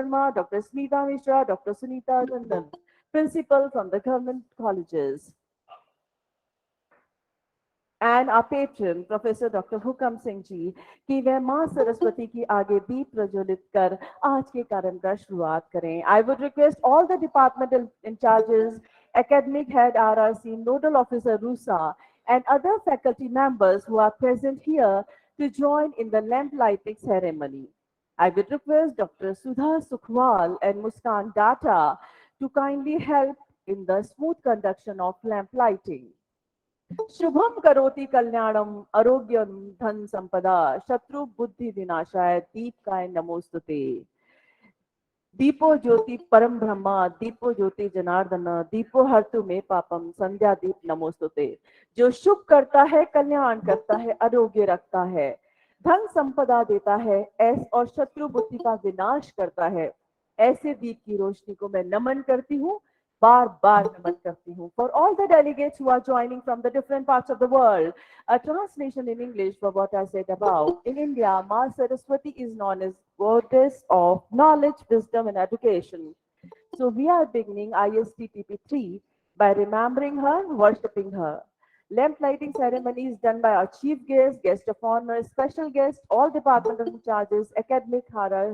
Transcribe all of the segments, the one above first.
Sharma, Dr. Smita Mishra, Dr. Sunita Tandon, principal from the government colleges, and our patron, Professor Dr. Hukam Singh जी, कि वह माँ सरस्वती की आगे दीप प्रज्वलित कर आज के कार्यक्रम का शुरुआत करें. I would request all the departmental in charges, academic head RRC, nodal officer RUSA, and other faculty members who are present here to join in the lamp lighting ceremony. I would request Dr. Sudha Sukhwal and Muskan Data to kindly help in the smooth conduction of lamp lighting. Shubham करोति कल्याणम आरोग्यम धन संपदा शत्रु बुद्धि विनाशाय दीपकाय नमोस्तुते दीपो ज्योति परम ब्रह्मा दीपो ज्योति जनार्दन दीपो हर्तु में पापम संध्या दीप नमोस्तुते. जो शुभ करता है कल्याण करता है आरोग्य रखता है धन संपदा देता है और शत्रु बुद्धि का विनाश करता है ऐसे दीप की रोशनी को मैं नमन करती हूँ बार बार नमन करती हूँ. For all the delegates who are joining from the different parts of the world, a translation in English for what I said above. In India, Ma Saraswati is known as goddess of knowledge, wisdom, and education. So we are beginning ISTTP-3 by remembering her, worshipping her. Lamp lighting ceremony is done by our chief guest, guest of honor, special guest, all departmental charges, academic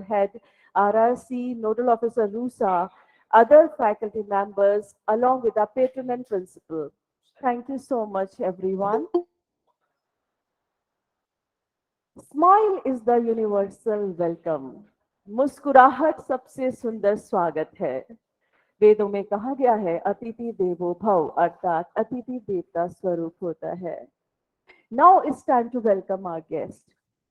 head, RRC, nodal officer RUSA, other faculty members, along with our patron and principal. Thank you so much, everyone. Smile is the universal welcome. मुस्कुराहट सबसे सुंदर स्वागत है. वेदों में कहा गया है अतिथि देवो भव अर्थात अतिथि देवता स्वरूप होता है. Now it's time to welcome our guest.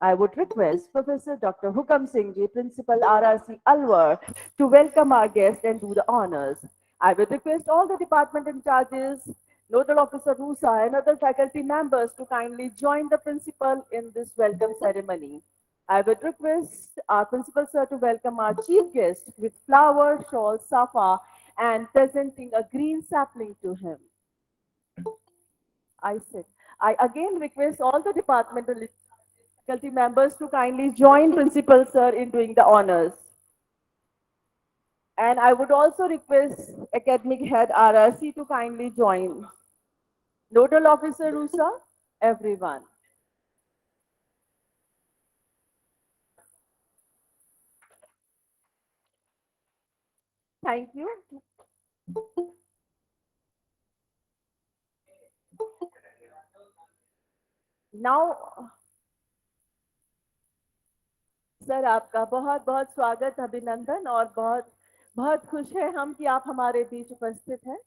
I would request Professor Dr. Hukam Singh ji, Principal RRC Alwar, to welcome our guest and do the honors. I would request all the department in charges, nodal officer Rusa, and other faculty members to kindly join the principal in this welcome ceremony. I would request our principal sir to welcome our chief guest with flower, shawl, safa, and presenting a green sapling to him. I said, I again request all the departmental faculty members to kindly join Principal Sir in doing the honors. And I would also request Academic Head RRC to kindly join. Nodal Officer Rusa, everyone. Thank you. Now, sir आपका बहुत बहुत स्वागत अभिनंदन और बहुत बहुत खुश है हम कि आप हमारे बीच उपस्थित हैं.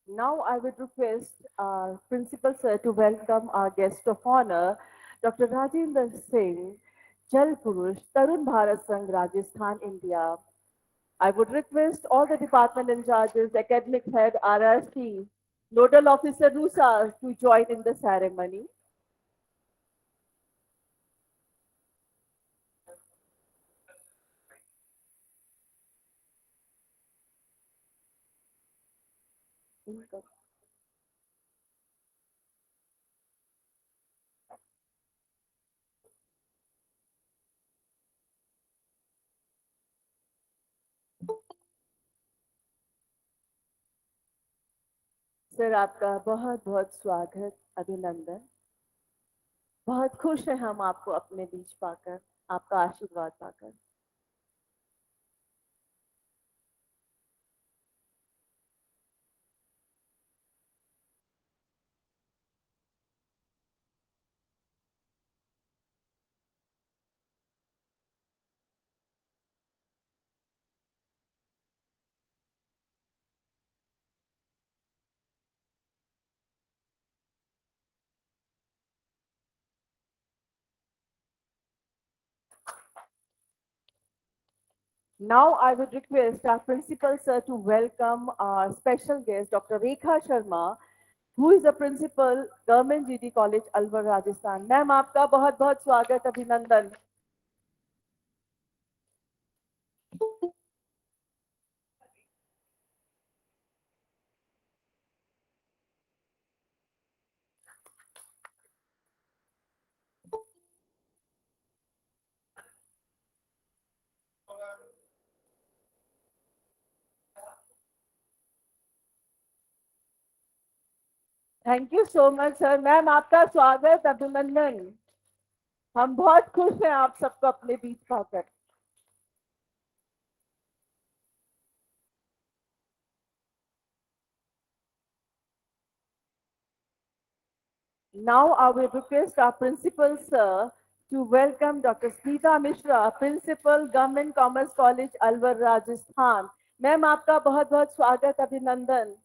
Now I would request our Principal Sir to welcome our guest of honor, Dr. Rajendra Singh, Jal Purush, Tarun Bharat Sangh, Rajasthan, India. I would request all the department in charges, academic head, RRC, nodal officer Rusa to join in the ceremony. Sir आपका बहुत बहुत स्वागत अभिनंदन. बहुत खुश है हम आपको अपने बीच पाकर, आपका आशीर्वाद पाकर. Now I would request our principal sir to welcome our special guest, Dr. Rekha Sharma, who is the principal, Government GD College, Alwar, Rajasthan. Ma'am आपका बहुत बहुत स्वागत अभिनंदन. Thank you so much sir. Ma'am आपका स्वागत अभिनंदन. हम बहुत खुश हैं आप सबको अपने बीच पाकर. Now I will request our principal sir to welcome Dr. Smita Mishra, principal, Government Commerce College, Alwar, Rajasthan. Ma'am आपका बहुत बहुत स्वागत अभिनंदन.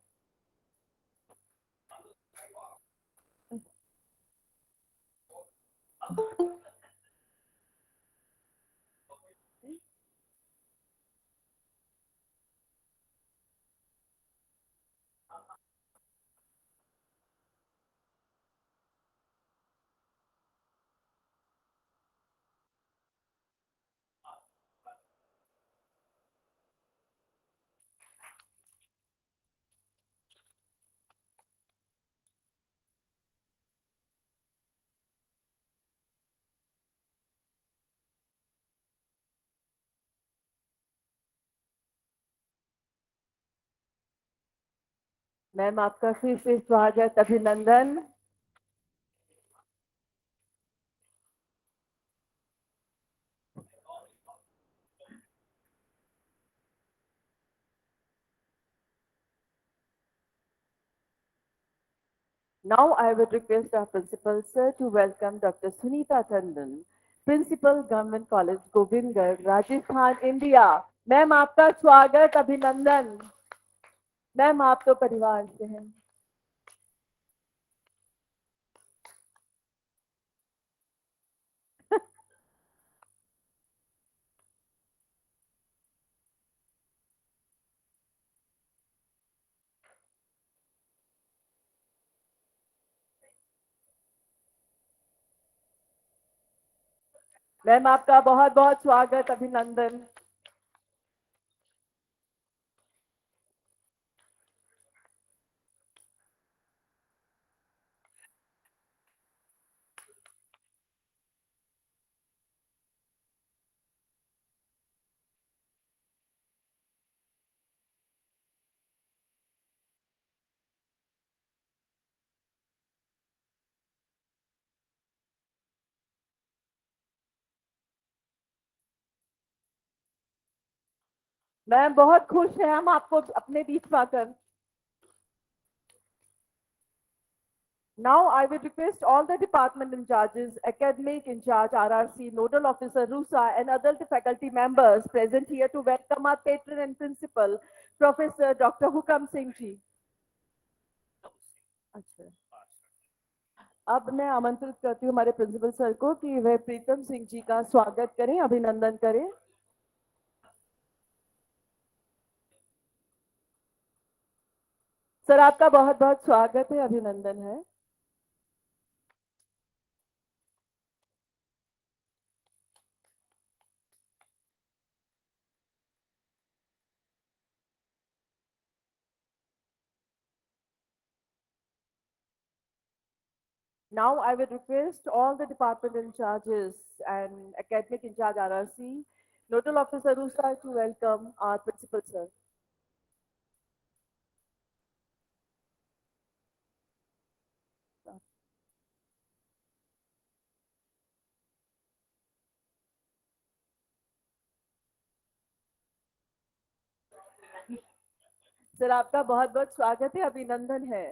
मैम आपका फिर से स्वागत अभिनंदन. Now I would request our principal sir to welcome Dr. Sunita Tandon, principal, Government College, Govindgarh, Rajasthan, India. Ma'am आपका स्वागत अभिनंदन. मैम आप तो परिवार से हैं. मैम आपका बहुत बहुत स्वागत अभिनंदन. मैम बहुत खुश हैं हम आपको अपने बीच पाकर. Now I will request all the department in charges, academic in charge, RRC, nodal officer, RUSA, and other faculty members present here to welcome our patron and principal, Professor Dr. Hukam Singh ji. अच्छा. अब मैं आमंत्रित करती हूँ हमारे principal sir को कि वह प्रीतम सिंह जी का स्वागत करें, अभिनंदन करें. सर आपका बहुत बहुत स्वागत है, अभिनंदन है. Now I will request all the department in charges and academic in charge RRC, nodal officer RUSA to welcome our principal sir. Sir आपका बहुत बहुत स्वागत है, अभिनंदन है.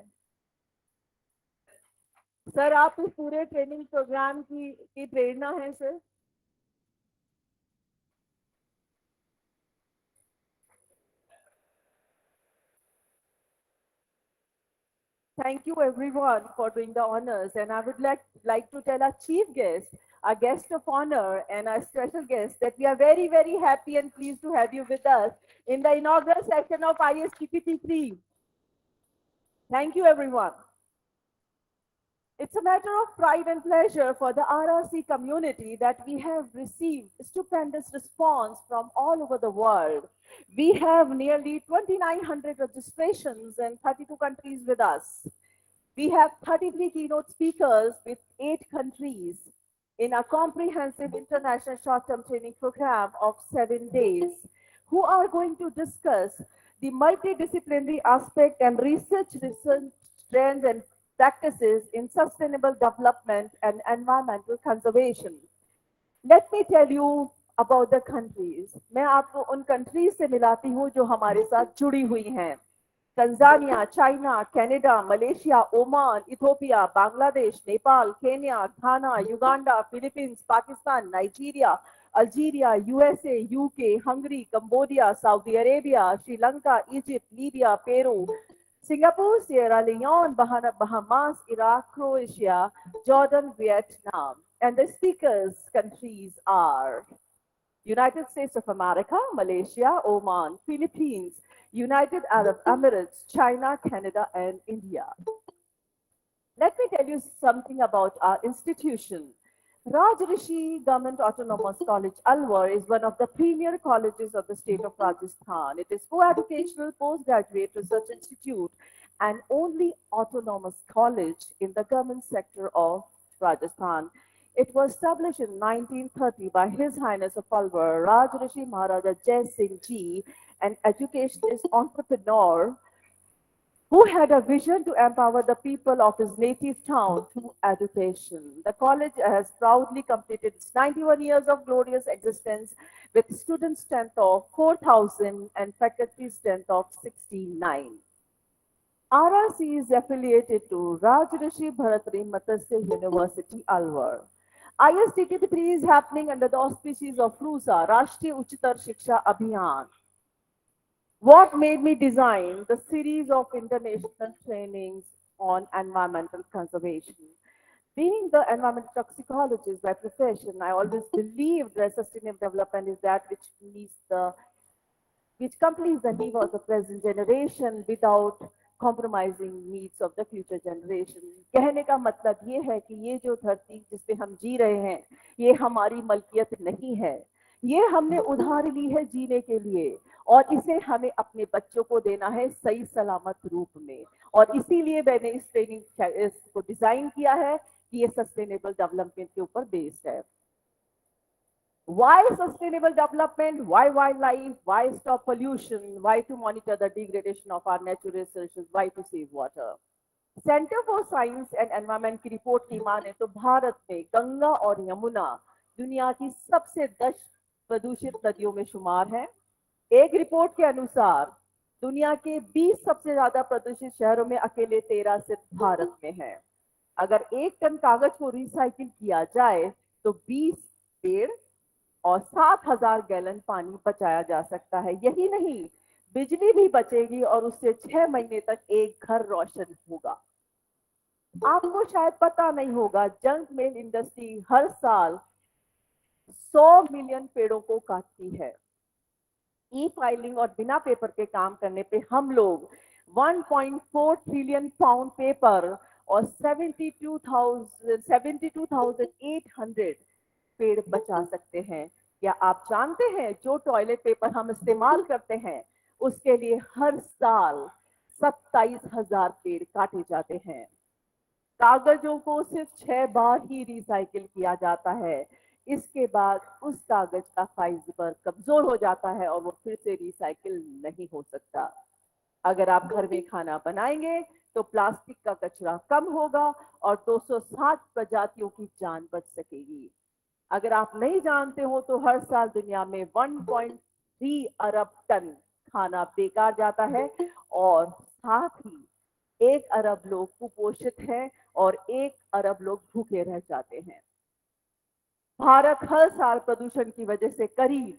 सर आप इस पूरे ट्रेनिंग प्रोग्राम की प्रेरणा है sir. Thank you everyone for doing the honors, and I would like to tell our chief guest, our guest of honor and our special guest that we are very, very happy and pleased to have you with us in the inaugural session of ISTTP-3. Thank you, everyone. It's a matter of pride and pleasure for the RRC community that we have received stupendous response from all over the world. We have nearly 2,900 registrations in 32 countries with us. We have 33 keynote speakers with 8 countries in a comprehensive international short-term training program of 7 days, who are going to discuss the multidisciplinary aspect and research trends and practices in sustainable development and environmental conservation. Let me tell you about the countries. मैं आपको उन countries से मिलाती हूँ जो हमारे साथ जुड़ी हुई हैं. Tanzania, China, Canada, Malaysia, Oman, Ethiopia, Bangladesh, Nepal, Kenya, Ghana, Uganda, Philippines, Pakistan, Nigeria, Algeria, USA, UK, Hungary, Cambodia, Saudi Arabia, Sri Lanka, Egypt, Libya, Peru, Singapore, Sierra Leone, Bahamas, Iraq, Croatia, Jordan, Vietnam. And the speakers countries are United States of America, Malaysia, Oman, Philippines, United Arab Emirates, China, Canada, and India. Let me tell you something about our institution. Rajrishi Government Autonomous College, Alwar, is one of the premier colleges of the state of Rajasthan. It is co-educational postgraduate research institute and only autonomous college in the government sector of Rajasthan. It was established in 1930 by His Highness of Alwar, Rajrishi Maharaja Jai Singh Ji, an educationist entrepreneur who had a vision to empower the people of his native town through education. The college has proudly completed its 91 years of glorious existence with student strength of 4,000 and faculty strength of 69. RRC is affiliated to Rajrishi Bharatri Matsya University, Alwar. ISTTP-3 is happening under the auspices of RUSA, Rashtriya Uchitar Shiksha Abhiyan. What made me design the series of international trainings on environmental conservation? Being the environmental toxicologist by profession, I always believed that sustainable development is that which completes the need of the present generation without compromising needs of the future generation. कहने का मतलब ये है कि ये जो धरती जिस पे हम जी रहे हैं, ये हमारी मलकियत नहीं है. ये हमने उधार ली है जीने के लिए और इसे हमें अपने बच्चों को देना है सही सलामत रूप में. और इसीलिए मैंने इस ट्रेनिंग को डिजाइन किया है कि ये सस्टेनेबल डेवलपमेंट के ऊपर बेस्ड है. Why sustainable development? Why wildlife? Why stop pollution? Why to monitor the degradation of our natural resources? Why to save water? Centre for science and environment की report की माने तो भारत में गंगा और यमुना दुनिया की सबसे 10 प्रदूषित नदियों में शुमार है. एक रिपोर्ट के अनुसार दुनिया के 20 सबसे ज्यादा प्रदूषित शहरों में अकेले 13 सिर्फ भारत में है. अगर 1 टन कागज को रिसाइकिल किया जाए तो 20 पेड़ और 7,000 गैलन पानी बचाया जा सकता है. यही नहीं, बिजली भी बचेगी और उससे 6 महीने तक एक घर रोशन होगा. आपको शायद पता नहीं होगा, जंक मेल इंडस्ट्री हर साल 100 मिलियन पेड़ों को काटती है. ई फाइलिंग और बिना पेपर के काम करने पे हम लोग 1.4 ट्रिलियन पाउंड पेपर और 72,800 पेड़ बचा सकते हैं. क्या आप जानते हैं जो टॉयलेट पेपर हम इस्तेमाल करते हैं उसके लिए हर साल 27,000 पेड़ काटे जाते हैं. कागजों को सिर्फ 6 बार ही रिसाइकिल किया जाता है. इसके बाद उस कागज का फाइबर कमजोर हो जाता है और वो फिर से रिसाइकिल नहीं हो सकता. अगर आप घर में खाना बनाएंगे तो प्लास्टिक का कचरा कम होगा और 260 प्रजातियों की जान बच सकेगी. अगर आप नहीं जानते हो तो हर साल दुनिया में 1.3 अरब टन खाना बेकार जाता है और साथ ही 1 अरब लोग कुपोषित हैं और 1 अरब लोग भूखे रह जाते हैं. भारत हर साल प्रदूषण की वजह से करीब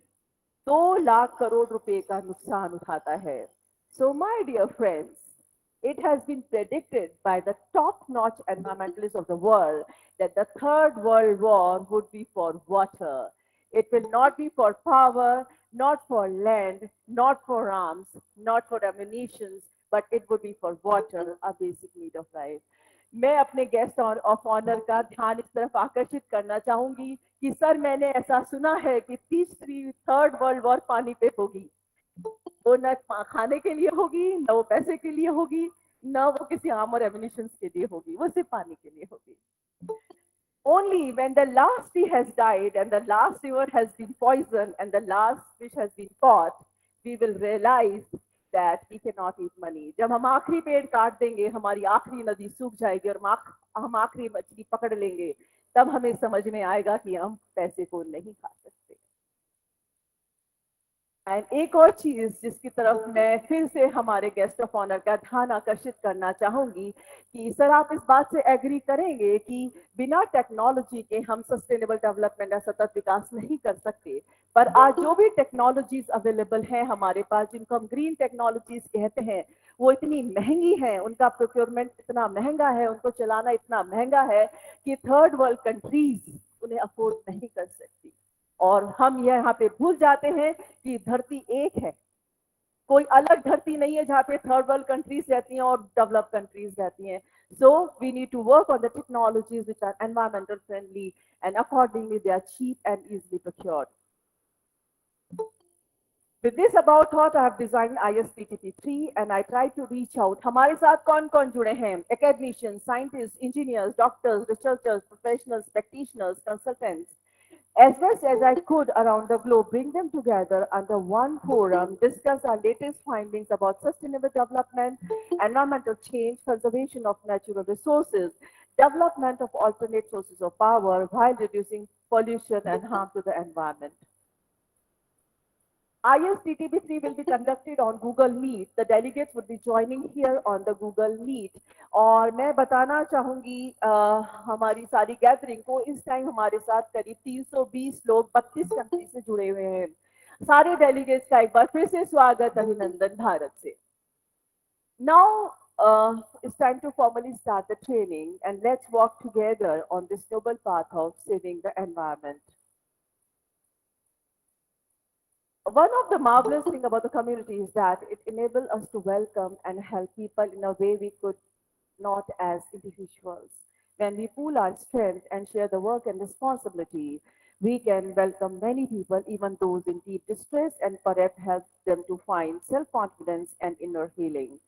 2 लाख करोड़ रुपए का नुकसान उठाता है. So my dear friends, It has been predicted by the top-notch environmentalists of the world that the third world war would be for water. It will not be for power, not for land, not for arms, not for ammunition, but it would be for water, a basic need of life. मैं अपने guest of honour का ध्यान इस तरफ आकर्षित करना चाहूंगी कि सर मैंने ऐसा सुना है कि तीसरी थर्ड वर्ल्ड वॉर पानी पे होगी। वो न खाने के लिए होगी, न वो पैसे के लिए होगी, न वो किसी आर्म और एमिनिशंस के लिए होगी, वो सिर्फ पानी के लिए होगी। Only when the last tree has died and the last river has been poisoned and the last fish has been caught, we will realize that we cannot eat money. जब हम आखिरी पेड़ काट देंगे, हमारी आखिरी नदी सूख जाएगी और हम आखिरी मछली पकड़ लेंगे, तब हमें समझ में आएगा कि हम पैसे को नहीं खा सकते। एंड एक और चीज जिसकी तरफ मैं फिर से हमारे गेस्ट ऑफ ऑनर का ध्यान आकर्षित करना चाहूंगी कि सर आप इस बात से एग्री करेंगे कि बिना टेक्नोलॉजी के हम सस्टेनेबल डेवलपमेंट या सतत विकास नहीं कर सकते। पर आज जो भी टेक्नोलॉजीज अवेलेबल हैं हमारे पास, जिनको हम ग्रीन टेक्नोलॉजीज कहते हैं, वो इतनी महंगी है, उनका प्रोक्योरमेंट इतना महंगा है, उनको चलाना इतना महंगा है कि थर्ड वर्ल्ड कंट्रीज उन्हें अफोर्ड नहीं कर सकती। और हम यहाँ पे भूल जाते हैं कि धरती एक है, कोई अलग धरती नहीं है जहाँ पे थर्ड वर्ल्ड कंट्रीज रहती हैं और डेवलप कंट्रीज रहती हैं। So we need to work on the technologies which are environmental friendly and accordingly they are cheap and easily procured. With this about thought, I have designed ISTTP-3 and I try to reach out. हमारे साथ कौन-कौन जुड़े हैं? Academicians, scientists, engineers, doctors, researchers, professionals, practitioners, consultants. As best as I could around the globe, bring them together under one forum, discuss our latest findings about sustainable development, environmental change, conservation of natural resources, development of alternate sources of power while reducing pollution and harm to the environment. ISTTP-3 will be conducted on Google Meet. The delegates would be joining here on the Google Meet. और मैं बताना चाहूंगी हमारी सारी gathering को इस time हमारे साथ करीब 320 लोग 32 कंट्री से जुड़े हुए हैं। सारे डेलीगेट्स का एक बार फिर से स्वागत, अभिनंदन भारत से। Now it's time to formally start the training and let's walk together on this noble path of saving the environment. One of the marvelous things about the community is that it enables us to welcome and help people in a way we could not as individuals. When we pool our strength and share the work and responsibility, we can welcome many people, even those in deep distress, and perhaps help them to find self-confidence and inner healing.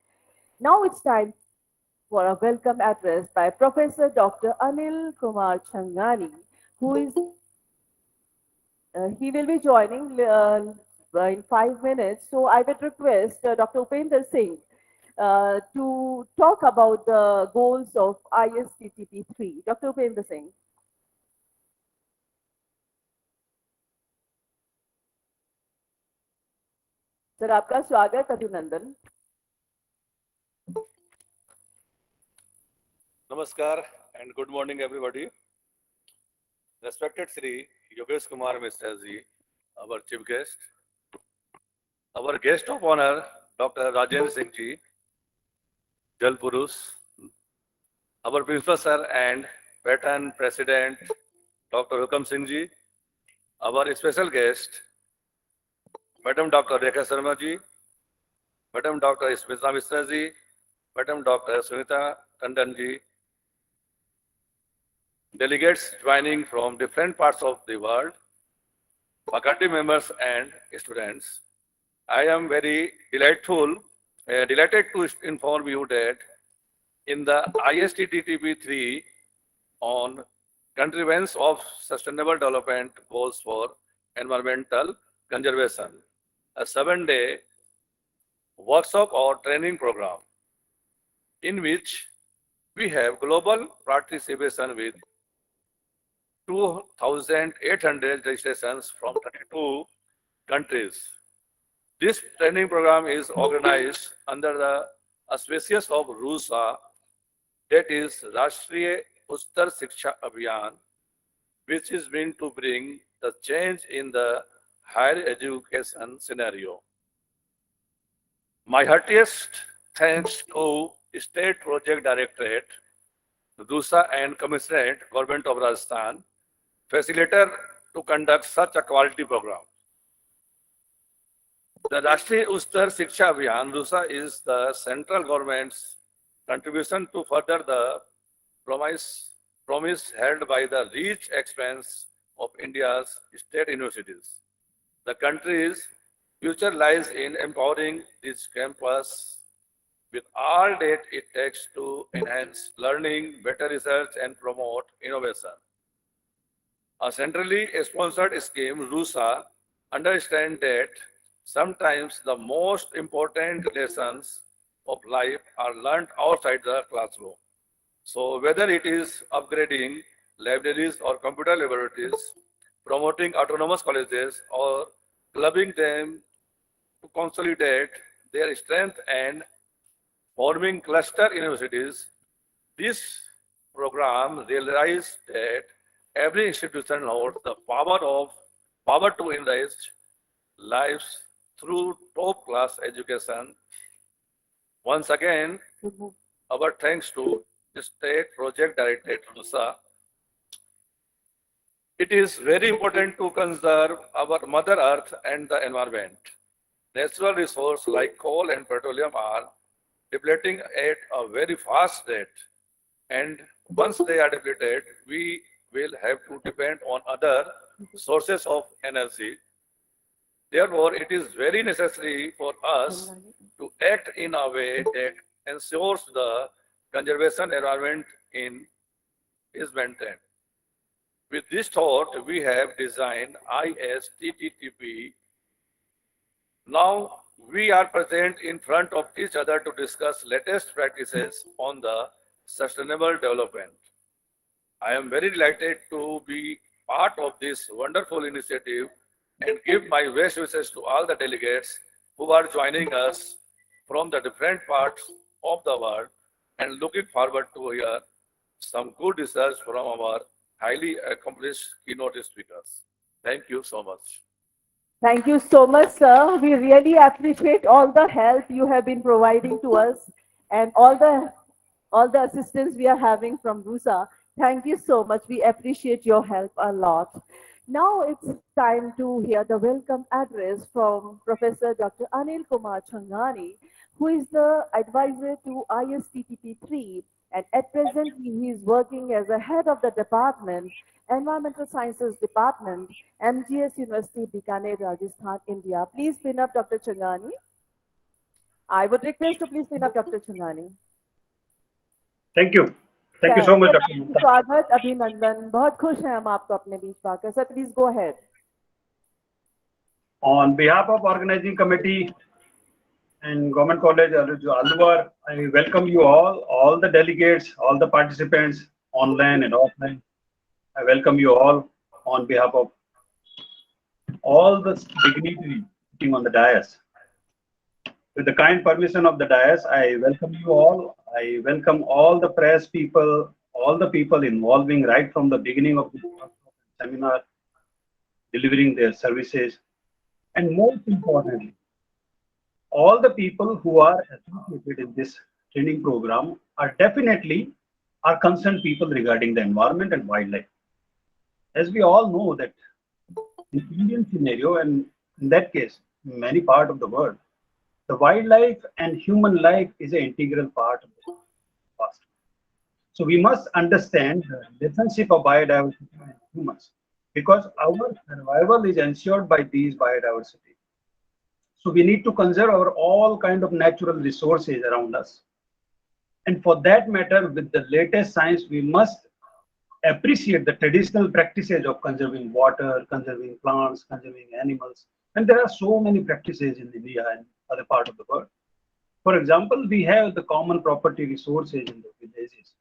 Now it's time for a welcome address by Professor Dr. Anil Kumar Changani, who is he will be joining in 5 minutes. So I would request Dr. Upender Singh to talk about the goals of ISTTP-3. Dr. Upender Singh. Sir, आपका स्वागत, अभिनंदन। Namaskar and good morning, everybody. Respected Sri Yogesh Kumar Mishra ji, our chief guest, our guest of honor, Dr. Rajendra Singh ji, Jal Purush, our principal sir and patron president, Dr. Hukam Singh ji, our special guest, Madam Dr. Rekha Sharma ji, Madam Dr. Smita Mishra ji, Madam Dr. Sunita Tandon ji, delegates joining from different parts of the world, faculty members and students. I am very delighted to inform you that in the ISTTP-3 on contrivance of sustainable development goals for environmental conservation, a 7-day workshop or training program in which we have global participation with 2,800 registrations from 32 countries. This training program is organized under the auspices of RUSA, that is Rashtriya Uttar Shiksha Abhiyan, which is meant to bring the change in the higher education scenario. My heartiest thanks to State Project Directorate, DUSA and Commissionerate, Government of Rajasthan, facilitator to conduct such a quality program. The Rashtriya Uttar Shiksha Abhiyan, DUSA, is the central government's contribution to further the promise held by the rich expanse of India's state universities. The country's future lies in empowering this campus with all that it takes to enhance learning, better research, and promote innovation. A centrally sponsored scheme, RUSA, understands that sometimes the most important lessons of life are learned outside the classroom. So whether it is upgrading libraries or computer laboratories, promoting autonomous colleges, or clubbing them to consolidate their strength and forming cluster universities, this program realized that every institution holds the power to enrich lives through top class education. Once again, our thanks to the State Project Directorate, RUSA. It is very important to conserve our Mother Earth and the environment. Natural resources like coal and petroleum are depleting at a very fast rate. And once they are depleted, we will have to depend on other sources of energy. Therefore, it is very necessary for us to act in a way that ensures the conservation environment is maintained. With this thought, we have designed ISTTP. Now, we are present in front of each other to discuss latest practices on the sustainable development. I am very delighted to be part of this wonderful initiative and give my best wishes to all the delegates who are joining us from the different parts of the world and looking forward to hear some good research from our highly accomplished keynote speakers. Thank you so much. Thank you so much, sir. We really appreciate all the help you have been providing to us and all the assistance we are having from RUSA. Thank you so much. We appreciate your help a lot. Now it's time to hear the welcome address from Professor Dr. Anil Kumar Changani, who is the advisor to ISTTP-3, and at present he is working as a head of the department, Environmental Sciences Department, MGS University, Bikaner, Rajasthan, India. Please pin up Dr. Changani. I would request to please pin up Dr. Changani. Thank you. Thank you so much, Dr. Mukta. स्वागत अभिनंदन बहुत खुश हैं हम आपको अपने बीच पाकर sir please go ahead On behalf of organizing committee and Government College Alwar, I welcome you all the delegates, all the participants, online and offline. I welcome you all on behalf of all the dignitaries sitting on the dais. With the kind permission of the dais, I welcome you all. I welcome all the press people, all the people involving right from the beginning of the seminar, delivering their services, and most importantly, all the people who are associated in this training program are definitely concerned people regarding the environment and wildlife. As we all know that in the Indian scenario, and in that case, in many parts of the world, the wildlife and human life is an integral part of the past. So we must understand the relationship of biodiversity and humans, because our survival is ensured by these biodiversity. So we need to conserve our all kind of natural resources around us. And for that matter, with the latest science, we must appreciate the traditional practices of conserving water, conserving plants, conserving animals. And there are so many practices in India and other part of the world. For example, we have the common property resources in the villages.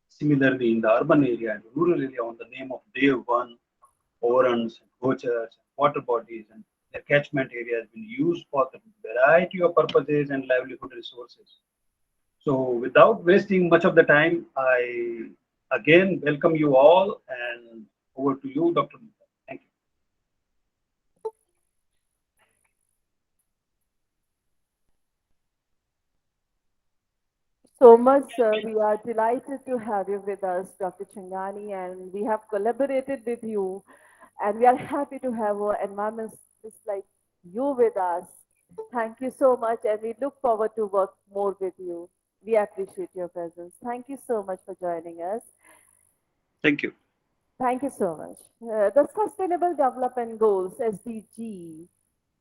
Similarly, in the urban area and rural area, on the name of DAY-1, overruns, gochers, water bodies, and the catchment area has been used for the variety of purposes and livelihood resources. So without wasting much of the time, I again welcome you all, and over to you, Dr. Mukta. Thank you. so much, sir. We are delighted to have you with us, Dr. Chingani, and we have collaborated with you, and we are happy to have our environmentalists like you with us. Thank you so much, and we look forward to work more with you. We appreciate your presence. Thank you so much for joining us. Thank you. Thank you so much. The Sustainable Development Goals, SDG,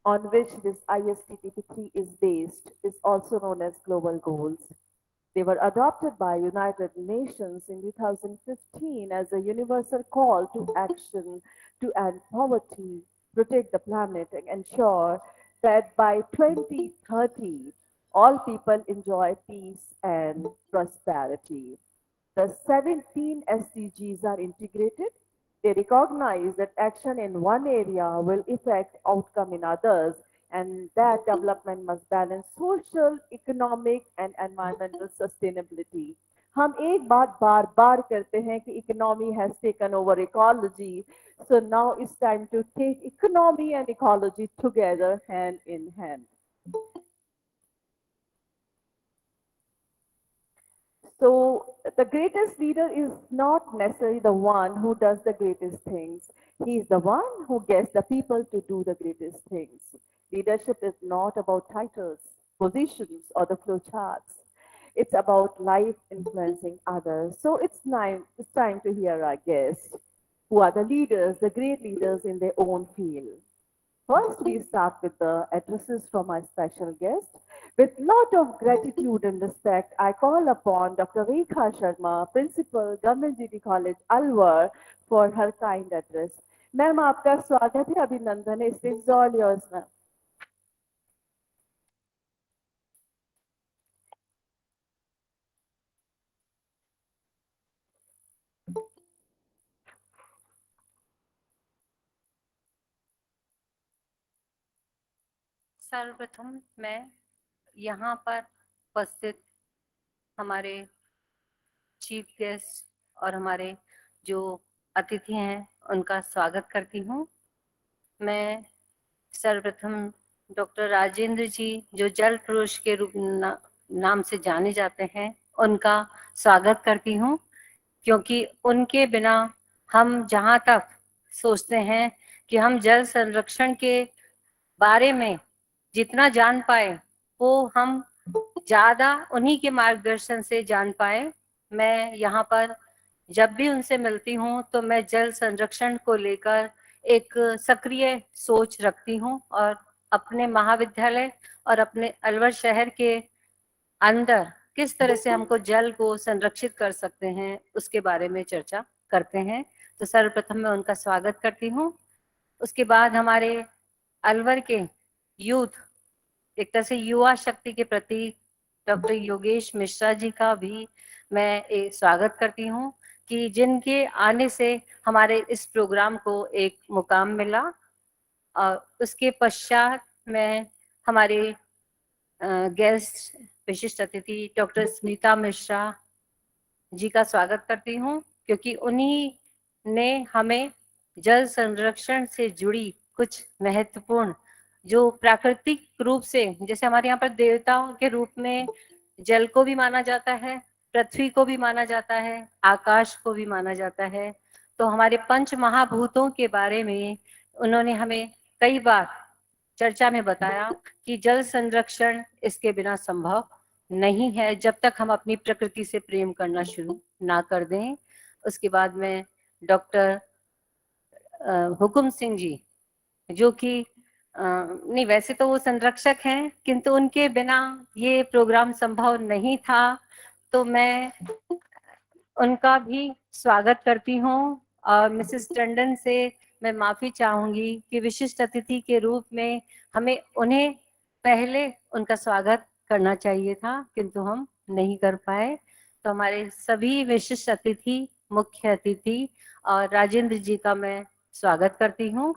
on which this ISTTP-3 is based, is also known as Global Goals. They were adopted by United Nations in 2015 as a universal call to action to end poverty, protect the planet, and ensure that by 2030, all people enjoy peace and prosperity. The 17 SDGs are integrated. They recognize that action in one area will affect outcome in others, and that development must balance social, economic and environmental sustainability. हम एक बात बार बार करते हैं कि economy has taken over ecology. So now it's time to take economy and ecology together hand in hand. So the greatest leader is not necessarily the one who does the greatest things. He is the one who gets the people to do the greatest things. Leadership is not about titles, positions, or the flow charts. It's about life influencing others. So it's time to hear our guests, who are the leaders, the great leaders in their own field. First, we start with the addresses from our special guest. With lot of gratitude and respect, I call upon Dr. Rekha Sharma, Principal, Government GD College, Alwar, for her kind address. Ma'am, आपका स्वागत है, अभिनंदन है, stage is all yours, ma'am. सर्वप्रथम मैं यहाँ पर उपस्थित हमारे चीफ गेस्ट और हमारे जो अतिथि हैं उनका स्वागत करती हूँ। मैं सर्वप्रथम डॉक्टर राजेंद्र जी जो जल पुरुष के रूप नाम से जाने जाते हैं उनका स्वागत करती हूँ, क्योंकि उनके बिना हम जहाँ तक सोचते हैं कि हम जल संरक्षण के बारे में जितना जान पाए वो हम ज्यादा उन्हीं के मार्गदर्शन से जान पाए। मैं यहाँ पर जब भी उनसे मिलती हूँ तो मैं जल संरक्षण को लेकर एक सक्रिय सोच रखती हूँ और अपने महाविद्यालय और अपने अलवर शहर के अंदर किस तरह से हमको जल को संरक्षित कर सकते हैं उसके बारे में चर्चा करते हैं। तो सर्वप्रथम मैं उनका स्वागत करती हूँ। उसके बाद हमारे अलवर के यूथ, एक तरह से युवा शक्ति के प्रतीक डॉक्टर योगेश मिश्रा जी का भी मैं एक स्वागत करती हूँ कि जिनके आने से हमारे इस प्रोग्राम को एक मुकाम मिला। और उसके पश्चात मैं हमारे गेस्ट विशिष्ट अतिथि डॉक्टर स्मिता मिश्रा जी का स्वागत करती हूँ, क्योंकि उन्हीं ने हमें जल संरक्षण से जुड़ी कुछ महत्वपूर्ण जो प्राकृतिक रूप से, जैसे हमारे यहाँ पर देवताओं के रूप में जल को भी माना जाता है, पृथ्वी को भी माना जाता है, आकाश को भी माना जाता है, तो हमारे पंच महाभूतों के बारे में उन्होंने हमें कई बार चर्चा में बताया कि जल संरक्षण इसके बिना संभव नहीं है जब तक हम अपनी प्रकृति से प्रेम करना शुरू ना कर दें। उसके बाद में डॉक्टर हुकुम सिंह जी, जो कि नहीं वैसे तो वो संरक्षक हैं, किंतु उनके बिना ये प्रोग्राम संभव नहीं था, तो मैं उनका भी स्वागत करती हूँ। और मिसेस टंडन से मैं माफी चाहूंगी कि विशिष्ट अतिथि के रूप में हमें उन्हें पहले उनका स्वागत करना चाहिए था, किंतु हम नहीं कर पाए। तो हमारे सभी विशिष्ट अतिथि, मुख्य अतिथि और राजेंद्र जी का मैं स्वागत करती हूँ।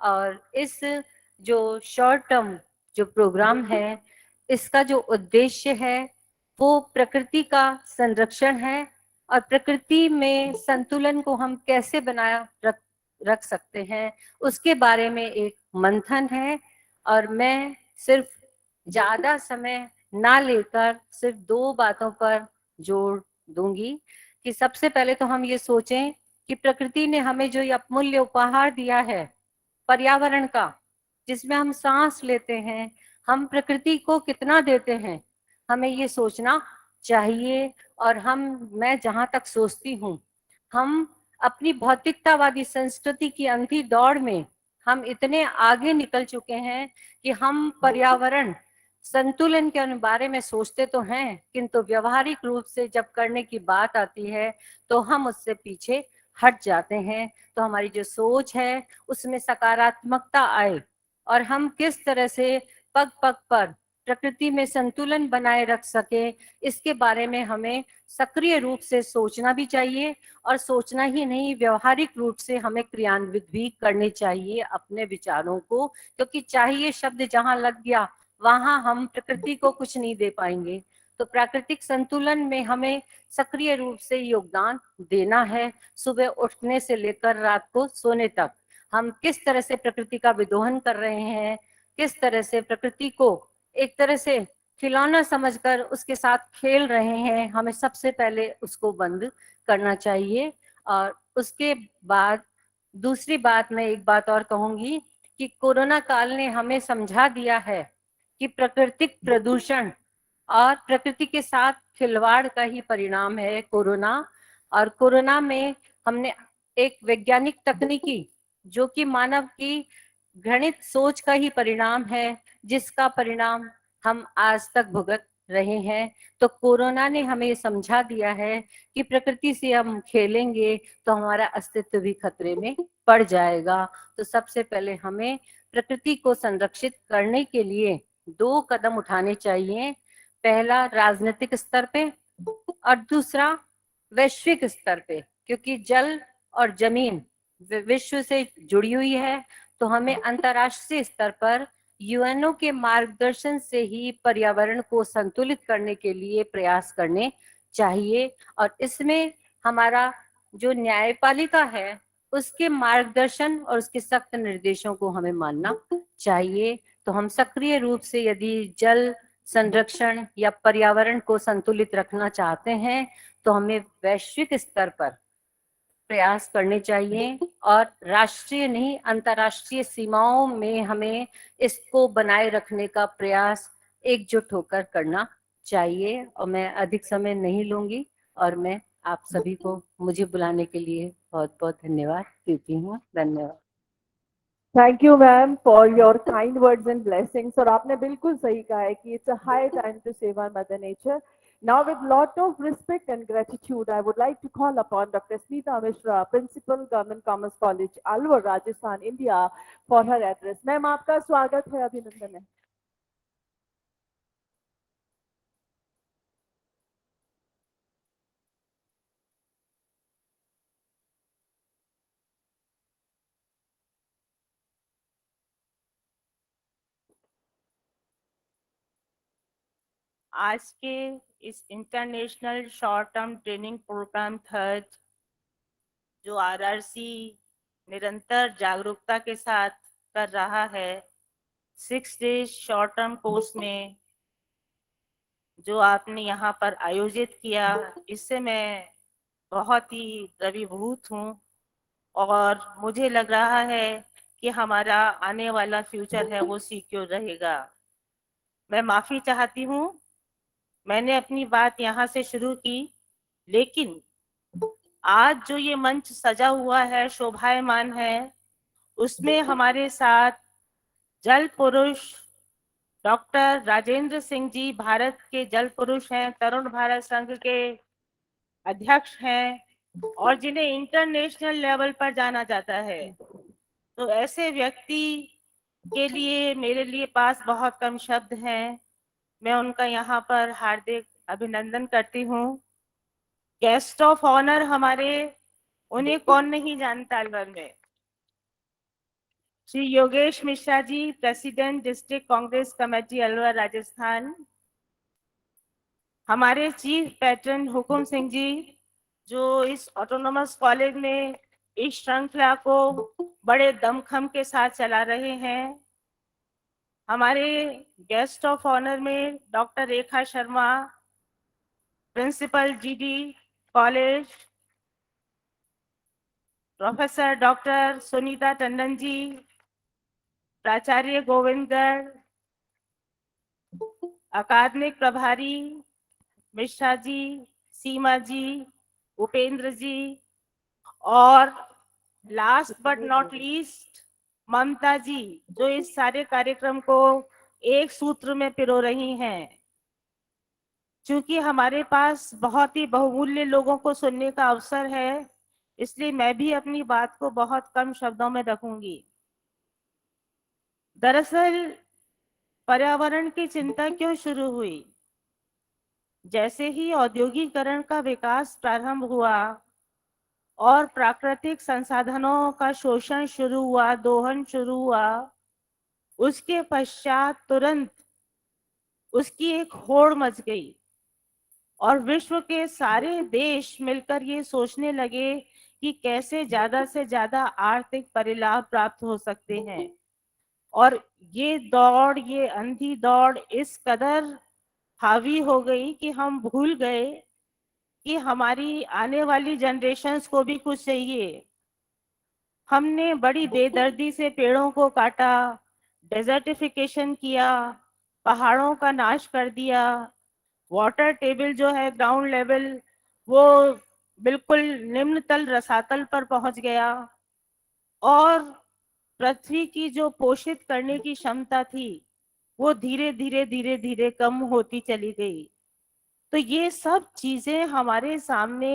और इस जो शॉर्ट टर्म जो प्रोग्राम है, इसका जो उद्देश्य है वो प्रकृति का संरक्षण है और प्रकृति में संतुलन को हम कैसे बनाया रख सकते हैं उसके बारे में एक मंथन है। और मैं सिर्फ ज्यादा समय ना लेकर सिर्फ 2 बातों पर जोर दूंगी कि सबसे पहले तो हम ये सोचें कि प्रकृति ने हमें जो ये अमूल्य उपहार दिया है पर्यावरण का, जिसमें हम सांस लेते हैं, हम प्रकृति को कितना देते हैं, हमें ये सोचना चाहिए। और मैं जहां तक सोचती हूँ, हम अपनी भौतिकतावादी संस्कृति की अंधी दौड़ में हम इतने आगे निकल चुके हैं कि हम पर्यावरण संतुलन के बारे में सोचते तो हैं, किंतु व्यवहारिक रूप से जब करने की बात आती है तो हम उससे पीछे हट जाते हैं। तो हमारी जो सोच है उसमें सकारात्मकता आए और हम किस तरह से पग पग पर प्रकृति में संतुलन बनाए रख सके, इसके बारे में हमें सक्रिय रूप से सोचना भी चाहिए। और सोचना ही नहीं, व्यवहारिक रूप से हमें क्रियान्वित भी करने चाहिए अपने विचारों को, क्योंकि चाहिए शब्द जहां लग गया वहां हम प्रकृति को कुछ नहीं दे पाएंगे। तो प्राकृतिक संतुलन में हमें सक्रिय रूप से योगदान देना है। सुबह उठने से लेकर रात को सोने तक हम किस तरह से प्रकृति का विदोहन कर रहे हैं, किस तरह से प्रकृति को एक तरह से खिलौना समझकर उसके साथ खेल रहे हैं, हमें सबसे पहले उसको बंद करना चाहिए। और उसके बाद दूसरी बात, मैं एक बात और कहूंगी कि कोरोना काल ने हमें समझा दिया है कि प्राकृतिक प्रदूषण और प्रकृति के साथ खिलवाड़ का ही परिणाम है कोरोना। और कोरोना में हमने एक वैज्ञानिक तकनीकी, जो कि मानव की घृणित सोच का ही परिणाम है, जिसका परिणाम हम आज तक भुगत रहे हैं। तो कोरोना ने हमें समझा दिया है कि प्रकृति से हम खेलेंगे तो हमारा अस्तित्व भी खतरे में पड़ जाएगा। तो सबसे पहले हमें प्रकृति को संरक्षित करने के लिए 2 कदम उठाने चाहिए। पहला राजनीतिक स्तर पे और दूसरा वैश्विक स्तर पे, क्योंकि जल और जमीन विश्व से जुड़ी हुई है। तो हमें अंतर्राष्ट्रीय स्तर पर यूएनओ के मार्गदर्शन से ही पर्यावरण को संतुलित करने के लिए प्रयास करने चाहिए। और इसमें हमारा जो न्यायपालिका है उसके मार्गदर्शन और उसके सख्त निर्देशों को हमें मानना चाहिए। तो हम सक्रिय रूप से यदि जल संरक्षण या पर्यावरण को संतुलित रखना चाहते हैं तो हमें वैश्विक स्तर पर प्रयास करने चाहिए और राष्ट्रीय नहीं अंतर्राष्ट्रीय सीमाओं में हमें इसको बनाए रखने का प्रयास एकजुट होकर करना चाहिए। और मैं अधिक समय नहीं लूंगी और मैं आप सभी को मुझे बुलाने के लिए बहुत बहुत धन्यवाद देती हूँ। धन्यवाद। Thank you ma'am for your kind words and blessings. और आपने बिल्कुल सही कहा है कि it's a high time to save our mother nature. Now, with lot of respect and gratitude, I would like to call upon Dr. Smita Mishra, Principal, Government Commerce College, Alwar, Rajasthan, India, for her address. Ma'am आपका स्वागत है, अभिनंदन है। आज के इस international short term training programme third, जो RRC निरंतर जागरूकता के साथ कर रहा है, 6 डेज शॉर्ट टर्म कोर्स में जो आपने यहाँ पर आयोजित किया, इससे मैं बहुत ही अभिभूत हूँ और मुझे लग रहा है कि हमारा आने वाला फ्यूचर है वो सिक्योर रहेगा। मैं माफी चाहती हूँ, मैंने अपनी बात यहाँ से शुरू की, लेकिन आज जो ये मंच सजा हुआ है, शोभायमान है, उसमें हमारे साथ जल पुरुष डॉक्टर राजेंद्र सिंह जी भारत के जल पुरुष हैं, तरुण भारत संघ के अध्यक्ष हैं और जिन्हें इंटरनेशनल लेवल पर जाना जाता है। तो ऐसे व्यक्ति के लिए मेरे लिए पास बहुत कम शब्द हैं। मैं उनका यहाँ पर हार्दिक अभिनंदन करती हूँ। गेस्ट ऑफ ऑनर हमारे, उन्हें कौन नहीं जानता अलवर में, Shri Yogesh Mishra ji, president district Congress committee Alwar Rajasthan. हमारे चीफ पैट्रन हुकुम सिंह जी, जो इस ऑटोनोमस कॉलेज में इस श्रृंखला को बड़े दमखम के साथ चला रहे हैं। हमारे गेस्ट ऑफ ऑनर में doctor Rekha Sharma, principal GD college, professor doctor Sunita Tandon ji, प्राचार्य गोविंदगढ़, अकादमिक प्रभारी मिश्रा जी, सीमा जी, उपेंद्र जी, और लास्ट बट नॉट लीस्ट ममता जी, जो इस सारे कार्यक्रम को एक सूत्र में पिरो रही हैं। क्योंकि हमारे पास बहुत ही बहुमूल्य लोगों को सुनने का अवसर है, इसलिए मैं भी अपनी बात को बहुत कम शब्दों में रखूंगी। दरअसल पर्यावरण की चिंता क्यों शुरू हुई? जैसे ही औद्योगिकरण का विकास प्रारंभ हुआ और प्राकृतिक संसाधनों का शोषण शुरू हुआ, दोहन शुरू हुआ, उसके पश्चात तुरंत उसकी एक होड़ मच गई और विश्व के सारे देश मिलकर ये सोचने लगे कि कैसे ज्यादा से ज्यादा आर्थिक परिलाभ प्राप्त हो सकते हैं। और ये दौड़, ये अंधी दौड़ इस कदर हावी हो गई कि हम भूल गए कि हमारी आने वाली जनरेशन्स को भी कुछ चाहिए। हमने बड़ी बेदर्दी से पेड़ों को काटा, डेजर्टिफिकेशन किया, पहाड़ों का नाश कर दिया, वाटर टेबल जो है ग्राउंड लेवल वो बिल्कुल निम्न तल रसातल पर पहुंच गया और पृथ्वी की जो पोषित करने की क्षमता थी वो धीरे धीरे धीरे धीरे कम होती चली गई। तो ये सब चीजें हमारे सामने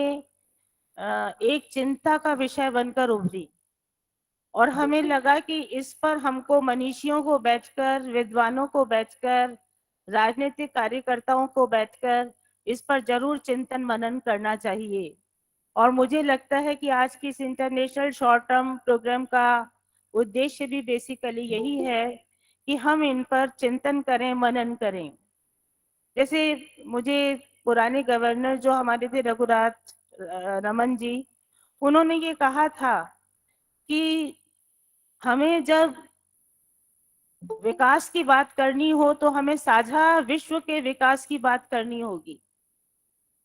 एक चिंता का विषय बनकर उभरी और हमें लगा कि इस पर हमको मनीषियों को बैठकर, विद्वानों को बैठकर, राजनीतिक कार्यकर्ताओं को बैठकर इस पर जरूर चिंतन मनन करना चाहिए। और मुझे लगता है कि आज की इस इंटरनेशनल शॉर्ट टर्म प्रोग्राम का उद्देश्य भी बेसिकली यही है कि हम इन पर चिंतन करें, मनन करें। जैसे मुझे पुराने गवर्नर जो हमारे थे रघुराज रमन जी, उन्होंने ये कहा था कि हमें जब विकास की बात करनी हो तो हमें साझा विश्व के विकास की बात करनी होगी।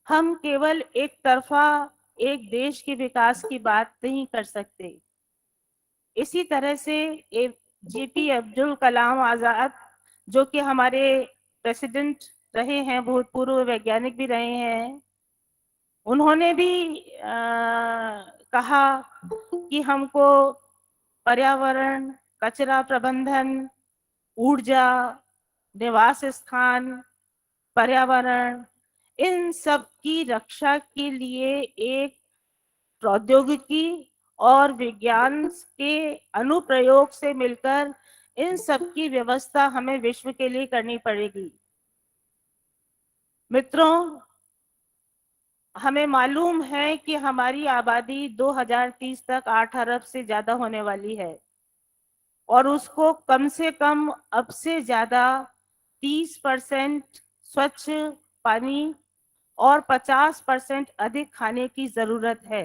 हम केवल एक तरफा एक देश के विकास की बात नहीं कर सकते। इसी तरह से जेपी अब्दुल कलाम आजाद, जो कि हमारे प्रेसिडेंट रहे हैं, भूतपूर्व वैज्ञानिक भी रहे हैं, उन्होंने भी कहा कि हमको पर्यावरण, कचरा प्रबंधन, ऊर्जा, निवास स्थान, पर्यावरण, इन सब की रक्षा के लिए एक प्रौद्योगिकी और विज्ञान के अनुप्रयोग से मिलकर इन सब की व्यवस्था हमें विश्व के लिए करनी पड़ेगी। मित्रों, हमें मालूम है कि हमारी आबादी 2030 तक 8 अरब से ज्यादा होने वाली है और उसको कम से कम अब से ज्यादा 30% स्वच्छ पानी और 50% अधिक खाने की जरूरत है।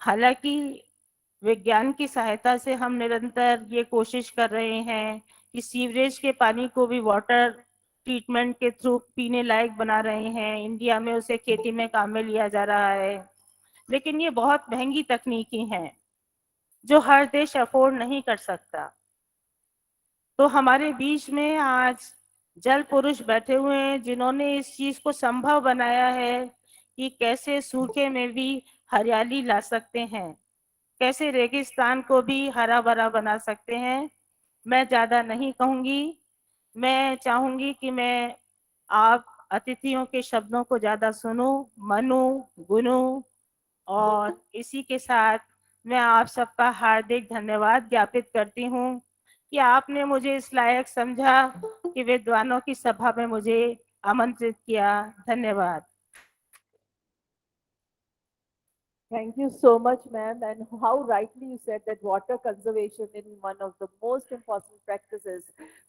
हालांकि विज्ञान की सहायता से हम निरंतर ये कोशिश कर रहे हैं कि सीवरेज के पानी को भी वाटर ट्रीटमेंट के थ्रू पीने लायक बना रहे हैं। इंडिया में उसे खेती में काम में लिया जा रहा है, लेकिन ये बहुत महंगी तकनीकी हैं जो हर देश अफोर्ड नहीं कर सकता। तो हमारे बीच में आज जल पुरुष बैठे हुए हैं जिन्होंने इस चीज को संभव बनाया है कि कैसे सूखे में भी हरियाली ला सकते हैं, कैसे रेगिस्तान को भी हरा भरा बना सकते हैं। मैं ज्यादा नहीं कहूंगी, मैं चाहूंगी कि मैं आप अतिथियों के शब्दों को ज्यादा सुनूं, मनूं, गुनूं, और इसी के साथ मैं आप सबका हार्दिक धन्यवाद ज्ञापित करती हूँ कि आपने मुझे इस लायक समझा कि विद्वानों की सभा में मुझे आमंत्रित किया। धन्यवाद। Thank you so much, ma'am. And how rightly you said that water conservation is one of the most important practices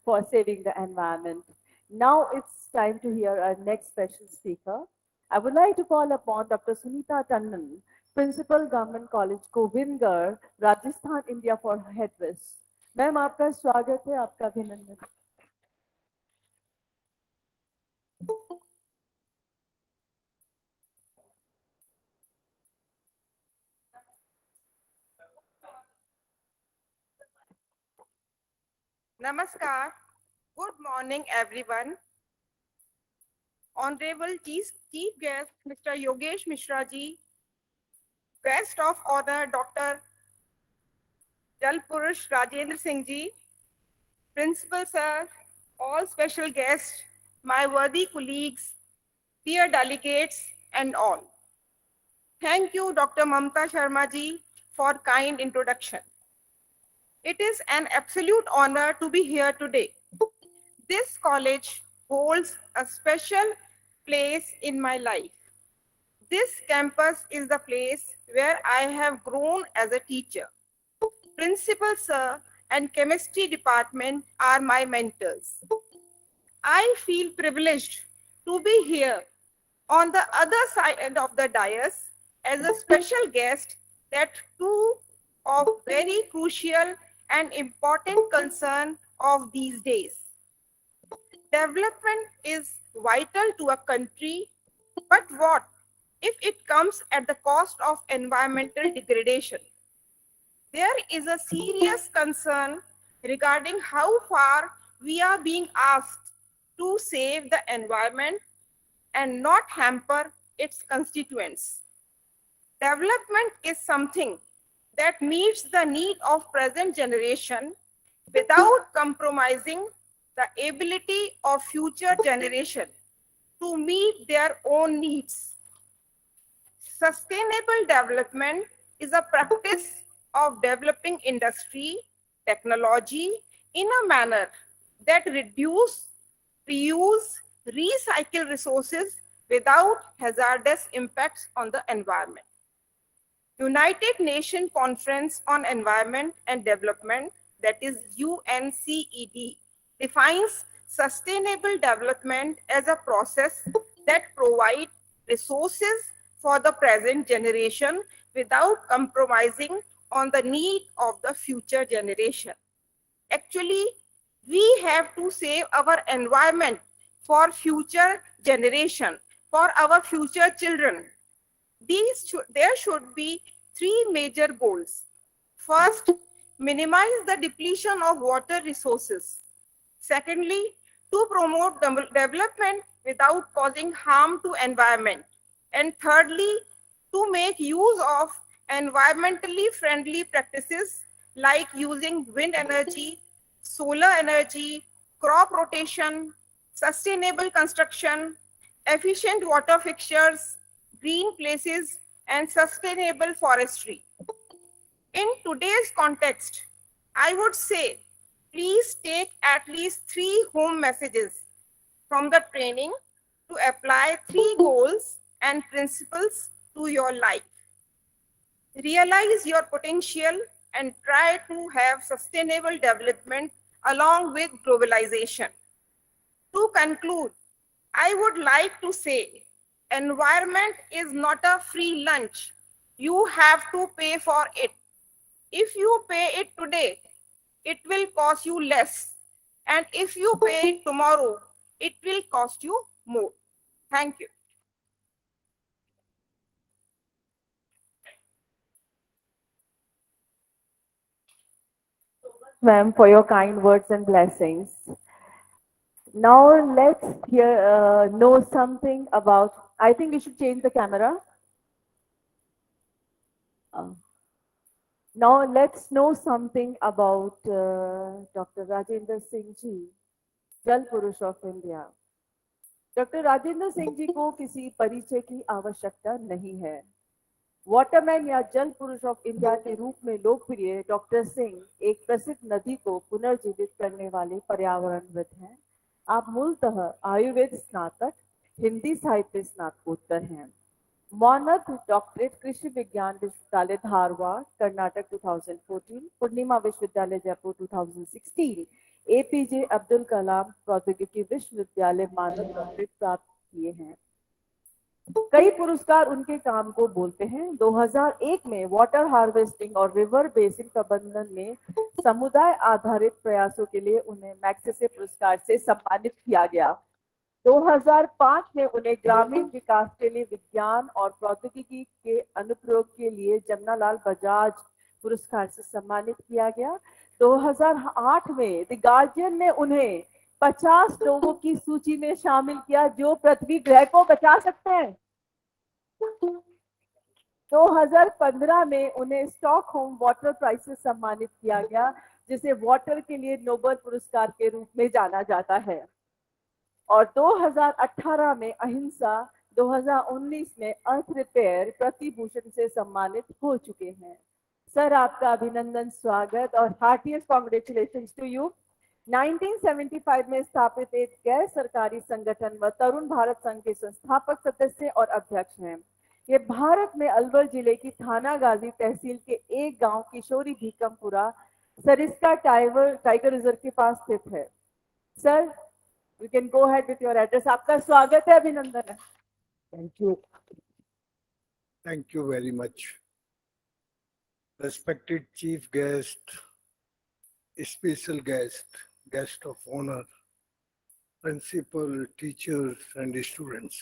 for saving the environment. Now it's time to hear our next special speaker. I would like to call upon Dr. Sunita Tandon, Principal Government College, Govindgarh, Rajasthan, India, for her address. Ma'am आपका स्वागत है, आपका अभिनंदन। Namaskar. Good morning, everyone. Honorable Chief Guest, Mr. Yogesh Mishra ji, Guest of Honor, Dr. Jalpurush Rajendra Singh ji, Principal Sir, all special guests, my worthy colleagues, dear delegates, and all. Thank you, Dr. Mamta Sharma ji, for kind introduction. It is an absolute honor to be here today. This college holds a special place in my life. This campus is the place where I have grown as a teacher. Principal sir and chemistry department are my mentors. I feel privileged to be here on the other side of the dais as a special guest that two of very crucial and important concern of these days. Development is vital to a country, but what if it comes at the cost of environmental degradation? There is a serious concern regarding how far we are being asked to save the environment and not hamper its constituents. Development is something that meets the need of present generation without compromising the ability of future generation to meet their own needs. Sustainable development is a practice of developing industry, technology in a manner that reduce, reuse, recycle resources without hazardous impacts on the environment. United Nations Conference on Environment and Development, that is UNCED, defines sustainable development as a process that provides resources for the present generation without compromising on the need of the future generation. Actually, we have to save our environment for future generation, for our future children. There should be three major goals. First, minimize the depletion of water resources. Secondly, to promote development without causing harm to environment. And thirdly, to make use of environmentally friendly practices like using wind energy, solar energy, crop rotation, sustainable construction, efficient water fixtures, green places, and sustainable forestry. In today's context, I would say, please take at least 3 home messages from the training to apply 3 goals and principles to your life. Realize your potential and try to have sustainable development along with globalization. To conclude, I would like to say, environment is not a free lunch. You have to pay for it. If you pay it today, it will cost you less. And if you pay it tomorrow, it will cost you more. Thank you. Ma'am, for your kind words and blessings. Now let's know something about, I think we should change the camera. Now let's know something about Dr. Rajendra Singh Ji, Jal Purush of India. Doctor Rajendra Singh ji को किसी परिचय की आवश्यकता नहीं है। Waterman या जल पुरुष ऑफ इंडिया के रूप में लोकप्रिय डॉक्टर सिंह एक प्रसिद्ध नदी को पुनर्जीवित करने वाले पर्यावरणविद हैं। आप मूलतः आयुर्वेद स्नातक, हिंदी साहित्य स्नातकोत्तर हैं। मानद डॉक्टरेट कृषि विज्ञान विश्वविद्यालय धारवाड़ कर्नाटक 2014, पूर्णिमा विश्वविद्यालय जयपुर 2016, एपीजे अब्दुल कलाम प्रौद्योगिकी विश्वविद्यालय मानद डॉक्टरेट प्राप्त किए हैं। कई पुरस्कार उनके काम को बोलते हैं। 2001 में वाटर हार्वेस्टिंग और रिवर बेसिन प्रबंधन में समुदाय आधारित प्रयासों के लिए उन्हें मैग्सेसे पुरस्कार से सम्मानित किया गया। 2005 में उन्हें ग्रामीण विकास के लिए विज्ञान और प्रौद्योगिकी के अनुप्रयोग के लिए जमनालाल बजाज पुरस्कार से सम्मानित किया गया। 2008 में द गार्जियन ने उन्हें 50 लोगों की सूची में शामिल किया जो पृथ्वी ग्रह को बचा सकते हैं। 2015 में उन्हें स्टॉकहोम वाटर प्राइज से सम्मानित किया गया, जिसे वाटर के लिए नोबेल पुरस्कार के रूप में जाना जाता है। और 2018 में अहिंसा, 2019 में अर्थ रिपेयर प्रतिभूषण से सम्मानित हो चुके हैं। सर, आपका अभिनंदन, स्वागत और हार्टिएस्ट कॉन्ग्रेचुलेशंस टू यू। 1975 में स्थापित एक गैर सरकारी संगठन व तरुण भारत संघ के संस्थापक सदस्य और अध्यक्ष हैं। ये भारत में अलवर जिले की थानागाजी तहसील के एक गांव किशोरी भीकमपुरा सरिस्का टाइगर रिजर्व के पास स्थित है। Sir, you can go ahead with your address. आपका स्वागत है, अभिनंदन है। Thank you very much. Respected chief guest, special guest, guest of honor, principal, teachers and students.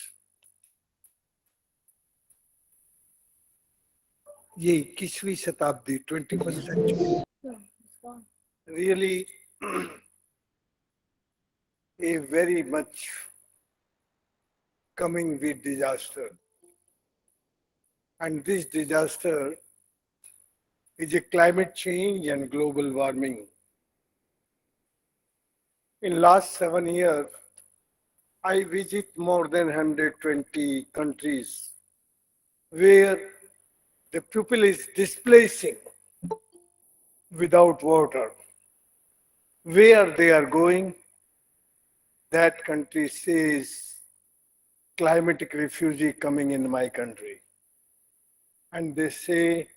ये 21वीं शताब्दी 21st century really a very much coming with disaster, and this disaster is a climate change and global warming. In last 7 years, I visit more than 120 countries where the people is displacing without water. Where they are going, that country says climatic refugee coming in my country. And they say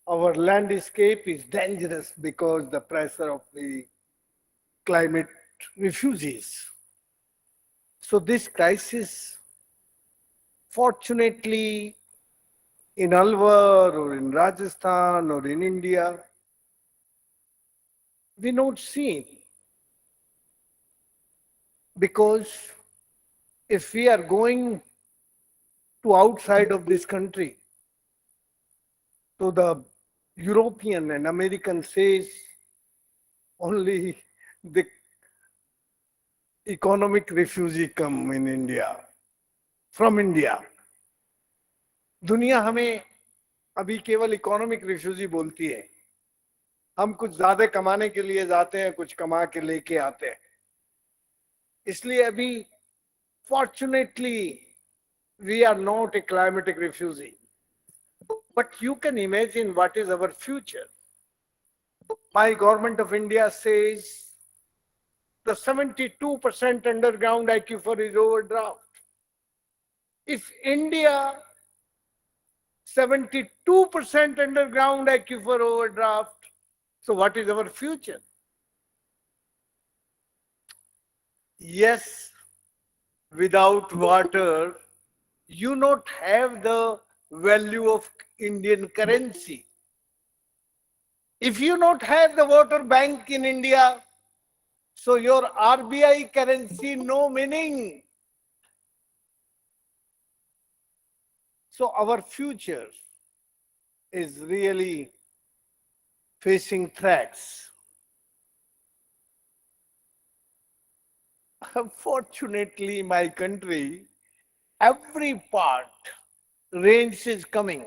our landscape is dangerous because the pressure of the climate refugees. So this crisis, fortunately, in Alwar or in Rajasthan or in India, we not see. Because if we are going to outside of this country, so the European and American says only the economic refugee come in India, from India. दुनिया हमें अभी केवल economic refugee बोलती है। हम कुछ ज्यादा कमाने के लिए जाते हैं, कुछ कमा के लेके आते हैं। इसलिए अभी fortunately we are not a climatic refugee, but you can imagine what is our future. My government of India says the 72% underground aquifer is overdraft. If India 72% underground aquifer overdraft, so what is our future? Yes, without water, you not have the value of Indian currency. If you not have the water bank in India, so your RBI currency no meaning. So our future is really facing threats. Unfortunately, my country, every part, rains is coming.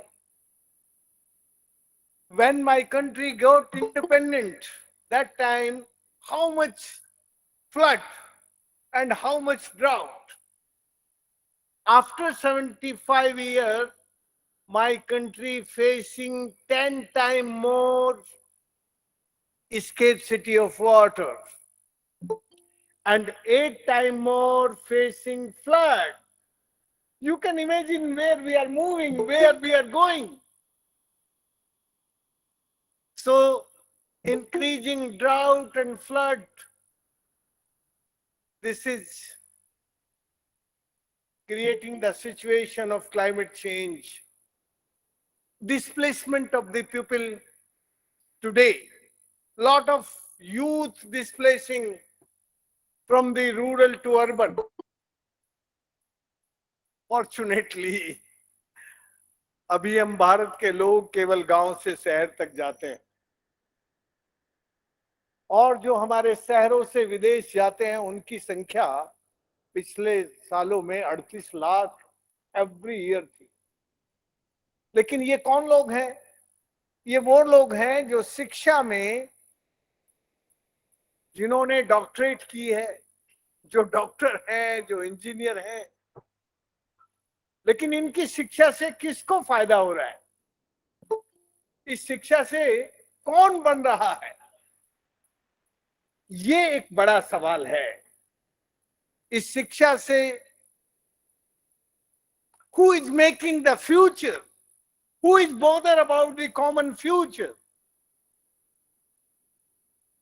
When my country got independent, that time, how much flood and how much drought? After 75 years, my country facing 10 times more scarcity of water and 8 times more facing flood. You can imagine where we are moving, where we are going. So, increasing drought and flood, this is creating the situation of climate change, displacement of the people today, lot of youth displacing from the rural to urban. Fortunately, अभी हम भारत के लोग केवल गांव से शहर तक जाते हैं, और जो हमारे शहरों से विदेश जाते हैं उनकी संख्या पिछले सालों में 38 लाख एवरी ईयर थी। लेकिन ये कौन लोग हैं? ये वो लोग हैं जो शिक्षा में, जिन्होंने डॉक्टरेट की है, जो डॉक्टर हैं, जो इंजीनियर हैं। लेकिन इनकी शिक्षा से किसको फायदा हो रहा है? इस शिक्षा से कौन बन रहा है? ये एक बड़ा सवाल है। इस शिक्षा से who is making the future? Who is bothered about the common future?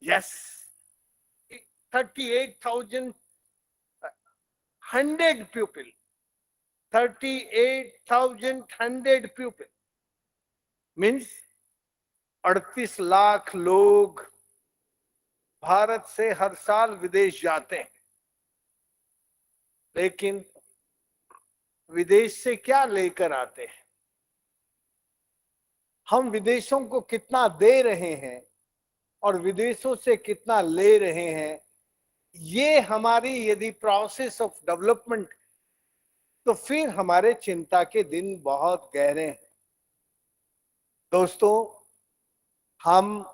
Yes, 38,100 pupil. 38,100 pupil means 38 lakh लोग भारत से हर साल विदेश जाते हैं। लेकिन विदेश से क्या लेकर आते हैं? हम विदेशों को कितना दे रहे हैं और विदेशों से कितना ले रहे हैं, ये हमारी यदि प्रोसेस ऑफ डेवलपमेंट, तो फिर हमारे चिंता के दिन बहुत गहरे हैं। दोस्तों, हम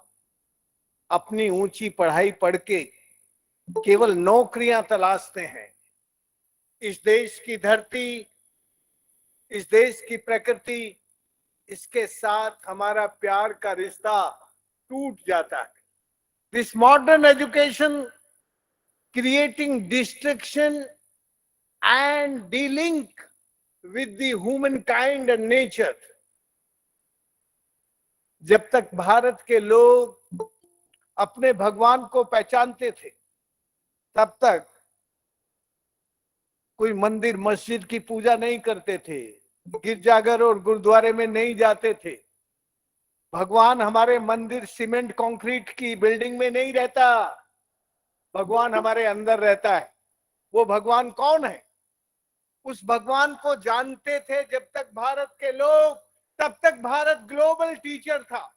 अपनी ऊंची पढ़ाई पढ़ के केवल नौकरियां तलाशते हैं। इस देश की धरती, इस देश की प्रकृति, इसके साथ हमारा प्यार का रिश्ता टूट जाता है। This modern education creating destruction and dealing with the human kind and nature. जब तक भारत के लोग अपने भगवान को पहचानते थे, तब तक कोई मंदिर मस्जिद की पूजा नहीं करते थे, गिरजाघर और गुरुद्वारे में नहीं जाते थे। भगवान हमारे मंदिर सीमेंट कंक्रीट की बिल्डिंग में नहीं रहता, भगवान हमारे अंदर रहता है। वो भगवान कौन है? उस भगवान को जानते थे जब तक भारत के लोग, तब तक भारत ग्लोबल टीचर था।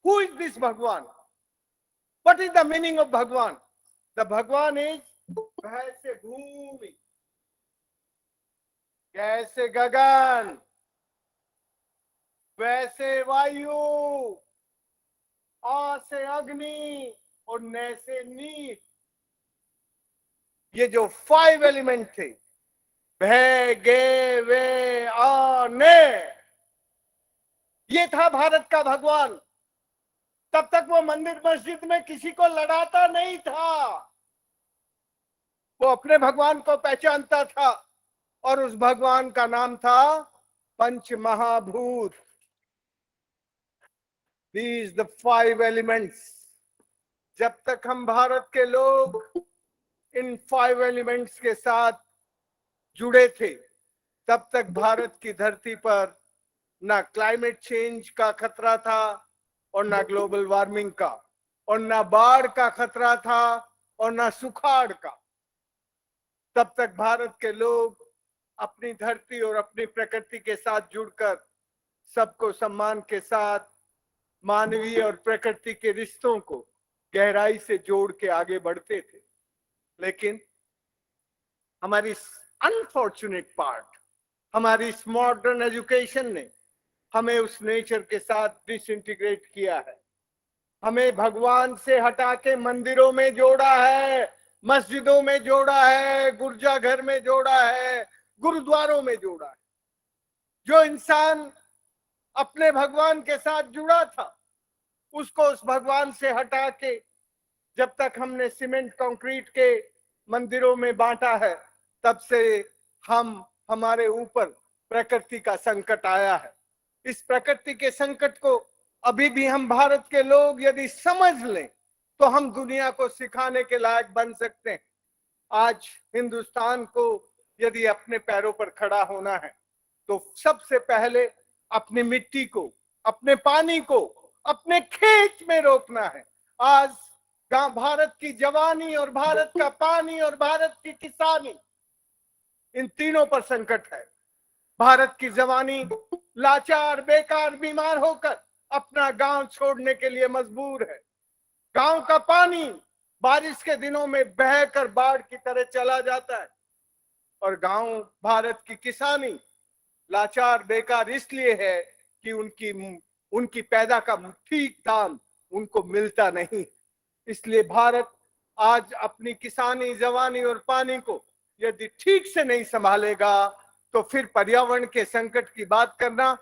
हु इज दिस भगवान? What is the meaning of भगवान? द भगवान इज वैसे भूमि, कैसे गगन, वैसे वायु, आ से अग्नि और न से नीर। ये जो 5 एलिमेंट थे, भे गे वे आ ने, ये था भारत का भगवान। तब तक वो मंदिर मस्जिद में किसी को लड़ाता नहीं था, वो अपने भगवान को पहचानता था, और उस भगवान का नाम था पंच महाभूत। These the 5 elements। जब तक हम भारत के लोग इन 5 एलिमेंट्स के साथ जुड़े थे, तब तक भारत की धरती पर ना क्लाइमेट चेंज का खतरा था, और ना ग्लोबल वार्मिंग का, और ना बाढ़ का खतरा था, और ना सुखाड़ का। तब तक भारत के लोग अपनी धरती और अपनी प्रकृति के साथ जुड़कर सबको सम्मान के साथ मानवीय और प्रकृति के रिश्तों को गहराई से जोड़ के आगे बढ़ते थे। लेकिन हमारी अनफॉर्चुनेट पार्ट, हमारी मॉडर्न एजुकेशन ने हमें उस नेचर के साथ डिसइंटीग्रेट किया है। हमें भगवान से हटा के मंदिरों में जोड़ा है, मस्जिदों में जोड़ा है, गिरजाघर में जोड़ा है, गुरुद्वारों में जोड़ा है। जो इंसान अपने भगवान के साथ जुड़ा था, उसको उस भगवान से हटा के जब तक हमने सीमेंट कंक्रीट के मंदिरों में बांटा है, तब से हमारे ऊपर प्रकृति का संकट आया है। इस प्रकृति के संकट को अभी भी हम भारत के लोग यदि समझ लें, तो हम दुनिया को सिखाने के लायक बन सकते हैं। आज हिंदुस्तान को यदि अपने पैरों पर खड़ा होना है तो सबसे पहले अपनी मिट्टी को, अपने पानी को, अपने खेत में रोकना है। आज भारत की जवानी और भारत का पानी और भारत की किसानी, इन तीनों पर संकट है। भारत की जवानी लाचार, बेकार, बीमार होकर अपना गांव छोड़ने के लिए मजबूर है। गांव का पानी बारिश के दिनों में बहकर बाढ़ की तरह चला जाता है और गांव भारत की किसानी लाचार, बेकार इसलिए है कि उनकी पैदा का ठीक दाम उनको मिलता नहीं। इसलिए भारत आज अपनी किसानी, जवानी और पानी को यदि ठीक से नहीं संभालेगा तो फिर पर्यावरण के संकट की बात करना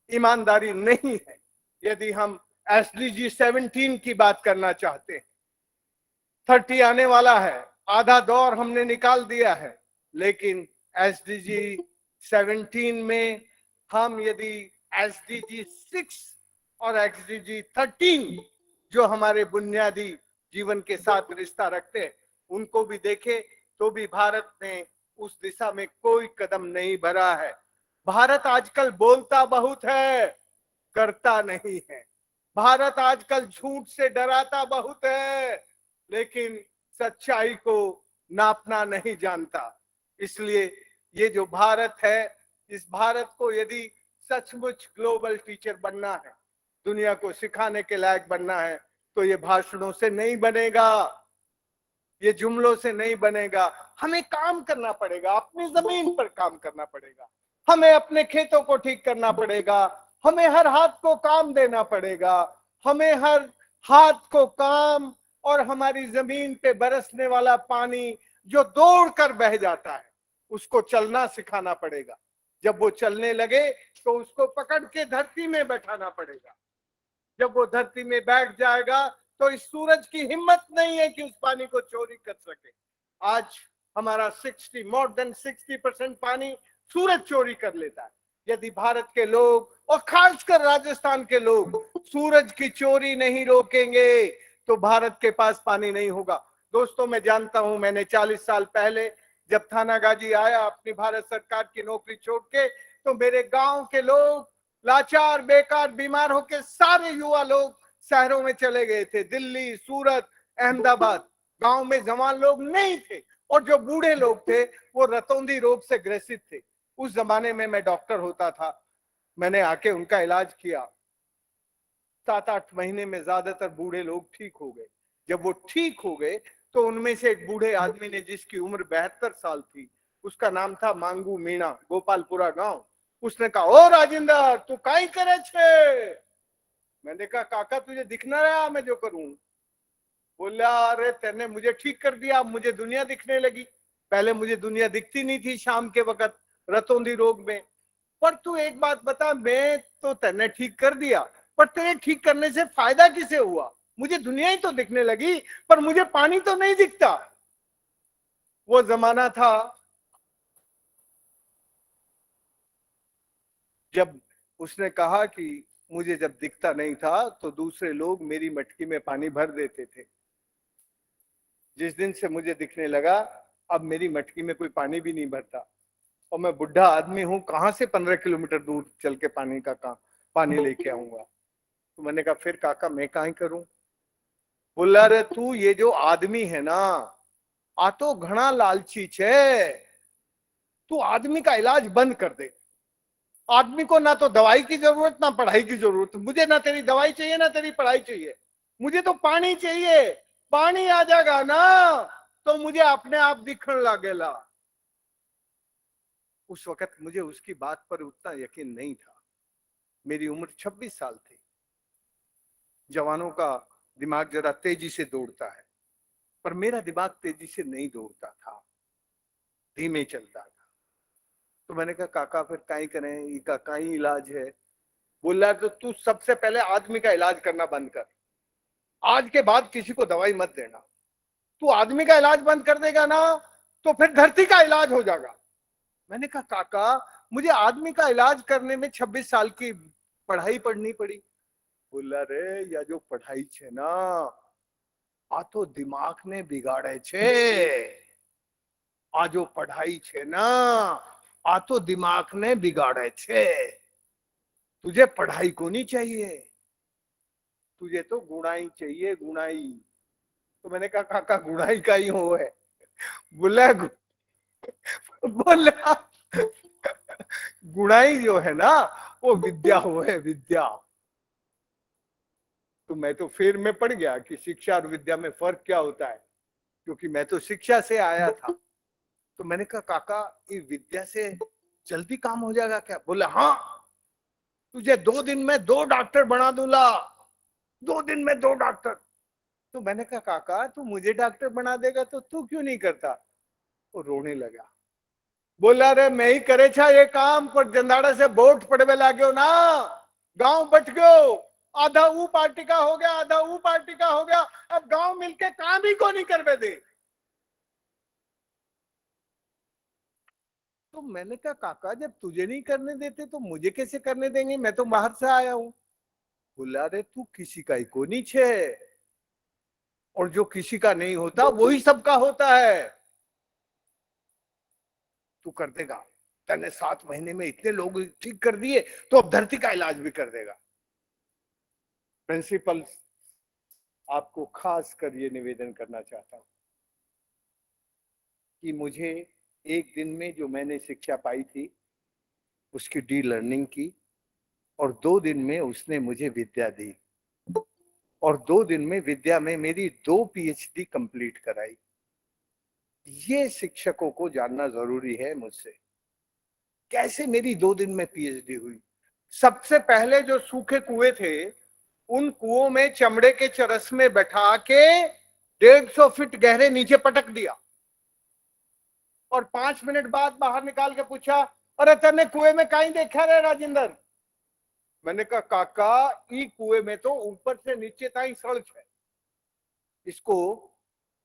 ईमानदारी नहीं है। यदि हम SDG 17 की बात करना चाहते हैं, 30 आने वाला है, आधा दौर हमने निकाल दिया है, लेकिन SDG 17 में हम यदि SDG 6 और SDG 13 जो हमारे बुनियादी जीवन के साथ रिश्ता रखते हैं उनको भी देखें तो भी भारत ने उस दिशा में कोई कदम नहीं भरा है। भारत आजकल बोलता बहुत है, करता नहीं है। भारत आजकल झूठ से डराता बहुत है, लेकिन सच्चाई को नापना नहीं जानता। इसलिए ये जो भारत है, इस भारत को यदि सचमुच ग्लोबल टीचर बनना है, दुनिया को सिखाने के लायक बनना है, तो ये भाषणों से नहीं बनेगा, ये जुमलों से नहीं बनेगा। हमें काम करना पड़ेगा, अपनी जमीन पर काम करना पड़ेगा, हमें अपने खेतों को ठीक करना पड़ेगा, हमें हर हाथ को काम देना पड़ेगा, हमें हर हाथ को काम और हमारी जमीन पे बरसने वाला पानी जो दौड़ कर बह जाता है उसको चलना सिखाना पड़ेगा। जब वो चलने लगे तो उसको पकड़ के धरती में बैठाना पड़ेगा। जब वो धरती में बैठ जाएगा तो इस सूरज की हिम्मत नहीं है कि उस पानी को चोरी कर सके। आज हमारा मोर देन 60% पानी सूरज चोरी कर लेता है। यदि भारत के लोग और खासकर राजस्थान के लोग सूरज की चोरी नहीं रोकेंगे तो भारत के पास पानी नहीं होगा। दोस्तों, मैं जानता हूं, मैंने 40 साल पहले जब थानागाजी आया अपनी भारत सरकार की नौकरी छोड़ के, तो मेरे गांव के लोग लाचार, बेकार, बीमार होकर सारे युवा लोग शहरों में चले गए थे, दिल्ली, सूरत, अहमदाबाद। गांव में जवान लोग नहीं थे और जो बूढ़े लोग थे वो रतौंधी रोग से ग्रसित थे। उस जमाने में मैं डॉक्टर होता था, मैंने आके उनका इलाज किया। 7-8 महीने में ज्यादातर बूढ़े लोग ठीक हो गए। जब वो ठीक हो गए तो उनमें से एक बूढ़े आदमी ने, जिसकी उम्र 72 साल थी, उसका नाम था मांगू मीणा, गोपालपुरा गांव, उसने कहा, ओ राजेंद्र, तू काई करे छे? मैंने कहा, काका तुझे दिख ना रहा मैं जो करूं? बोला, अरे तेने मुझे ठीक कर दिया, अब मुझे दुनिया दिखने लगी। पहले मुझे दुनिया दिखती नहीं थी शाम के वक्त रतौंधी रोग में। पर तू एक बात बता, मैं तो तेने ठीक कर दिया, पर तेरे ठीक करने से फायदा किसे हुआ? मुझे दुनिया ही तो दिखने लगी पर मुझे पानी तो नहीं दिखता। वो जमाना था जब उसने कहा कि मुझे जब दिखता नहीं था तो दूसरे लोग मेरी मटकी में पानी भर देते थे। जिस दिन से मुझे दिखने लगा, अब मेरी मटकी में कोई पानी भी नहीं भरता और मैं बुढ़ा आदमी हूं, कहां से 15 किलोमीटर दूर चल के पानी लेके आऊंगा? तो मैंने कहा, फिर काका मैं काहे करूं? बोला, रे तू ये जो आदमी है ना, आ तो घना लालची छे, तू आदमी का इलाज बंद कर दे। आदमी को ना तो दवाई की जरूरत ना पढ़ाई की जरूरत। मुझे ना तेरी दवाई चाहिए ना तेरी पढ़ाई चाहिए, मुझे तो पानी चाहिए। पानी आ जाएगा ना तो मुझे अपने आप दिखने लगेगा। उस वक्त मुझे उसकी बात पर उतना यकीन नहीं था। मेरी उम्र 26 साल थी। जवानों का दिमाग जरा तेजी से दौड़ता है, पर मेरा दिमाग तेजी से नहीं दौड़ता था, धीमे चलता था। तो मैंने कहा, काका फिर काई करें, इसका काई इलाज है? बोला, तो तू सबसे पहले आदमी का इलाज करना बंद कर। आज के बाद किसी को दवाई मत देना। तू आदमी का इलाज बंद कर देगा ना तो फिर धरती का इलाज हो जाएगा। मैंने कहा, काका मुझे आदमी का इलाज करने में 26 साल की पढ़ाई पढ़नी पड़ी। बोला, रे या जो पढ़ाई छे ना, आ तो दिमाग ने बिगाड़े छे, આ જો પઢાઈ છે ના, આ તો દિમાગને બિગાડે છે. तुझे पढ़ाई को नहीं चाहिए, तुझे तो गुणाई चाहिए, गुणाई. तो मैंने कहा काका गुणाई का ही हो है. बोला बोला गुणाई जो है ना वो विद्या हो है, विद्या. तो मैं तो फिर में पड़ गया कि शिक्षा और विद्या में फर्क क्या होता है, क्योंकि मैं तो शिक्षा से आया था. तो मैंने कहा काका ये विद्या से जल्दी काम हो जाएगा क्या? बोला हाँ, तुझे 2 दिन में 2 डॉक्टर बना दूंगा, 2 दिन में 2 डॉक्टर. तो मैंने कहा काका तू मुझे डॉक्टर बना देगा तो तू क्यों नहीं करता? वो रोने लगा. बोला रे मैं ही करे छा ये काम, पर जंदाड़ा से वोट पड़वे लाग्यो ना, गांव बट गयो, आधा वो पार्टी का हो गया, आधा वो पार्टी का हो गया, अब गांव मिलके काम ही को नहीं करवे दे. तो मैंने कहा काका जब तुझे नहीं करने देते तो मुझे कैसे करने देंगे, मैं तो बाहर से आया हूं. बोला रे तू किसी का ही को नहीं छे, और जो किसी का नहीं होता वही सबका होता है. तू कर देगा, तूने 7 महीने में इतने लोग ठीक कर दिए तो अब धरती का इलाज भी कर देगा. प्रिंसिपल आपको खास कर ये निवेदन करना चाहता हूं कि मुझे एक दिन में जो मैंने शिक्षा पाई थी उसकी डी लर्निंग की, और 2 दिन में उसने मुझे विद्या दी, और 2 दिन में विद्या में मेरी 2 पीएचडी कंप्लीट कराई. ये शिक्षकों को जानना जरूरी है मुझसे, कैसे मेरी 2 दिन में पीएचडी हुई. सबसे पहले जो सूखे कुएं थे उन कुओं में चमड़े के चरस में बैठा के 150 फीट गहरे नीचे पटक दिया, और 5 मिनट बाद बाहर निकाल के पूछा अरे तेने कुएं में कहीं देखा रे राजेंद्र? मैंने कहा काका ई कुएं में तो ऊपर से नीचे तक सड़क है. इसको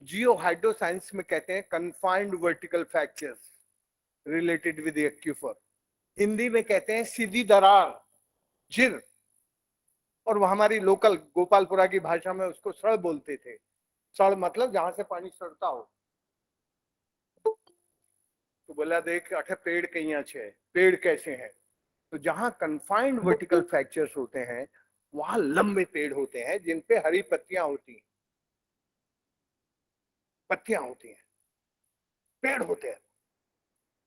जियो हाइड्रो साइंस में कहते हैं confined vertical fractures related with aquifer. Hindi में कहते हैं सीधी दरार, झिर, और वो हमारी लोकल गोपालपुरा की भाषा में उसको सड़ बोलते थे. सड़ मतलब जहां से पानी सड़ता हो. तो बोला देख अठे पेड़ कहीं छे, पेड़ कैसे हैं? तो जहां कन्फाइंड वर्टिकल फ्रैक्चर्स होते हैं वहां लंबे पेड़ होते हैं जिनपे हरी पत्तियां होती हैं, पत्तियां होती हैं, पेड़ होते हैं.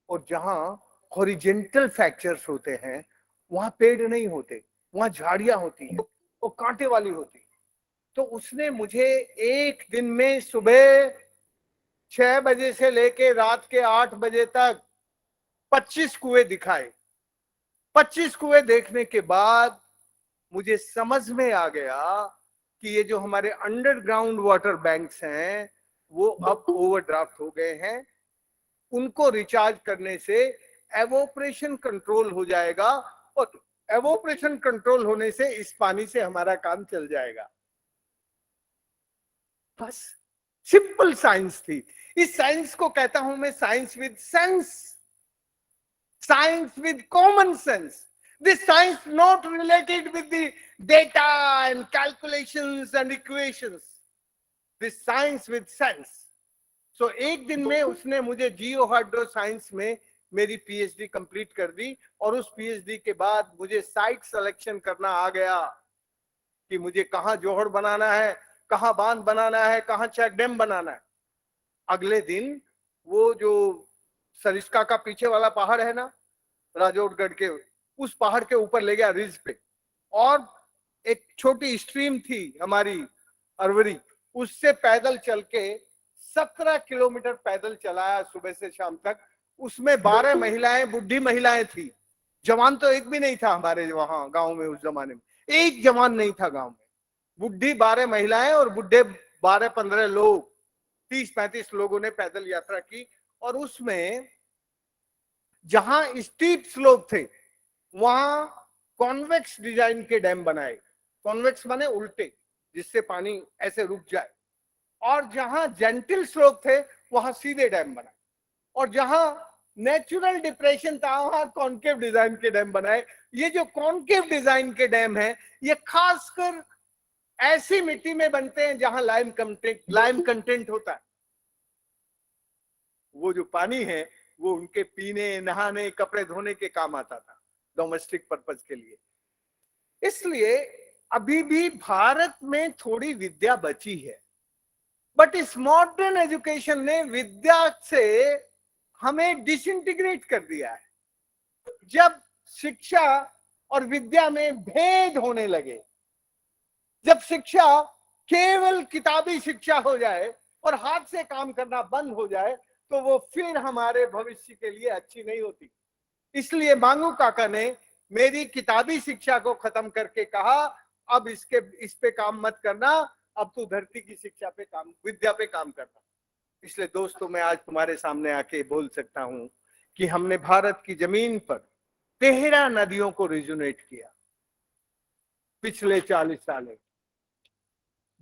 और जहां हॉरिजेंटल फ्रैक्चर्स होते हैं वहां पेड़ नहीं होते, वहां झाड़ियां होती हैं, वो कांटे वाली होती हैं. तो उसने मुझे एक दिन में सुबह 6 बजे से लेके रात के 8 बजे तक 25 कुएं दिखाए. 25 कुएं देखने के बाद मुझे समझ में आ गया कि ये जो हमारे अंडरग्राउंड वाटर बैंक्स हैं वो अब ओवरड्राफ्ट हो गए हैं. उनको रिचार्ज करने से एवोपरेशन कंट्रोल हो जाएगा, और एवोपरेशन कंट्रोल होने से इस पानी से हमारा काम चल जाएगा. बस सिंपल साइंस थी. इस साइंस को कहता हूं मैं science with sense, science with common sense. This science not related with the data and calculations and equations. This science with sense. So एक दिन में उसने मुझे जियो हाइड्रो साइंस में मेरी पीएचडी कंप्लीट कर दी, और उस पीएचडी के बाद मुझे साइट सिलेक्शन करना आ गया कि मुझे कहाँ जोहड़ बनाना है, कहाँ बांध बनाना है, कहाँ चेक डैम बनाना है. अगले दिन वो जो सरिस्का का पीछे वाला पहाड़ है ना राजौड़गढ़ के, उस पहाड़ के ऊपर ले गया रिज पे, और एक छोटी स्ट्रीम थी हमारी अरवरी, उससे पैदल चल के 17 किलोमीटर पैदल चलाया सुबह से शाम तक. उसमें 12 महिलाएं, बुढ़ी महिलाएं थी. जवान तो एक भी नहीं था हमारे वहां गांव में. उस जमाने में एक जवान नहीं था गांव में. बुढ़ी 12 महिलाएं और बुढ़े 12-15 लोग, 30-35 लोगों ने पैदल यात्रा की. और उसमें जहां स्टीप स्लोप थे वहां कॉन्वेक्स डिजाइन के डैम बनाए. कॉन्वेक्स माने उल्टे, जिससे पानी ऐसे रुक जाए. और जहां जेंटल स्लोप थे वहां सीधे डैम बनाए, और जहां नेचुरल डिप्रेशन था वहां कॉन्केव डिजाइन के डैम बनाए. ये जो कॉन्केव डिजाइन के डैम है ये खासकर ऐसी मिट्टी में बनते हैं जहां लाइम कंटेंट होता है. वो जो पानी है वो उनके पीने, नहाने, कपड़े धोने के काम आता था, डोमेस्टिक पर्पज के लिए। इसलिए अभी भी भारत में थोड़ी विद्या बची है, बट इस मॉडर्न एजुकेशन ने विद्या से हमें डिसइंटीग्रेट कर दिया है। जब शिक्षा और विद्या में भेद होने लगे, जब शिक्षा केवल किताबी शिक्षा हो जाए और हाथ से काम करना बंद हो जाए, तो वो फिर हमारे भविष्य के लिए अच्छी नहीं होती। इसलिए मांगू काका ने मेरी किताबी शिक्षा को खत्म करके कहा, अब इस पे काम मत करना, अब तू धरती की शिक्षा पे काम, विद्या पे काम करना। इसलिए दोस्तों, मैं आज तुम्हारे सामने आके बोल सकता हूं कि हमने भारत की जमीन पर 13 नदियों को रिजुनेट किया पिछले 40 साल में।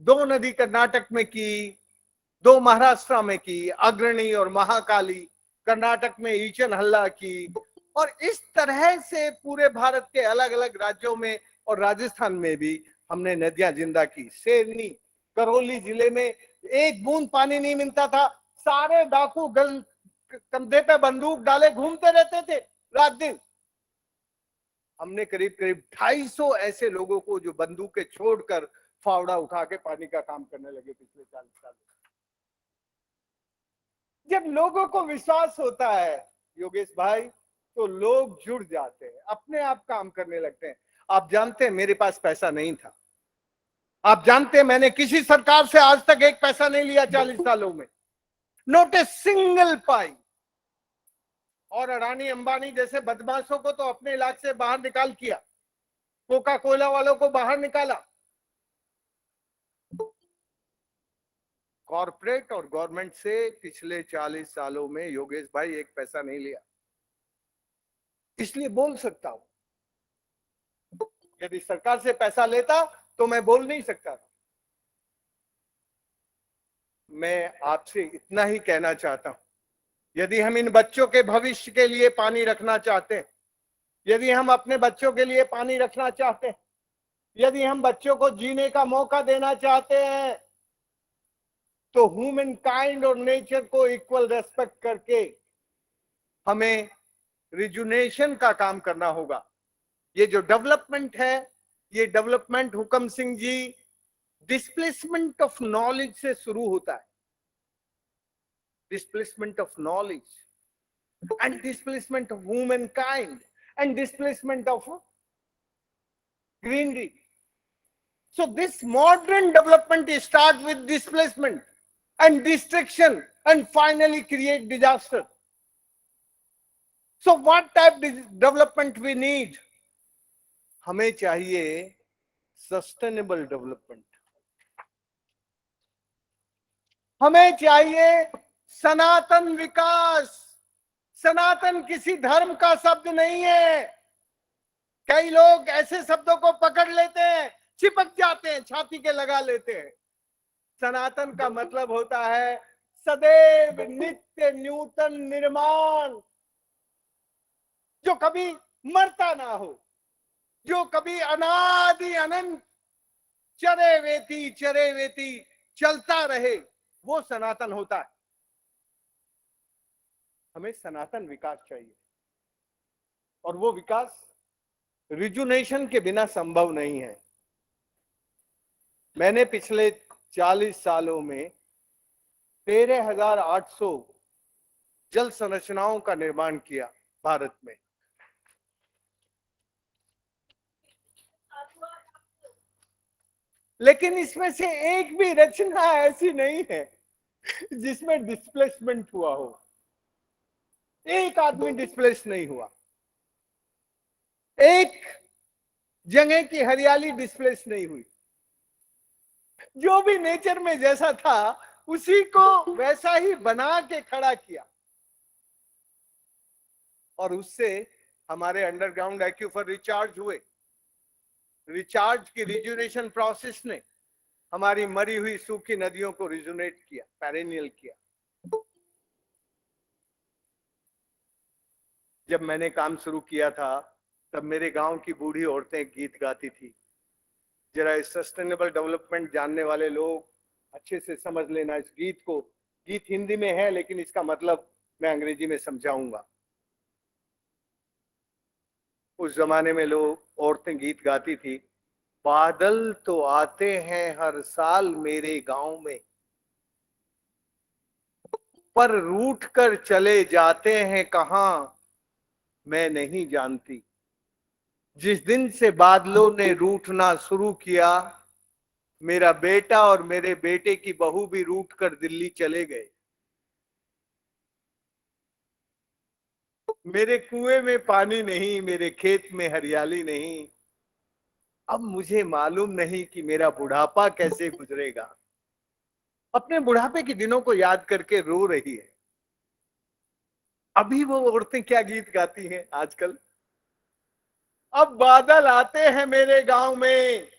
2 नदी कर्नाटक में की, 2 महाराष्ट्र में की, अग्रणी और महाकाली, कर्नाटक में ईचन हल्ला की, और इस तरह से पूरे भारत के अलग अलग राज्यों में और राजस्थान में भी हमने नदियां जिंदा की। सेरनी, करौली जिले में एक बूंद पानी नहीं मिलता था, सारे डाकू कंधे पे बंदूक डाले घूमते रहते थे रात दिन। हमने करीब करीब 250 ऐसे लोगों को जो बंदूकें छोड़कर फावड़ा उठा के पानी का काम करने लगे पिछले 40 साल। जब लोगों को विश्वास होता है योगेश भाई, तो लोग जुड़ जाते हैं, अपने आप काम करने लगते हैं। आप जानते हैं मेरे पास पैसा नहीं था, आप जानते हैं मैंने किसी सरकार से आज तक एक पैसा नहीं लिया 40 सालों में, नॉट ए सिंगल पाई। और अडानी अंबानी जैसे बदमाशों को तो अपने इलाके से बाहर निकाल किया, कोका कोला वालों को बाहर निकाला। कॉर्पोरेट और गवर्नमेंट से पिछले 40 सालों में योगेश भाई एक पैसा नहीं लिया। इसलिए बोल सकता हूं, यदि सरकार से पैसा लेता तो मैं बोल नहीं सकता था। मैं आपसे इतना ही कहना चाहता हूं, यदि हम इन बच्चों के भविष्य के लिए पानी रखना चाहते हैं, यदि हम अपने बच्चों के लिए पानी रखना चाहते हैं, यदि हम बच्चों को जीने का मौका देना चाहते हैं, तो ह्यूमन काइंड और नेचर को इक्वल रेस्पेक्ट करके हमें रिजुनेशन का काम करना होगा। ये जो डेवलपमेंट है, ये डेवलपमेंट हुकम Singh ji displacement of knowledge से शुरू होता है। Displacement of knowledge and displacement of human kind and displacement of greenery. So this modern development start with displacement and destruction and finally create disaster. So what type of development we need? हमें चाहिए sustainable development, हमें चाहिए सनातन विकास। सनातन किसी धर्म का शब्द नहीं है। कई लोग ऐसे शब्दों को पकड़ लेते हैं, चिपक जाते हैं, छाती के लगा लेते हैं। सनातन का मतलब होता है सदैव नित्य नूतन निर्माण, जो कभी मरता ना हो, जो कभी अनादि अनंत चरे वेती चलता रहे, वो सनातन होता है। हमें सनातन विकास चाहिए, और वो विकास रिजुनेशन के बिना संभव नहीं है। मैंने पिछले 40 सालों में 13,800 जल संरचनाओं का निर्माण किया भारत में। लेकिन इसमें से एक भी रचना ऐसी नहीं है जिसमें डिस्प्लेसमेंट हुआ हो। एक आदमी डिस्प्लेस नहीं हुआ, एक जगह की हरियाली डिस्प्लेस नहीं हुई। जो भी नेचर में जैसा था उसी को वैसा ही बना के खड़ा किया, और उससे हमारे अंडरग्राउंड एक्यूफर रिचार्ज हुए। रिचार्ज की रिजुनेशन प्रोसेस ने हमारी मरी हुई सूखी नदियों को रिजुनेट किया, पेरेनियल किया। जब मैंने काम शुरू किया था तब मेरे गांव की बूढ़ी औरतें गीत गाती थी। जरा इस सस्टेनेबल डेवलपमेंट जानने वाले लोग अच्छे से समझ लेना इस गीत को। गीत हिंदी में है लेकिन इसका मतलब मैं अंग्रेजी में समझाऊंगा। उस जमाने में लोग, औरतें गीत गाती थी, बादल तो आते हैं हर साल मेरे गांव में, पर रूठ कर चले जाते हैं कहां मैं नहीं जानती। जिस दिन से बादलों ने रूठना शुरू किया, मेरा बेटा और मेरे बेटे की बहू भी रूठ कर दिल्ली चले गए। मेरे कुएं में पानी नहीं, मेरे खेत में हरियाली नहीं। अब मुझे मालूम नहीं कि मेरा बुढ़ापा कैसे गुजरेगा। अपने बुढ़ापे के दिनों को याद करके रो रही है। अभी वो औरतें क्या गीत गाती हैं आजकल, अब बादल आते हैं मेरे गांव में,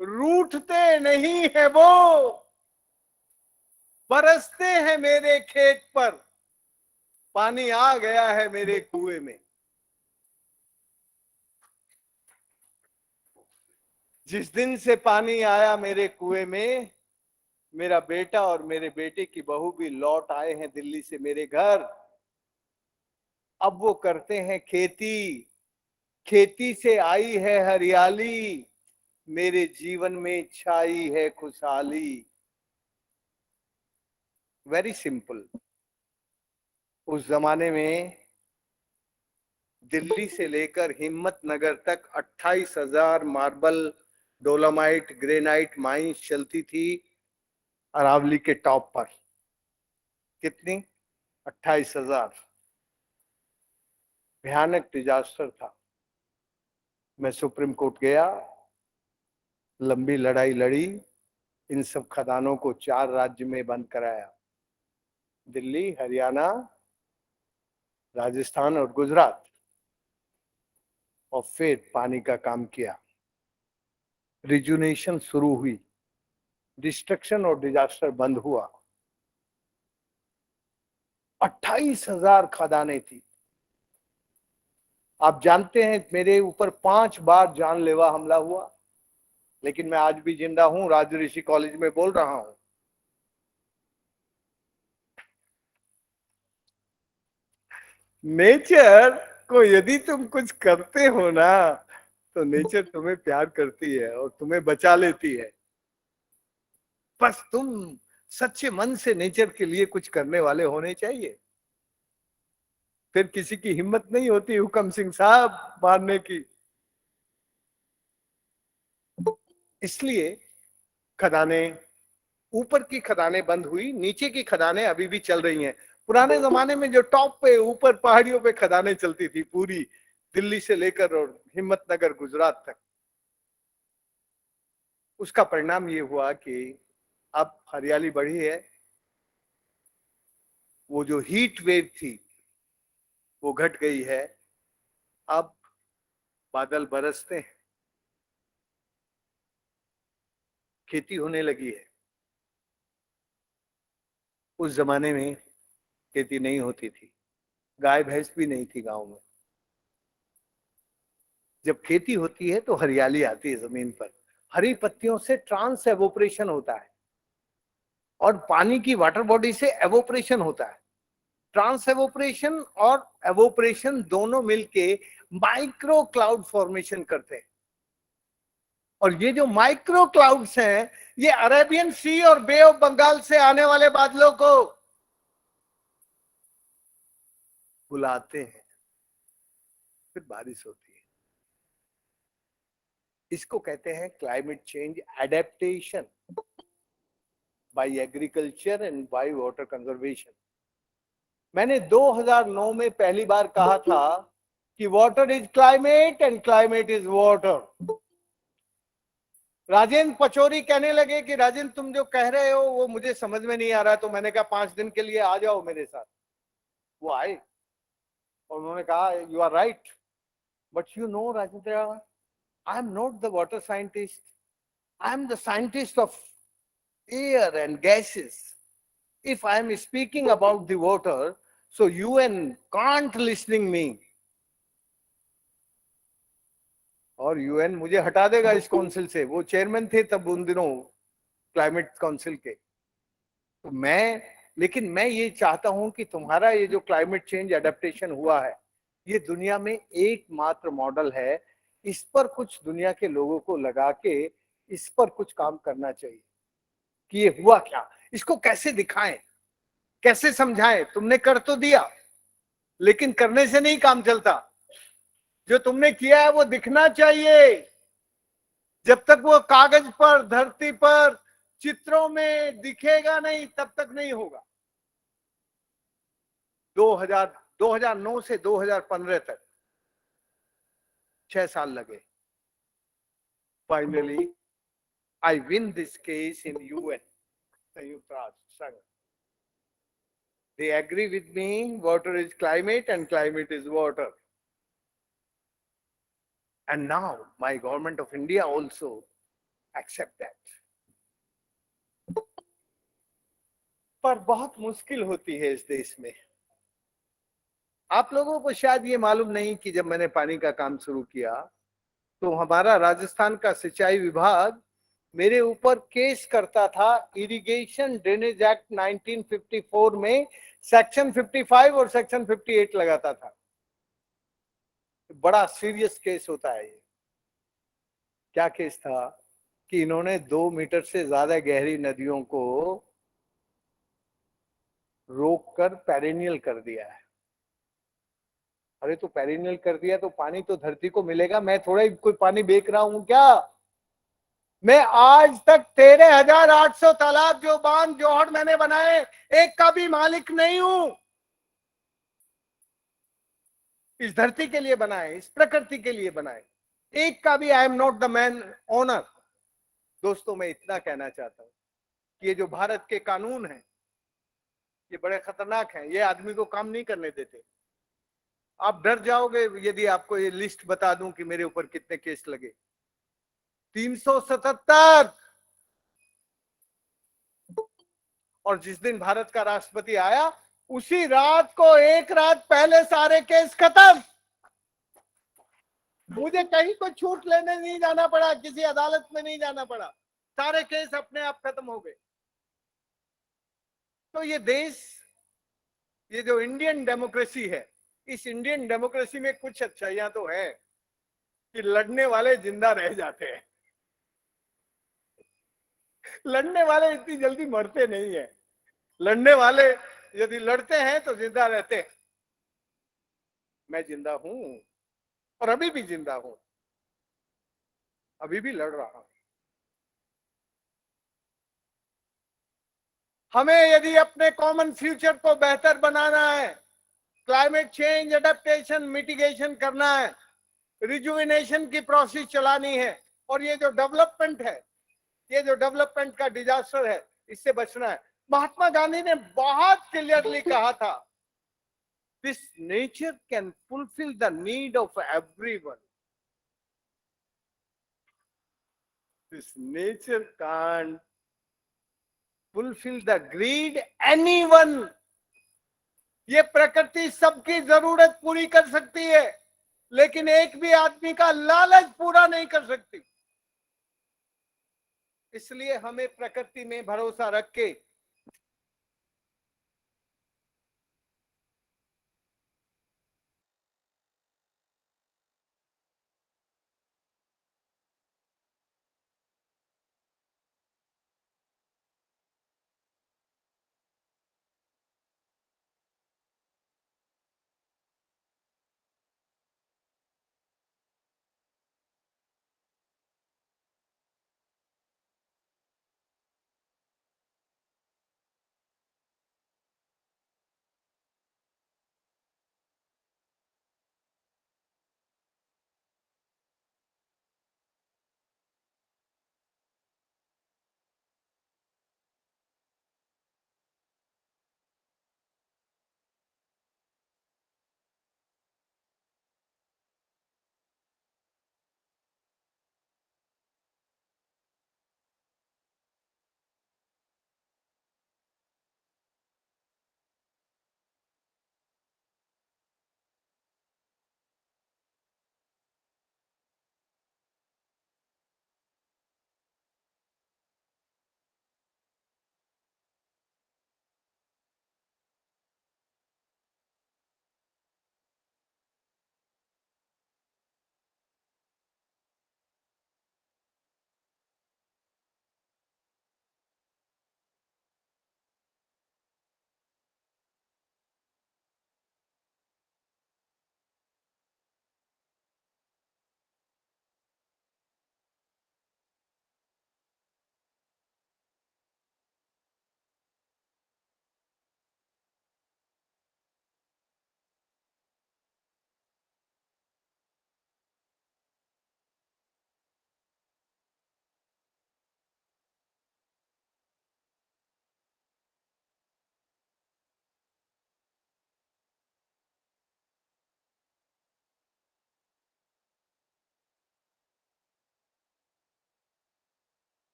रूठते नहीं है वो, बरसते हैं मेरे खेत पर, पानी आ गया है मेरे कुएं में। जिस दिन से पानी आया मेरे कुएं में, मेरा बेटा और मेरे बेटे की बहू भी लौट आए हैं दिल्ली से मेरे घर। अब वो करते हैं खेती, खेती से आई है हरियाली, मेरे जीवन में छाई है खुशहाली। Very simple. उस जमाने में दिल्ली से लेकर हिम्मतनगर तक 28,000 मार्बल, डोलामाइट, ग्रेनाइट माइंस चलती थी अरावली के टॉप पर। कितनी? 28,000। भयानक डिजास्टर था। मैं सुप्रीम कोर्ट गया, लंबी लड़ाई लड़ी, इन सब खदानों को 4 राज्य में बंद कराया, दिल्ली, हरियाणा, राजस्थान और गुजरात। और फिर पानी का काम किया, रिजुनेशन शुरू हुई, डिस्ट्रक्शन और डिजास्टर बंद हुआ। 28,000 खदानें थी। आप जानते हैं मेरे ऊपर 5 बार जानलेवा हमला हुआ, लेकिन मैं आज भी जिंदा हूं, राजऋषि कॉलेज में बोल रहा हूं। नेचर को यदि तुम कुछ करते हो ना, तो नेचर तुम्हें प्यार करती है और तुम्हें बचा लेती है। बस तुम सच्चे मन से नेचर के लिए कुछ करने वाले होने चाहिए। फिर किसी की हिम्मत नहीं होती हुकम सिंह साहब मारने की। इसलिए खदानें, ऊपर की खदानें बंद हुई, नीचे की खदानें अभी भी चल रही हैं। पुराने जमाने में जो टॉप पे, ऊपर पहाड़ियों पे खदानें चलती थी पूरी दिल्ली से लेकर और हिम्मतनगर, गुजरात तक, उसका परिणाम ये हुआ कि अब हरियाली बढ़ी है। वो जो हीट वेव थी वो घट गई है। अब बादल बरसते हैं, खेती होने लगी है। उस जमाने में खेती नहीं होती थी, गाय भैंस भी नहीं थी गांव में। जब खेती होती है तो हरियाली आती है जमीन पर, हरी पत्तियों से ट्रांस एवोपरेशन होता है और पानी की वाटर बॉडी से एवोपरेशन होता है। ट्रांस एवोपरेशन और एवोपरेशन दोनों मिलके माइक्रो क्लाउड फॉर्मेशन करते हैं। और ये जो माइक्रो क्लाउड्स हैं, ये अरेबियन सी और बे ऑफ बंगाल से आने वाले बादलों को बुलाते हैं, फिर बारिश होती है। इसको कहते हैं climate change adaptation bye agriculture and by water conservation. मैंने 2009 में पहली बार कहा था कि water is climate and climate is water. Rajendra Pachauri कहने लगे कि राजेंद्र तुम जो कह रहे हो वो मुझे समझ में नहीं आ रहा। तो मैंने कहा 5 दिन के लिए आ जाओ मेरे साथ। वो आए और उन्होंने कहा you are right, but you know Rajendra, I am not the water scientist, I am the scientist of air and gases. If I am speaking about the water, so UN can't listening me. और UN मुझे हटा देगा इस council से। वो chairman थे तब उन दिनों क्लाइमेट काउंसिल के। तो मैं लेकिन मैं ये चाहता हूं कि तुम्हारा ये जो क्लाइमेट चेंज एडेप्टेशन हुआ है, ये दुनिया में एकमात्र मॉडल है। इस पर कुछ दुनिया के लोगों को लगा के इस पर कुछ काम करना चाहिए कि ये हुआ क्या, इसको कैसे दिखाएं, कैसे समझाएं। तुमने कर तो दिया, लेकिन करने से नहीं काम चलता। जो तुमने किया है वो दिखना चाहिए। जब तक वो कागज पर, धरती पर, चित्रों में दिखेगा नहीं, तब तक नहीं होगा। 2009 से 2015 तक 6 साल लगे। Finally I win this case in UN, संयुक्त राष्ट्र संघ। They agree with me, water is climate and climate is water. And now my government of India also accept that. पर बहुत मुश्किल होती है इस देश में। आप लोगों को शायद ये मालूम नहीं कि जब मैंने पानी का काम शुरू किया तो हमारा राजस्थान का सिंचाई विभाग मेरे ऊपर केस करता था। इरिगेशन ड्रेनेज एक्ट 1954 में सेक्शन 55 और सेक्शन 58 लगाता था। बड़ा सीरियस केस होता है ये। क्या केस था कि इन्होंने 2 मीटर से ज्यादा गहरी नदियों को रोककर पेरिनियल कर दिया है। अरे तो पेरिनियल कर दिया तो पानी तो धरती को मिलेगा। मैं थोड़ा ही कोई पानी बेच रहा हूं क्या? मैं आज तक 13,800 तालाब, जो बांध, जोहड़ मैंने बनाए, एक का भी मालिक नहीं हूं। इस धरती के लिए बनाए, इस प्रकृति के लिए बनाए, एक का भी आई am not the man owner. दोस्तों, मैं इतना कहना चाहता हूं कि ये जो भारत के कानून हैं ये बड़े खतरनाक हैं। ये आदमी को काम नहीं करने देते। आप डर जाओगे यदि आपको ये लिस्ट बता दूं कि मेरे ऊपर कितने केस लगे। 377। और जिस दिन भारत का राष्ट्रपति आया उसी रात को, एक रात पहले सारे केस खत्म। मुझे कहीं को छूट लेने नहीं जाना पड़ा, किसी अदालत में नहीं जाना पड़ा, सारे केस अपने आप खत्म हो गए। तो ये देश, ये जो इंडियन डेमोक्रेसी है, इस इंडियन डेमोक्रेसी में कुछ अच्छाइयां तो है कि लड़ने वाले जिंदा रह जाते हैं। लड़ने वाले इतनी जल्दी मरते नहीं है। लड़ने वाले यदि लड़ते हैं तो जिंदा रहते हैं। मैं जिंदा हूं और अभी भी जिंदा हूं, अभी भी लड़ रहा हूं। हमें यदि अपने कॉमन फ्यूचर को बेहतर बनाना है, क्लाइमेट चेंज एडेप्टेशन मिटिगेशन करना है, रिजुविनेशन की प्रोसेस चलानी है, और ये जो डेवलपमेंट है, ये जो डेवलपमेंट का डिजास्टर है, इससे बचना है। महात्मा गांधी ने बहुत क्लियरली कहा था, this nature can fulfil the need of everyone, this nature can't fulfil the greed anyone. ये प्रकृति सबकी जरूरत पूरी कर सकती है, लेकिन एक भी आदमी का लालच पूरा नहीं कर सकती। इसलिए हमें प्रकृति में भरोसा रख के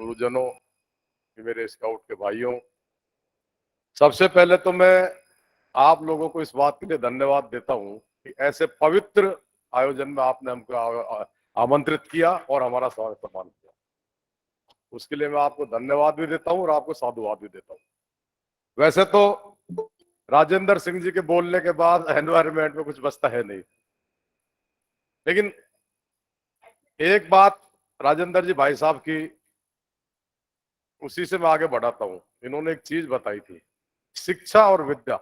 गुरुजनों, मेरे स्काउट के भाइयों, सबसे पहले तो मैं आप लोगों को इस बात के लिए धन्यवाद देता हूं कि ऐसे पवित्र आयोजन में आपने हमको आमंत्रित किया और हमारा स्वागत सम्मान किया। उसके लिए मैं आपको धन्यवाद भी देता हूं और आपको साधुवाद भी देता हूं। वैसे तो राजेंद्र सिंह जी के बोलने के बाद एनवायरनमेंट में कुछ बचता है नहीं, लेकिन एक बात राजेंद्र जी भाई साहब की, उसी से मैं आगे बढ़ाता हूं। इन्होंने एक चीज बताई थी, शिक्षा और विद्या।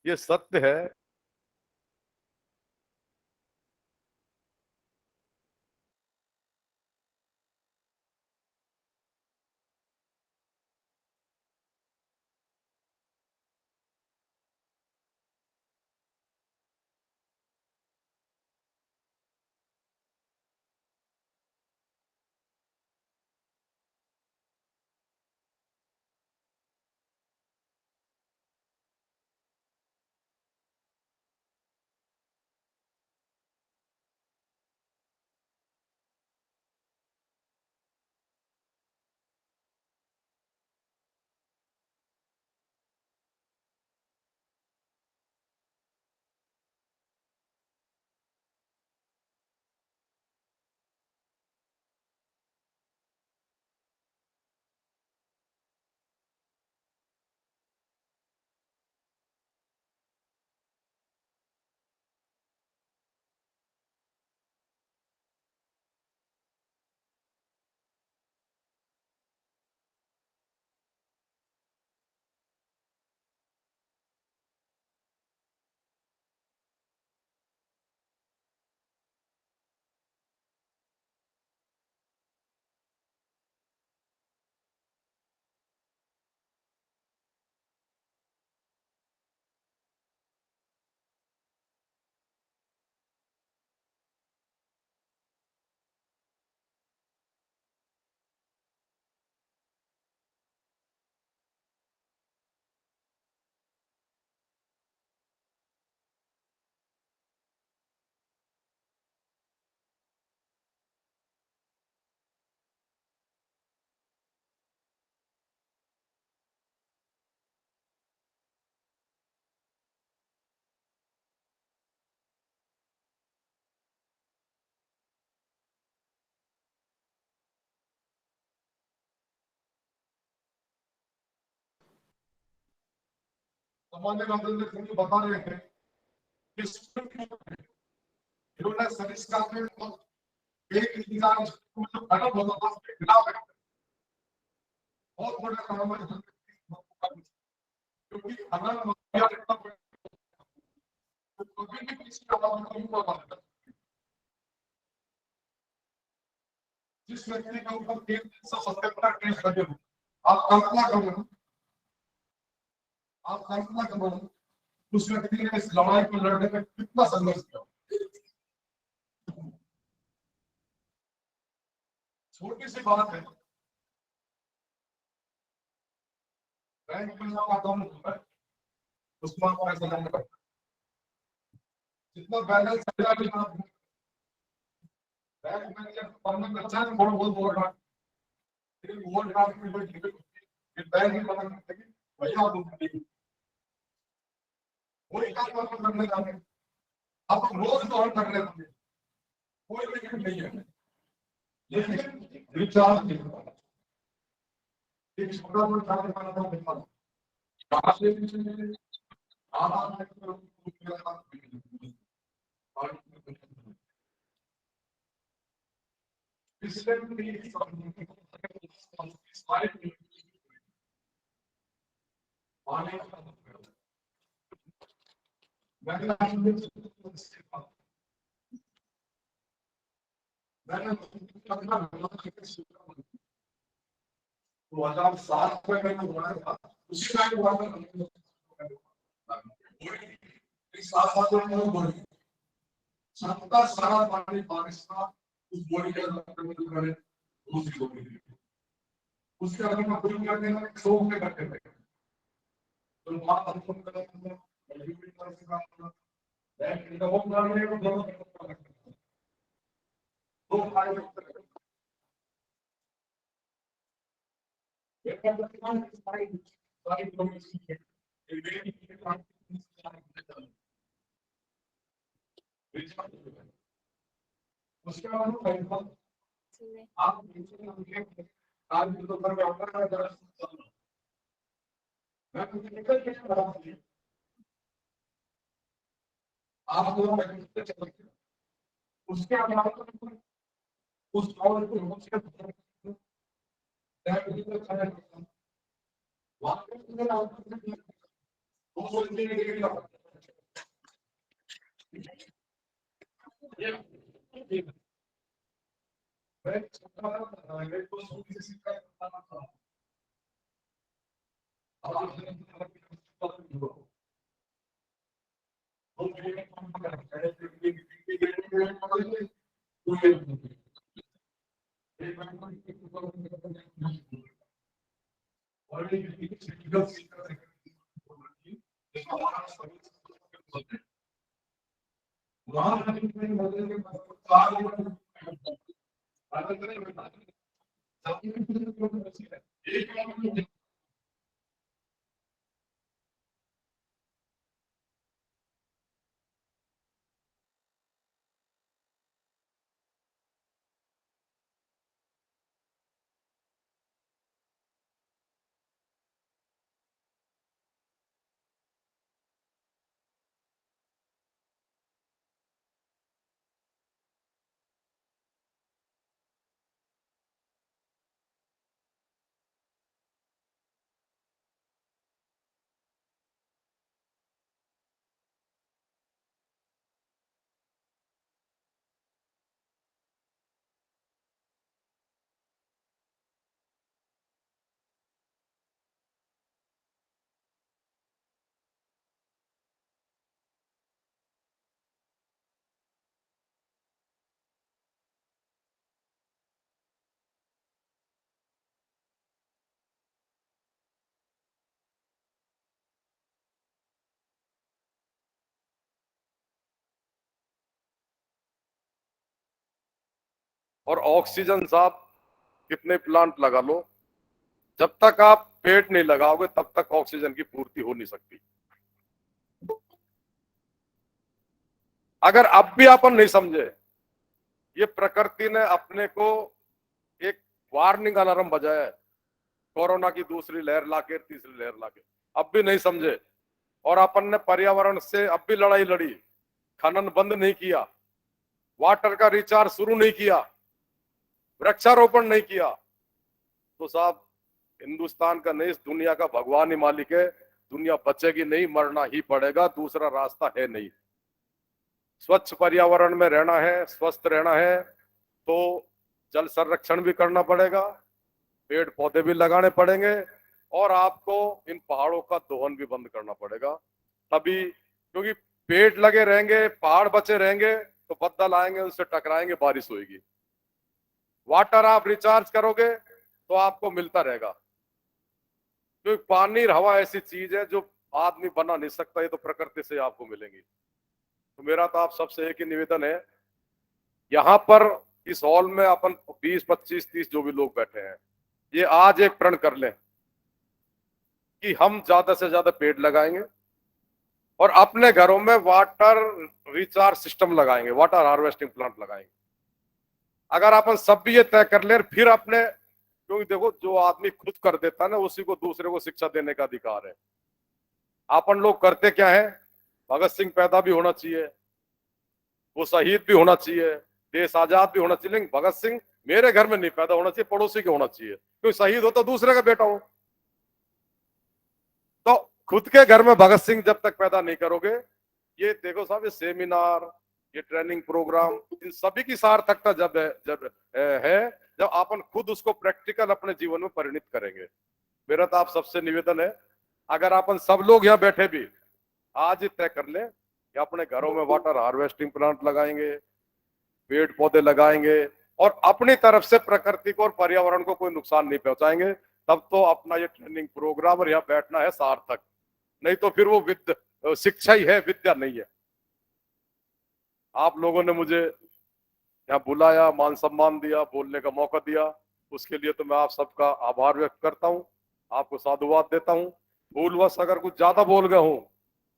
ये सत्य है सामान्य मुझे बता रहे थे कि इन्होंने सरिस्का में एक इंसान जो खत्म होता था उसके खिलाफ है, बहुत बड़ा काम है। क्योंकि अगर माफिया इतना बड़ा तो कभी भी किसी आवाज को नहीं पता, जिस व्यक्ति के ऊपर 377 केस लगे हो, आप कल्पना करो, आप कल्पना करो उस व्यक्ति ने इस लड़ाई को लड़ने में कितना संघर्ष किया। छोटी सी बात है, बैंक में आपका अकाउंट होता है, उसमें आपको पैसा डालना पड़ता है, जितना बैलेंस है बैंक मैनेजर परमिट अच्छा है, बहुत बोल रहा है, लेकिन वो ड्राफ्ट में कोई दिक्कत होती है, बैंक में पता नहीं कि भैया आप नहीं वही काम आप करने जाते हैं, आप रोज तो और कर लेते हैं, कोई दिक्कत नहीं है, लेकिन रिचार्ज एक छोटा मोटा काम करना तो नहीं पड़ता, कहाँ से आधा इसलिए तो 2007 में मैंने बनाया था, उसी टाइम हुआ था, इस साथ में मैंने बोली सबका सारा पानी बारिश का उस बॉडी के अंदर करे दूसरी बॉडी उसके अंदर में पूरी करने में 100 में करते थे, तो बात हमको करते हैं एलिमिनेट कर सकता है, that is the home learning को दोनों दो फाइल उसके अलावा उस और और ऑक्सीजन साहब कितने प्लांट लगा लो, जब तक आप पेड़ नहीं लगाओगे तब तक ऑक्सीजन की पूर्ति हो नहीं सकती। अगर अब भी अपन नहीं समझे, ये प्रकृति ने अपने को एक वार्निंग अलार्म बजाया है, कोरोना की दूसरी लहर लाके, तीसरी लहर लाके, अब भी नहीं समझे। और अपन ने पर्यावरण से अब भी लड़ाई लड़ी, खनन बंद नहीं किया, वाटर का रिचार्ज शुरू नहीं किया, वृक्षारोपण नहीं किया, तो साहब हिंदुस्तान का नहीं, इस दुनिया का भगवान ही मालिक है। दुनिया बचेगी नहीं, मरना ही पड़ेगा, दूसरा रास्ता है नहीं। स्वच्छ पर्यावरण में रहना है, स्वस्थ रहना है, तो जल संरक्षण भी करना पड़ेगा, पेड़ पौधे भी लगाने पड़ेंगे, और आपको इन पहाड़ों का दोहन भी बंद करना पड़ेगा। तभी, क्योंकि पेड़ लगे रहेंगे, पहाड़ बचे रहेंगे, तो बदल आएंगे, उनसे टकराएंगे, बारिश होगी। वाटर आप रिचार्ज करोगे तो आपको मिलता रहेगा, क्योंकि पानी और हवा ऐसी चीज है जो आदमी बना नहीं सकता, ये तो प्रकृति से आपको मिलेंगी। तो मेरा तो आप सबसे एक ही निवेदन है, यहाँ पर इस हॉल में अपन 20, 25, 30 जो भी लोग बैठे हैं, ये आज एक प्रण कर लें कि हम ज्यादा से ज्यादा पेड़ लगाएंगे और अपने घरों में वाटर रिचार्ज सिस्टम लगाएंगे, वाटर हार्वेस्टिंग प्लांट लगाएंगे। अगर अपन सब भी ये तय कर ले, फिर अपने, क्योंकि देखो जो आदमी खुद कर देता है ना, उसी को दूसरे को शिक्षा देने का अधिकार है। अपन लोग करते क्या है, भगत सिंह पैदा भी होना चाहिए, वो शहीद भी होना चाहिए, देश आजाद भी होना चाहिए, लेकिन भगत सिंह मेरे घर में नहीं पैदा होना चाहिए, पड़ोसी के होना चाहिए, क्योंकि शहीद हो तो दूसरे का बेटा हो। तो खुद के घर में भगत सिंह जब तक पैदा नहीं करोगे, ये देखो साहब, ये सेमिनार, ये ट्रेनिंग प्रोग्राम, इन सभी की सार्थकता जब अपन खुद उसको प्रैक्टिकल अपने जीवन में परिणित करेंगे। मेरा तो आप सबसे निवेदन है, अगर अपन सब लोग यहाँ बैठे भी आज ही तय कर ले कि अपने घरों में वाटर हार्वेस्टिंग प्लांट लगाएंगे, पेड़ पौधे लगाएंगे, और अपनी तरफ से प्रकृति को और पर्यावरण को कोई नुकसान नहीं पहुंचाएंगे, तब तो अपना ये ट्रेनिंग प्रोग्राम और यहाँ बैठना है सार्थक। नहीं तो फिर वो शिक्षा ही है, विद्या नहीं है। आप लोगों ने मुझे यहाँ बुलाया, मान सम्मान दिया, बोलने का मौका दिया, उसके लिए तो मैं आप सबका आभार व्यक्त करता हूँ, आपको साधुवाद देता हूँ। भूलवश अगर कुछ ज्यादा बोल गया हूँ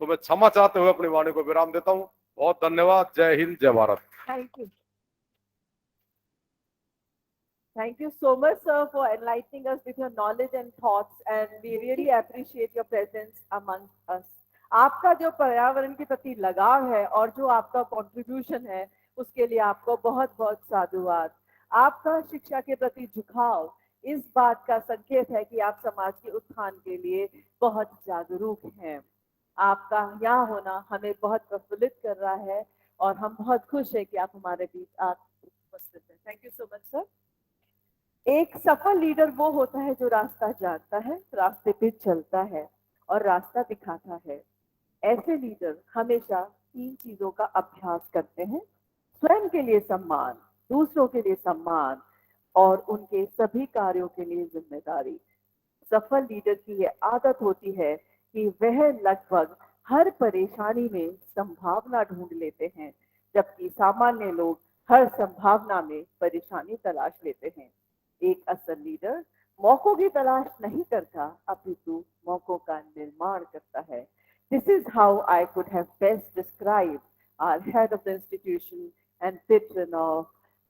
तो मैं क्षमा चाहते हुए अपनी वाणी को विराम देता हूँ। बहुत धन्यवाद। जय हिंद, जय Bharat. Thank you. Thank you so much, sir, for enlightening us with your knowledge and thoughts, and we really appreciate your presence among us. आपका जो पर्यावरण के प्रति लगाव है और जो आपका कंट्रीब्यूशन है, उसके लिए आपको बहुत बहुत साधुवाद। आपका शिक्षा के प्रति झुकाव इस बात का संकेत है कि आप समाज के उत्थान के लिए बहुत जागरूक हैं। आपका यहाँ होना हमें बहुत प्रफुल्लित कर रहा है और हम बहुत खुश हैं कि आप हमारे बीच आप उपस्थित हैं। Thank you so much, sir. एक सफल लीडर वो होता है जो रास्ता जानता है, रास्ते पे चलता है और रास्ता दिखाता है। ऐसे लीडर हमेशा 3 चीजों का अभ्यास करते हैं: स्वयं के लिए सम्मान, दूसरों के लिए सम्मान और उनके सभी कार्यों के लिए जिम्मेदारी। सफल लीडर की ये आदत होती है कि वह लगभग हर परेशानी में संभावना ढूंढ लेते हैं, जबकि सामान्य लोग हर संभावना में परेशानी तलाश लेते हैं। एक असल लीडर मौकों की तलाश नहीं करता, अपितु मौकों का निर्माण करता है। This is how I could have best described our head of the institution and patron of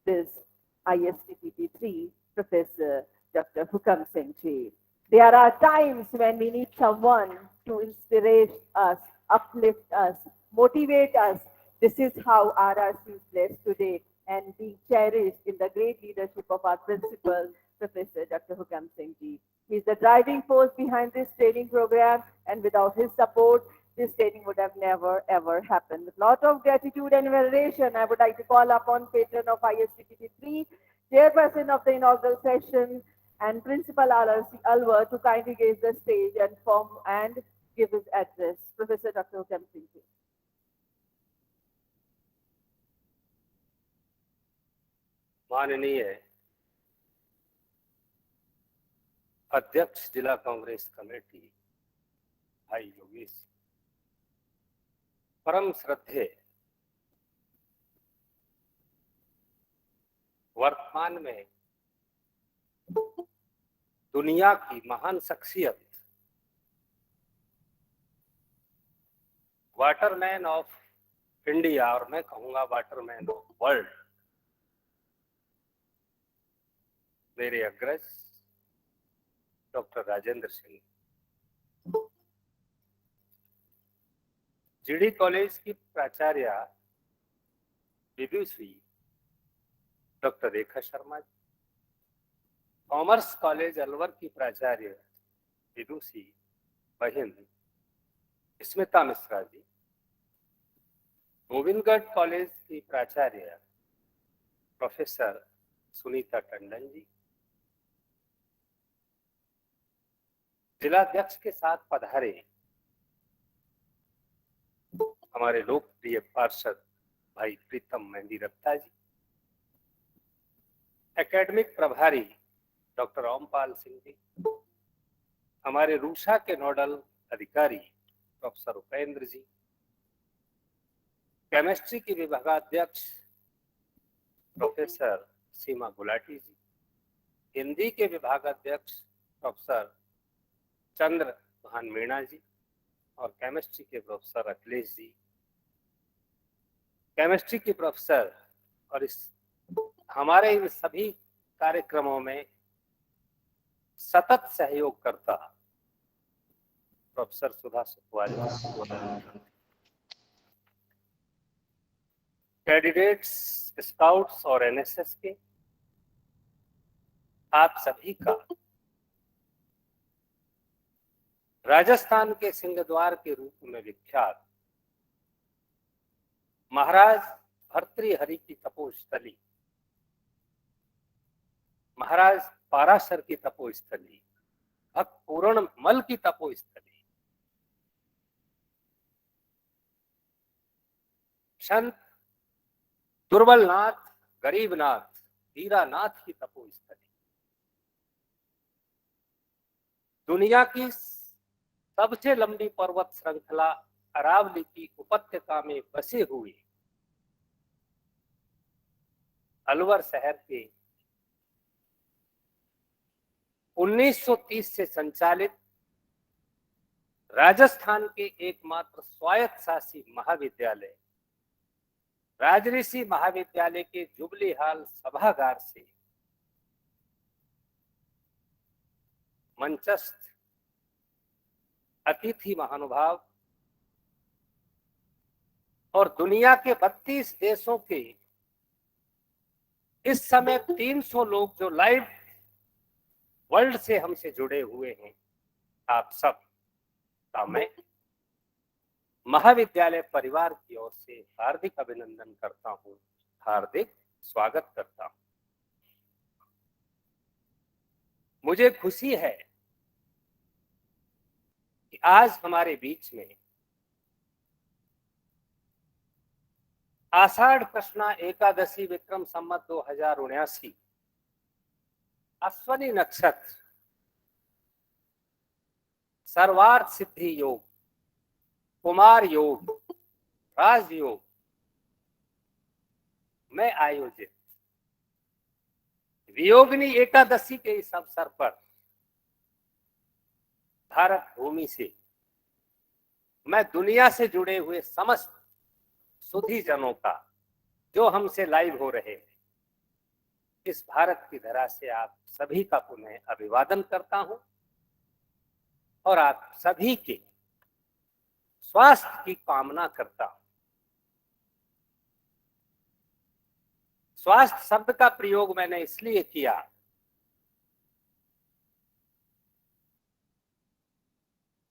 this ISTTP-3, Professor Dr. Hukam Singh Ji. There are times when we need someone to inspire us, uplift us, motivate us. This is how RRC is blessed today and being cherished in the great leadership of our principal, Professor Dr. Hukam Singh Ji. He is the driving force behind this training program, and without his support, this training would have never ever happened. With a lot of gratitude and veneration, I would like to call upon patron of ISTTP-3, chairperson of the inaugural session, and Principal RRC Alwar to kindly grace the stage and give his address. Professor Dr. Hukam Singh Ji. माननीय अध्यक्ष जिला Congress committee भाई योगेश, परम श्रद्धेय वर्तमान में दुनिया की महान शख्सियत, वाटरमैन ऑफ इंडिया और मैं कहूंगा वाटरमैन ऑफ वर्ल्ड, मेरे अग्रज doctor Rajendra Singh, GD college की प्राचार्य विदुषी doctor Rekha Sharma ji, commerce college Alwar की प्राचार्य विदुषी बहन स्मिता मिश्रा जी, गोविंदगढ़ कॉलेज की प्राचार्य प्रोफेसर सुनीता टंडन जी, जिलाध्यक्ष के साथ पधारे हमारे लोकप्रिय पार्षद भाई प्रीतम मेहंदी रत्ता जी, एकेडमिक प्रभारी डॉक्टर ओमपाल सिंह जी, हमारे रूसा के नोडल अधिकारी प्रोफेसर उपेंद्र जी, केमिस्ट्री की विभागाध्यक्ष प्रोफेसर सीमा गुलाटी जी, हिंदी के विभागाध्यक्ष प्रोफेसर चंद्र भान मीणा जी और केमिस्ट्री के प्रोफेसर अखिलेश जी, केमिस्ट्री की प्रोफेसर और इस हमारे इन सभी कार्यक्रमों में सतत सहयोग करता प्रोफेसर सुधा सुखवाल, कैंडिडेट्स, स्काउट्स और एनएसएस के आप सभी का राजस्थान के सिंहद्वार के रूप में विख्यात महाराज भर्तृहरि की तपोस्थली, महाराज पाराशर की तपोस्थली, भक्त पूर्ण मल की तपोस्थली, संत दुर्बलनाथ, गरीबनाथ, दीरानाथ की तपोस्थली, दुनिया की सबसे लंबी पर्वत श्रृंखला अरावली की उपत्यका में बसे हुए अलवर शहर के 1930 से संचालित राजस्थान के एकमात्र स्वायत्त शासी महाविद्यालय राजऋषि महाविद्यालय के जुबली हाल सभागार से मंचस्थ अतिथि महानुभाव और दुनिया के 32 देशों के इस समय 300 लोग जो लाइव वर्ल्ड से हमसे जुड़े हुए हैं, आप सब का मैं महाविद्यालय परिवार की ओर से हार्दिक अभिनंदन करता हूं, हार्दिक स्वागत करता हूं। मुझे खुशी है कि आज हमारे बीच में आषाढ़ कृष्णा एकादशी विक्रम संवत 2079 अश्वनी नक्षत्र सर्वार्थ सिद्धि योग, कुमार योग, राजयोग में आयोजित वियोगिनी एकादशी के इस अवसर पर भारत भूमि से मैं दुनिया से जुड़े हुए समस्त सुधी जनों का जो हमसे लाइव हो रहे हैं, इस भारत की धरा से आप सभी का पुनः अभिवादन करता हूं और आप सभी के स्वास्थ्य की कामना करता हूं। स्वास्थ्य शब्द का प्रयोग मैंने इसलिए किया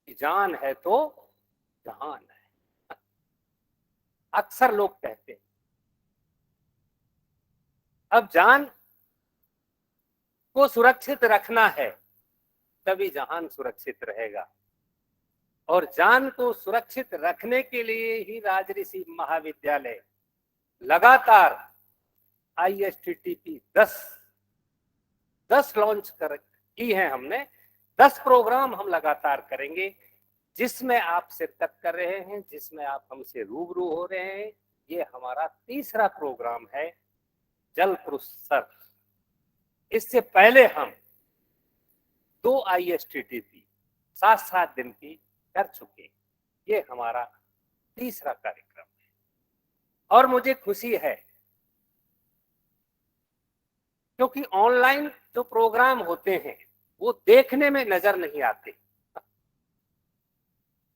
कि जान है तो जहान है। अक्सर लोग कहते हैं अब जान को सुरक्षित रखना है तभी जहान सुरक्षित रहेगा, और जान को सुरक्षित रखने के लिए ही राजऋषि महाविद्यालय लगातार ISTTP 10 लॉन्च की है हमने। 10 प्रोग्राम हम लगातार करेंगे जिसमें आप शिरकत कर रहे हैं, जिसमें आप हमसे रूबरू हो रहे हैं। ये हमारा तीसरा प्रोग्राम है जल पुरस्कार। इससे पहले हम 2 ISTTP 7 दिन की कर चुके। ये हमारा तीसरा कार्यक्रम है और मुझे खुशी है क्योंकि ऑनलाइन जो प्रोग्राम होते हैं वो देखने में नजर नहीं आते।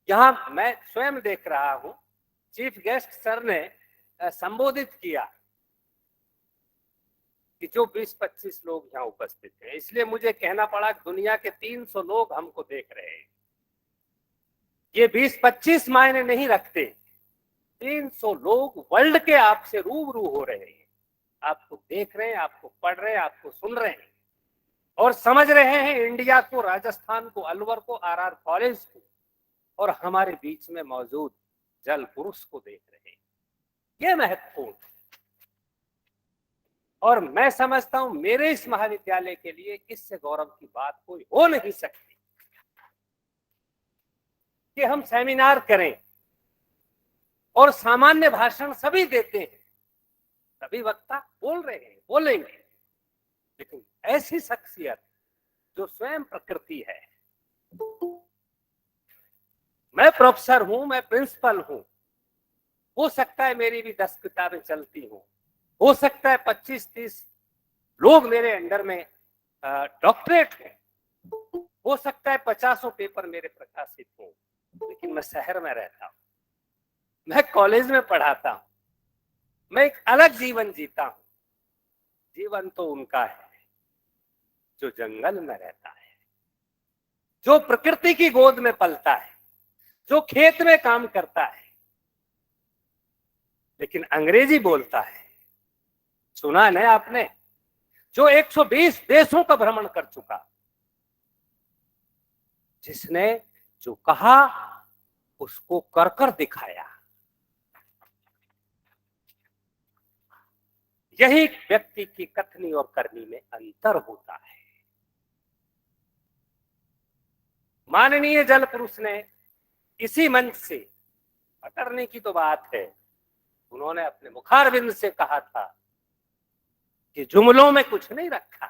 यहां मैं स्वयं देख रहा हूं, चीफ गेस्ट सर ने संबोधित किया कि जो 20-25 लोग यहाँ उपस्थित हैं, इसलिए मुझे कहना पड़ा कि दुनिया के 300 लोग हमको देख रहे हैं। ये 20-25 मायने नहीं रखते, 300 लोग वर्ल्ड के आपसे रूबरू हो रहे हैं, आपको देख रहे हैं, आपको पढ़ रहे हैं, आपको सुन रहे हैं और समझ रहे हैं इंडिया को, राजस्थान को, अलवर को, RR कॉलेज को और हमारे बीच में मौजूद जल पुरुष को देख रहे हैं। ये महत्वपूर्ण है और मैं समझता हूं मेरे इस महाविद्यालय के लिए इससे गौरव की बात कोई हो नहीं सकती कि हम सेमिनार करें और सामान्य भाषण सभी देते हैं, सभी वक्ता बोल रहे हैं, बोलेंगे, लेकिन ऐसी शख्सियत जो स्वयं प्रकृति है। मैं प्रोफेसर हूं, मैं प्रिंसिपल हूं, हो सकता है मेरी भी 10 किताबें चलती हूं, हो सकता है 25-30 लोग मेरे अंडर में डॉक्टरेट हैं, हो सकता है 50 पेपर मेरे प्रकाशित हों, लेकिन मैं शहर में रहता हूं, मैं कॉलेज में पढ़ाता हूं, मैं एक अलग जीवन जीता हूं। जीवन तो उनका है जो जंगल में रहता है, जो प्रकृति की गोद में पलता है, जो खेत में काम करता है लेकिन अंग्रेजी बोलता है। सुना है आपने, जो 120 देशों का भ्रमण कर चुका, जिसने जो कहा उसको कर कर दिखाया। यही व्यक्ति की कथनी और करनी में अंतर होता है। माननीय जल पुरुष ने इसी मंच से, अटरनी की तो बात है, उन्होंने अपने मुखारविंद से कहा था कि जुमलों में कुछ नहीं रखा,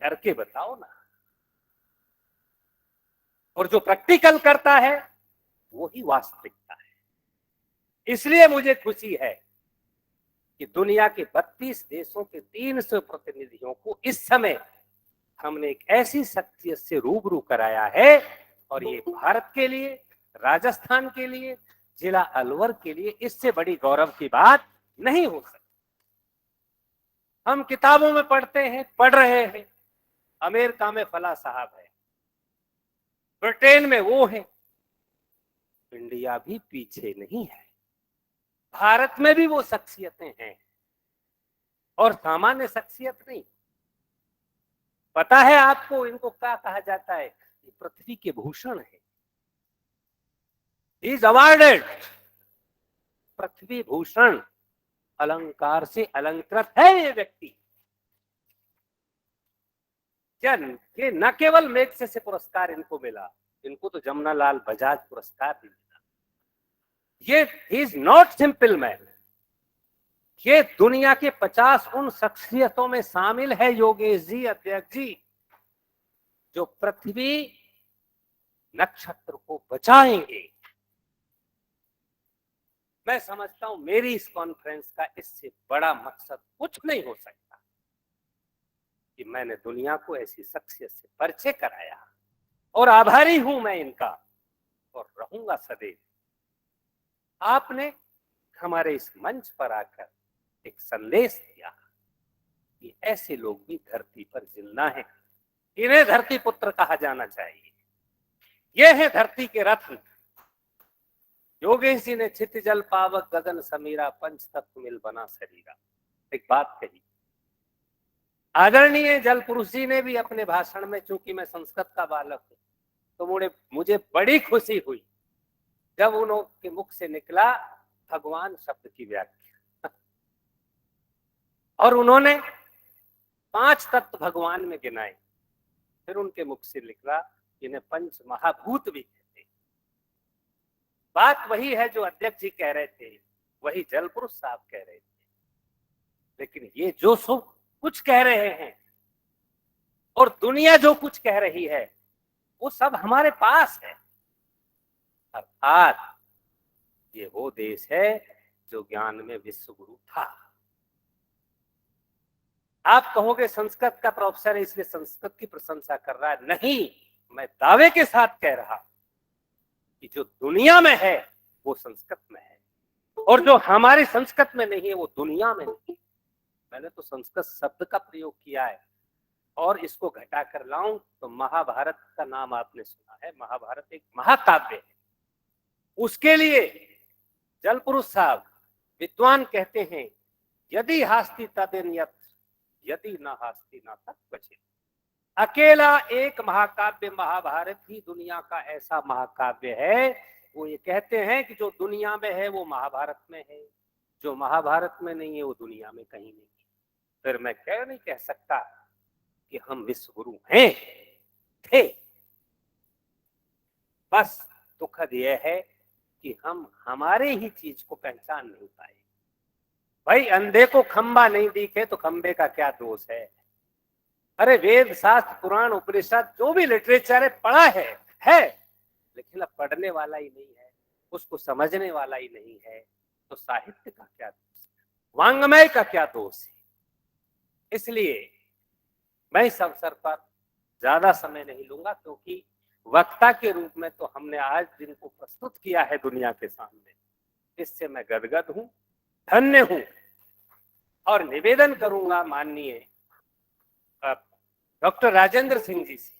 करके बताओ ना। और जो प्रैक्टिकल करता है वही वास्तविकता है। इसलिए मुझे खुशी है कि दुनिया के 32 देशों के 300 प्रतिनिधियों को इस समय हमने एक ऐसी शख्सियत से रूबरू कराया है, और ये भारत के लिए, राजस्थान के लिए, जिला अलवर के लिए इससे बड़ी गौरव की बात नहीं हो सकती। हम किताबों में पढ़ते हैं, पढ़ रहे हैं, अमेरिका में फला साहब है, ब्रिटेन में वो है, इंडिया भी पीछे नहीं है। भारत में भी वो शख्सियतें हैं, और सामान्य शख्सियत नहीं। पता है आपको इनको क्या कहा जाता है? ये पृथ्वी के भूषण है। इज अवार्डेड पृथ्वी भूषण, अलंकार से अलंकृत है ये व्यक्ति। ये न केवल मैग्सेसे पुरस्कार इनको मिला, इनको तो जमुनालाल बजाज पुरस्कार भी मिला। ये इज नॉट सिंपल मैन। ये दुनिया के 50 उन शख्सियतों में शामिल है, योगेश जी, अध्यक्ष जी, जो पृथ्वी नक्षत्र को बचाएंगे। मैं समझता हूं मेरी इस कॉन्फ्रेंस का इससे बड़ा मकसद कुछ नहीं हो सकता कि मैंने दुनिया को ऐसी शख्सियत से परिचय कराया, और आभारी हूं मैं इनका और रहूंगा सदैव। आपने हमारे इस मंच पर आकर एक संदेश दिया कि ऐसे लोग भी धरती पर जिंदा हैं, इन्हें धरती पुत्र कहा जाना चाहिए। ये है धरती के रत्न। योगेश जी ने चित जल पावक गगन समीरा, पंच तत्व मिल बना शरीरा, एक बात कही। आदरणीय जल पुरुष जी ने भी अपने भाषण में, चूंकि मैं संस्कृत का बालक हूं, तो मुझे बड़ी खुशी हुई जब उनके मुख से निकला भगवान शब्द की व्याख्या, और उन्होंने 5 तत्व भगवान में गिनाए। फिर उनके मुख से निकला इन्हें पंच महाभूत भी कहते हैं। बात वही है जो अध्यक्ष जी कह रहे थे, वही जल पुरुष साहब कह रहे थे। लेकिन ये जो सब कुछ कह रहे हैं और दुनिया जो कुछ कह रही है, वो सब हमारे पास है। अर्थात ये वो देश है जो ज्ञान में विश्व गुरु था। आप कहोगे संस्कृत का प्रोफेसर है इसलिए संस्कृत की प्रशंसा कर रहा है। नहीं, मैं दावे के साथ कह रहा कि जो दुनिया में है वो संस्कृत में है, और जो हमारी संस्कृत में नहीं है वो दुनिया में नहीं। मैंने तो संस्कृत शब्द का प्रयोग किया है, और इसको घटा कर लाऊं तो महाभारत का नाम आपने सुना है। महाभारत एक महाकाव्य है। उसके लिए जल पुरुष साहब विद्वान कहते हैं, यदि हास्ति तदेन यदि न हास्ति न तत् क्वचित्। अकेला एक महाकाव्य महाभारत ही दुनिया का ऐसा महाकाव्य है। वो ये कहते हैं कि जो दुनिया में है वो महाभारत में है, जो महाभारत में नहीं है वो दुनिया में कहीं नहीं है। फिर मैं क्या नहीं कह सकता कि हम विश्व गुरु हैं, थे। बस दुखद यह है कि हम हमारे ही चीज को पहचान नहीं पाए। भाई अंधे को खंबा नहीं दिखे तो खंबे का क्या दोष है? अरे वेद शास्त्र पुराण उपनिषद जो भी लिटरेचर है पढ़ा है, लेकिन अब पढ़ने वाला ही नहीं है, उसको समझने वाला ही नहीं है, तो साहित्य का क्या दोष है? वांग्मय का क्या दोष है? इसलिए मैं इस अवसर पर ज्यादा समय नहीं लूंगा, क्योंकि वक्ता के रूप में तो हमने आज जिनको प्रस्तुत किया है दुनिया के सामने, इससे मैं गदगद हूं, धन्य हूं, और निवेदन करूंगा माननीय डॉक्टर राजेंद्र सिंह जी से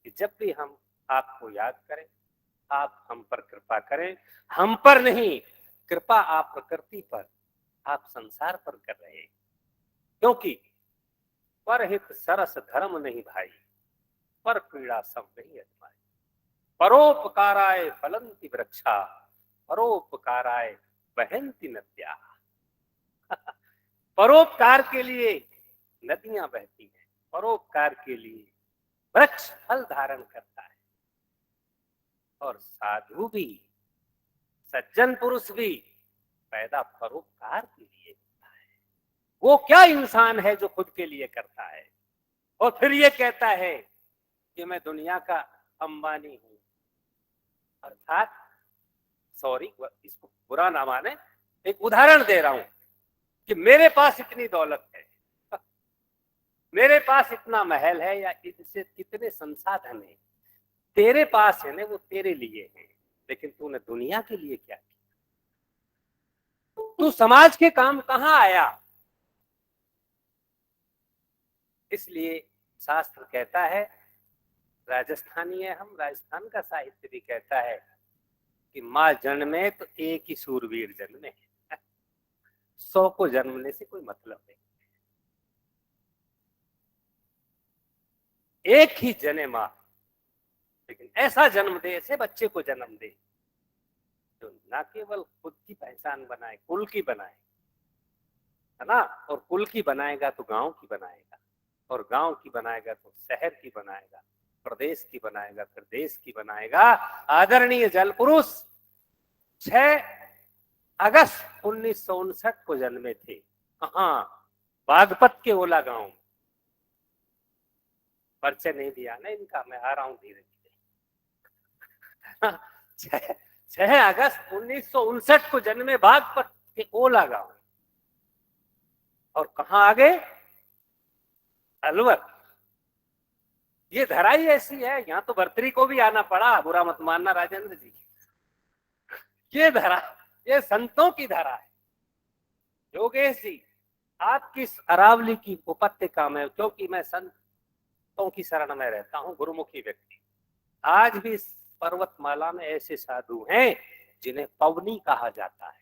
कि जब भी हम आपको याद करें, आप हम पर कृपा करें। हम पर नहीं, कृपा आप प्रकृति पर, आप संसार पर कर रहे हैं। क्योंकि परहित सरस धर्म नहीं भाई, पर पीड़ा सब नहीं अजमाई। परोपकाराय फलंति वृक्षा, परोपकाराय बहंति नद्या। परोपकार के लिए नदियां बहती हैं, परोपकार के लिए वृक्ष फल धारण करता है, और साधु भी, सज्जन पुरुष भी पैदा परोपकार के लिए होता है। वो क्या इंसान है जो खुद के लिए करता है? और फिर ये कहता है कि मैं दुनिया का अंबानी हूं। अर्थात सॉरी, इसको बुरा ना माने, एक उदाहरण दे रहा हूं कि मेरे पास इतनी दौलत है, मेरे पास इतना महल है, या इनसे कितने संसाधन है, तेरे पास है ना, वो तेरे लिए है, लेकिन तूने दुनिया के लिए क्या किया? तू समाज के काम कहां आया? इसलिए शास्त्र कहता है, राजस्थानी है हम, राजस्थान का साहित्य भी कहता है कि माँ जन्मे तो एक ही सूरवीर जन्मे, 100 को जन्मने से कोई मतलब नहीं। एक ही जने माँ, लेकिन ऐसा जन्म दे, ऐसे बच्चे को जन्म दे जो ना केवल खुद की पहचान बनाए, कुल की बनाए, है ना, और कुल की बनाएगा तो गांव की बनाएगा, और गांव की बनाएगा तो शहर की बनाएगा, प्रदेश की बनाएगा, फिर देश की बनाएगा। आदरणीय जल पुरुष 6 अगस्त 1959 को जन्मे थे। कहाँ? बागपत के ओला गांव में। परिचय नहीं दिया ना इनका, मैं आ रहा हूं धीरे धीरे। 6 अगस्त 1959 को जन्मे बागपत के ओला गांव, और कहाँ आ गए? अलवर। ये धरा ही ऐसी है, यहाँ तो भर्तरी को भी आना पड़ा, बुरा मत मानना राजेंद्र जी। ये धरा, ये संतों की धरा है। योगेश जी, आपकी अरावली की उपत्यका में, क्योंकि मैं संतों की शरण में रहता हूँ, गुरुमुखी व्यक्ति, आज भी इस पर्वतमाला में ऐसे साधु हैं जिन्हें पवनी कहा जाता है।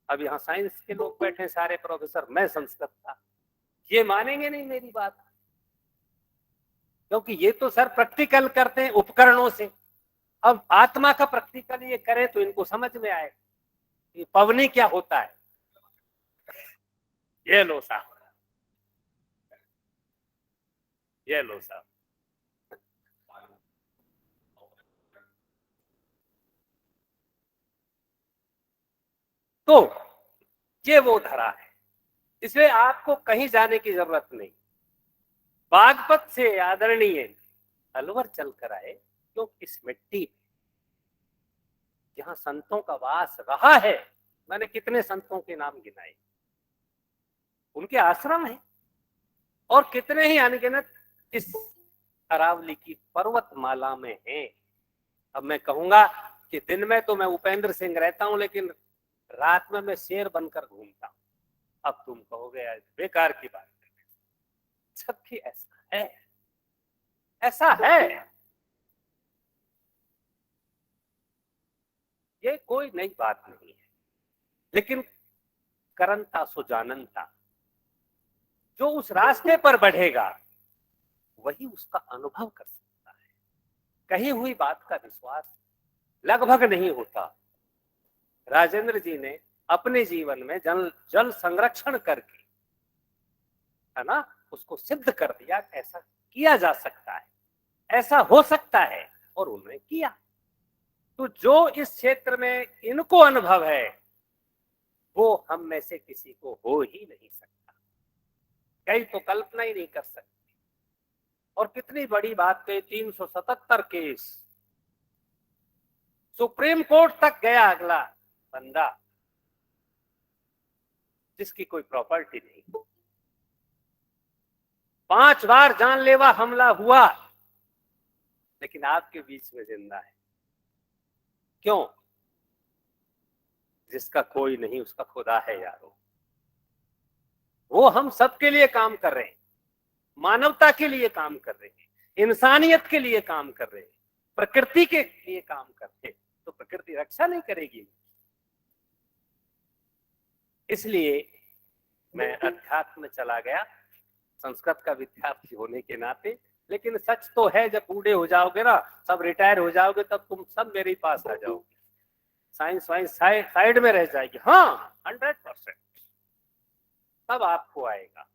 अब यहाँ साइंस के लोग बैठे, सारे प्रोफेसर, मैं संस्कृत का, ये मानेंगे नहीं मेरी बात, क्योंकि ये तो सर प्रैक्टिकल करते हैं उपकरणों से। अब आत्मा का प्रैक्टिकल ये करें तो इनको समझ में आए कि पवनी क्या होता है। ये लो साहब, ये लो साहब। तो ये वो धरा है, इसलिए आपको कहीं जाने की जरूरत नहीं। बागपत से आदरणीय अलवर चलकर आए, तो इस मिट्टी जहां संतों का वास रहा है, मैंने कितने संतों के नाम गिनाए, उनके आश्रम है, और कितने ही अनगिनत इस अरावली की पर्वतमाला में हैं। अब मैं कहूंगा कि दिन में तो मैं उपेंद्र सिंह रहता हूं, लेकिन रात में मैं शेर बनकर घूमता हूं। अब तुम कहोगे बेकार की बात, सबकी ऐसा है, ऐसा है। ये कोई नई बात नहीं है, लेकिन करंता सो जानंता, जो उस रास्ते पर बढ़ेगा वही उसका अनुभव कर सकता है। कही हुई बात का विश्वास लगभग नहीं होता। राजेंद्र जी ने अपने जीवन में जल संरक्षण करके, है ना, उसको सिद्ध कर दिया, ऐसा किया जा सकता है, ऐसा हो सकता है, और उन्होंने किया। तो जो इस क्षेत्र में इनको अनुभव है, वो हम में से किसी को हो ही नहीं सकता। कई तो कल्पना ही नहीं कर सकते। और कितनी बड़ी बात है, 377 केस सुप्रीम कोर्ट तक गया अगला बंदा, जिसकी कोई प्रॉपर्टी नहीं, 5 बार जानलेवा हमला हुआ, लेकिन आपके बीच में जिंदा है। क्यों? जिसका कोई नहीं उसका खुदा है यारो। वो हम सबके लिए काम कर रहे हैं, मानवता के लिए काम कर रहे हैं, इंसानियत के लिए काम कर रहे हैं, प्रकृति के लिए काम कर रहे हैं, तो प्रकृति रक्षा नहीं करेगी? इसलिए मैं अध्यात्म में चला गया, संस्कृत का विद्यार्थी होने के नाते। लेकिन सच तो है, जब बूढ़े हो जाओगे ना, सब रिटायर हो जाओगे, तब तुम सब मेरे पास आ जाओगे, साइंस वाइंस साइड में रह जाएगी। हाँ, 100%। तब आपको आएगा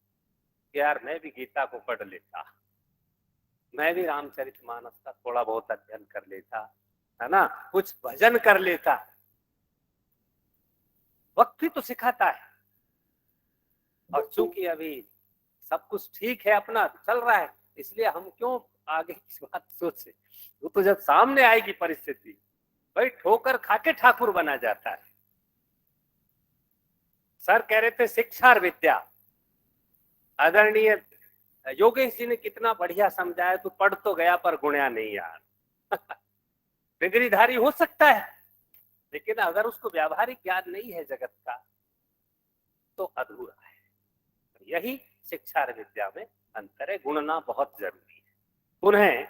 कि यार मैं भी गीता को पढ़ लेता, मैं भी रामचरितमानस का थोड़ा बहुत अध्ययन कर लेता, है ना, कुछ भजन कर लेता। वक्त भी तो सिखाता है। और चूंकि अभी सब कुछ ठीक है, अपना चल रहा है, इसलिए हम क्यों आगे की बात सोचे। वो तो जब सामने आएगी परिस्थिति, भाई ठोकर खाके ठाकुर बना जाता है। सर कह रहे थे शिक्षा और विद्या, आदरणीय योगेश जी ने कितना बढ़िया समझाया, तू पढ़ तो गया पर गुणया नहीं यार। डिग्रीधारी हो सकता है, लेकिन अगर उसको व्यावहारिक ज्ञान नहीं है जगत का तो अधूरा है। यही शिक्षा और विद्या में अंतर है, गुणना बहुत जरूरी है। पुनः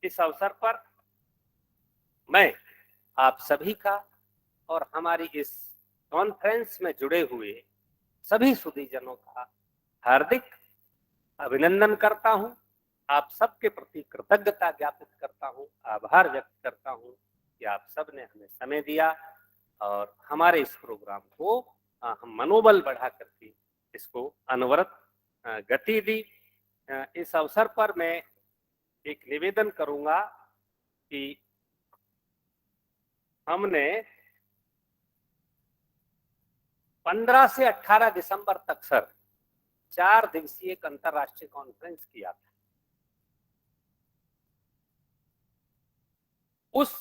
इस अवसर पर मैं आप सभी का और हमारी इस कॉन्फ्रेंस में जुड़े हुए सभी सुधीजनों का हार्दिक अभिनंदन करता हूं। आप सबके प्रति कृतज्ञता ज्ञापित करता हूं, आभार व्यक्त करता हूं कि आप सब ने हमें समय दिया और हमारे इस प्रोग्राम को हम मनोबल बढ़ा करके इसको अनवरत गति दी। इस अवसर पर मैं एक निवेदन करूंगा कि हमने 15 से 18 दिसंबर तक सर 4 दिवसीय एक अंतर्राष्ट्रीय कॉन्फ्रेंस किया था। उस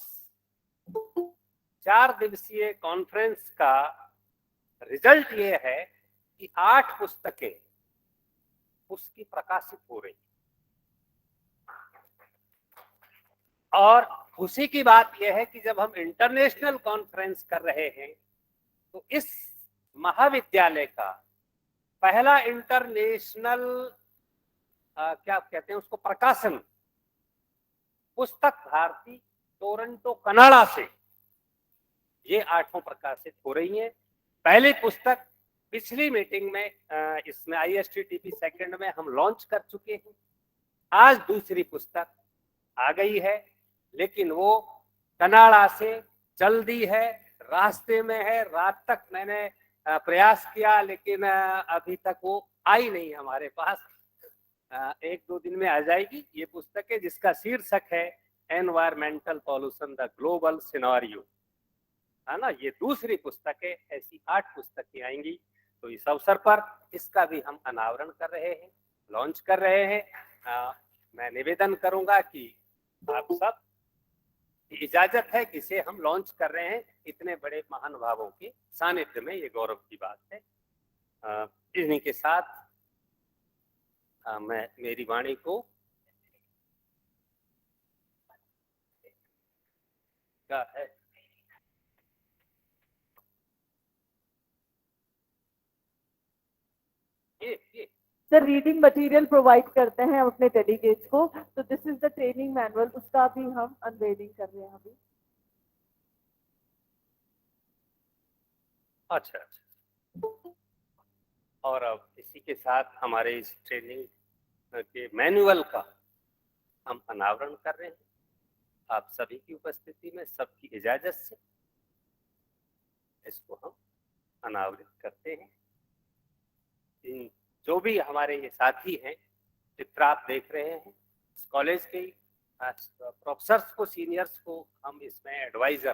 4 दिवसीय कॉन्फ्रेंस का रिजल्ट ये है कि 8 पुस्तकें उसकी प्रकाशित हो रही। और खुशी की बात यह है कि जब हम इंटरनेशनल कॉन्फ्रेंस कर रहे हैं तो इस महाविद्यालय का पहला इंटरनेशनल क्या कहते हैं उसको, प्रकाशन पुस्तक भारती टोरंटो कनाडा से ये 8 प्रकाशित हो रही है। पहली पुस्तक पिछली मीटिंग में इसमें ISTTP सेकंड में हम लॉन्च कर चुके हैं। आज दूसरी पुस्तक आ गई है, लेकिन वो कनाडा से जल्दी है, रास्ते में है। रात तक मैंने प्रयास किया, लेकिन अभी तक वो आई नहीं हमारे पास। 1-2 दिन में आ जाएगी ये पुस्तक है, जिसका शीर्षक है environmental pollution the global scenario, है ना। ये दूसरी पुस्तक है, ऐसी 8 पुस्तकें आएंगी। तो इस अवसर पर इसका भी हम अनावरण कर रहे हैं, लॉन्च कर रहे हैं। मैं निवेदन करूंगा कि आप सब की इजाजत है कि इसे हम लॉन्च कर रहे हैं इतने बड़े महानुभावों के सानिध्य में, ये गौरव की बात है। इन्हीं के साथ मैं मेरी वाणी को क्या है ये सर रीडिंग मटेरियल प्रोवाइड करते हैं हम अपने डेलीगेट्स को, तो this is the training manual, उसका भी हम अनवेलिंग कर रहे हैं अभी। अच्छा। और अब इसी के साथ हमारे इस ट्रेनिंग के मैनुअल का हम अनावरण कर रहे हैं आप सभी की उपस्थिति में, सबकी इजाजत से इसको हम अनावरित करते हैं। इन जो भी हमारे ये साथी हैं, चित्र आप देख रहे हैं, इस कॉलेज के प्रोफेसर्स को, सीनियर्स को हम इसमें एडवाइजर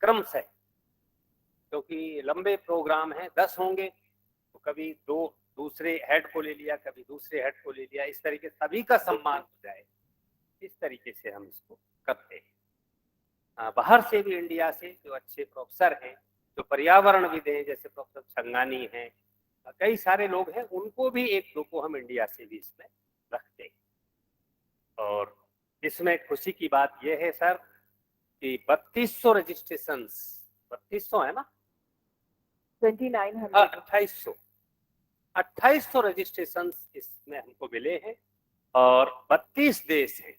क्रम से, क्योंकि लंबे प्रोग्राम हैं, 10 होंगे, तो कभी 2 दूसरे हेड को ले लिया, कभी दूसरे हेड को ले लिया, इस तरीके सभी का सम्मान हो जाए, इस तरीके से हम इसको करते हैं। बाहर से भी, इंडिया से जो अच्छे प्रोफेसर हैं, जो पर्यावरणविद हैं, जैसे प्रोफेसर छंगानी हैं, कई सारे लोग हैं, उनको भी 1-2 को हम इंडिया से भी इसमें रखते हैं। और इसमें खुशी की बात यह है सर कि 3200 रजिस्ट्रेशन, 3200 है ना, 2900 2800 रजिस्ट्रेशन इसमें हमको मिले हैं और 32 देश हैं।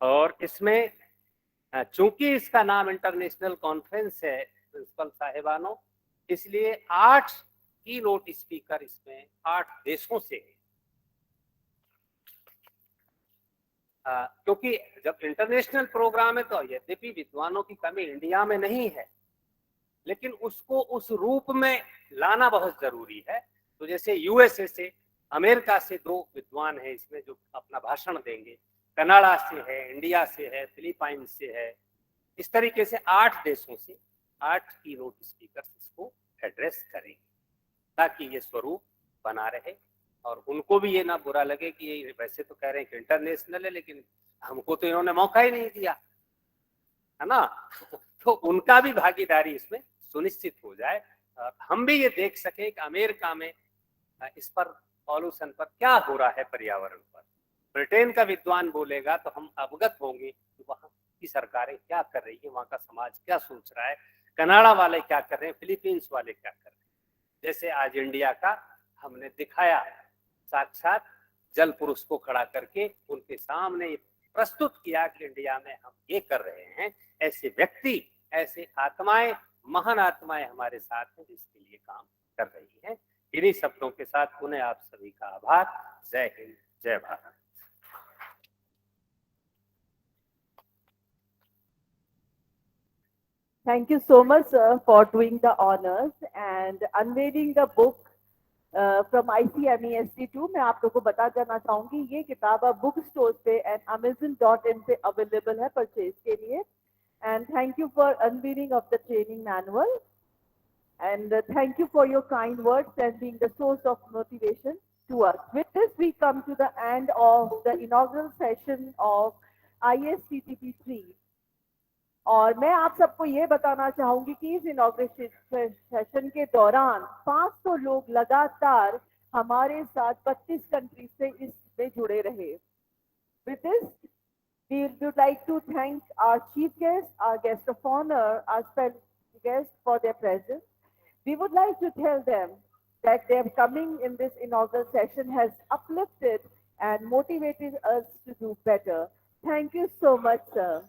और इसमें चूंकि इसका नाम इंटरनेशनल कॉन्फ्रेंस है प्रिंसिपल साहिबानों, इसलिए 8 की नोट स्पीकर इसमें 8 देशों से है। क्योंकि जब इंटरनेशनल प्रोग्राम है तो यद्यपि विद्वानों की कमी इंडिया में नहीं है, लेकिन उसको उस रूप में लाना बहुत जरूरी है। तो जैसे USA से, अमेरिका से 2 विद्वान हैं इसमें जो अपना भाषण देंगे, कनाडा से है, इंडिया से है, फिलीपाइंस से है, इस तरीके से 8 देशों से 8 की नोट स्पीकर इसको एड्रेस करेंगे, ताकि ये स्वरूप बना रहे और उनको भी ये ना बुरा लगे कि ये वैसे तो कह रहे हैं कि इंटरनेशनल है, लेकिन हमको तो इन्होंने मौका ही नहीं दिया, है ना। तो उनका भी भागीदारी इसमें सुनिश्चित हो जाए, और हम भी ये देख सके कि अमेरिका में इस पर पॉल्यूशन पर क्या हो रहा है, पर्यावरण पर। ब्रिटेन का विद्वान बोलेगा तो हम अवगत होंगे कि वहाँ की सरकारें क्या कर रही है, वहाँ का समाज क्या सोच रहा है, कनाडा वाले क्या कर रहे हैं, फिलीपींस वाले क्या कर रहे हैं। जैसे आज इंडिया का हमने दिखाया, साक्षात जल पुरुष को खड़ा करके उनके सामने प्रस्तुत किया कि इंडिया में हम ये कर रहे हैं। ऐसे व्यक्ति, ऐसे आत्माएं, महान आत्माएं हमारे साथ हैं जिसके लिए काम कर रही हैं। इन्हीं शब्दों के साथ पुनः आप सभी का आभार। जय हिंद, जय Bharat. Thank you so much, sir, for doing the honors and unveiling the book from ICMEST2. मैं आप लोगों को बता देना चाहूंगी, ये किताब अब बुक स्टोर पे एंड amazon.in पे अवेलेबल है परचेज के लिए. And thank you for unveiling of the training manual. And thank you for your kind words and being the source of motivation to us. With this, we come to the end of the inaugural session of ISTTP-3. और मैं आप सबको ये बताना चाहूंगी कि इस inauguration session के दौरान 500 लोग लगातार हमारे साथ 25 कंट्री से इसमें जुड़े रहे. With this, we would like to thank our chief guest, our guest of honor, our special guest for their presence. We would like to tell them that their coming in this inaugural session has uplifted and motivated us to do better. Thank you so much, sir.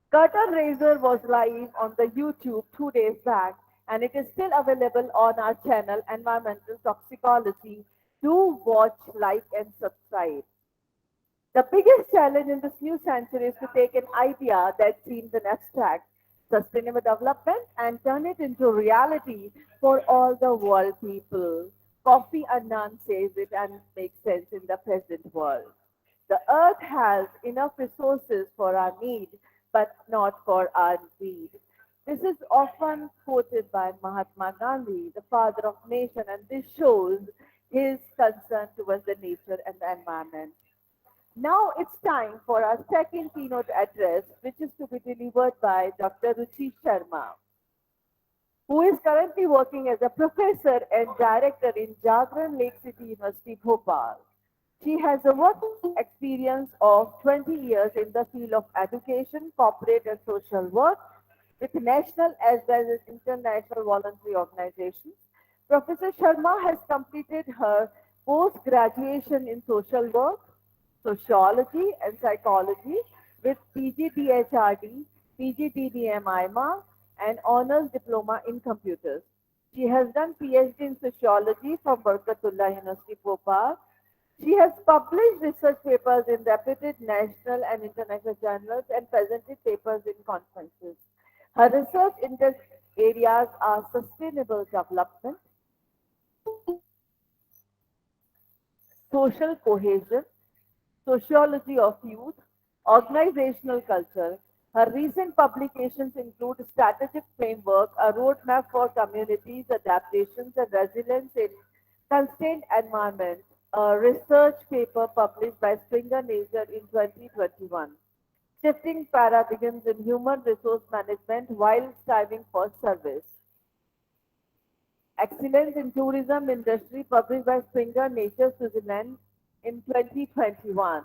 Curtain Raiser was live on the YouTube 2 days back, and it is still available on our channel, Environmental Toxicology. Do watch, like, and subscribe. The biggest challenge in this new century is to take an idea that seems an abstract, sustainable development, and turn it into reality for all the world people. Kofi Annan says it and makes sense in the present world. The earth has enough resources for our need, but not for our greed. This is often quoted by Mahatma Gandhi, the father of nation, and this shows his concern towards the nature and the environment. Now it's time for our second keynote address, which is to be delivered by Dr. Ruchi Sharma, who is currently working as a professor and director in Jagran Lake City University, Bhopal. She has a work experience of 20 years in the field of education, corporate and social work with national as well as international voluntary organizations. Professor Sharma has completed her post-graduation in social work, sociology and psychology with PG-DHRD, PG-DDM-IMA and honors diploma in computers. She has done PhD in sociology from Barkatullah University, Bhopal. She has published research papers in reputed national and international journals and presented papers in conferences. Her research interest areas are sustainable development, social cohesion, sociology of youth, organizational culture. Her recent publications include Strategic Framework, a roadmap for communities, adaptations and resilience in constrained environment, a research paper published by Springer Nature in 2021. Shifting paradigms in human resource management while striving for service. Excellence in tourism industry published by Springer Nature, Switzerland in 2021.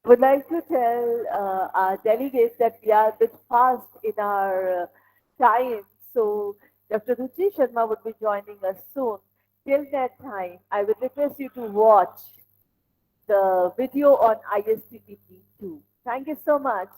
I would like to tell our delegates that we are a bit fast in our time. So Dr. Ruchi Sharma would be joining us soon. Till that time, I would request you to watch the video on ISTTP-2. Thank you so much.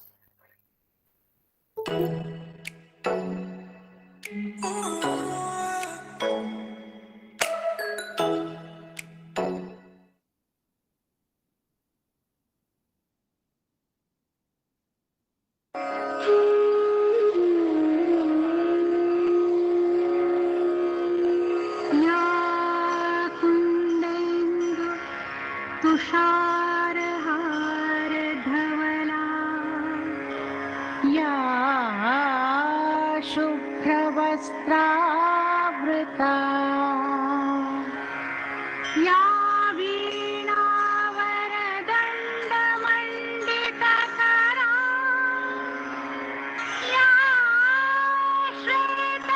Ya वस्त्रावृता या वीणावरदण्डमण्डितकरा या श्वेतपद्मासना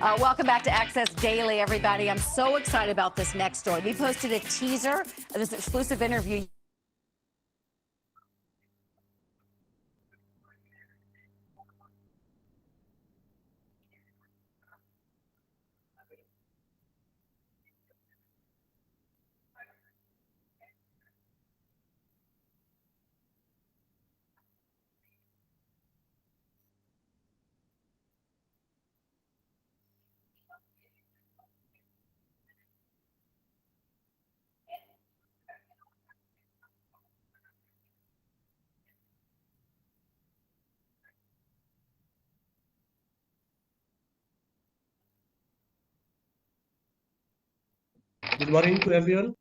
Welcome back to Access Daily, everybody. I'm so excited about this next story. We posted a teaser of this exclusive interview. Good morning to everyone.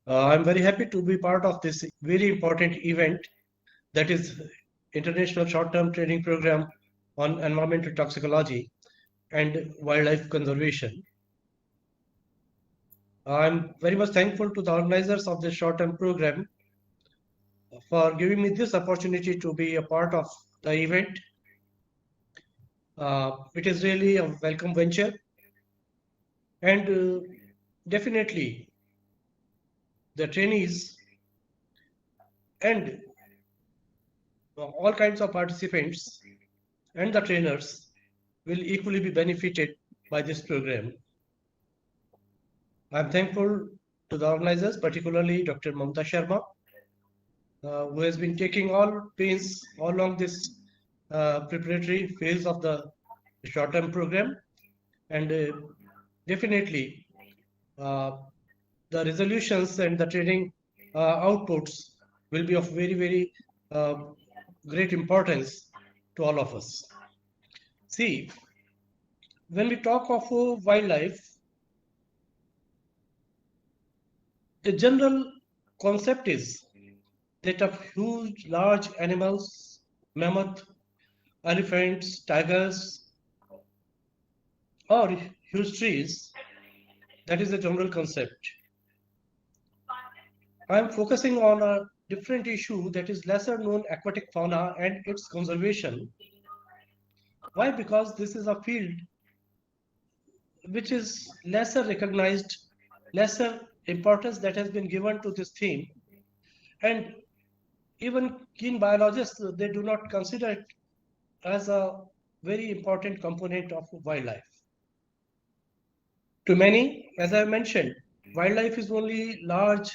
I'm very happy to be part of this very important event, that is International Short-Term Training Program on Environmental Toxicology and Wildlife Conservation. I'm very much thankful to the organizers of this short-term program for giving me this opportunity to be a part of the event. It is really a welcome venture, and definitely the trainees and all kinds of participants and the trainers will equally be benefited by this program. I'm thankful to the organizers, particularly Dr. Mamta Sharma, who has been taking all pains all along this preparatory phase of the short-term program, and definitely the resolutions and the training outputs will be of very, very great importance to all of us. See, when we talk of wildlife, the general concept is that of huge, large animals, mammoth, elephants, tigers, or huge trees. That is the general concept. I am focusing on a different issue, that is lesser known aquatic fauna and its conservation. Why? Because this is a field which is lesser recognized, lesser importance that has been given to this theme, and even keen biologists, they do not consider it as a very important component of wildlife. To many, as I mentioned, wildlife is only large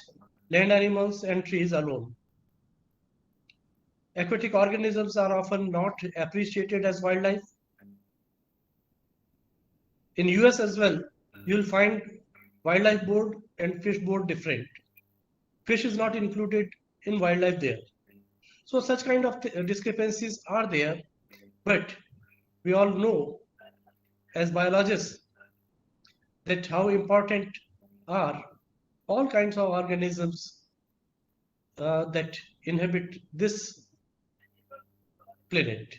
land animals and trees alone. Aquatic organisms are often not appreciated as wildlife. In US as well, you'll find wildlife board and fish board different. Fish is not included in wildlife there. So such kind of discrepancies are there, but we all know as biologists that how important are all kinds of organisms that inhabit this planet.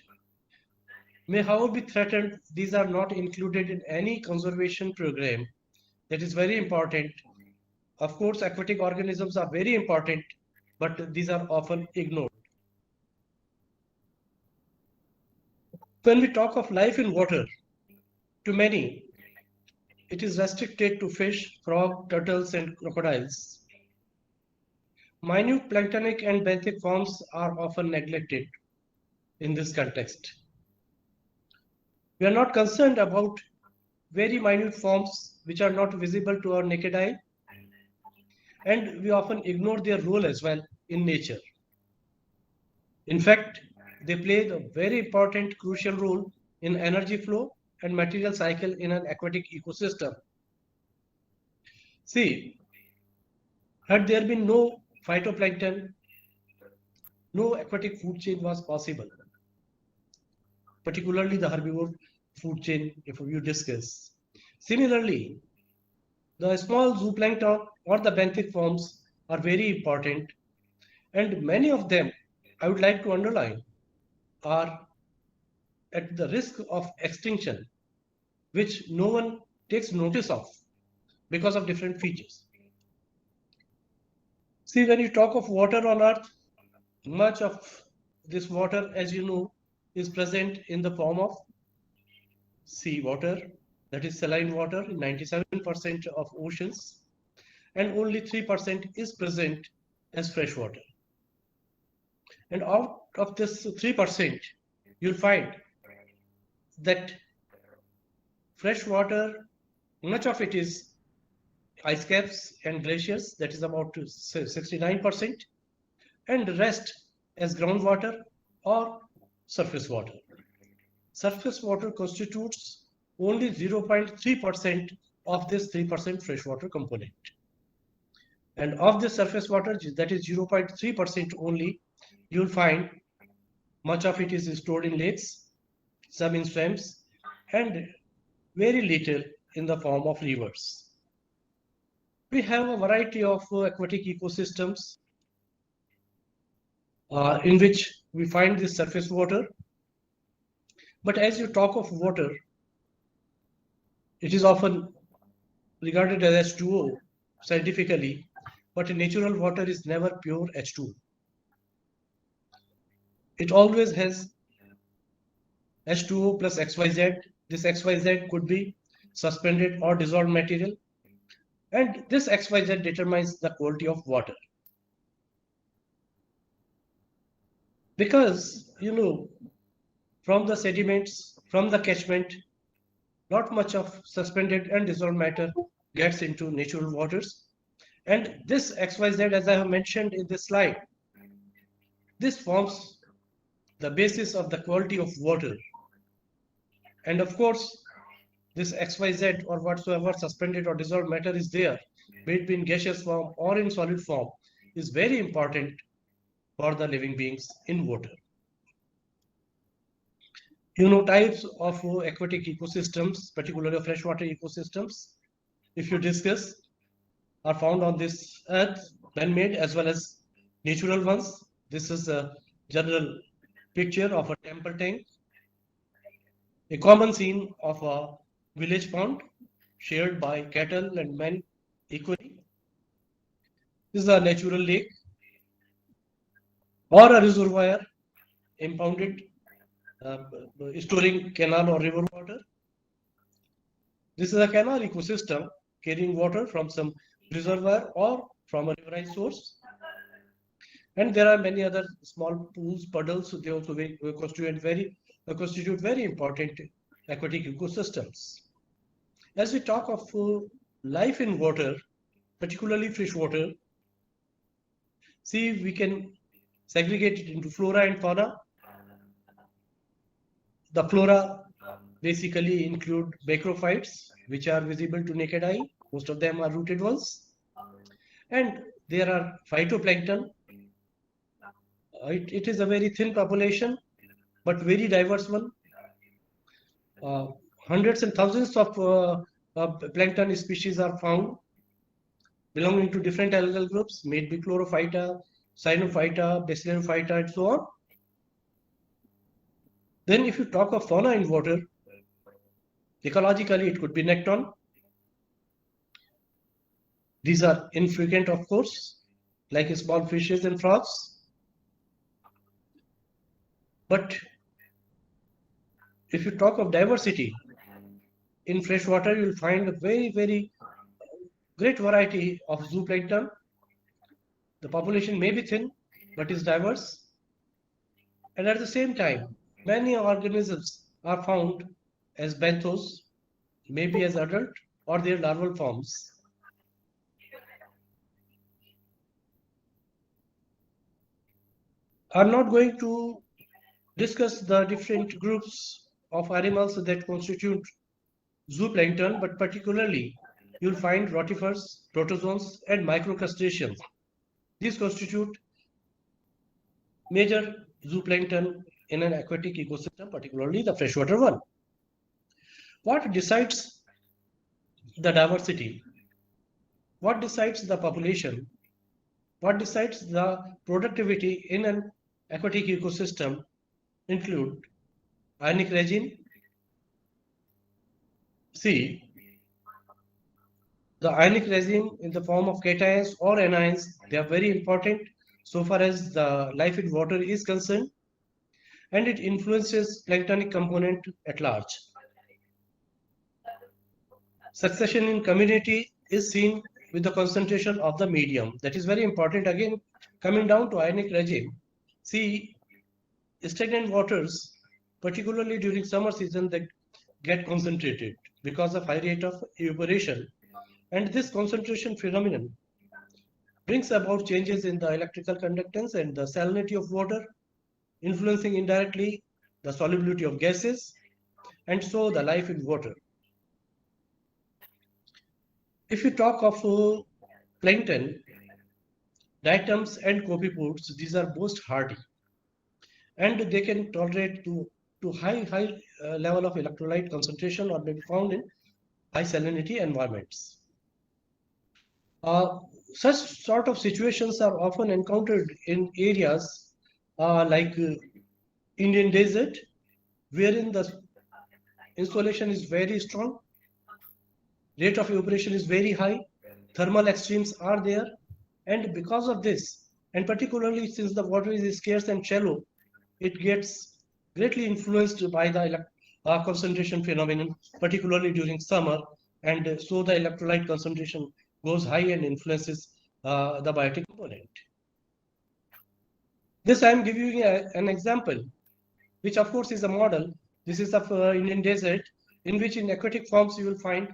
May however be threatened, these are not included in any conservation program. That is very important. Of course, aquatic organisms are very important, but these are often ignored. When we talk of life in water, to many, it is restricted to fish, frog, turtles, and crocodiles. Minute planktonic and benthic forms are often neglected in this context. We are not concerned about very minute forms which are not visible to our naked eye, and we often ignore their role as well in nature. In fact, they play a very important, crucial role in energy flow and material cycle in an aquatic ecosystem. See, had there been no phytoplankton, no aquatic food chain was possible, particularly the herbivore food chain, if you discuss. Similarly, the small zooplankton or the benthic forms are very important, and many of them, I would like to underline, are at the risk of extinction, which no one takes notice of because of different features. See, when you talk of water on Earth, much of this water, as you know, is present in the form of sea water, that is saline water, in 97% of oceans, and only 3% is present as fresh water. And out of this 3%, you'll find that fresh water, much of it is ice caps and glaciers, that is about 69%, and the rest as groundwater or surface water. Surface water constitutes only 0.3% of this 3% freshwater component. And of the surface water, that is 0.3% only, you'll find much of it is stored in lakes, some in swamps, and very little in the form of rivers. We have a variety of aquatic ecosystems in which we find this surface water. But as you talk of water, it is often regarded as H2O scientifically, but natural water is never pure H2O. It always has H2O plus XYZ. This XYZ could be suspended or dissolved material, and this XYZ determines the quality of water. Because, from the sediments, from the catchment, not much of suspended and dissolved matter gets into natural waters. And this XYZ, as I have mentioned in this slide, this forms the basis of the quality of water. And of course, this XYZ or whatsoever suspended or dissolved matter is there, be it in gaseous form or in solid form, is very important for the living beings in water. Types of aquatic ecosystems, particularly freshwater ecosystems, if you discuss, are found on this earth, man-made as well as natural ones. This is a general picture of a temple tank, a common scene of a village pond shared by cattle and men equally. This is a natural lake or a reservoir impounded, storing canal or river water. This is a canal ecosystem carrying water from some reservoir or from a riverine source. And there are many other small pools, puddles, they also constitute very important aquatic ecosystems. As we talk of life in water, particularly fresh water, see, we can segregate it into flora and fauna. The flora basically include macrophytes, which are visible to naked eye. Most of them are rooted ones. And there are phytoplankton. It is a very thin population, but very diverse one. Hundreds and thousands of plankton species are found belonging to different algal groups, maybe chlorophyta, cyanophyta, basilorophyta, and so on. Then if you talk of fauna in water, ecologically it could be nekton. These are infrequent, of course, like small fishes and frogs. But if you talk of diversity, in freshwater you'll find a very, very great variety of zooplankton. The population may be thin, but is diverse. And at the same time, many organisms are found as benthos, maybe as adult or their larval forms. I'm not going to discuss the different groups of animals that constitute zooplankton, but particularly you'll find rotifers, protozoans, and microcrustaceans. These constitute major zooplankton in an aquatic ecosystem, particularly the freshwater one. What decides the diversity? What decides the population? What decides the productivity in an aquatic ecosystem include ionic regime. See, the ionic regime in the form of cations or anions, they are very important so far as the life in water is concerned, and it influences planktonic component at large. Succession in community is seen with the concentration of the medium. That is very important. Again, coming down to ionic regime, see, stagnant waters, particularly during summer season, they get concentrated because of high rate of evaporation. And this concentration phenomenon brings about changes in the electrical conductance and the salinity of water, influencing indirectly the solubility of gases, and so the life in water. If you talk of plankton, diatoms and copepods, these are most hardy, and they can tolerate to high level of electrolyte concentration or may be found in high salinity environments. Such sort of situations are often encountered in areas like Indian desert, wherein the insolation is very strong, rate of evaporation is very high, thermal extremes are there, and because of this, and particularly since the water is scarce and shallow, it gets greatly influenced by the concentration phenomenon, particularly during summer, and so the electrolyte concentration goes high and influences the biotic component. This I am giving you an example, which of course is a model. This is of Indian desert, in which in aquatic forms you will find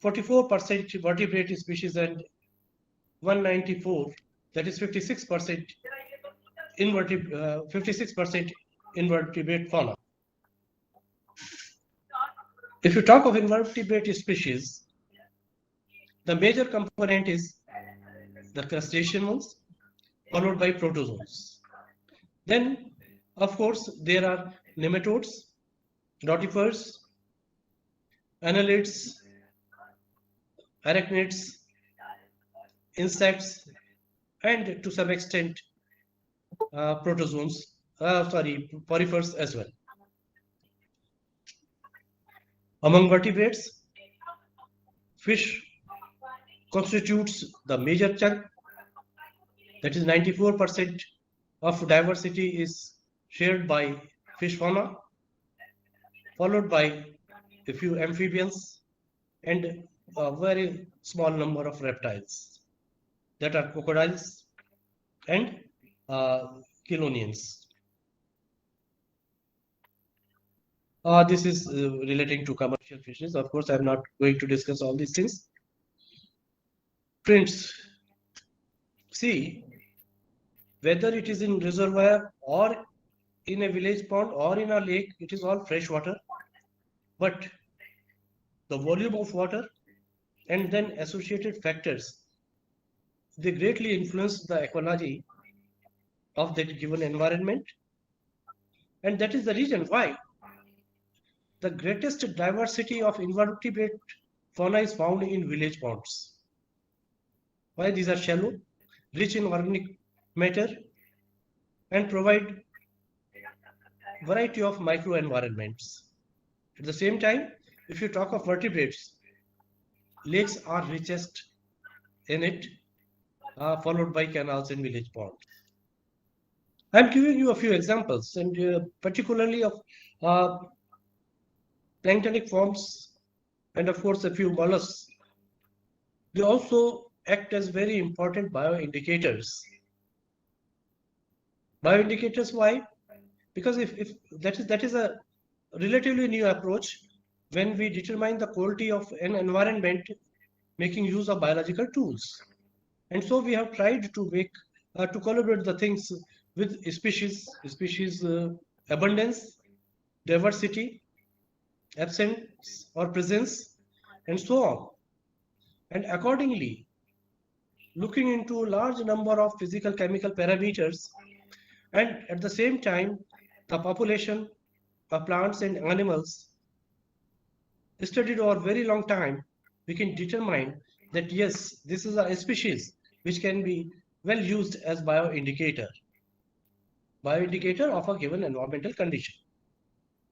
44% vertebrate species and 194, that is 56% invertebrate fauna. If you talk of invertebrate species, the major component is the crustacean ones, followed by protozoans. Then, of course, there are nematodes, rotifers, annelids, arachnids, insects, and to some extent porifers as well. Among vertebrates, fish constitutes the major chunk, that is 94% of diversity is shared by fish fauna, followed by a few amphibians and a very small number of reptiles, that are crocodiles and chelonians. This is relating to commercial fishes. Of course, I'm not going to discuss all these things. Friends, see, whether it is in reservoir or in a village pond or in a lake, it is all fresh water. But the volume of water and then associated factors, they greatly influence the ecology of that given environment. And that is the reason why the greatest diversity of invertebrate fauna is found in village ponds. Why? These are shallow, rich in organic matter, and provide variety of microenvironments. At the same time, if you talk of vertebrates, lakes are richest in it, followed by canals and village ponds. I'm giving you a few examples, and particularly of planktonic forms, and of course a few mollusks. They also act as very important bioindicators. Bioindicators, why? Because if that is a relatively new approach when we determine the quality of an environment making use of biological tools. And so we have tried to make to collaborate the things with species abundance, diversity, absence or presence, and so on. And accordingly, looking into a large number of physical chemical parameters, and at the same time, the population of plants and animals studied over a very long time, we can determine that yes, this is a species which can be well used as bioindicator of a given environmental condition.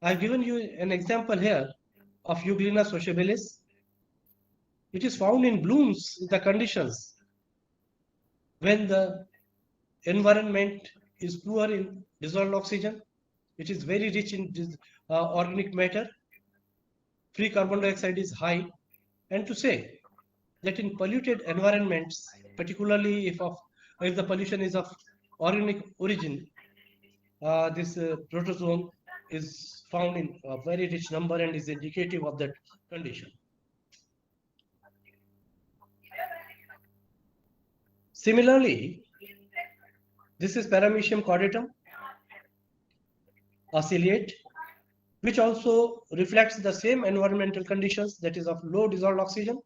I've given you an example here of Euglena sociabilis. It is found in blooms in the conditions when the environment is poor in dissolved oxygen. It is very rich in organic matter, free carbon dioxide is high, and to say that in polluted environments, particularly if the pollution is of organic origin, this protozoan is found in a very rich number and is indicative of that condition. Similarly, this is Paramecium cordatum, a ciliate, which also reflects the same environmental conditions, that is of low dissolved oxygen,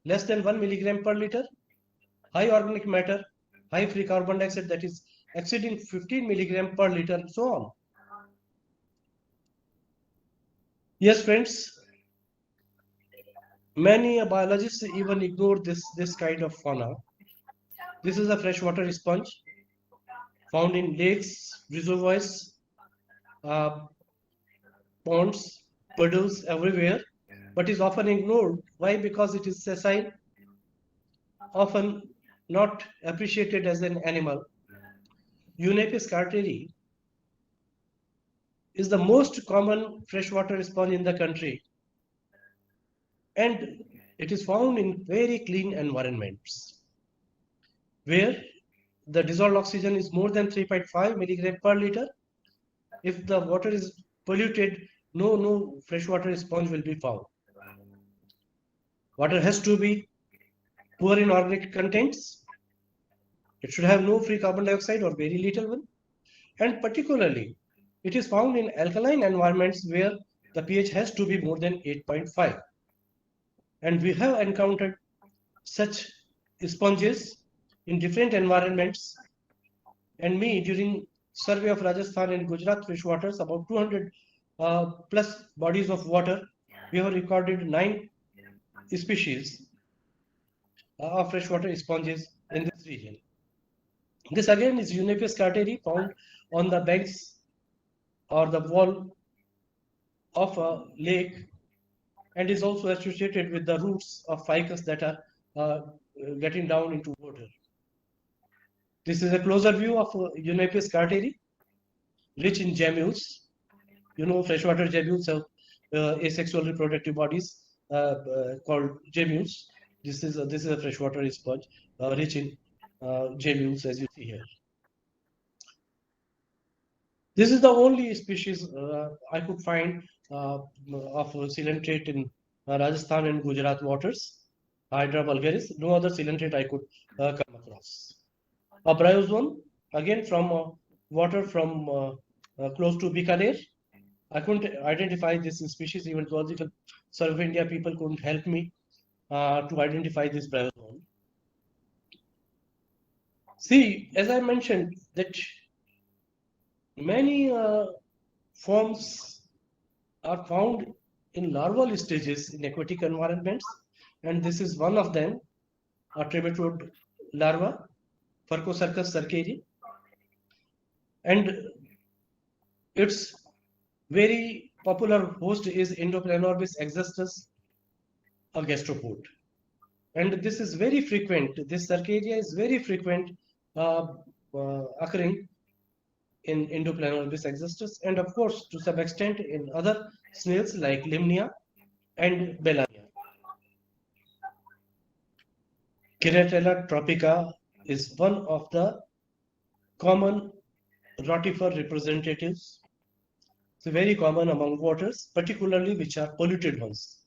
less than 1 milligram per liter, high organic matter, high free carbon dioxide, that is exceeding 15 milligram per liter, and so on. Yes, friends, many biologists even ignore this kind of fauna. This is a freshwater sponge found in lakes, reservoirs, ponds, puddles, everywhere, but is often ignored. Why? Because it is sessile, often not appreciated as an animal. Unapis carteri is the most common freshwater sponge in the country, and it is found in very clean environments where the dissolved oxygen is more than 3.5 milligram per liter. If the water is polluted, no freshwater sponge will be found. Water has to be poor in organic contents. It should have no free carbon dioxide or very little one. And particularly, it is found in alkaline environments where the pH has to be more than 8.5. And we have encountered such sponges in different environments. And me, during survey of Rajasthan and Gujarat freshwaters, about 200 plus bodies of water, we have recorded 9 species of freshwater sponges in this region. This again is Unapis carteri, found on the banks or the wall of a lake, and is also associated with the roots of ficus that are getting down into water. This is a closer view of Unapis carteri, rich in gemmules. You know, freshwater gemmules have asexual reproductive bodies called gemmules. This is a freshwater sponge rich in gemmules, as you see here. This is the only species I could find of coelenterate in Rajasthan and Gujarat waters, Hydra vulgaris. No other coelenterate I could come across. A bryozoan, again from water from close to Bikaner. I couldn't identify this species, even Zoological Survey of India people couldn't help me to identify this bryozoan. See, as I mentioned, that many forms are found in larval stages in aquatic environments, and this is one of them, a trematode larva, Furcocircus cercari, and its very popular host is Endoplenormis exustus, a gastropod. And this is very frequent. This cercaria is very frequent occurring in Endoplenormis exustus, and of course, to some extent, in other snails like Limnia and Bellania. Keratella tropica is one of the common rotifer representatives. It's very common among waters, particularly which are polluted ones.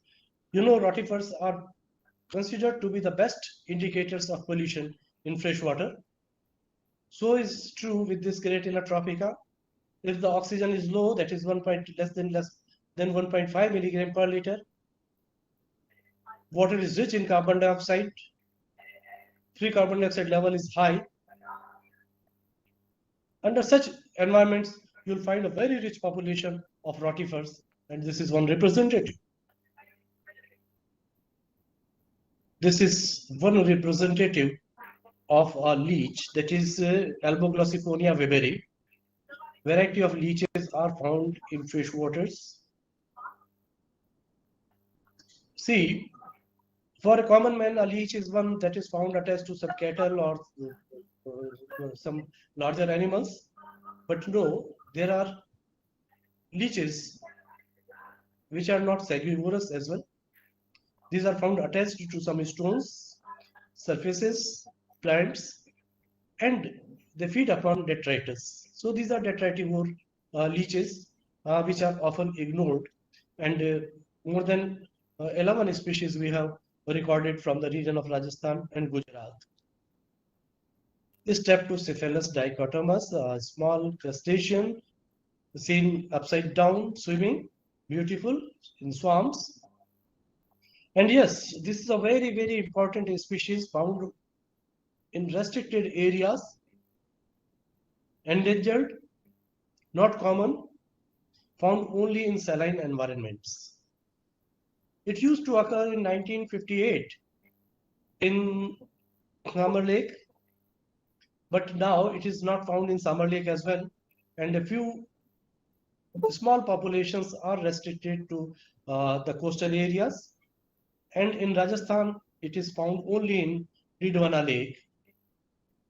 You know, rotifers are considered to be the best indicators of pollution in fresh water. So is true with this Keratella tropica. If the oxygen is low, that is less than 1.5 milligram per liter, water is rich in carbon dioxide, free carbon dioxide level is high. Under such environments, you'll find a very rich population of rotifers, and this is one representative. This is one representative of a leech, that is Alboglossophonia weberi. Variety of leeches are found in fresh waters. See, for a common man, a leech is one that is found attached to some cattle or some larger animals. But no, there are leeches which are not saggivorous as well. These are found attached to some stones, surfaces, plants, and they feed upon detritus. So these are detritivore leeches, which are often ignored, and more than 11 species we have recorded from the region of Rajasthan and Gujarat. Streptocephalus dichotomous, a small crustacean seen upside down swimming, beautiful in swamps. And yes, this is a very, very important species found in restricted areas, endangered, not common, found only in saline environments. It used to occur in 1958 in Summer Lake, but now it is not found in Summer Lake as well, and a few small populations are restricted to the coastal areas, and in Rajasthan it is found only in Ridwana Lake.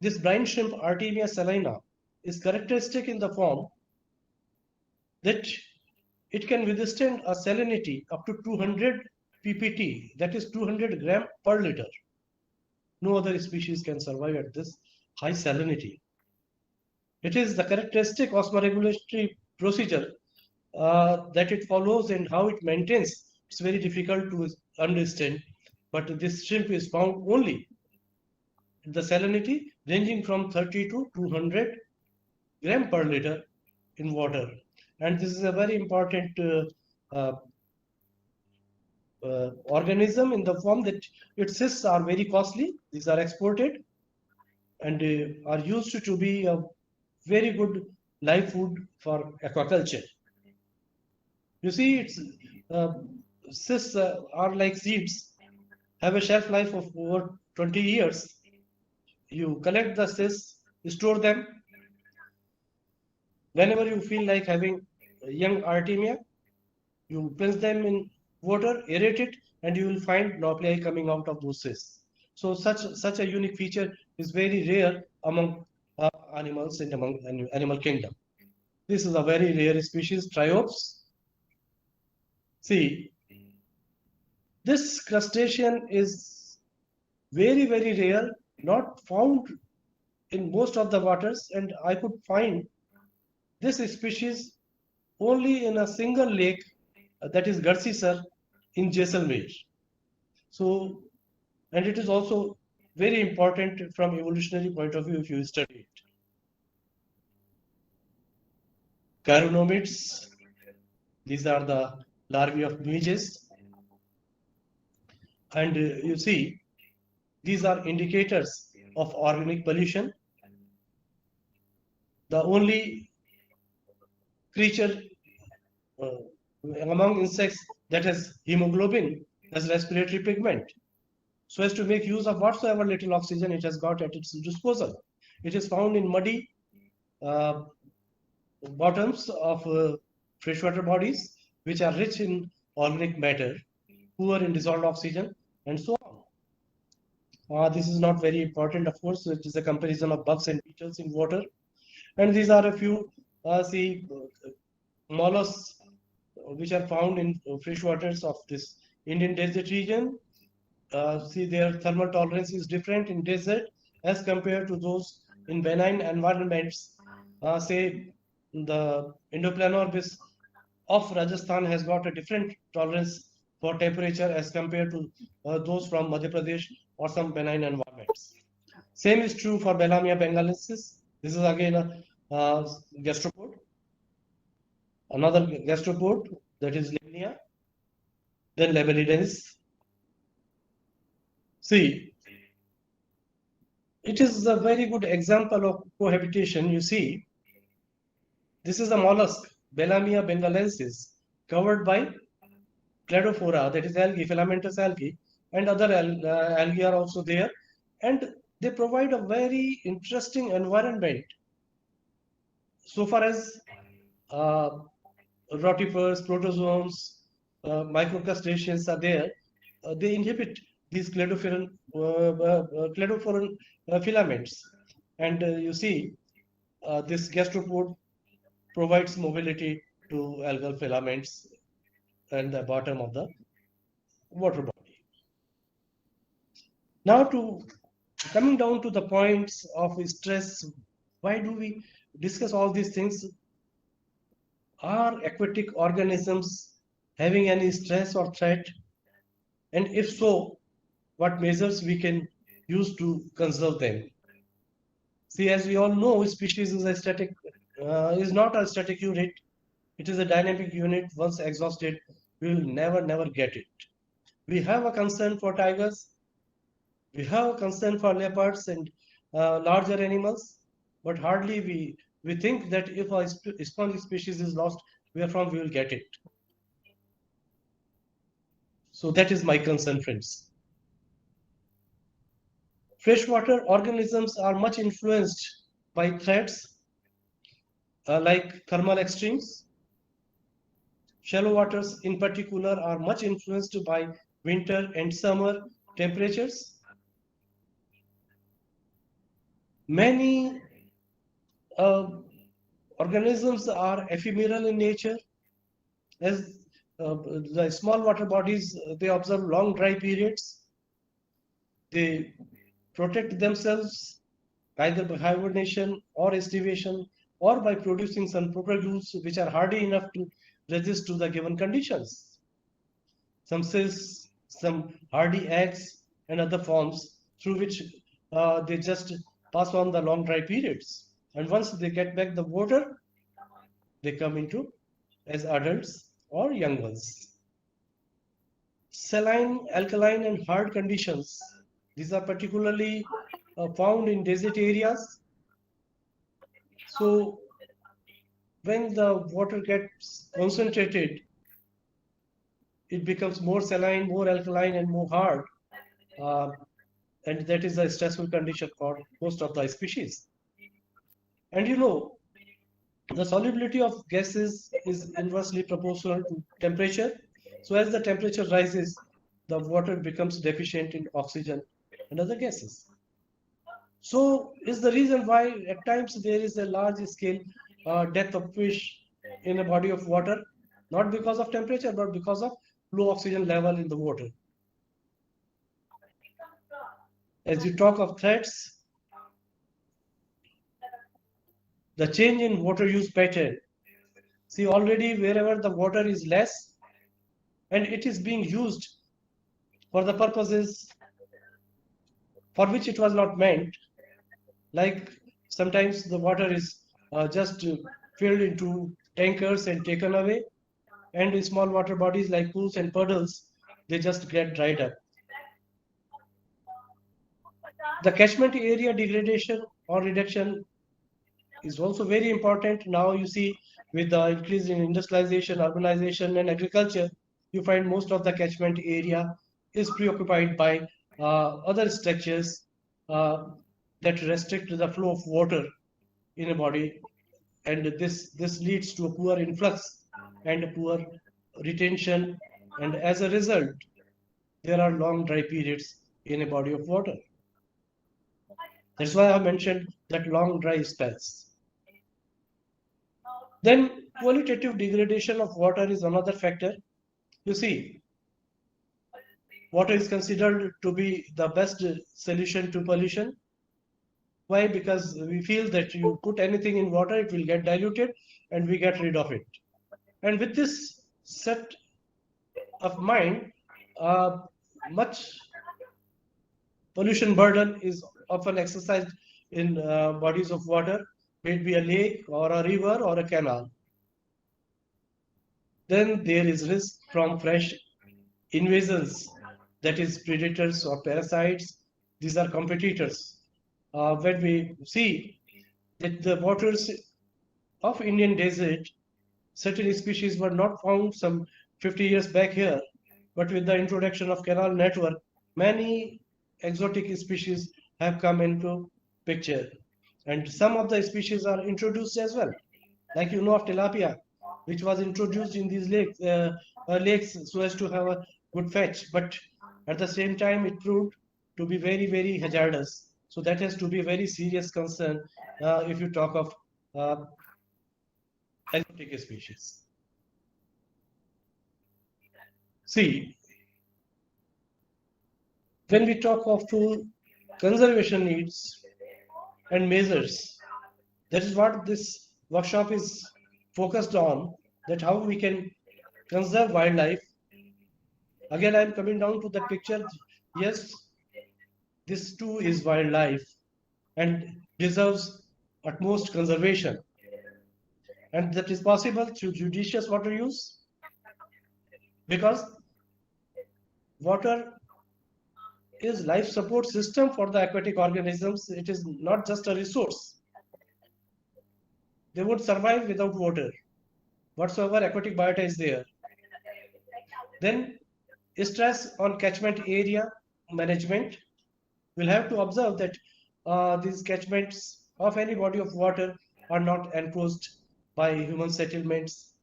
This brine shrimp Artemia salina is characteristic in the form that it can withstand a salinity up to 200 ppt, that is 200 gram per liter. No other species can survive at this high salinity. It is the characteristic osmoregulatory procedure that it follows and how it maintains. It's very difficult to understand, but this shrimp is found only the salinity ranging from 30 to 200 gram per liter in water. And this is a very important organism in the form that its cysts are very costly. These are exported and are used to be a very good live food for aquaculture. You see, its cysts are like seeds, have a shelf life of over 20 years. You collect the cysts, store them. Whenever you feel like having young Artemia, you place them in water, aerate it, and you will find nuclei coming out of those cysts. So such a unique feature is very rare among animals and among animal kingdom. This is a very rare species, Triops. See, this crustacean is very, very rare, not found in most of the waters, and I could find this species only in a single lake, that is Garsisar in Jaisalmer. So, and it is also very important from evolutionary point of view if you study it. Chironomids, these are the larvae of midges. And you see, these are indicators of organic pollution. The only creature among insects that has hemoglobin as respiratory pigment, so as to make use of whatsoever little oxygen it has got at its disposal. It is found in muddy bottoms of freshwater bodies, which are rich in organic matter, poor in dissolved oxygen, and so on. This is not very important, of course. It is a comparison of bugs and beetles in water. And these are a few mollusks which are found in freshwaters of this Indian desert region. See, their thermal tolerance is different in desert as compared to those in benign environments. Say, the Indoplan orbis of Rajasthan has got a different tolerance for temperature as compared to those from Madhya Pradesh or some benign environments. Same is true for Bellamia bengalensis. This is again a gastropod. Another gastropod, that is Limnia, then Labellidensis. See, it is a very good example of cohabitation. You see, this is a mollusk, Bellamia bengalensis, covered by cladophora, that is algae, filamentous algae, and other algae are also there, and they provide a very interesting environment so far as rotifers, protozoans, microcrustaceans are there. They inhibit these cladophoran filaments, and you see this gastropod provides mobility to algal filaments and the bottom of the water body. Now coming down to the points of stress, why do we discuss all these things? Are aquatic organisms having any stress or threat? And if so, what measures we can use to conserve them? See, as we all know, species is is not a static unit. It is a dynamic unit. Once exhausted, we will never get it. We have a concern for tigers. We have a concern for leopards and larger animals, but hardly we think that if a sponge species is lost, where from we will get it. So that is my concern, friends. Freshwater organisms are much influenced by threats like thermal extremes. Shallow waters in particular are much influenced by winter and summer temperatures. Many organisms are ephemeral in nature. As the small water bodies, they observe long dry periods. They protect themselves either by hibernation or estivation or by producing some propagules which are hardy enough to resist to the given conditions. Some cysts, some hardy eggs and other forms through which they just pass on the long dry periods. And once they get back the water, they come into as adults or young ones. Saline, alkaline and hard conditions. These are particularly found in desert areas. So when the water gets concentrated, it becomes more saline, more alkaline and more hard. And that is a stressful condition for most of the species. And you know, the solubility of gases is inversely proportional to temperature. So as the temperature rises, the water becomes deficient in oxygen and other gases. So is the reason why at times there is a large scale death of fish in a body of water, not because of temperature, but because of low oxygen level in the water. As you talk of threats, the change in water use pattern. See, already wherever the water is less and it is being used for the purposes for which it was not meant, like sometimes the water is just filled into tankers and taken away, and small water bodies like pools and puddles, they just get dried up. The catchment area degradation or reduction is also very important. Now you see with the increase in industrialization, urbanization and agriculture, you find most of the catchment area is preoccupied by other structures that restrict the flow of water in a body, and this leads to a poor influx and a poor retention, and as a result there are long dry periods in a body of water. That's why I mentioned that long dry spells. Then qualitative degradation of water is another factor. You see, water is considered to be the best solution to pollution. Why? Because we feel that you put anything in water, it will get diluted and we get rid of it. And with this set of mind, much pollution burden is often exercised in bodies of water, may it be a lake or a river or a canal. Then there is risk from fresh invasions, that is predators or parasites. These are competitors. When we see that the waters of Indian desert, certain species were not found some 50 years back here, but with the introduction of canal network, many exotic species have come into picture, and some of the species are introduced as well, like you know of tilapia, which was introduced in these lakes so as to have a good fetch, but at the same time it proved to be very hazardous. So that has to be a very serious concern if you talk of exotic species. See, when we talk of conservation needs and measures, that is what this workshop is focused on, that how we can conserve wildlife. Again, I am coming down to that picture. Yes, this too is wildlife and deserves utmost conservation. And that is possible through judicious water use, because water is life support system for the aquatic organisms. It is not just a resource. They would survive without water, whatsoever aquatic biota is there. Then stress on catchment area management. We'll have to observe that these catchments of any body of water are not encroached by human settlements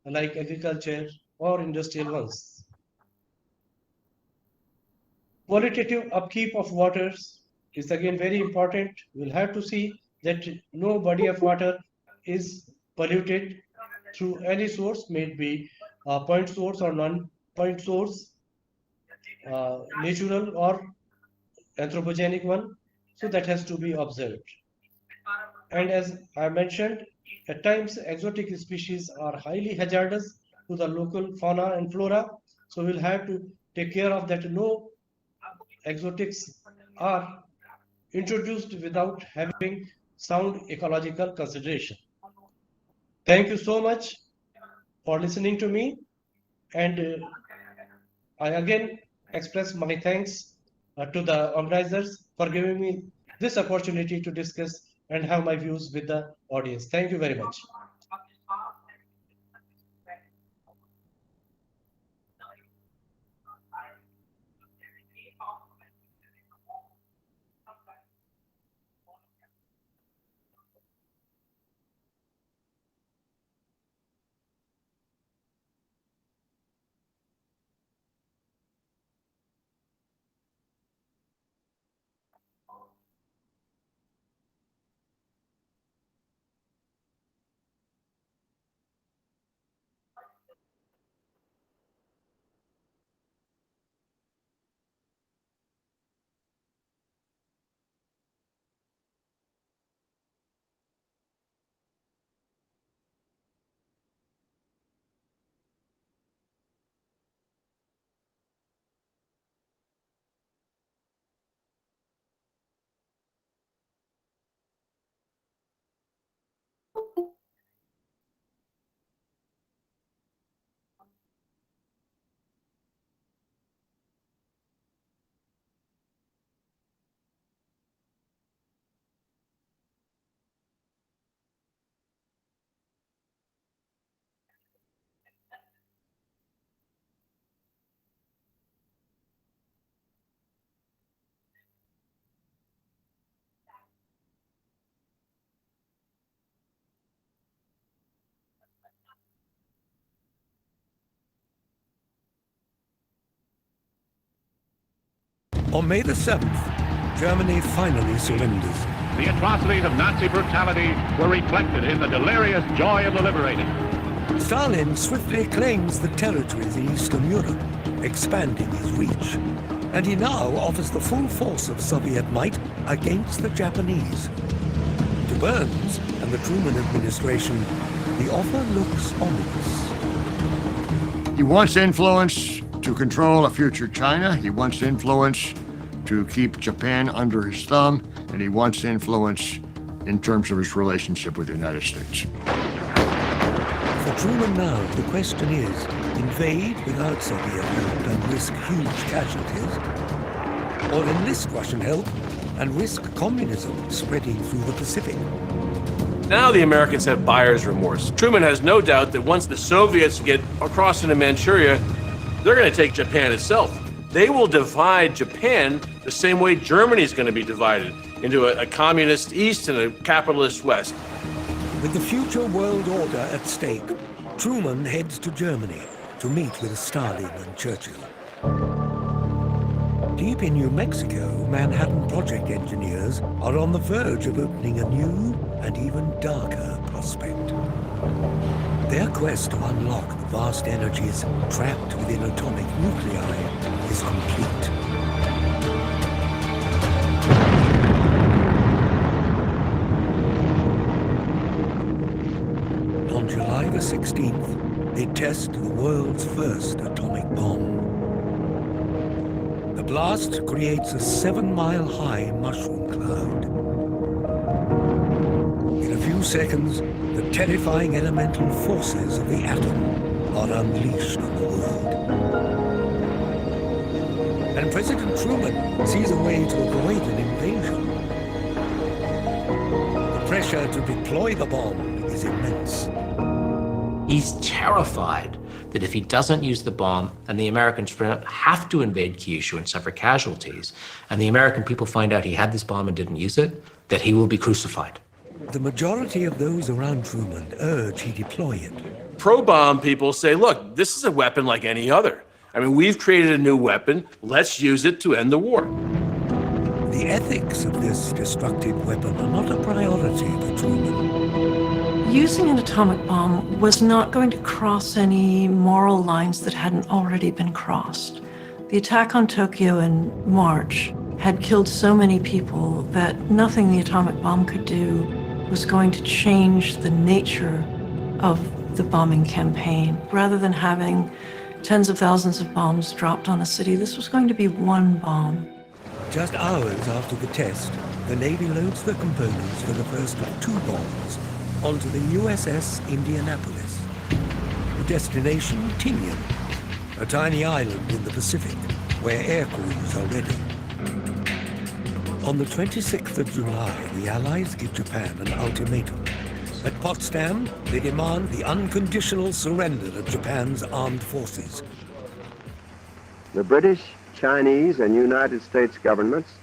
like agriculture or industrial ones. Qualitative upkeep of waters is again very important. We'll have to see that no body of water is polluted through any source, may it be point source or non-point source, natural or anthropogenic one. So that has to be observed. And as I mentioned, at times exotic species are highly hazardous to the local fauna and flora. So we'll have to take care of that. No exotics are introduced without having sound ecological consideration. Thank you so much for listening to me, and I again express my thanks to the organizers for giving me this opportunity to discuss and have my views with the audience. Thank you very much. On May the 7th, Germany finally surrenders. The atrocities of Nazi brutality were reflected in the delirious joy of the liberated. Stalin swiftly claims the territories in Eastern Europe, expanding his reach. And he now offers the full force of Soviet might against the Japanese. To Burns and the Truman administration, the offer looks ominous. He wants influence to control a future China. He wants influence to keep Japan under his thumb, and he wants influence in terms of his relationship with the United States. For Truman now, the question is, invade without Soviet help and risk huge casualties, or enlist Russian help and risk communism spreading through the Pacific? Now the Americans have buyer's remorse. Truman has no doubt that once the Soviets get across into Manchuria, they're going to take Japan itself. They will divide Japan the same way Germany is going to be divided into a communist East and a capitalist West. With the future world order at stake, Truman heads to Germany to meet with Stalin and Churchill. Deep in New Mexico, Manhattan Project engineers are on the verge of opening a new and even darker prospect. Their quest to unlock the vast energies trapped within atomic nuclei is complete. On July the 16th, they test the world's first atomic bomb. The blast creates a 7-mile-high mushroom cloud. In a few seconds, the terrifying elemental forces of the atom are unleashed on the world. And President Truman sees a way to avoid an invasion. The pressure to deploy the bomb is immense. He's terrified that if he doesn't use the bomb and the Americans have to invade Kyushu and suffer casualties, and the American people find out he had this bomb and didn't use it, that he will be crucified. The majority of those around Truman urge he deploy it. Pro-bomb people say, look, this is a weapon like any other. I mean, we've created a new weapon. Let's use it to end the war. The ethics of this destructive weapon are not a priority for Truman. Using an atomic bomb was not going to cross any moral lines that hadn't already been crossed. The attack on Tokyo in March had killed so many people that nothing the atomic bomb could do was going to change the nature of the bombing campaign. Rather than having tens of thousands of bombs dropped on a city, this was going to be one bomb. Just hours after the test, the Navy loads the components for the first of 2 bombs onto the USS Indianapolis. The destination, Tinian, a tiny island in the Pacific where air crews are ready. On the 26th of July, the Allies give Japan an ultimatum. At Potsdam, they demand the unconditional surrender of Japan's armed forces. The British, Chinese, and United States governments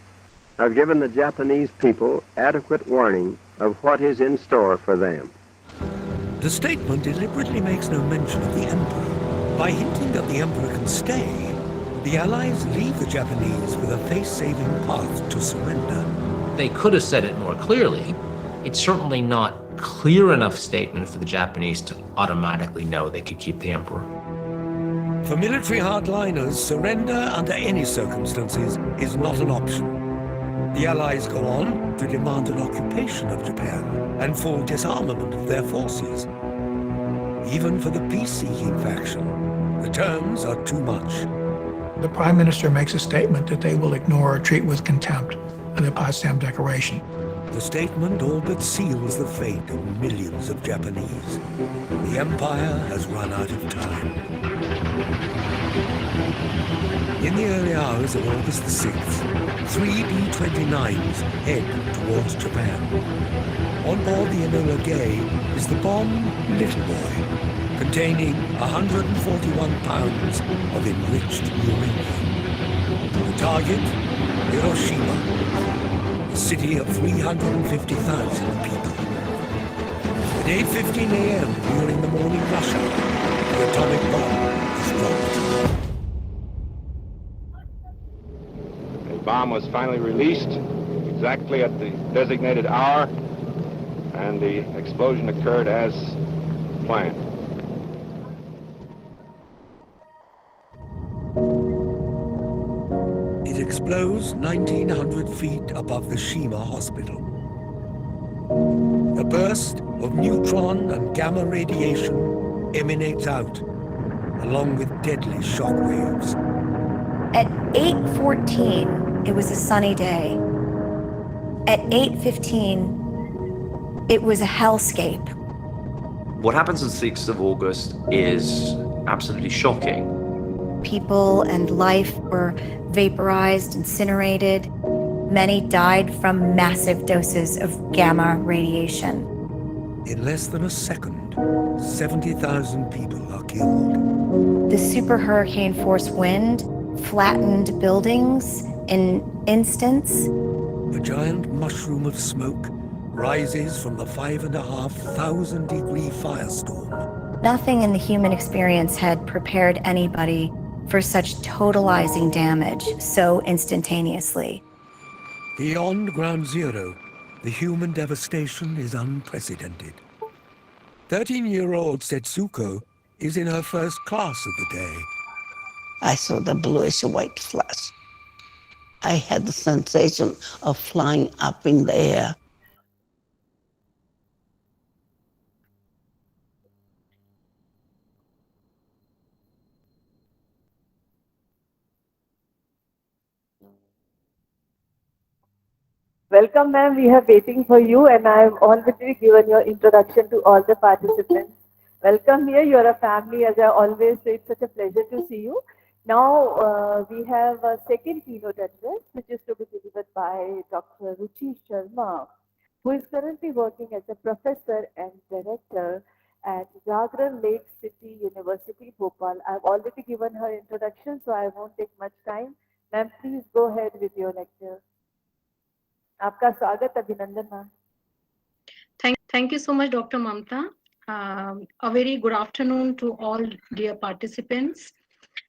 have given the Japanese people adequate warning of what is in store for them. The statement deliberately makes no mention of the Emperor. By hinting that the Emperor can stay, the Allies leave the Japanese with a face-saving path to surrender. They could have said it more clearly. It's certainly not clear enough statement for the Japanese to automatically know they could keep the Emperor. For military hardliners, surrender under any circumstances is not an option. The Allies go on to demand an occupation of Japan and full disarmament of their forces. Even for the peace-seeking faction, the terms are too much. The Prime Minister makes a statement that they will ignore or treat with contempt the Potsdam Declaration. The statement all but seals the fate of millions of Japanese. The Empire has run out of time. In the early hours of August the 6th, 3 B-29s head towards Japan. On board the Enola Gay is the bomb Little Boy, containing 141 pounds of enriched uranium. The target, Hiroshima, a city of 350,000 people. At 8:15 a.m. during the morning rush hour, the atomic bomb is dropped. The bomb was finally released exactly at the designated hour, and the explosion occurred as planned. It explodes 1,900 feet above the Shima Hospital. A burst of neutron and gamma radiation emanates out, along with deadly shock waves. At 8:14, it was a sunny day. At 8:15, it was a hellscape. What happens on the 6th of August is absolutely shocking. People and life were vaporized, incinerated. Many died from massive doses of gamma radiation. In less than a second, 70,000 people are killed. The super hurricane force wind flattened buildings in instants. A giant mushroom of smoke rises from the 5,500-degree firestorm. Nothing in the human experience had prepared anybody for such totalizing damage so instantaneously. Beyond ground zero, the human devastation is unprecedented. 13-year-old Setsuko is in her first class of the day. I saw the bluish white flash. I had the sensation of flying up in the air. Welcome, ma'am. We are waiting for you, and I have already given your introduction to all the participants. Welcome here. You are a family, as I always say. It's such a pleasure to see you. Now, we have a second keynote address, which is to be delivered by Dr. Ruchi Sharma, who is currently working as a professor and director at Jagran Lake City University, Bhopal. I've already given her introduction, so I won't take much time. Ma'am, please go ahead with your lecture. आपका स्वागत अभिनंदन ma'am. Thank you so much, Dr. Mamta. A very good afternoon to all dear participants.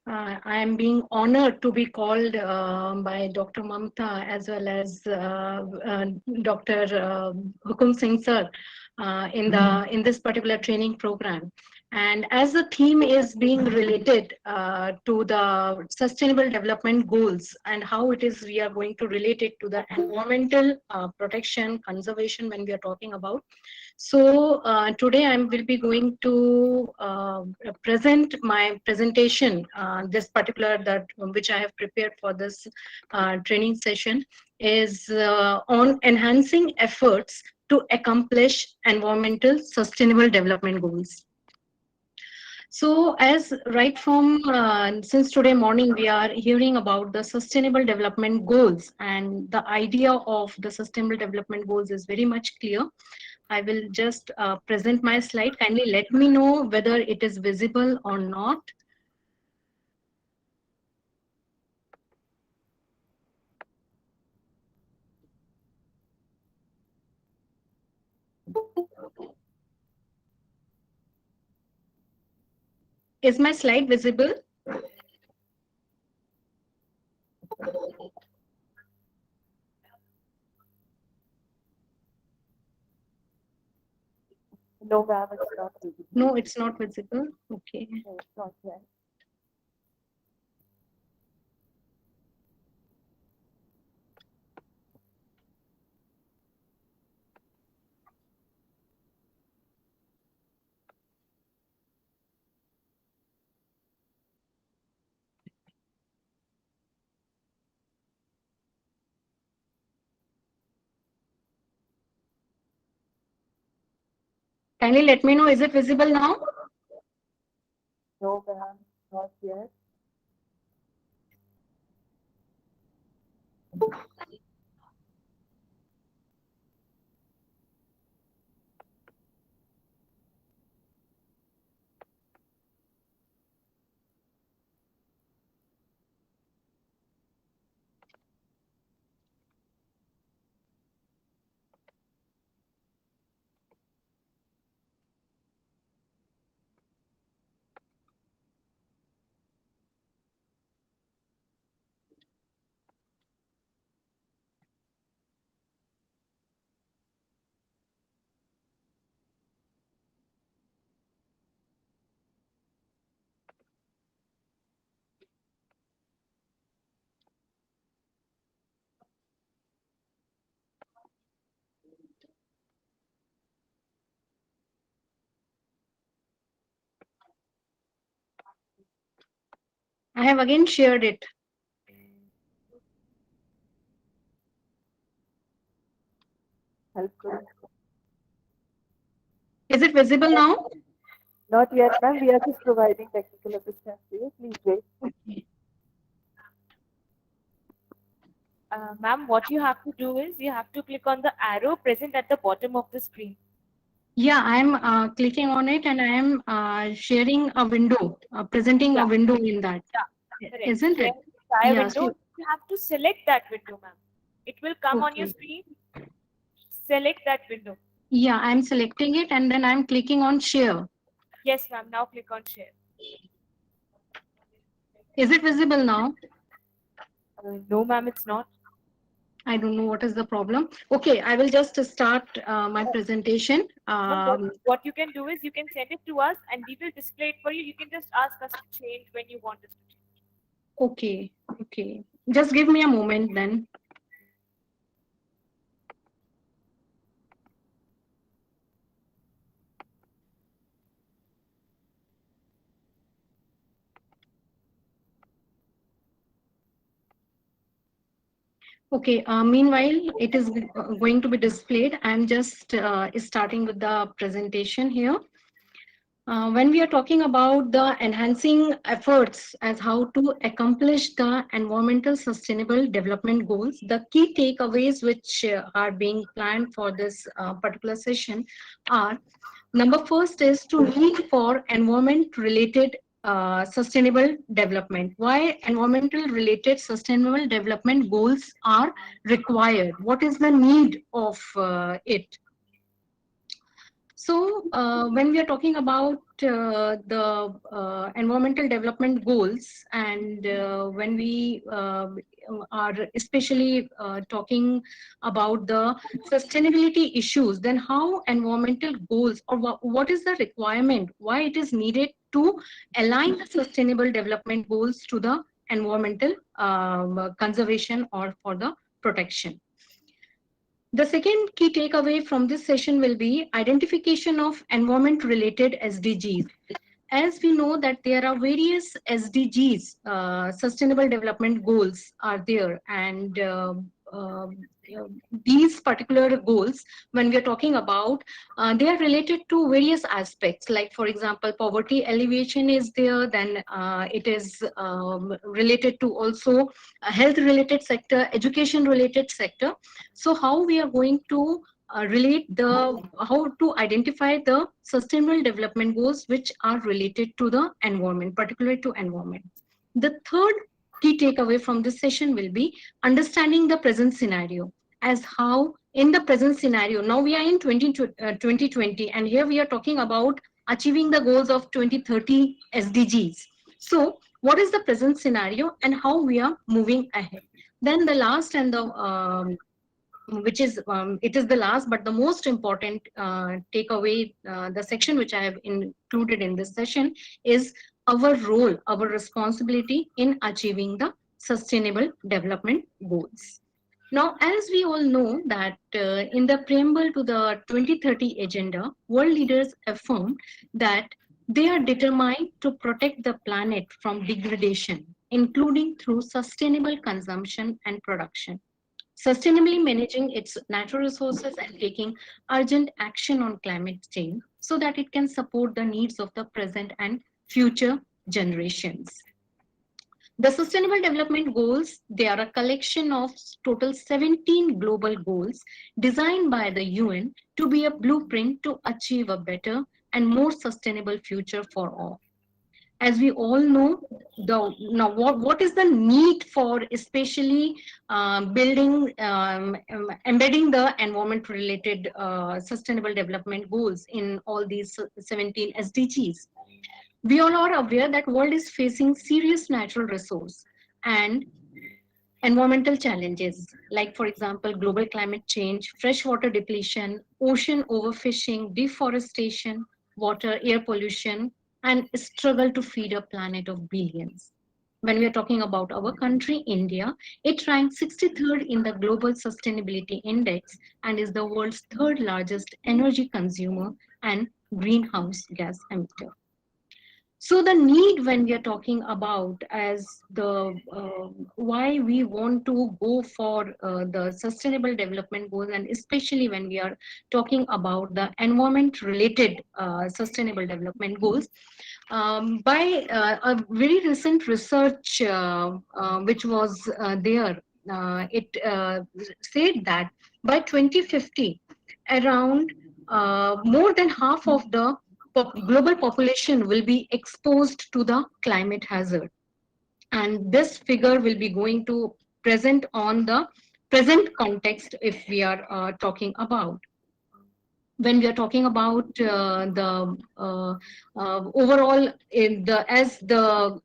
I am being honored to be called by Dr. Mamta as well as Dr. Hukum Singh sir in this particular training program. And as the theme is being related to the Sustainable Development Goals and how it is we are going to relate it to the environmental protection, conservation when we are talking about. So today I will be going to present my presentation, this particular that which I have prepared for this training session is on enhancing efforts to accomplish environmental sustainable development goals. So as right from since today morning, we are hearing about the sustainable development goals, and the idea of the sustainable development goals is very much clear. I will just present my slide. Kindly let me know whether it is visible or not. Is my slide visible? No, ma'am, it's not visible. No, it's not visible. Okay. No, it's not yet. Kindly let me know, is it visible now? No, ma'am, not yet. I have again shared it. Is it visible now? Not yet, ma'am. We are just providing technical assistance to you. Please wait. Okay. Ma'am, what you have to do is you have to click on the arrow present at the bottom of the screen. Yeah, I am clicking on it and I am sharing a window, presenting a window in that. Yeah, correct. Isn't it? Share Yeah, window. so- You have to select that window, ma'am. It will come on your Okay. screen. Select that window. Yeah, I'm selecting it and then I'm clicking on share. Yes, ma'am. Now click on share. Is it visible now? No, ma'am, it's not. I don't know what is the problem. Okay, I will just start my presentation. What you can do is you can send it to us and we will display it for you. You can just ask us to change when you want us to change. Okay, okay. Just give me a moment then. Okay, meanwhile, it is going to be displayed. I'm just starting with the presentation here. When we are talking about the enhancing efforts as how to accomplish the environmental sustainable development goals, the key takeaways which are being planned for this particular session are: number first is to need for environment related sustainable development. Why environmental related sustainable development goals are required? What is the need of it? So when we are talking about the environmental development goals, and when we are especially talking about the sustainability issues, then how environmental goals, or what is the requirement, why it is needed to align the sustainable development goals to the environmental conservation or for the protection. The second key takeaway from this session will be identification of environment-related SDGs. As we know that there are various SDGs, Sustainable Development Goals are there, and these particular goals, when we are talking about, they are related to various aspects. Like, for example, poverty alleviation is there, then it is related to also health-related sector, education-related sector. So how we are going to how to identify the sustainable development goals which are related to the environment, particularly to environment. The third key takeaway from this session will be understanding the present scenario, as how in the present scenario, now we are in 2020, and here we are talking about achieving the goals of 2030 SDGs. So what is the present scenario and how we are moving ahead? Then the last and the which is it is the last but the most important takeaway, the section which I have included in this session is our role, our responsibility in achieving the sustainable development goals. Now, as we all know that in the preamble to the 2030 agenda, world leaders affirmed that they are determined to protect the planet from degradation, including through sustainable consumption and production, sustainably managing its natural resources, and taking urgent action on climate change so that it can support the needs of the present and future generations. The Sustainable Development Goals, they are a collection of total 17 global goals designed by the UN to be a blueprint to achieve a better and more sustainable future for all. As we all know, what is the need for especially embedding the environment related sustainable development goals in all these 17 SDGs? We all are aware that world is facing serious natural resource and environmental challenges, like, for example, global climate change, freshwater depletion, ocean overfishing, deforestation, water, air pollution, and struggle to feed a planet of billions. When we are talking about our country, India, it ranks 63rd in the Global Sustainability Index and is the world's third largest energy consumer and greenhouse gas emitter. So the need, when we are talking about as the why we want to go for the sustainable development goals, and especially when we are talking about the environment related sustainable development goals, by a very recent research which was there, it said that by 2050, around more than half of the global population will be exposed to the climate hazard. And this figure will be going to present on the present context if we are talking about. When we are talking about the overall, as the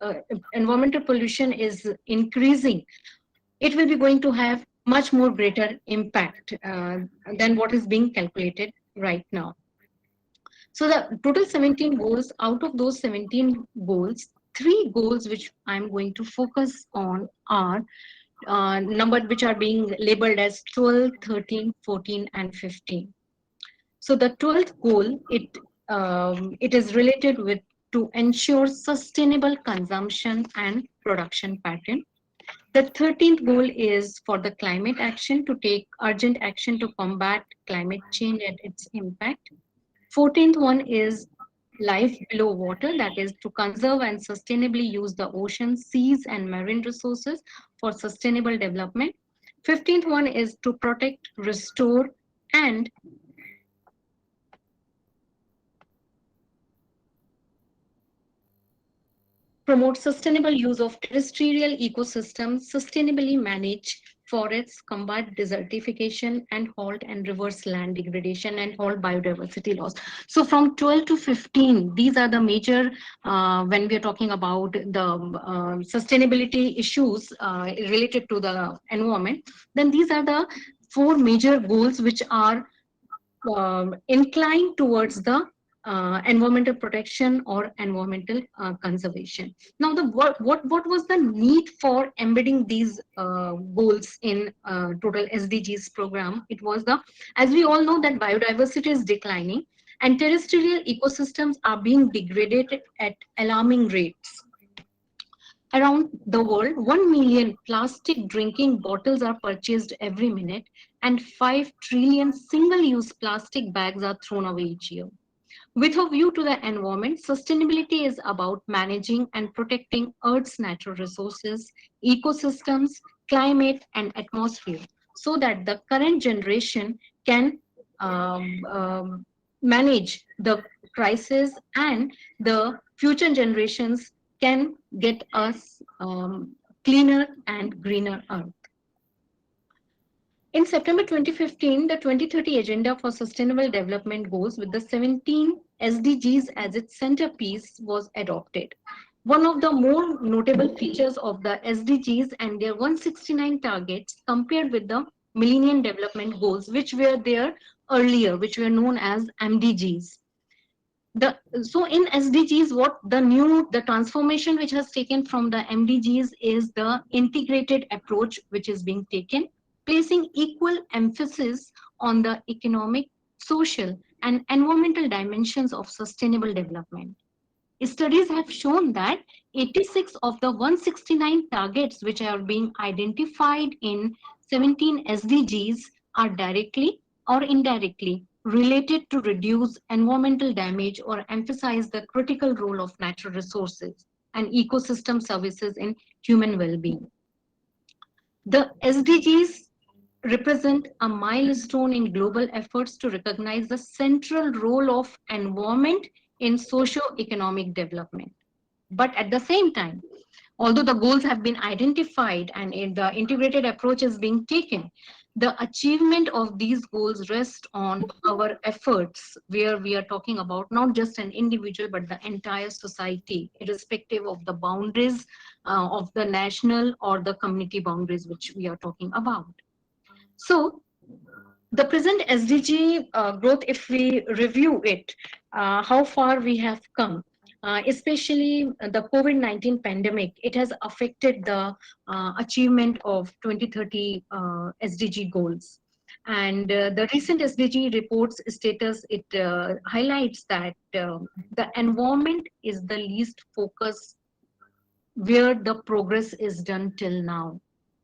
environmental pollution is increasing, it will be going to have much more greater impact than what is being calculated right now. So the total 17 goals, out of those 17 goals, 3 goals which I'm going to focus on are numbered, which are being labeled as 12, 13, 14, and 15. So the 12th goal, it is related with to ensure sustainable consumption and production pattern. The 13th goal is for the climate action, to take urgent action to combat climate change and its impact. 14th one is life below water, that is to conserve and sustainably use the oceans, seas, and marine resources for sustainable development. 15th one is to protect, restore, and promote sustainable use of terrestrial ecosystems, sustainably manage forests, combat desertification, and halt and reverse land degradation, and halt biodiversity loss. So from 12 to 15, these are the major, when we are talking about the sustainability issues related to the environment, then these are the 4 major goals which are inclined towards the environmental protection or environmental conservation. Now, what was the need for embedding these goals in total SDGs program? It was as we all know, that biodiversity is declining and terrestrial ecosystems are being degraded at alarming rates. Around the world, 1 million plastic drinking bottles are purchased every minute, and 5 trillion single-use plastic bags are thrown away each year. With a view to the environment, sustainability is about managing and protecting Earth's natural resources, ecosystems, climate, and atmosphere, so that the current generation can manage the crisis and the future generations can get us cleaner and greener Earth. In September 2015, the 2030 Agenda for Sustainable Development Goals with the 17 SDGs as its centerpiece was adopted. One of the more notable features of the SDGs and their 169 targets compared with the Millennium Development Goals, which were there earlier, which were known as MDGs. So in SDGs, the transformation which has taken from the MDGs is the integrated approach which is being taken, placing equal emphasis on the economic, social, and environmental dimensions of sustainable development. Studies have shown that 86 of the 169 targets which are being identified in 17 SDGs are directly or indirectly related to reduce environmental damage or emphasize the critical role of natural resources and ecosystem services in human well-being. The SDGs represent a milestone in global efforts to recognize the central role of environment in socio-economic development. But at the same time, although the goals have been identified and the integrated approach is being taken, the achievement of these goals rests on our efforts, where we are talking about not just an individual, but the entire society, irrespective of the boundaries of the national or the community boundaries which we are talking about. So the present SDG growth, if we review it, how far we have come, especially the COVID-19 pandemic, it has affected the achievement of 2030 SDG goals. And the recent SDG reports status, it highlights that the environment is the least focus where the progress is done till now,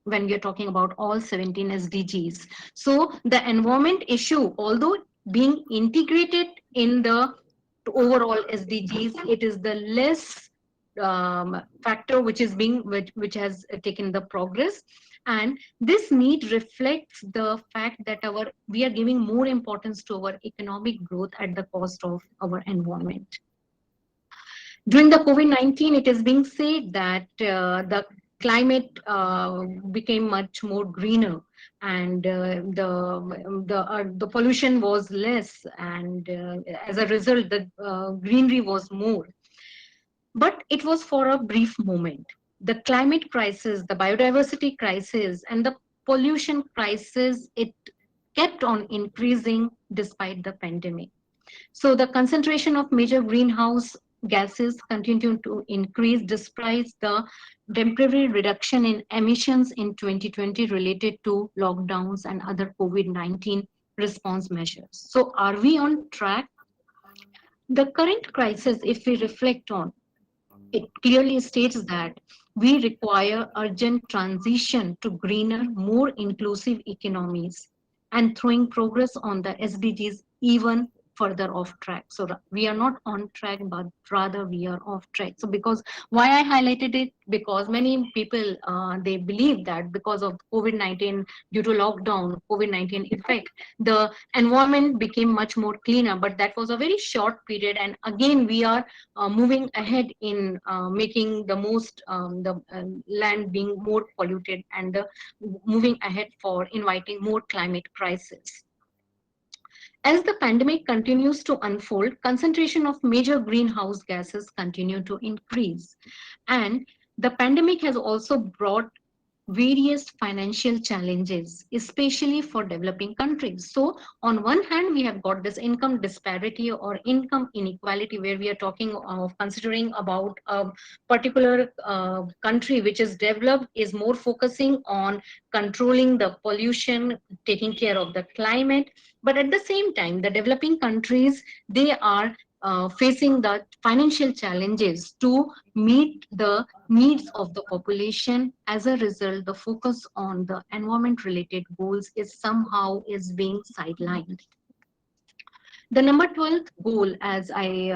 when we are talking about all 17 SDGs. So the environment issue, although being integrated in the overall SDGs, it is the less factor which is which has taken the progress. And this need reflects the fact that we are giving more importance to our economic growth at the cost of our environment. During the COVID-19, it is being said that the climate became much more greener, and the pollution was less, and as a result, the greenery was more. But it was for a brief moment. The climate crisis, the biodiversity crisis, and the pollution crisis, it kept on increasing despite the pandemic. So the concentration of major greenhouse gases continued to increase despite the temporary reduction in emissions in 2020 related to lockdowns and other COVID-19 response measures. So are we on track? The current crisis, if we reflect on, it clearly states that we require urgent transition to greener, more inclusive economies and throwing progress on the SDGs even further off track. So we are not on track, but rather we are off track. So because why I highlighted it, because many people, they believe that because of COVID-19, due to lockdown, COVID-19 effect, the environment became much more cleaner, but that was a very short period. And again, we are moving ahead in making the most, the land being more polluted and moving ahead for inviting more climate crisis. As the pandemic continues to unfold, concentration of major greenhouse gases continue to increase. And the pandemic has also brought various financial challenges, especially for developing countries. So on one hand, we have got this income disparity or income inequality, where we are talking of considering about a particular country which is developed is more focusing on controlling the pollution, taking care of the climate. But at the same time, the developing countries, they are facing the financial challenges to meet the needs of the population. As a result, the focus on the environment related goals is somehow being sidelined. The number 12th goal, as I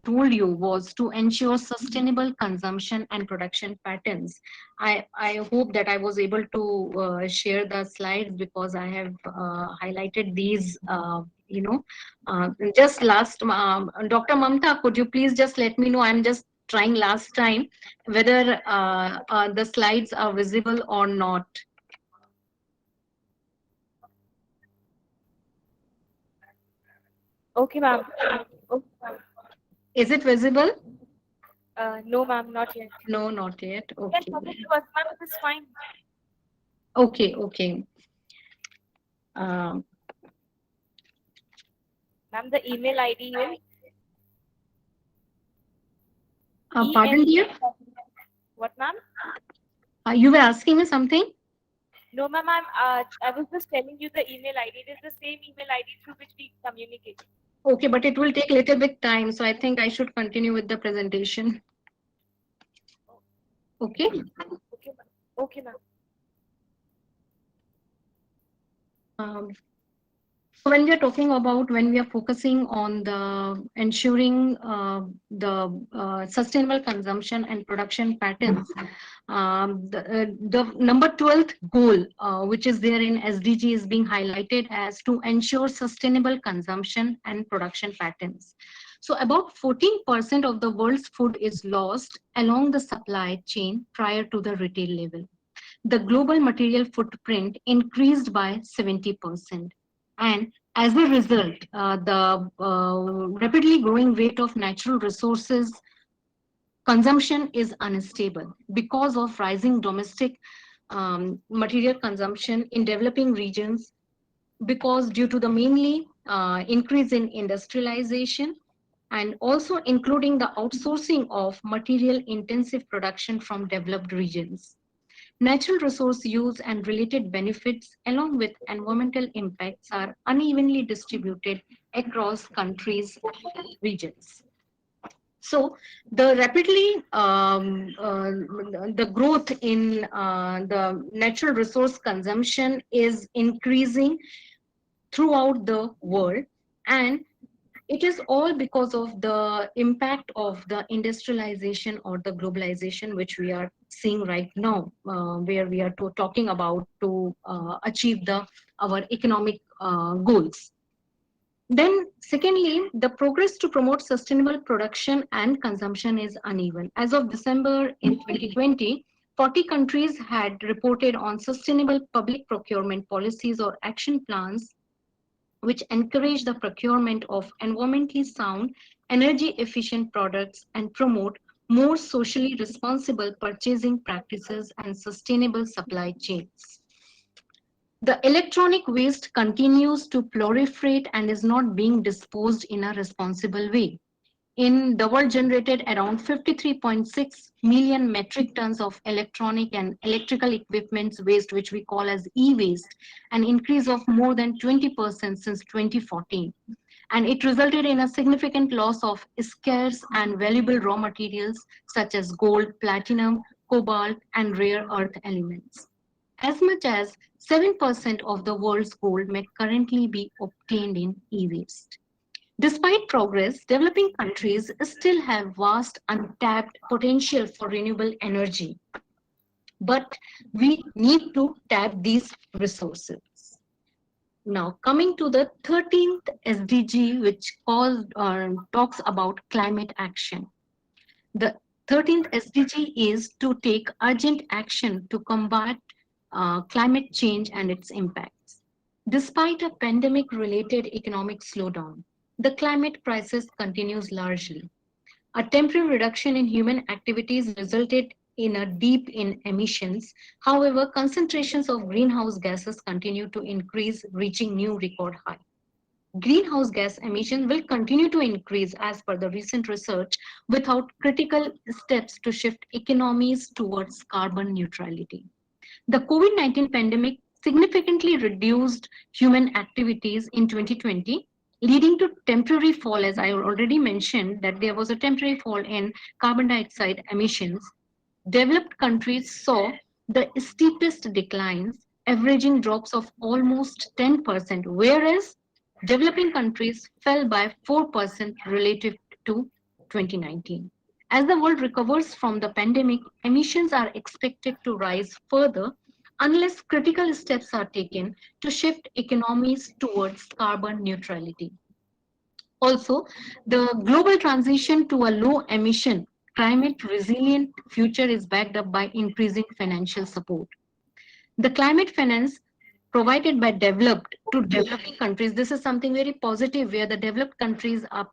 told you, was to ensure sustainable consumption and production patterns. I hope that I was able to share the slides, because I have highlighted these, just last, Dr. Mamta, could you please just let me know, I'm just trying last time, whether the slides are visible or not. Okay, ma'am. Is it visible? No, ma'am, not yet. No, not yet. Okay. Yes, ma'am, it's fine. Okay, okay. Ma'am, the email ID is. Pardon, dear? What, ma'am? You were asking me something? No, ma'am, I was just telling you the email ID. It is the same email ID through which we communicate. Okay, but it will take a little bit time, so I think I should continue with the presentation. Okay? Okay, ma'am. Okay, ma'am. When we are talking about, when we are focusing on the ensuring the sustainable consumption and production patterns, the number 12th goal, which is there in SDG, is being highlighted as to ensure sustainable consumption and production patterns. So about 14% of the world's food is lost along the supply chain prior to the retail level. The global material footprint increased by 70%. And as a result, the rapidly growing rate of natural resources consumption is unstable because of rising domestic material consumption in developing regions, because due to the mainly increase in industrialization, and also including the outsourcing of material intensive production from developed regions. Natural resource use and related benefits along with environmental impacts are unevenly distributed across countries and regions. So the rapidly, the growth in the natural resource consumption is increasing throughout the world, and it is all because of the impact of the industrialization or the globalization, which we are seeing right now, where we are talking about to achieve our economic goals. Then secondly, the progress to promote sustainable production and consumption is uneven. As of December in 2020, 40 countries had reported on sustainable public procurement policies or action plans which encourage the procurement of environmentally sound, energy efficient products and promote more socially responsible purchasing practices and sustainable supply chains. The electronic waste continues to proliferate and is not being disposed in a responsible way. In the world generated around 53.6 million metric tons of electronic and electrical equipments waste, which we call as e-waste, an increase of more than 20% since 2014. And it resulted in a significant loss of scarce and valuable raw materials such as gold, platinum, cobalt, and rare earth elements. As much as 7% of the world's gold may currently be obtained in e-waste. Despite progress, developing countries still have vast untapped potential for renewable energy. But we need to tap these resources. Now, coming to the 13th SDG, which talks about climate action. The 13th SDG is to take urgent action to combat climate change and its impacts. Despite a pandemic-related economic slowdown, the climate crisis continues largely. A temporary reduction in human activities resulted in a dip in emissions. However, concentrations of greenhouse gases continue to increase, reaching new record high. Greenhouse gas emissions will continue to increase as per the recent research without critical steps to shift economies towards carbon neutrality. The COVID-19 pandemic significantly reduced human activities in 2020, leading to temporary fall, as I already mentioned, that there was a temporary fall in carbon dioxide emissions. Developed countries saw the steepest declines, averaging drops of almost 10%, whereas developing countries fell by 4% relative to 2019. As the world recovers from the pandemic, emissions are expected to rise further unless critical steps are taken to shift economies towards carbon neutrality. Also, the global transition to a low-emission, climate-resilient future is backed up by increasing financial support. The climate finance provided by developed to developing countries, this is something very positive where the developed countries are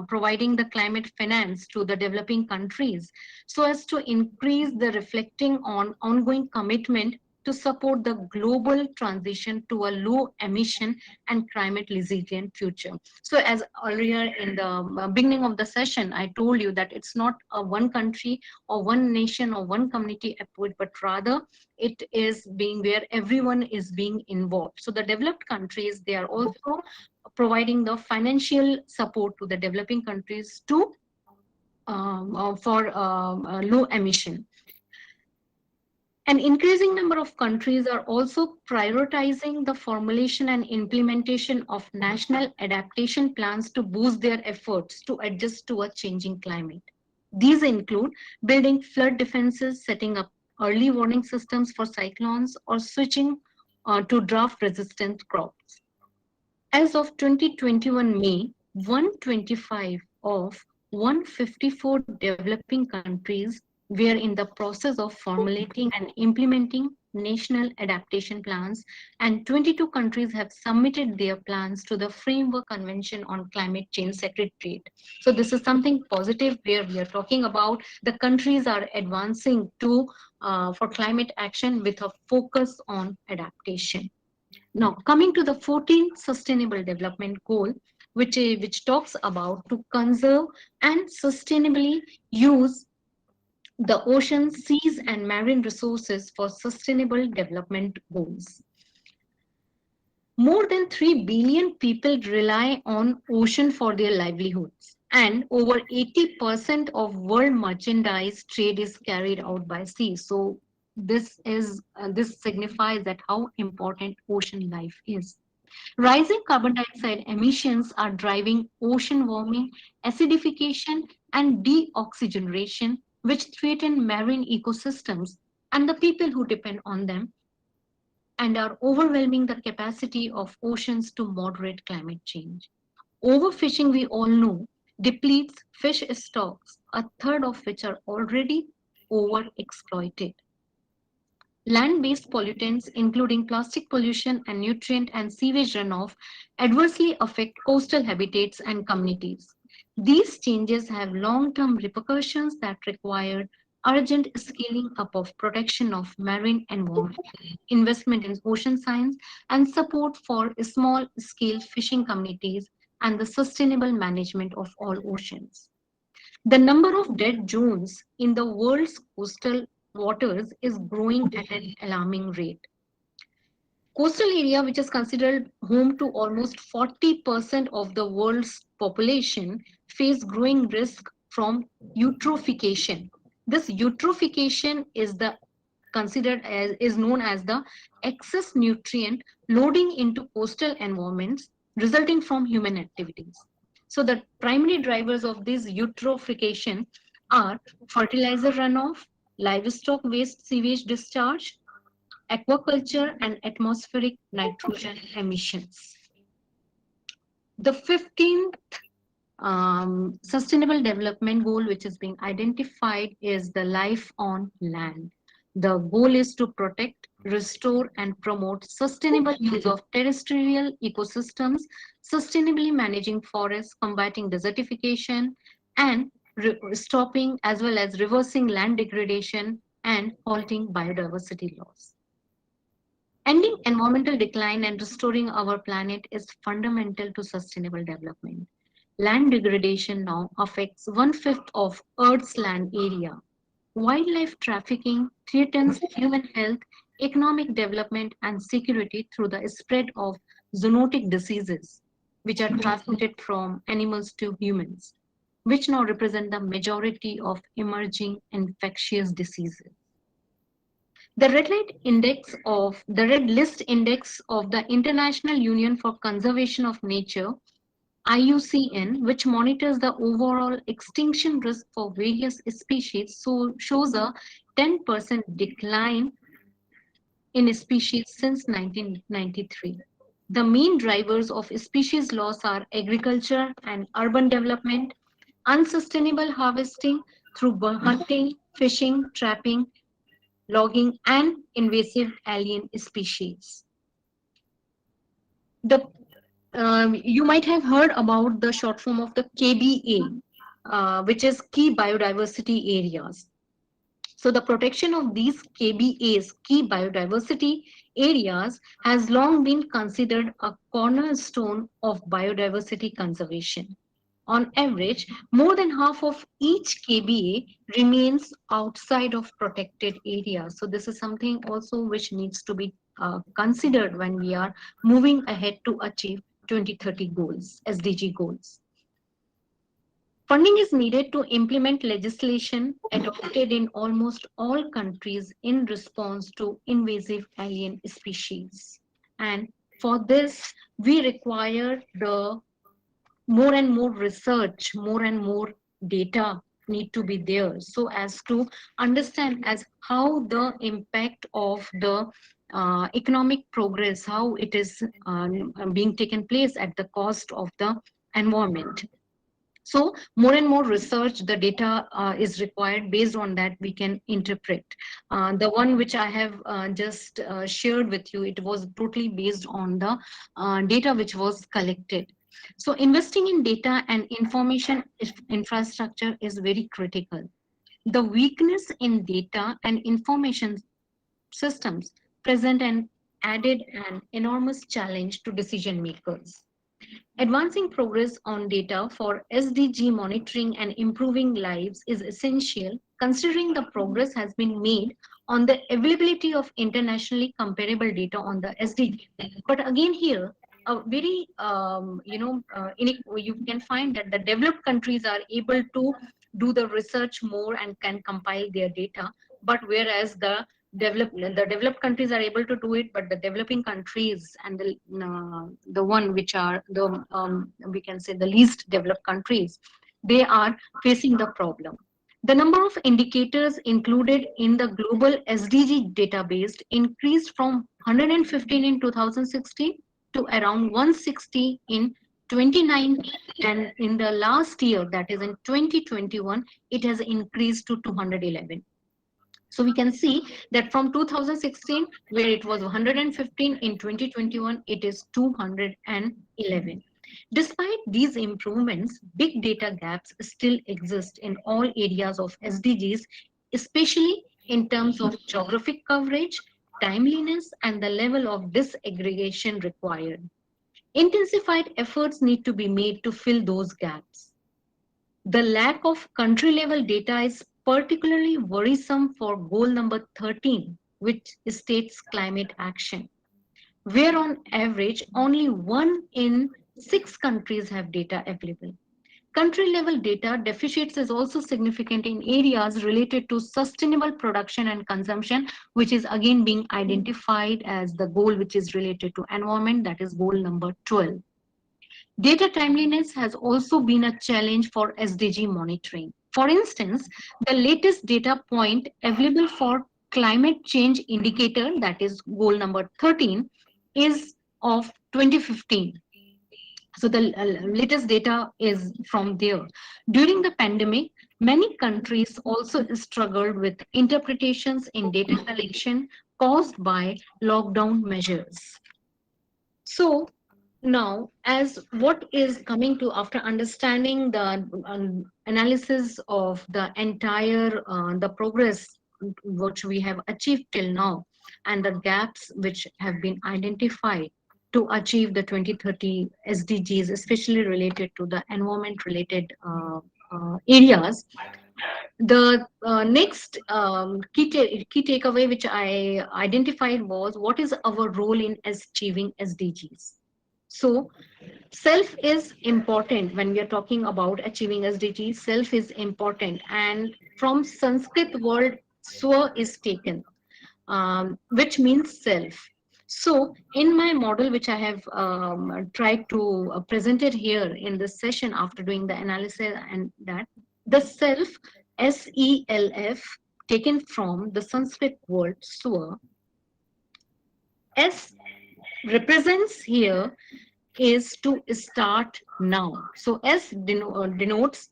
providing the climate finance to the developing countries so as to increase the reflecting on ongoing commitment to support the global transition to a low emission and climate resilient future. So as earlier in the beginning of the session, I told you that it's not a one country or one nation or one community approach, but rather it is being where everyone is being involved. So the developed countries, they are also providing the financial support to the developing countries to for low emission. An increasing number of countries are also prioritizing the formulation and implementation of national adaptation plans to boost their efforts to adjust to a changing climate. These include building flood defenses, setting up early warning systems for cyclones, or switching to drought-resistant crops. As of 2021 May, 125 of 154 developing countries were in the process of formulating and implementing national adaptation plans, and 22 countries have submitted their plans to the Framework Convention on Climate Change Secretariat. So this is something positive where we are talking about the countries are advancing to for climate action with a focus on adaptation. Now, coming to the 14th Sustainable Development Goal, which talks about to conserve and sustainably use the oceans, seas, and marine resources for sustainable development goals. More than 3 billion people rely on ocean for their livelihoods, and over 80% of world merchandise trade is carried out by sea. So this signifies that how important ocean life is. Rising carbon dioxide emissions are driving ocean warming, acidification, and deoxygenation, which threaten marine ecosystems and the people who depend on them, and are overwhelming the capacity of oceans to moderate climate change. Overfishing, we all know, depletes fish stocks, a third of which are already overexploited. Land-based pollutants, including plastic pollution and nutrient and sewage runoff, adversely affect coastal habitats and communities. These changes have long-term repercussions that require urgent scaling up of protection of marine environment, investment in ocean science, and support for small-scale fishing communities and the sustainable management of all oceans. The number of dead zones in the world's coastal waters is growing at an alarming rate. Coastal area, which is considered home to almost 40% of the world's population, face growing risk from eutrophication. This eutrophication is known as the excess nutrient loading into coastal environments resulting from human activities. So the primary drivers of this eutrophication are fertilizer runoff, livestock waste sewage discharge, aquaculture, and atmospheric nitrogen emissions. The 15th Sustainable Development Goal, which is being identified, is the life on land. The goal is to protect, restore, and promote sustainable use of terrestrial ecosystems, sustainably managing forests, combating desertification, and stopping as well as reversing land degradation and halting biodiversity loss. Ending environmental decline and restoring our planet is fundamental to sustainable development. Land degradation now affects 1/5 of Earth's land area. Wildlife trafficking threatens human health, economic development, and security through the spread of zoonotic diseases, which are transmitted from animals to humans, which now represent the majority of emerging infectious diseases. The Red List Index of the International Union for Conservation of Nature, IUCN, which monitors the overall extinction risk for various species, shows a 10% decline in species since 1993. The main drivers of species loss are agriculture and urban development, unsustainable harvesting through hunting, fishing, trapping, logging, and invasive alien species. You might have heard about the short form of the KBA, which is Key Biodiversity Areas. So the protection of these KBAs, Key Biodiversity Areas, has long been considered a cornerstone of biodiversity conservation. On average, more than half of each KBA remains outside of protected areas. So this is something also which needs to be considered when we are moving ahead to achieve 2030 goals, SDG goals. Funding is needed to implement legislation adopted in almost all countries in response to invasive alien species. And for this, we require the more and more research, more and more data need to be there so as to understand as how the impact of the economic progress, how it is being taken place at the cost of the environment. So more and more research, the data is required. Based on that, we can interpret. The one which I have just shared with you, it was totally based on the data which was collected. So investing in data and information infrastructure is very critical. The weakness in data and information systems present an enormous challenge to decision makers. Advancing progress on data for SDG monitoring and improving lives is essential, considering the progress has been made on the availability of internationally comparable data on the SDG. But again here, a very, you can find that the developed countries are able to do the research more and can compile their data, but whereas the developed countries are able to do it, but the developing countries and the one which are the we can say the least developed countries, they are facing the problem. The number of indicators included in the global SDG database increased from 115 in 2016 to around 160 in 2019, and in the last year, that is in 2021, it has increased to 211. So we can see that from 2016, where it was 115, in 2021, it is 211. Despite these improvements, big data gaps still exist in all areas of SDGs, especially in terms of geographic coverage, timeliness, and the level of disaggregation required. Intensified efforts need to be made to fill those gaps. The lack of country-level data is particularly worrisome for goal number 13, which states climate action, where on average only 1 in 6 countries have data available. Country-level data deficits is also significant in areas related to sustainable production and consumption, which is again being identified as the goal which is related to environment, that is goal number 12. Data timeliness has also been a challenge for SDG monitoring. For instance, the latest data point available for climate change indicator, that is goal number 13, is of 2015. So the latest data is from there. During the pandemic, many countries also struggled with interpretations in data collection caused by lockdown measures. So now, as what is coming to after understanding the analysis of the entire the progress which we have achieved till now and the gaps which have been identified to achieve the 2030 SDGs, especially related to the environment related areas. The next key takeaway which I identified was what is our role in achieving SDGs. So self is important when we are talking about achieving SDGs. Self is important, and from Sanskrit word swa is taken, which means self. So in my model, which I have tried to present it here in this session after doing the analysis, and that the self, S-E-L-F, taken from the Sanskrit word swa, S represents here is to start now. So S denotes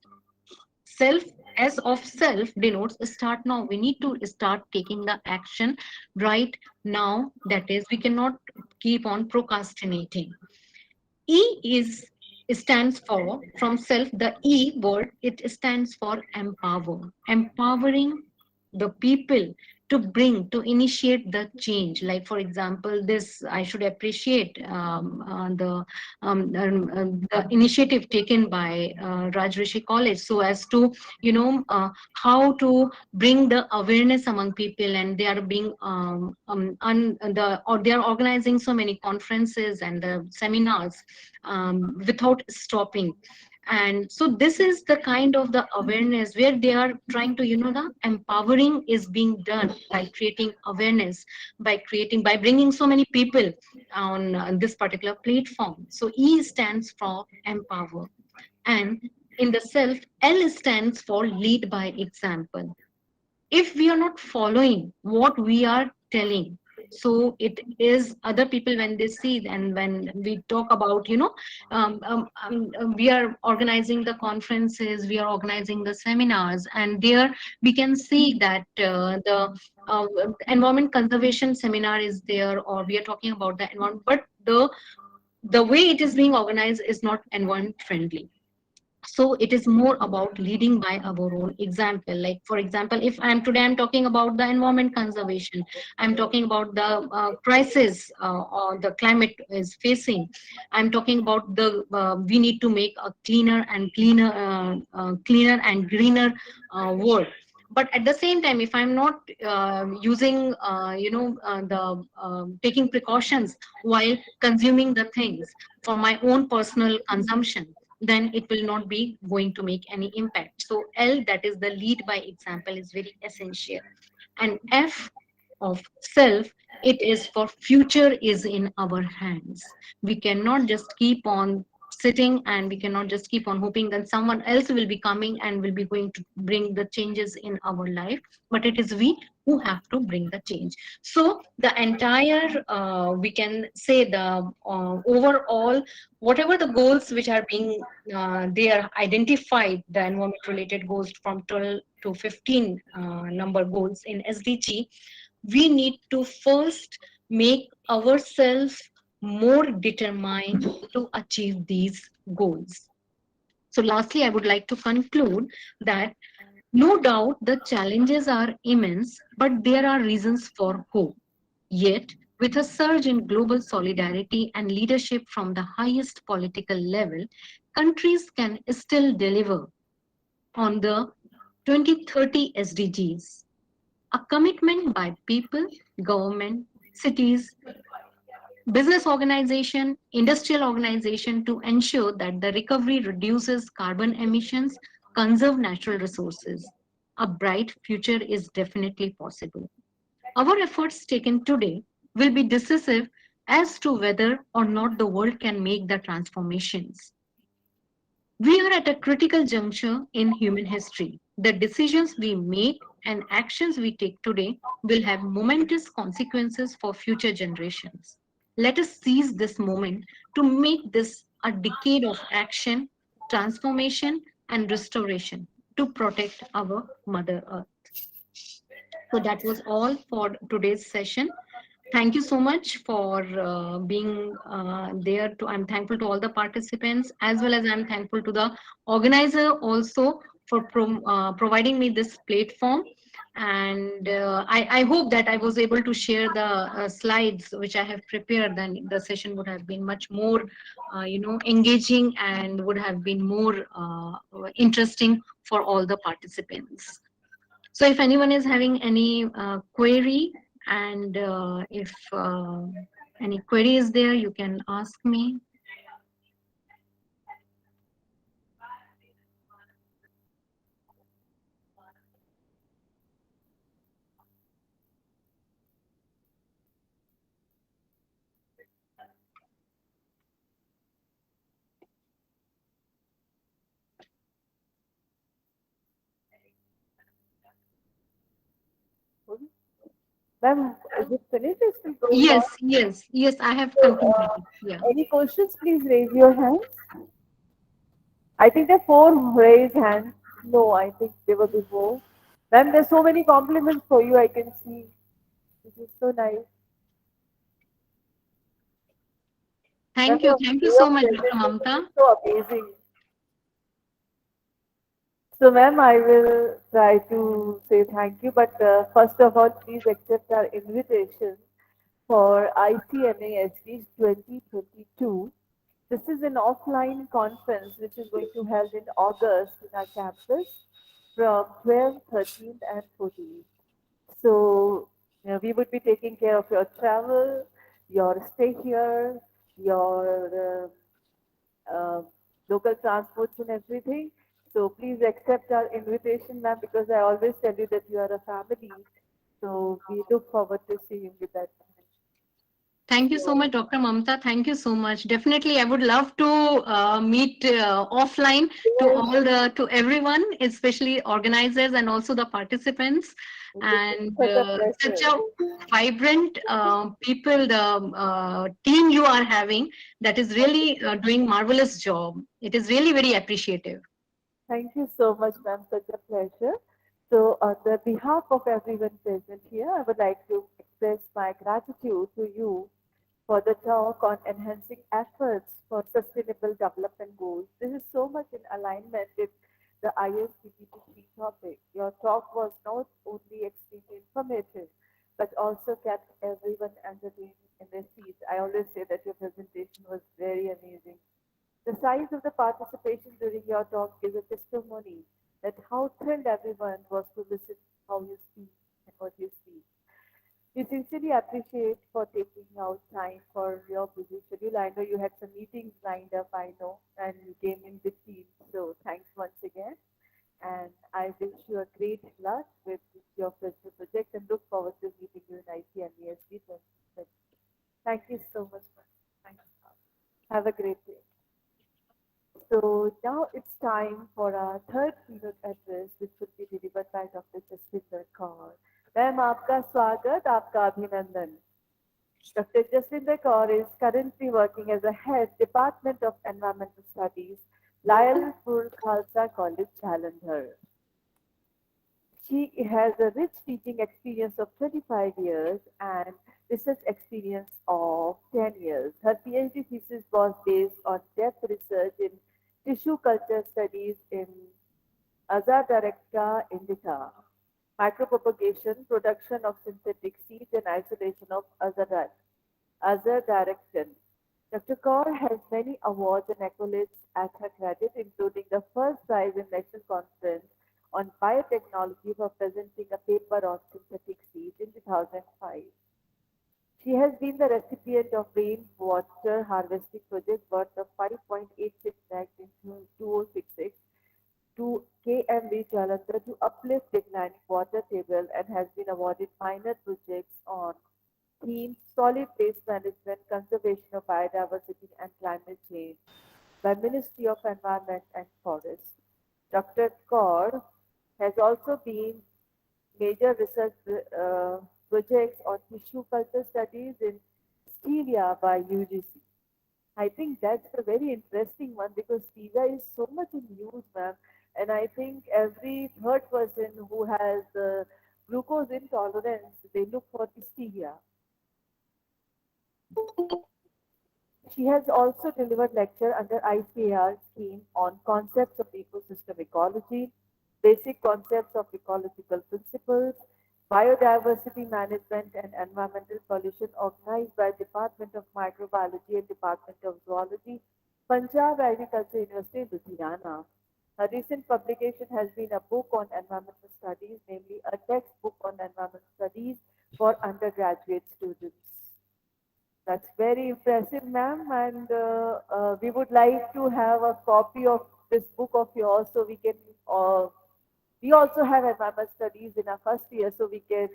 self, S of self denotes start now. We need to start taking the action right now. That is, we cannot keep on procrastinating. E stands for, from self, the E word, it stands for empower. Empowering the people to initiate the change. Like, for example, this, I should appreciate the initiative taken by Rajrishi College, so as to, how to bring the awareness among people, and they are being, they are organizing so many conferences and seminars without stopping. And so this is the kind of the awareness where they are trying to, the empowering is being done by creating awareness, by bringing so many people on this particular platform. So E stands for empower, and in the self, L stands for lead by example. If we are not following what we are telling, so it is other people, when they see, and when we talk about, we are organizing the conferences, we are organizing the seminars, and there we can see that the environment conservation seminar is there, or we are talking about the environment, but the way it is being organized is not environment friendly. So it is more about leading by our own example. Like, for example, if I'm talking about the environment conservation, I'm talking about the crisis or the climate is facing, I'm talking about the we need to make a cleaner and greener world. But at the same time, if I'm not using, taking precautions while consuming the things for my own personal consumption, then it will not be going to make any impact. So L, that is the lead by example, is very essential. And F of self, it is for future is in our hands. We cannot just keep on sitting, and we cannot just keep on hoping that someone else will be coming and will be going to bring the changes in our life, but it is we who have to bring the change. So the entire, we can say the overall, whatever the goals which are being, they are identified, the environment related goals from 12 to 15 number goals in SDG, we need to first make ourselves more determined to achieve these goals. So lastly, I would like to conclude that No doubt the challenges are immense, but there are reasons for hope. Yet, with a surge in global solidarity and leadership from the highest political level, countries can still deliver on the 2030 SDGs, a commitment by people, government, cities, business organization, industrial organization to ensure that the recovery reduces carbon emissions, conserve natural resources. A bright future is definitely possible. Our efforts taken today will be decisive as to whether or not the world can make the transformations. We are at a critical juncture in human history. The decisions we make and actions we take today will have momentous consequences for future generations. Let us seize this moment to make this a decade of action, transformation, and restoration to protect our Mother Earth. So that was all for today's session. Thank you so much for being there. I'm thankful to all the participants, as well as I'm thankful to the organizer also for providing me this platform. And I hope that I was able to share the slides which I have prepared. Then the session would have been much more, engaging and would have been more interesting for all the participants. So if anyone is having any query, and if any query is there, you can ask me. Ma'am, is it finished? Is still going Yes, on? yes, I have So, concluded. Yeah. any questions, please raise your hands. I think there are 4 raised hands. No, I think there were before. Ma'am, there's so many compliments for you, I can see. This is so nice. Ma'am, Thank you your so much, Dr. presentation Mamta. is so amazing. So, ma'am, I will try to say thank you, but first of all, please accept our invitation for ICMA 2022. This is an offline conference which is going to held in August in our campus from 12th, 13th, and 14th. So, we would be taking care of your travel, your stay here, your local transports and everything. So please accept our invitation, ma'am, because I always tell you that you are a family. So we look forward to seeing you that time. Thank you so much, Dr. Mamta. Thank you so much. Definitely, I would love to meet offline to to everyone, especially organizers and also the participants. And such a vibrant people, the team you are having, that is really doing marvelous job. It is really very appreciative. Thank you so much, ma'am. Such a pleasure. So on the behalf of everyone present here, I would like to express my gratitude to you for the talk on enhancing efforts for sustainable development goals. This is so much in alignment with the ISTTP-3 topic. Your talk was not only extremely informative, but also kept everyone entertained in their seats. I always say that your presentation was very amazing. The size of the participation during your talk gives a testimony that how thrilled everyone was to listen how you speak and what you speak. We sincerely appreciate for taking out time for your busy schedule. I know you had some meetings lined up, I know, and you came in between. So thanks once again. And I wish you a great luck with your future project and look forward to meeting you in ICMESD 2020. Thank you so much. Thanks. Have a great day. So now it's time for our third keynote address, which will be delivered by Dr. Jaswinder Kaur. Ma'am, आपका स्वागत, आपका अभिनंदन. Dr. Jaswinder Kaur is currently working as a head Department of Environmental Studies, Lyallpur Khalsa College, Jalandhar. She has a rich teaching experience of 25 years and research experience of 10 years. Her PhD thesis was based on depth research in tissue culture studies in Azadirachta indica, micropropagation, production of synthetic seeds and isolation of azadirachtin. Dr. Kaur has many awards and accolades at her credit, including the first prize in National Conference on Biotechnology for presenting a paper on synthetic seeds in 2005. She has been the recipient of rainwater harvesting project worth of 5.86 lakhs in 2066 to KMV Jalandhar to uplift declining water table and has been awarded minor projects on themes solid waste management, conservation of biodiversity and climate change by Ministry of Environment and Forest. Dr. Kaur has also been major research projects on tissue culture studies in stevia by UGC. I think that's a very interesting one because stevia is so much in use, ma'am. And I think every third person who has glucose intolerance, they look for stevia. She has also delivered lecture under ICAR scheme on concepts of ecosystem ecology, basic concepts of ecological principles, biodiversity management and environmental pollution organized by Department of Microbiology and Department of Zoology, Punjab Agriculture University, Ludhiana. Her recent publication has been a book on environmental studies, namely a textbook on environmental studies for undergraduate students. That's very impressive, ma'am. And we would like to have a copy of this book of yours so we can, we also have environment studies in our first year, so we can,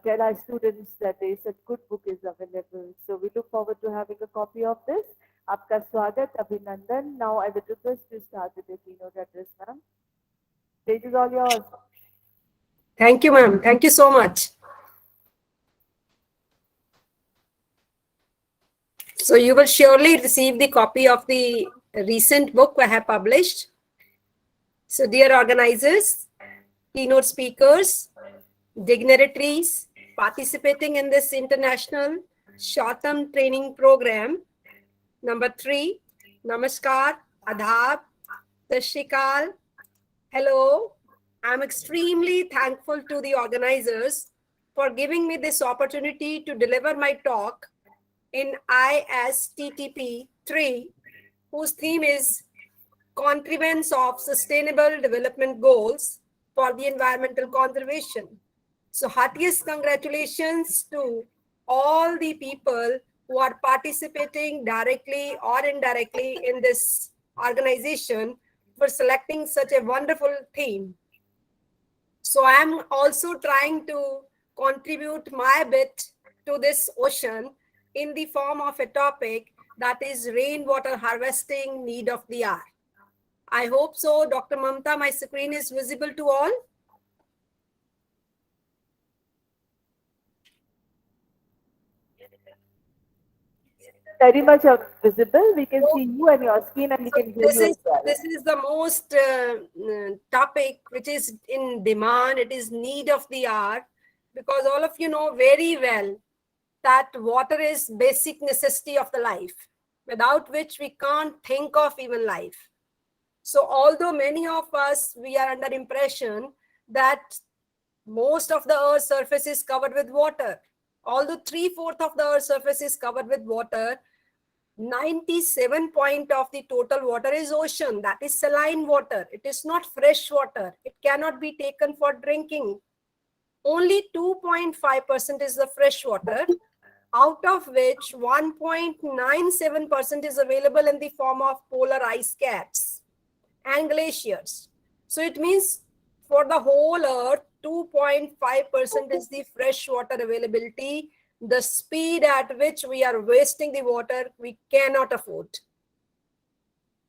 tell our students that there is a good book is available. So we look forward to having a copy of this. Aapka swagat, Abhinandan. Now I would request to start with the keynote address, ma'am. Stage is all yours. Thank you, ma'am. Thank you so much. So you will surely receive the copy of the recent book I have published. So dear organizers, keynote speakers, dignitaries participating in this international short-term training program, number 3, Namaskar, Adhab, Tashikal, hello. I'm extremely thankful to the organizers for giving me this opportunity to deliver my talk in ISTTP-3, whose theme is Contrivance of Sustainable Development Goals for the Environmental Conservation. So heartiest congratulations to all the people who are participating directly or indirectly in this organization for selecting such a wonderful theme. So I'm also trying to contribute my bit to this ocean in the form of a topic that is rainwater harvesting need of the hour. I hope so. Dr. Mamta, my screen is visible to all. Very much visible. We can see you and your screen and we can hear you as well. This is the most topic which is in demand. It is need of the hour because all of you know very well that water is basic necessity of the life, without which we can't think of even life. So although many of us, we are under impression that most of the Earth's surface is covered with water. Although 3/4 of the Earth's surface is covered with water, 97% of the total water is ocean. That is saline water. It is not fresh water. It cannot be taken for drinking. Only 2.5% is the fresh water, out of which 1.97% is available in the form of polar ice caps and glaciers. So it means for the whole Earth, 2.5% is the fresh water availability. The speed at which we are wasting the water, we cannot afford.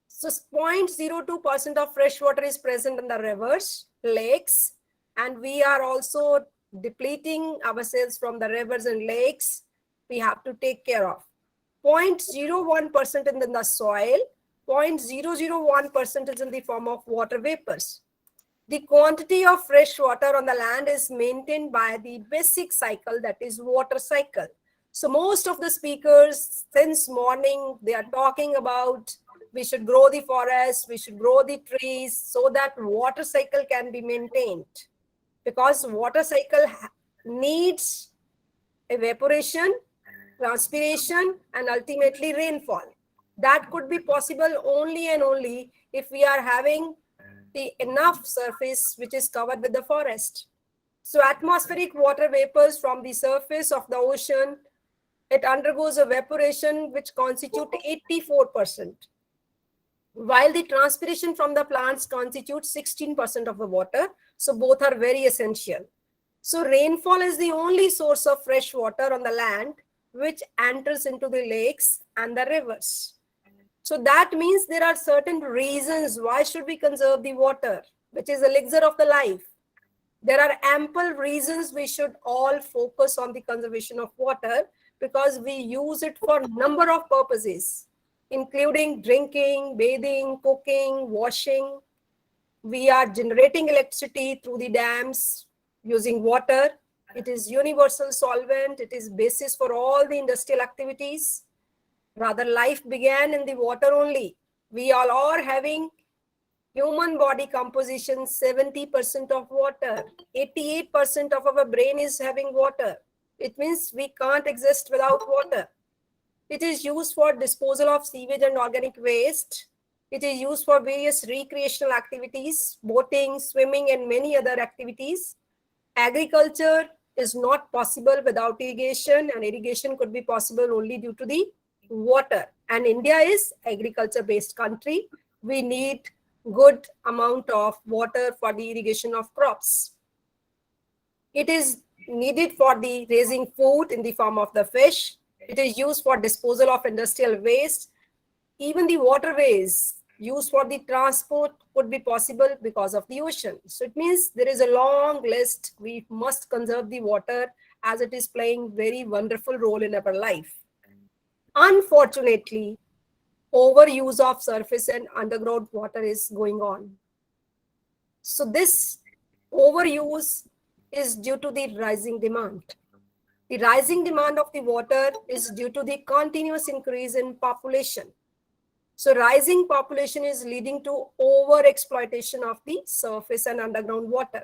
So 0.02% of fresh water is present in the rivers, lakes, and we are also depleting ourselves from the rivers and lakes. We have to take care of. 0.01% in the soil, 0.001% is in the form of water vapors. The quantity of fresh water on the land is maintained by the basic cycle, that is water cycle. So most of the speakers since morning, they are talking about we should grow the forests, we should grow the trees so that water cycle can be maintained. Because water cycle needs evaporation, transpiration, and ultimately rainfall. That could be possible only and only if we are having the enough surface which is covered with the forest. So atmospheric water vapors from the surface of the ocean, it undergoes evaporation which constitute 84%, while the transpiration from the plants constitutes 16% of the water. So both are very essential. So rainfall is the only source of fresh water on the land which enters into the lakes and the rivers. So that means there are certain reasons why should we conserve the water, which is the elixir of the life. There are ample reasons we should all focus on the conservation of water because we use it for a number of purposes, including drinking, bathing, cooking, washing. We are generating electricity through the dams using water. It is universal solvent. It is basis for all the industrial activities. Rather, life began in the water only. We all are having human body composition 70% of water. 88% of our brain is having water. It means we can't exist without water. It is used for disposal of sewage and organic waste. It is used for various recreational activities, boating, swimming, and many other activities. Agriculture is not possible without irrigation, and irrigation could be possible only due to the water. And India is agriculture-based country. We need good amount of water for the irrigation of crops. It is needed for the raising food in the form of the fish. It is used for disposal of industrial waste. Even the waterways used for the transport could be possible because of the ocean. So it means there is a long list. We must conserve the water as it is playing very wonderful role in our life. Unfortunately, overuse of surface and underground water is going on. So this overuse is due to the rising demand. The rising demand of the water is due to the continuous increase in population. So rising population is leading to over-exploitation of the surface and underground water.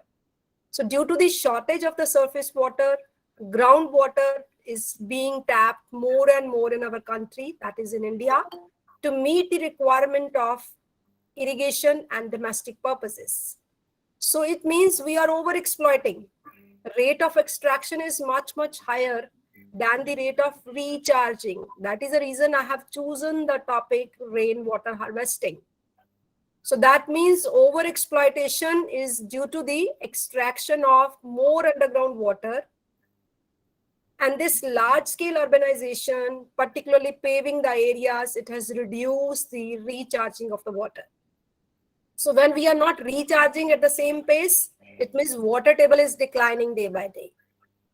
So due to the shortage of the surface water, groundwater is being tapped more and more in our country, that is in India, to meet the requirement of irrigation and domestic purposes. So it means we are over-exploiting. Rate of extraction is much, much higher than the rate of recharging. That is the reason I have chosen the topic rainwater harvesting. So that means over-exploitation is due to the extraction of more underground water. And this large-scale urbanization, particularly paving the areas, it has reduced the recharging of the water. So when we are not recharging at the same pace, it means water table is declining day by day.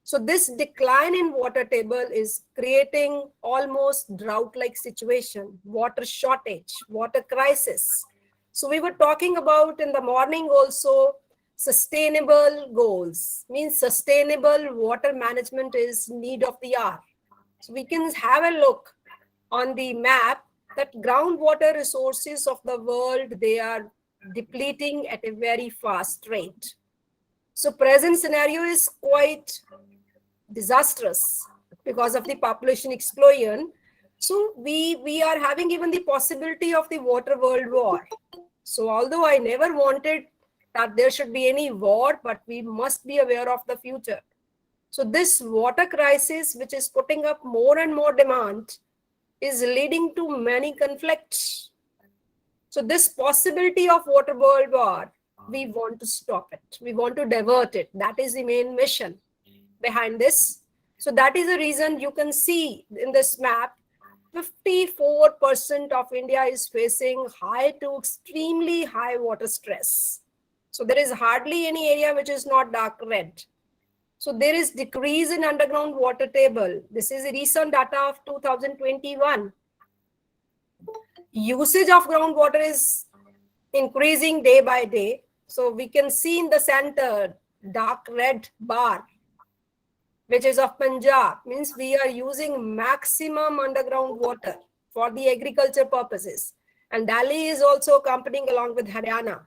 So this decline in water table is creating almost drought-like situation, water shortage, water crisis. So we were talking about in the morning also, sustainable goals, means sustainable water management is need of the hour. So we can have a look on the map that groundwater resources of the world, they are depleting at a very fast rate. So present scenario is quite disastrous because of the population explosion. So we are having even the possibility of the water world war. So although I never wanted that there should be any war, but we must be aware of the future. So this water crisis, which is putting up more and more demand, is leading to many conflicts. So this possibility of water world war, we want to stop it. We want to divert it. That is the main mission behind this. So that is the reason you can see in this map, 54% of India is facing high to extremely high water stress. So there is hardly any area which is not dark red. So there is decrease in underground water table. This is a recent data of 2021. Usage of groundwater is increasing day by day. So we can see in the center, dark red bar, which is of Punjab, means we are using maximum underground water for the agriculture purposes. And Delhi is also accompanying along with Haryana.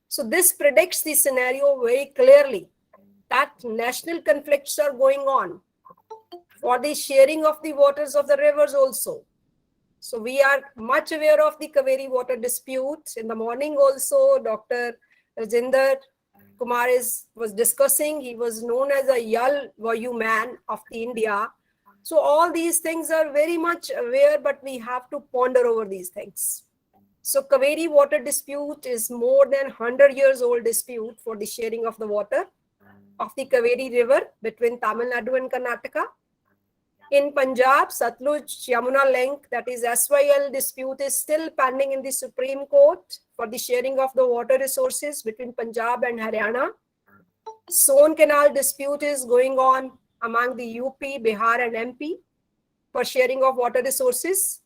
So this predicts the scenario very clearly that national conflicts are going on for the sharing of the waters of the rivers also. So we are much aware of the Kaveri water dispute. In the morning also, Dr. Rajinder Kumar was discussing. He was known as a Yal Vayu man of the India. So all these things are very much aware, but we have to ponder over these things. So Kaveri water dispute is more than 100 years old dispute for the sharing of the water of the Kaveri river between Tamil Nadu and Karnataka. In Punjab, Satluj-Yamuna link, that is SYL dispute, is still pending in the Supreme Court for the sharing of the water resources between Punjab and Haryana. Son Canal dispute is going on among the UP, Bihar and MP for sharing of water resources.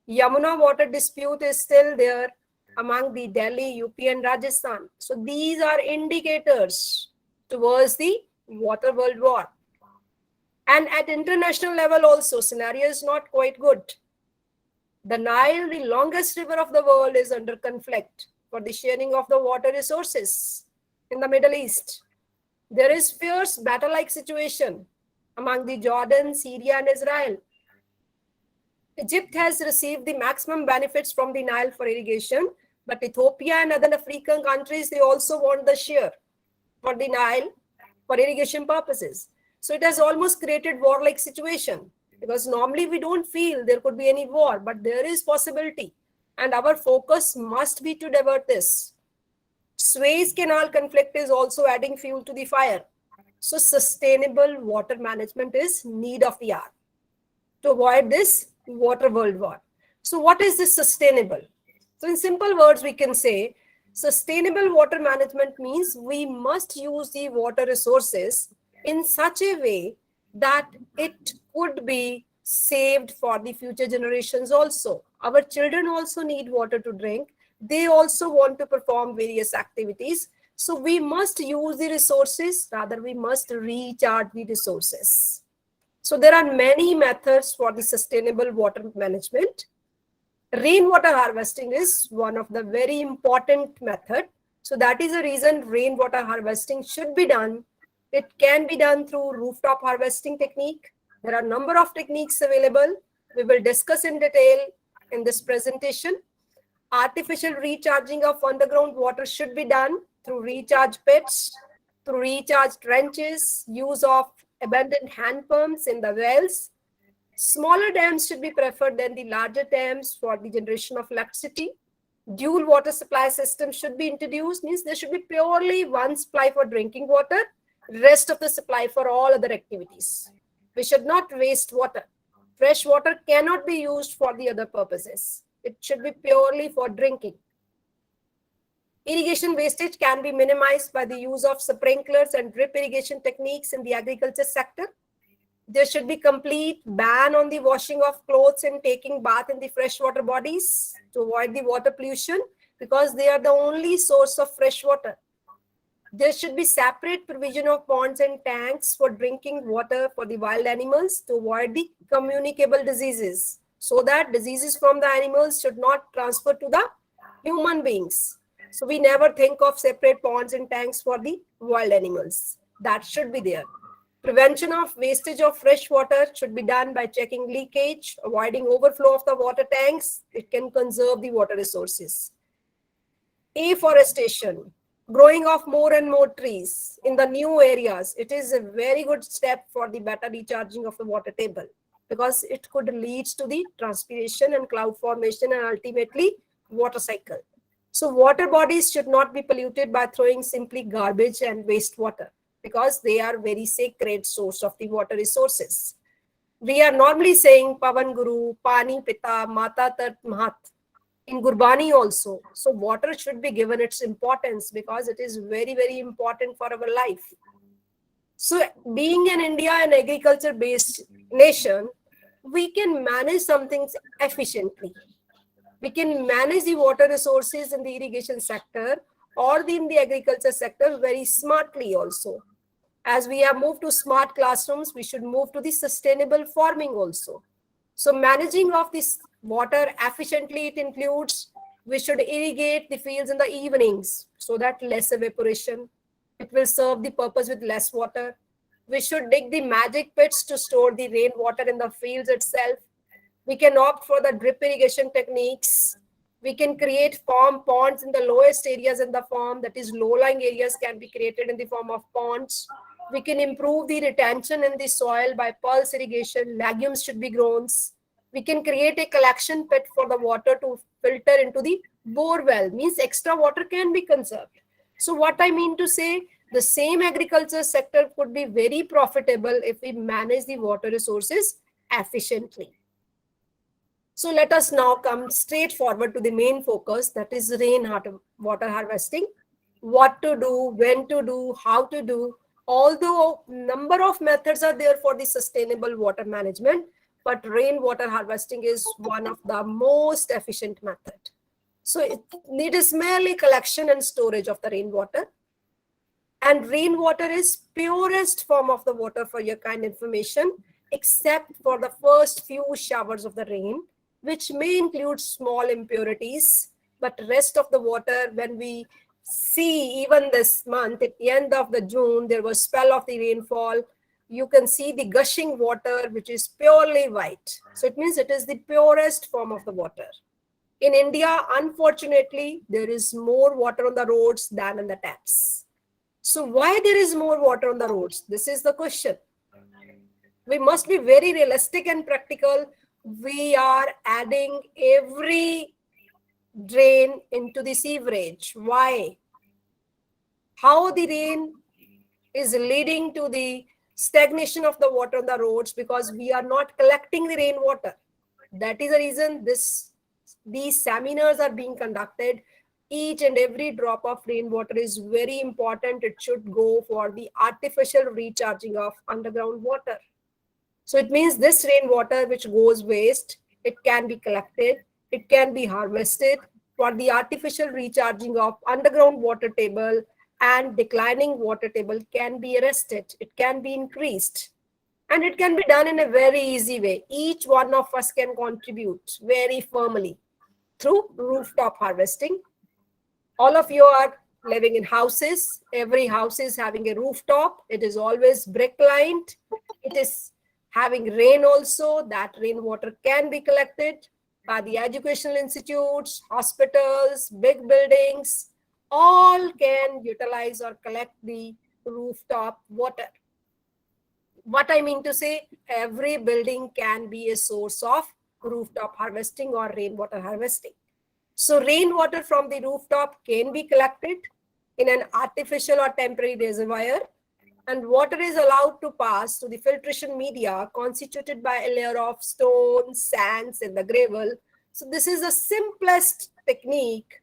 Yamuna water dispute is still there among the Delhi, UP and Rajasthan. So these are indicators towards the water world war. And at international level also, scenario is not quite good. The Nile, the longest river of the world, is under conflict for the sharing of the water resources in the Middle East. There is fierce battle-like situation among the Jordan, Syria and Israel. Egypt has received the maximum benefits from the Nile for irrigation, but Ethiopia and other African countries, they also want the share for the Nile for irrigation purposes. So it has almost created war-like situation, because normally we don't feel there could be any war, but there is possibility. And our focus must be to divert this. Suez Canal conflict is also adding fuel to the fire. So sustainable water management is need of the hour to avoid this water world war. So what is this sustainable? So in simple words, we can say sustainable water management means we must use the water resources in such a way that it could be saved for the future generations also. Our children also need water to drink. They also want to perform various activities. So we must use the resources, rather we must recharge the resources. So there are many methods for the sustainable water management. Rainwater harvesting is one of the very important method. So that is the reason rainwater harvesting should be done. It can be done through rooftop harvesting technique. There are a number of techniques available. We will discuss in detail in this presentation. Artificial recharging of underground water should be done through recharge pits, through recharge trenches, use of abandoned hand pumps in the wells. Smaller dams should be preferred than the larger dams for the generation of electricity. Dual water supply system should be introduced, means there should be purely one supply for drinking water, rest of the supply for all other activities. We should not waste water. Fresh water cannot be used for the other purposes. It should be purely for drinking. Irrigation wastage can be minimized by the use of sprinklers and drip irrigation techniques in the agriculture sector. There should be complete ban on the washing of clothes and taking bath in the freshwater bodies to avoid the water pollution, because they are the only source of fresh water. There should be separate provision of ponds and tanks for drinking water for the wild animals to avoid the communicable diseases, so that diseases from the animals should not transfer to the human beings. So we never think of separate ponds and tanks for the wild animals. That should be there. Prevention of wastage of fresh water should be done by checking leakage, avoiding overflow of the water tanks. It can conserve the water resources. Afforestation, growing of more and more trees in the new areas. It is a very good step for the better recharging of the water table, because it could lead to the transpiration and cloud formation and ultimately water cycle. So water bodies should not be polluted by throwing simply garbage and wastewater, because they are very sacred source of the water resources. We are normally saying Pavan Guru, Pani Pita, Mata Tat Mahat in Gurbani also. So water should be given its importance, because it is very, very important for our life. So being in India, an agriculture-based nation, we can manage some things efficiently. We can manage the water resources in the irrigation sector or in the agriculture sector very smartly also. As we have moved to smart classrooms, we should move to the sustainable farming also. So managing of this Water efficiently, it includes we should irrigate the fields in the evenings so that less evaporation. It will serve the purpose with less water. We should dig the magic pits to store the rainwater in the fields itself. We can opt for the drip irrigation techniques. We can create farm ponds in the lowest areas in the farm, that is low-lying areas can be created in the form of ponds. We can improve the retention in the soil by pulse irrigation. Legumes should be grown. We can create a collection pit for the water to filter into the bore well, means extra water can be conserved. So what I mean to say, the same agriculture sector could be very profitable if we manage the water resources efficiently. So let us now come straight forward to the main focus, that is rainwater harvesting. What to do, when to do, how to do. Although number of methods are there for the sustainable water management, but rainwater harvesting is one of the most efficient method. So it is merely collection and storage of the rainwater. And rainwater is purest form of the water, for your kind information, except for the first few showers of the rain, which may include small impurities, but rest of the water, when we see even this month, at the end of the June, there was spell of the rainfall. You can see the gushing water, which is purely white. So it means it is the purest form of the water. In India, unfortunately, there is more water on the roads than in the taps. So why there is more water on the roads? This is the question. We must be very realistic and practical. We are adding every drain into the sewerage. Why? How the rain is leading to the stagnation of the water on the roads, because we are not collecting the rainwater. That is the reason these seminars are being conducted. Each and every drop of rainwater is very important. It should go for the artificial recharging of underground water. So it means this rainwater which goes waste, it can be collected, it can be harvested for the artificial recharging of underground water table, and declining water table can be arrested, it can be increased. And it can be done in a very easy way. Each one of us can contribute very firmly through rooftop harvesting. All of you are living in houses. Every house is having a rooftop. It is always brick lined. It is having rain also. That rainwater can be collected by the educational institutes, hospitals, big buildings. All can utilize or collect the rooftop water. What I mean to say, every building can be a source of rooftop harvesting or rainwater harvesting. So rainwater from the rooftop can be collected in an artificial or temporary reservoir, and water is allowed to pass to the filtration media constituted by a layer of stone, sands, and the gravel. So this is the simplest technique.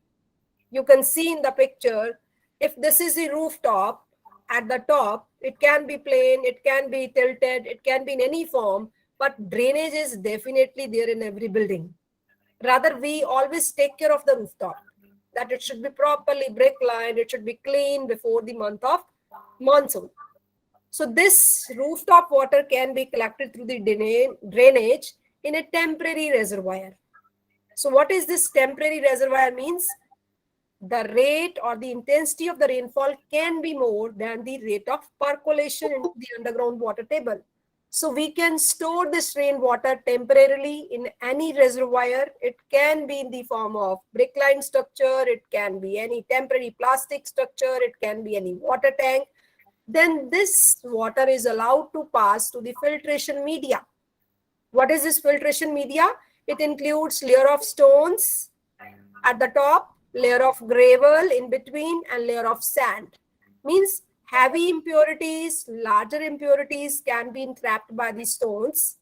You can see in the picture, if this is the rooftop, at the top, it can be plain, it can be tilted, it can be in any form, but drainage is definitely there in every building. Rather, we always take care of the rooftop, that it should be properly brick lined, it should be clean before the month of monsoon. So this rooftop water can be collected through the drainage in a temporary reservoir. So what is this temporary reservoir means? The rate or the intensity of the rainfall can be more than the rate of percolation into the underground water table. So we can store this rainwater temporarily in any reservoir. It can be in the form of brick-lined structure, it can be any temporary plastic structure, it can be any water tank. Then this water is allowed to pass to the filtration media. What is this filtration media? It includes layer of stones at the top, layer of gravel in between, and layer of sand. Means heavy impurities, larger impurities can be entrapped by the stones.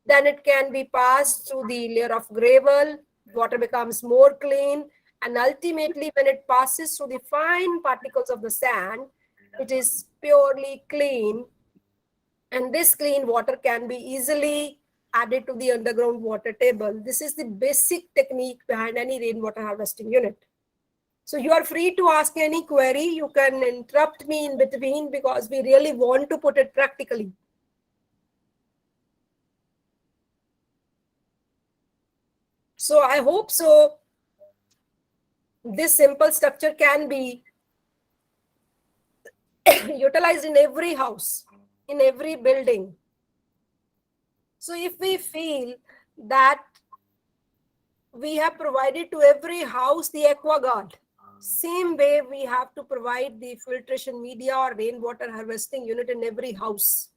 Then it can be passed through the layer of gravel, water becomes more clean, and ultimately when it passes through the fine particles of the sand, it is purely clean. And this clean water can be easily added to the underground water table. This is the basic technique behind any rainwater harvesting unit. So you are free to ask any query. You can interrupt me in between because we really want to put it practically. So I hope so. This simple structure can be utilized in every house, in every building. So if we feel that we have provided to every house the AquaGuard, same way we have to provide the filtration media or rainwater harvesting unit in every house,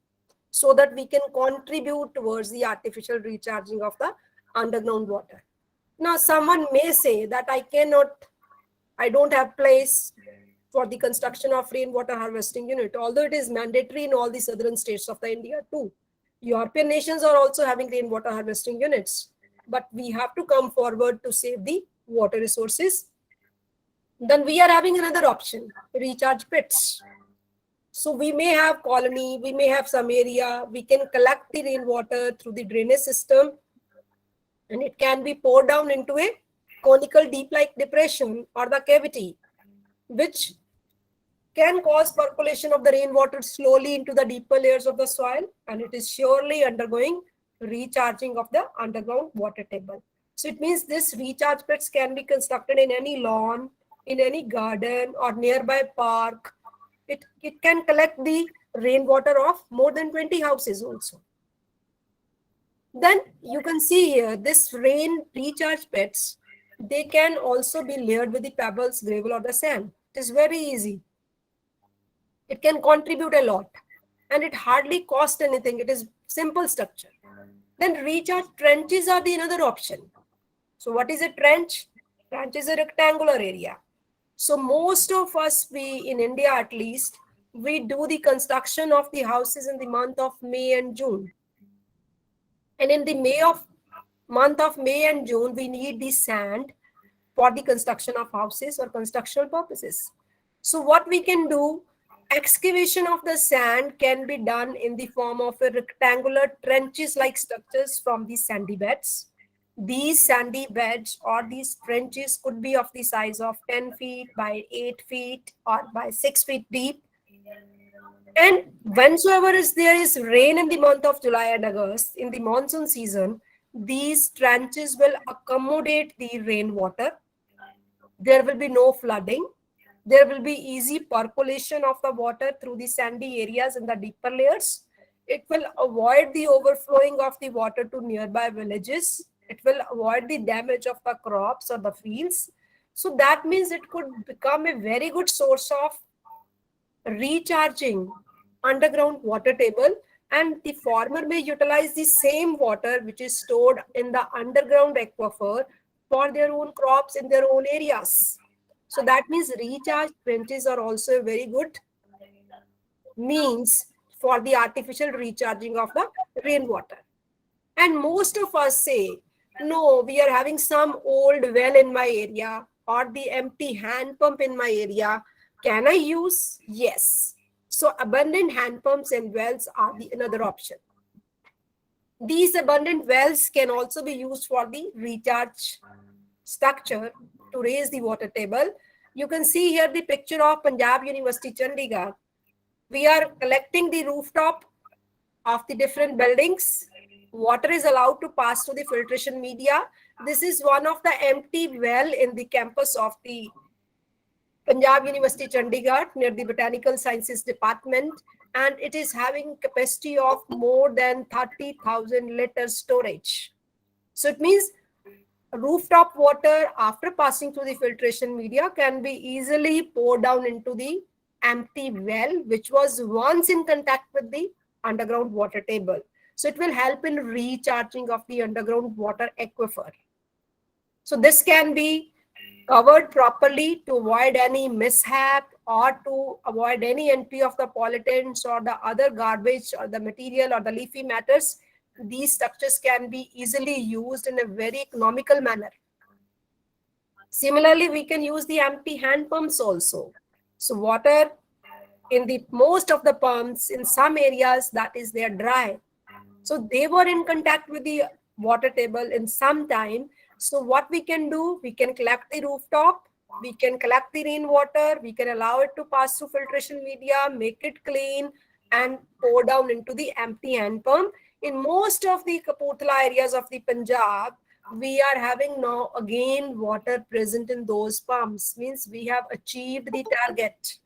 so that we can contribute towards the artificial recharging of the underground water. Now, someone may say that I don't have place for the construction of rainwater harvesting unit, although it is mandatory in all the southern states of the India too. European nations are also having rainwater harvesting units, but we have to come forward to save the water resources. Then we are having another option, recharge pits. So we may have colony, we may have some area, we can collect the rainwater through the drainage system, and it can be poured down into a conical deep-like depression or the cavity, which can cause percolation of the rainwater slowly into the deeper layers of the soil, and it is surely undergoing recharging of the underground water table. So it means this recharge pits can be constructed in any lawn, in any garden or nearby park. It can collect the rainwater of more than 20 houses also. Then you can see here, this rain recharge pits, they can also be layered with the pebbles, gravel or the sand. It is very easy. It can contribute a lot and it hardly costs anything. It is simple structure. Then recharge trenches are the another option. So what is a trench? Trench is a rectangular area. So most of us, we in India at least, we do the construction of the houses in the month of May and June. And in the month of May and June, we need the sand for the construction of houses or construction purposes. So what we can do, excavation of the sand can be done in the form of a rectangular trenches like structures from the sandy beds. These sandy beds or these trenches could be of the size of 10 feet by 8 feet or by 6 feet deep. And whensoever there is rain in the month of July and August, in the monsoon season, these trenches will accommodate the rainwater. There will be no flooding. There will be easy percolation of the water through the sandy areas in the deeper layers. It will avoid the overflowing of the water to nearby villages. It will avoid the damage of the crops or the fields. So that means it could become a very good source of recharging underground water table, and the farmer may utilize the same water which is stored in the underground aquifer for their own crops in their own areas. So that means recharge trenches are also a very good means for the artificial recharging of the rainwater. And most of us say, no, we are having some old well in my area or the empty hand pump in my area. Can I use? Yes. So abundant hand pumps and wells are another option. These abundant wells can also be used for the recharge structure to raise the water table. You can see here the picture of Punjab University, Chandigarh. We are collecting the rooftop of the different buildings. Water is allowed to pass through the filtration media. This is one of the empty well in the campus of the Punjab University, Chandigarh, near the Botanical Sciences Department, and it is having capacity of more than 30,000 liters storage. So it means rooftop water after passing through the filtration media can be easily poured down into the empty well, which was once in contact with the underground water table. So it will help in recharging of the underground water aquifer. So this can be covered properly to avoid any mishap or to avoid any entry of the pollutants or the other garbage or the material or the leafy matters. These structures can be easily used in a very economical manner. Similarly, we can use the empty hand pumps also. So water in the most of the pumps in some areas, that is, they are dry. So they were in contact with the water table in some time. So what we can do, we can collect the rooftop, we can collect the rainwater, we can allow it to pass through filtration media, make it clean and pour down into the empty hand pump. In most of the Kapurthala areas of the Punjab, we are having now again water present in those pumps, means we have achieved the target.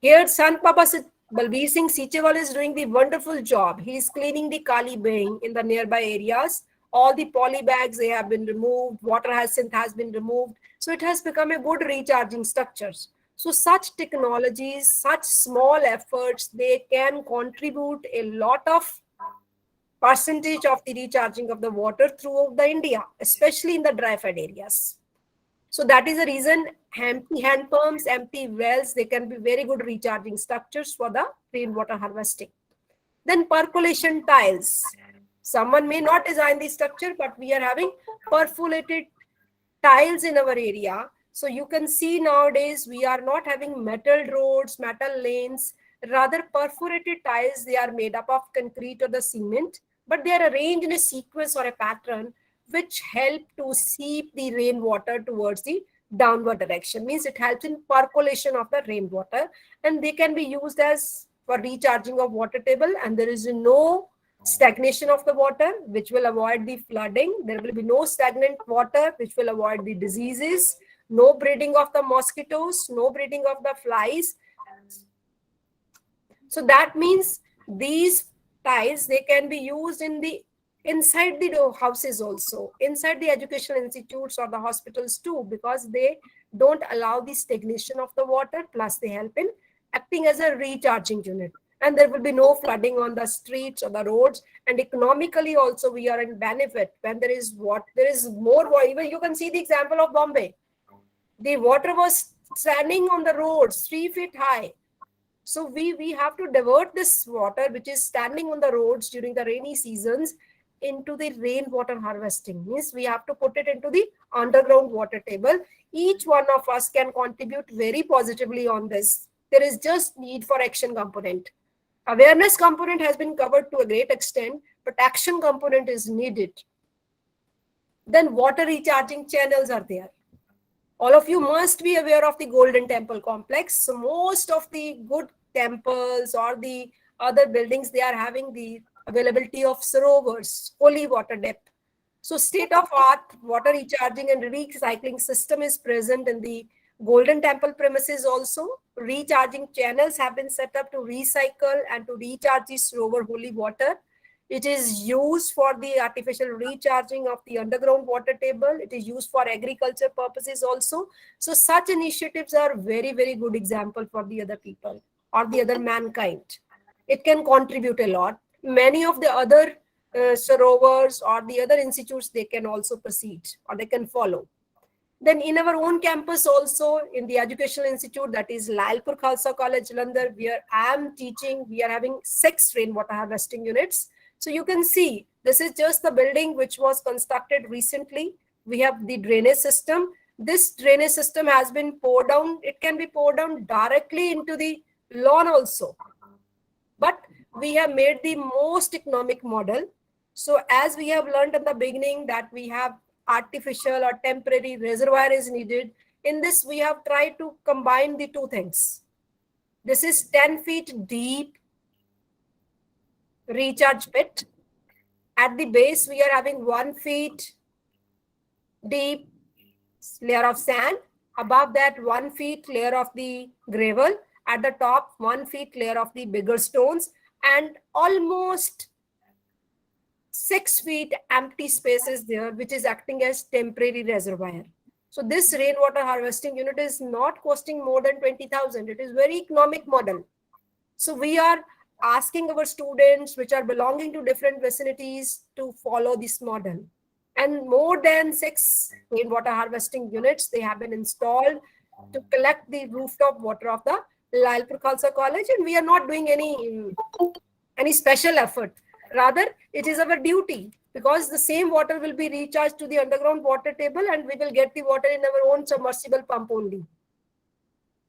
Here, Sant Papa Balbir Singh Sichewal is doing the wonderful job. He is cleaning the Kali Bain in the nearby areas. All the poly bags, they have been removed. Water hyacinth has been removed. So it has become a good recharging structures. So such technologies, such small efforts, they can contribute a lot of percentage of the recharging of the water throughout the India, especially in the dry fed areas. So that is the reason empty hand pumps, empty wells, they can be very good recharging structures for the rainwater harvesting. Then percolation tiles. Someone may not design the structure, but we are having perforated tiles in our area. So you can see nowadays we are not having metal roads, metal lanes, rather perforated tiles. They are made up of concrete or the cement, but they are arranged in a sequence or a pattern which help to seep the rainwater towards the downward direction. Means it helps in percolation of the rainwater, and they can be used as for recharging of water table, and there is no stagnation of the water, which will avoid the flooding. There will be no stagnant water, which will avoid the diseases, no breeding of the mosquitoes, no breeding of the flies. So that means these tiles, they can be used in the inside the houses also, inside the educational institutes or the hospitals too, because they don't allow the stagnation of the water, plus they help in acting as a recharging unit. And there will be no flooding on the streets or the roads. And economically also we are in benefit when there is more water. Even you can see the example of Bombay. The water was standing on the roads 3 feet high. So we have to divert this water which is standing on the roads during the rainy seasons into the rainwater harvesting. Means we have to put it into the underground water table. Each one of us can contribute very positively on this. There is just need for action component. Awareness component has been covered to a great extent, but action component is needed. Then water recharging channels are there. All of you must be aware of the Golden Temple complex. So most of the good temples or the other buildings, they are having the availability of sarovars, holy water depth. So state-of-art water recharging and recycling system is present in the Golden Temple premises also. Recharging channels have been set up to recycle and to recharge the sarovar holy water. It is used for the artificial recharging of the underground water table. It is used for agriculture purposes also. So such initiatives are very, very good example for the other people or the other mankind. It can contribute a lot. Many of the other sarovars or the other institutes, they can also proceed or they can follow. Then in our own campus also, in the educational institute, that is Lalpur Khalsa College, Jalandhar, where I am teaching, we are having 6 rainwater harvesting units. So you can see, this is just the building which was constructed recently. We have the drainage system. This drainage system has been poured down. It can be poured down directly into the lawn also. But we have made the most economic model. So as we have learned in the beginning that we have artificial or temporary reservoir is needed, in this we have tried to combine the two things. This is 10 feet deep recharge pit. At the base, we are having 1 feet deep layer of sand. Above that, 1 feet layer of the gravel. At the top, 1 feet layer of the bigger stones, and almost 6 feet empty spaces there, which is acting as temporary reservoir. So this rainwater harvesting unit is not costing more than 20,000. It is very economic model. So we are asking our students which are belonging to different vicinities to follow this model. And more than 6 rainwater harvesting units, they have been installed to collect the rooftop water of the Lalpur Khalsa College. And we are not doing any special effort. Rather, it is our duty, because the same water will be recharged to the underground water table and we will get the water in our own submersible pump only.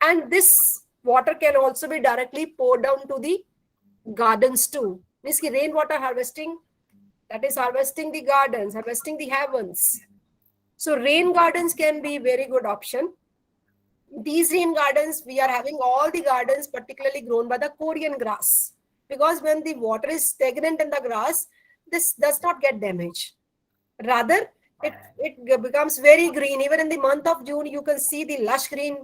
And this water can also be directly poured down to the gardens too. Means ki rainwater harvesting, that is harvesting the gardens, harvesting the heavens. So rain gardens can be very good option. These rain gardens, we are having all the gardens particularly grown by the Korean grass. Because when the water is stagnant in the grass, this does not get damaged. Rather, it becomes very green. Even in the month of June, you can see the lush green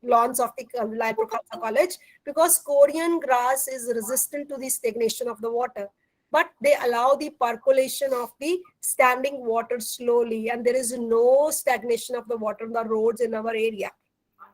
lawns of the Library College, because Korean grass is resistant to the stagnation of the water. But they allow the percolation of the standing water slowly, and there is no stagnation of the water on the roads in our area.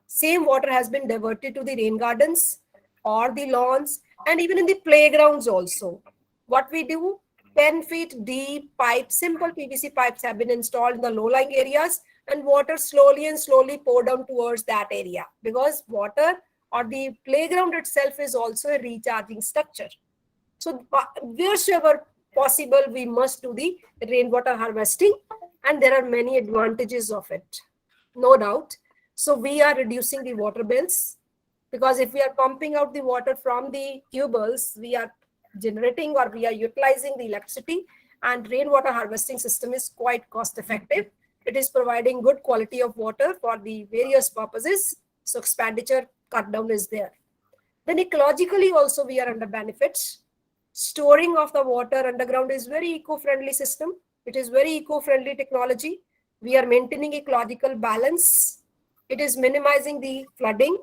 Same water has been diverted to the rain gardens or the lawns, and even in the playgrounds also. What we do, 10 feet deep pipes, simple PVC pipes have been installed in the low-lying areas, and water slowly and slowly pour down towards that area, because water or the playground itself is also a recharging structure. So wherever possible, we must do the rainwater harvesting, and there are many advantages of it, no doubt. So we are reducing the water bills, because if we are pumping out the water from the tubules, we are generating or we are utilizing the electricity, and rainwater harvesting system is quite cost effective. It is providing good quality of water for the various purposes. So expenditure cut down is there. Then ecologically also we are under benefits. Storing of the water underground is very eco-friendly system. It is very eco-friendly technology. We are maintaining ecological balance. It is minimizing the flooding,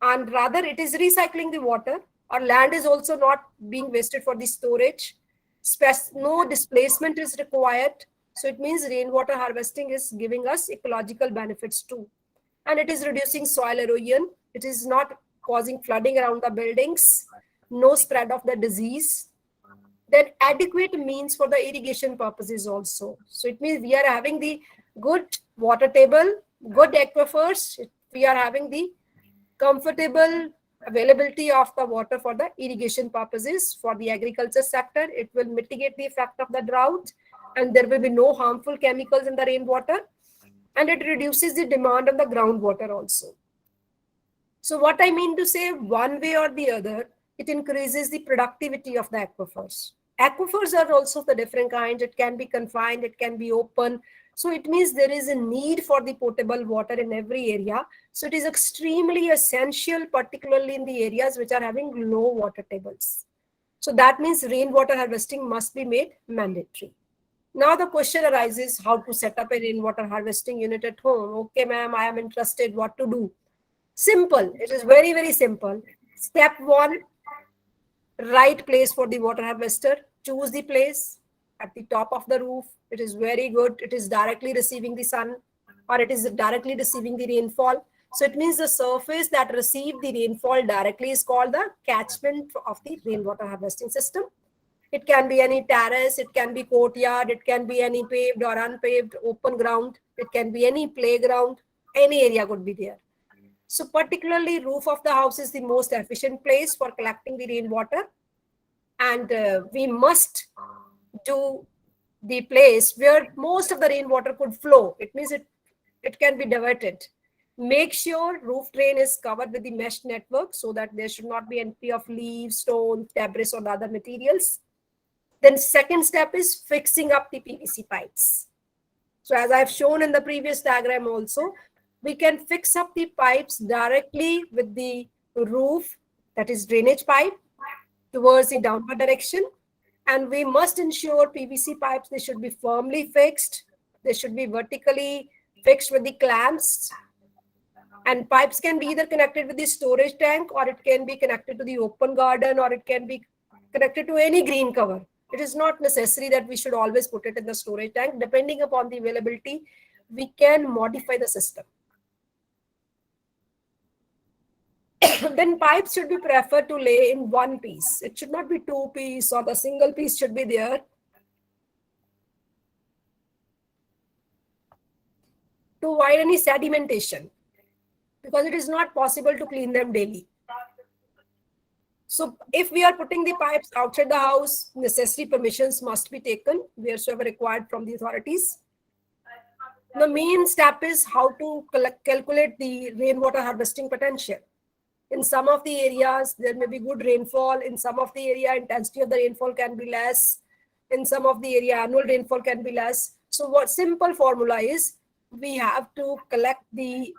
and rather it is recycling the water. Our land is also not being wasted for the storage. No displacement is required. So it means rainwater harvesting is giving us ecological benefits too. And it is reducing soil erosion. It is not causing flooding around the buildings, no spread of the disease. Then adequate means for the irrigation purposes also. So it means we are having the good water table, good aquifers. We are having the comfortable availability of the water for the irrigation purposes. For the agriculture sector, it will mitigate the effect of the drought, and there will be no harmful chemicals in the rainwater, and it reduces the demand on the groundwater also. So what I mean to say, one way or the other, it increases the productivity of the aquifers. Aquifers are also the different kinds. It can be confined, it can be open. So it means there is a need for the potable water in every area. So it is extremely essential, particularly in the areas which are having low water tables. So that means rainwater harvesting must be made mandatory. Now the question arises, how to set up a rainwater harvesting unit at home. Okay, ma'am, I am interested what to do. Simple. It is very, very simple. Step 1, right place for the water harvester. Choose the place at the top of the roof. It is very good. It is directly receiving the sun, or it is directly receiving the rainfall. So it means the surface that receives the rainfall directly is called the catchment of the rainwater harvesting system. It can be any terrace, it can be courtyard, it can be any paved or unpaved open ground, it can be any playground, any area could be there. So particularly roof of the house is the most efficient place for collecting the rainwater, and we must do the place where most of the rainwater could flow. It means it can be diverted. Make sure roof drain is covered with the mesh network so that there should not be entry of leaves, stones, debris or other materials. Then second step is fixing up the PVC pipes. So as I've shown in the previous diagram also, we can fix up the pipes directly with the roof, that is drainage pipe, towards the downward direction. And we must ensure PVC pipes, they should be firmly fixed. They should be vertically fixed with the clamps. And pipes can be either connected with the storage tank, or it can be connected to the open garden, or it can be connected to any green cover. It is not necessary that we should always put it in the storage tank. Depending upon the availability, we can modify the system. Then pipes should be preferred to lay in one piece. It should not be two piece, or the single piece should be there. To avoid any sedimentation, because it is not possible to clean them daily. So if we are putting the pipes outside the house, necessary permissions must be taken wheresoever required from the authorities. The main step is how to calculate the rainwater harvesting potential. In some of the areas, there may be good rainfall. In some of the area, intensity of the rainfall can be less. In some of the area, annual rainfall can be less. So what simple formula is, we have to collect we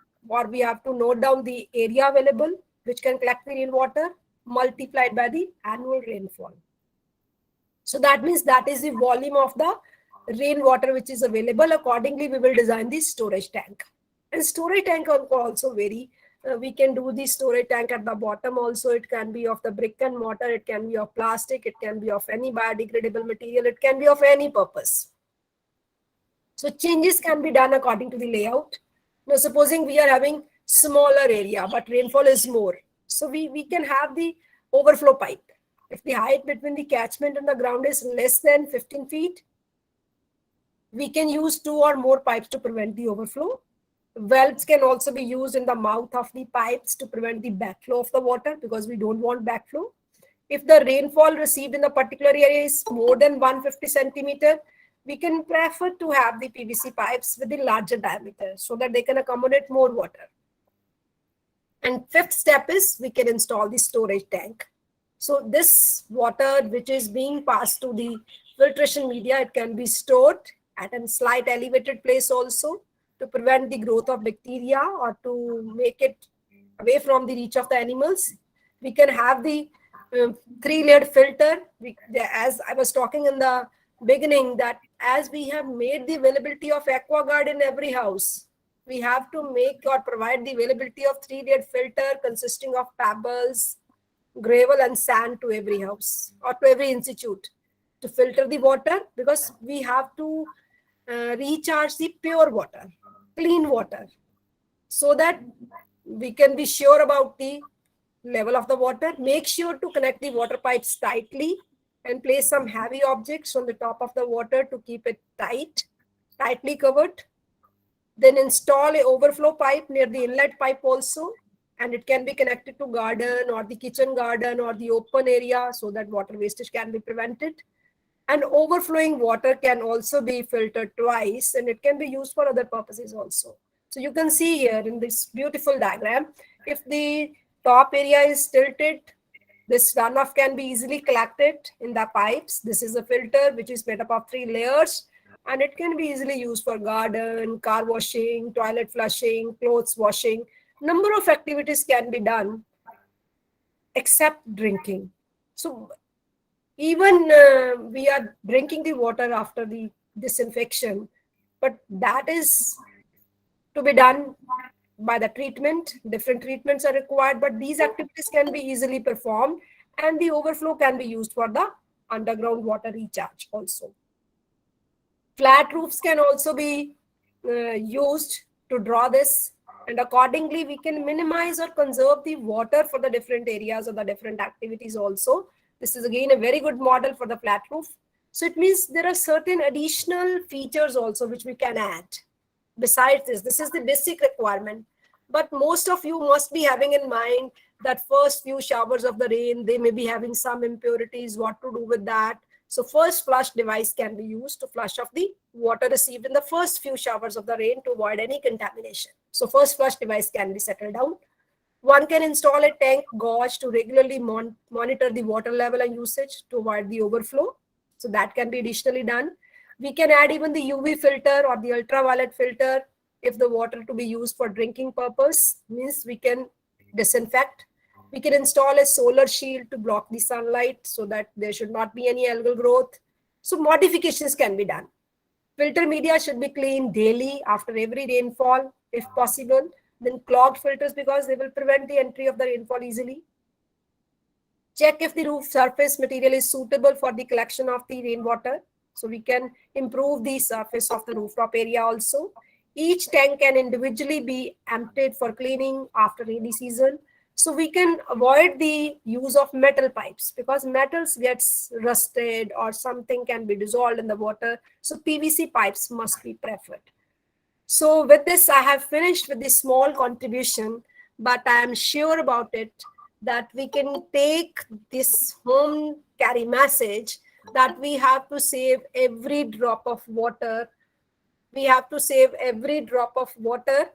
have to note down the area available, which can collect the rainwater, multiplied by the annual rainfall. So that means that is the volume of the rainwater which is available. Accordingly, we will design the storage tank. And storage tank also vary. We can do the storage tank at the bottom also. It can be of the brick and mortar. It can be of plastic. It can be of any biodegradable material. It can be of any purpose. So changes can be done according to the layout. Now, supposing we are having smaller area, but rainfall is more. So we can have the overflow pipe. If the height between the catchment and the ground is less than 15 feet, we can use 2 or more pipes to prevent the overflow. Valves can also be used in the mouth of the pipes to prevent the backflow of the water, because we don't want backflow. If the rainfall received in a particular area is more than 150 centimeter, we can prefer to have the PVC pipes with the larger diameter so that they can accommodate more water. And fifth step is we can install the storage tank. So this water which is being passed to the filtration media, it can be stored at a slight elevated place also to prevent the growth of bacteria or to make it away from the reach of the animals. We can have the 3-layered filter. As I was talking in the beginning, that as we have made the availability of AquaGuard in every house, we have to make or provide the availability of 3-layered filter consisting of pebbles, gravel and sand to every house or to every institute to filter the water, because we have to recharge the pure water, clean water, so that we can be sure about the level of the water. Make sure to connect the water pipes tightly and place some heavy objects on the top of the water to keep it tightly covered. Then install a overflow pipe near the inlet pipe also, and it can be connected to garden or the kitchen garden or the open area so that water wastage can be prevented. And overflowing water can also be filtered twice, and it can be used for other purposes also. So you can see here in this beautiful diagram, if the top area is tilted, this runoff can be easily collected in the pipes. This is a filter which is made up of 3 layers, and it can be easily used for garden, car washing, toilet flushing, clothes washing. Number of activities can be done except drinking. So even we are drinking the water after the disinfection, but that is to be done by the treatment. Different treatments are required, but these activities can be easily performed, and the overflow can be used for the underground water recharge also. Flat roofs can also be used to draw this, and accordingly we can minimize or conserve the water for the different areas or the different activities also. This is again a very good model for the flat roof. So it means there are certain additional features also which we can add. Besides this is the basic requirement. But most of you must be having in mind that first few showers of the rain, they may be having some impurities, what to do with that. So first flush device can be used to flush off the water received in the first few showers of the rain to avoid any contamination. So first flush device can be settled down. One can install a tank gauge to regularly monitor the water level and usage to avoid the overflow. So that can be additionally done. We can add even the UV filter or the ultraviolet filter if the water to be used for drinking purpose, means we can disinfect. We can install a solar shield to block the sunlight so that there should not be any algal growth. So modifications can be done. Filter media should be cleaned daily after every rainfall if possible. Then clogged filters, because they will prevent the entry of the rainfall easily. Check if the roof surface material is suitable for the collection of the rainwater. So we can improve the surface of the rooftop area also. Each tank can individually be emptied for cleaning after rainy season. So we can avoid the use of metal pipes, because metals gets rusted or something can be dissolved in the water. So PVC pipes must be preferred. So with this, I have finished with this small contribution, but I am sure about it that we can take this home carry message that we have to save every drop of water. We have to save every drop of water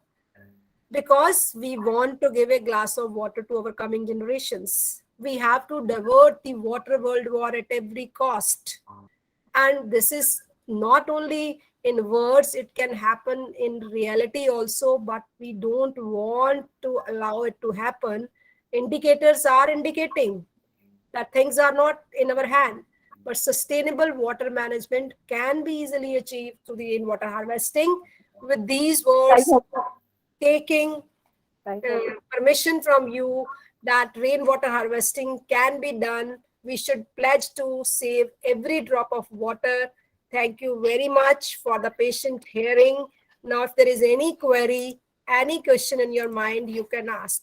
because we want to give a glass of water to our coming generations. We have to divert the water world war at every cost. And this is not only in words, it can happen in reality also, but we don't want to allow it to happen. Indicators are indicating that things are not in our hand. but sustainable water management can be easily achieved through the rainwater harvesting. With these words, taking permission from you that rainwater harvesting can be done, we should pledge to save every drop of water. Thank you very much for the patient hearing. Now, if there is any query, any question in your mind, you can ask.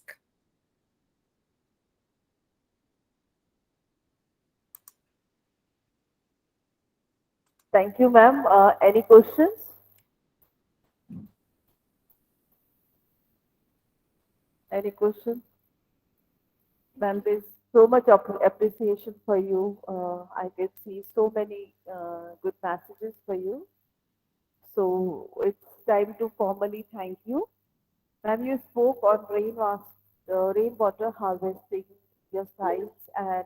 Thank you, ma'am. Any questions? Any questions? Ma'am, there's so much appreciation for you. I can see so many good messages for you. So it's time to formally thank you. Ma'am, you spoke on rainwater harvesting, your slides and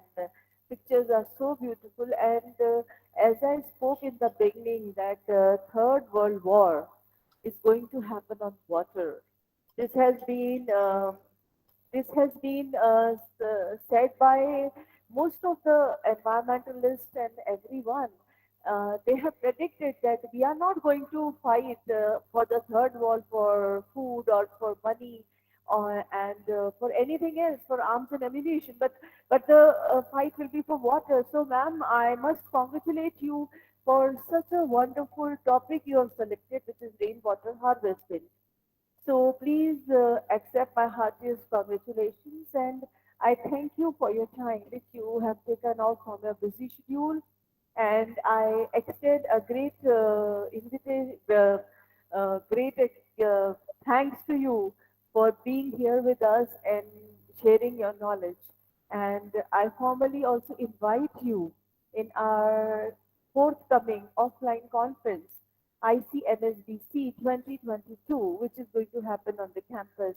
pictures are so beautiful. And as I spoke in the beginning, that Third World War is going to happen on water. This has been said by most of the environmentalists and everyone. They have predicted that we are not going to fight for the third world for food or for money and for anything else, for arms and ammunition, but the fight will be for water. So, ma'am, I must congratulate you for such a wonderful topic you have selected, which is rainwater harvesting. So please accept my heartiest congratulations, and I thank you for your time which you have taken out from your busy schedule, and I extend a great great thanks to you for being here with us and sharing your knowledge. And I formally also invite you in our forthcoming offline conference, ICMSDC 2022, which is going to happen on the campus.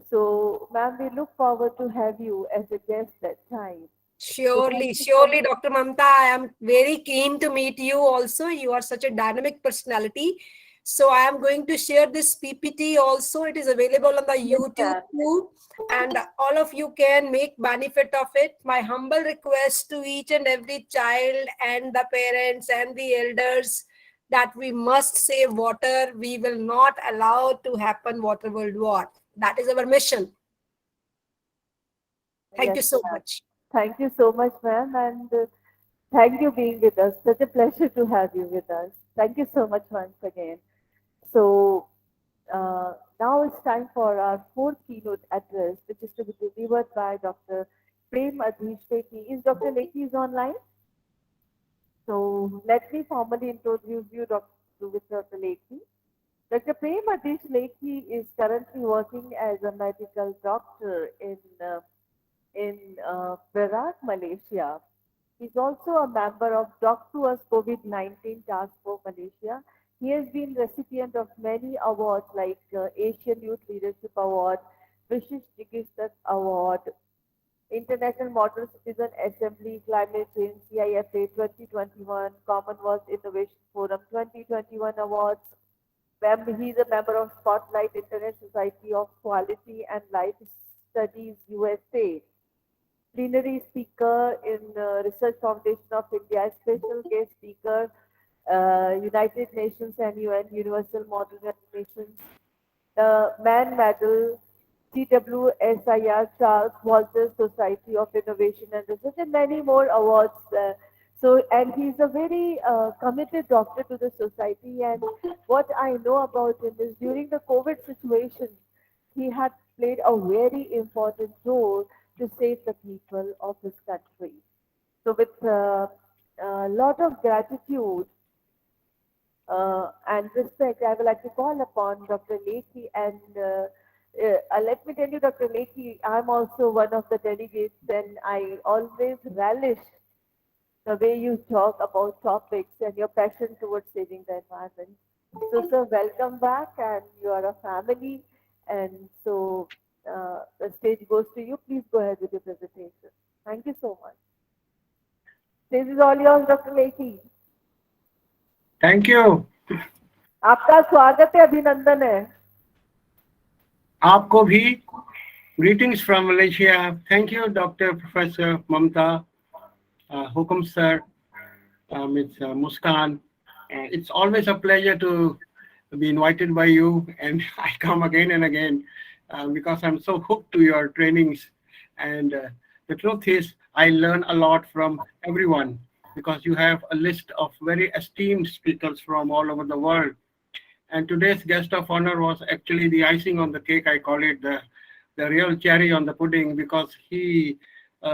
So, ma'am, we look forward to have you as a guest that time. Surely, surely, Dr. Mamta, I am very keen to meet you also. You are such a dynamic personality. So I am going to share this PPT also. It is available on the YouTube too, and all of you can make benefit of it. My humble request to each and every child and the parents and the elders that we must save water. We will not allow to happen water world war. That is our mission. Thank you so much. Thank you so much, ma'am, and thank you being with us. Such a pleasure to have you with us. Thank you so much once again. So now it's time for our fourth keynote address, which is to be delivered by Dr. Prem Adhish Lekhi. Is Dr. Lekhi is online? So let me formally introduce you with Dr. Lekhi. Dr. Prem Adhish Lekhi is currently working as a medical doctor in Perak, Malaysia. He's also a member of Doctor's COVID-19 Task Force Malaysia. He has been recipient of many awards like Asian Youth Leadership Award, Vishish Chikitsak Award, International Model Citizen Assembly, Climate Change, CIFA 2021, Commonwealth Innovation Forum 2021 Awards. He is a member of Spotlight Internet Society of Quality and Life Studies USA. Plenary speaker in Research Foundation of India, special guest speaker, United Nations and UN Universal Model Nations, Man Medal, CWSIR, Charles Walters Society of Innovation and Research, and many more awards. And he's a very committed doctor to the society. And what I know about him is during the COVID situation, he had played a very important role to save the people of his country. So with a lot of gratitude and respect, I would like to call upon Dr. Lekhi. And let me tell you, Dr. Lekhi, I'm also one of the delegates, and I always relish the way you talk about topics and your passion towards saving the environment. So, sir, welcome back, and you are a family. And so the stage goes to you. Please go ahead with your presentation. Thank you so much. This is all yours, Dr. Lekhi. Thank you. आपका स्वागत है, अभिनंदन है. आपको भी greetings from Malaysia. Thank you, Dr. Professor Mamta, Hukum sir, Ms. Muskan. It's always a pleasure to be invited by you, and I come again and again because I'm so hooked to your trainings. And the truth is, I learn a lot from everyone because you have a list of very esteemed speakers from all over the world. And today's guest of honor was actually the icing on the cake. I call it the real cherry on the pudding because he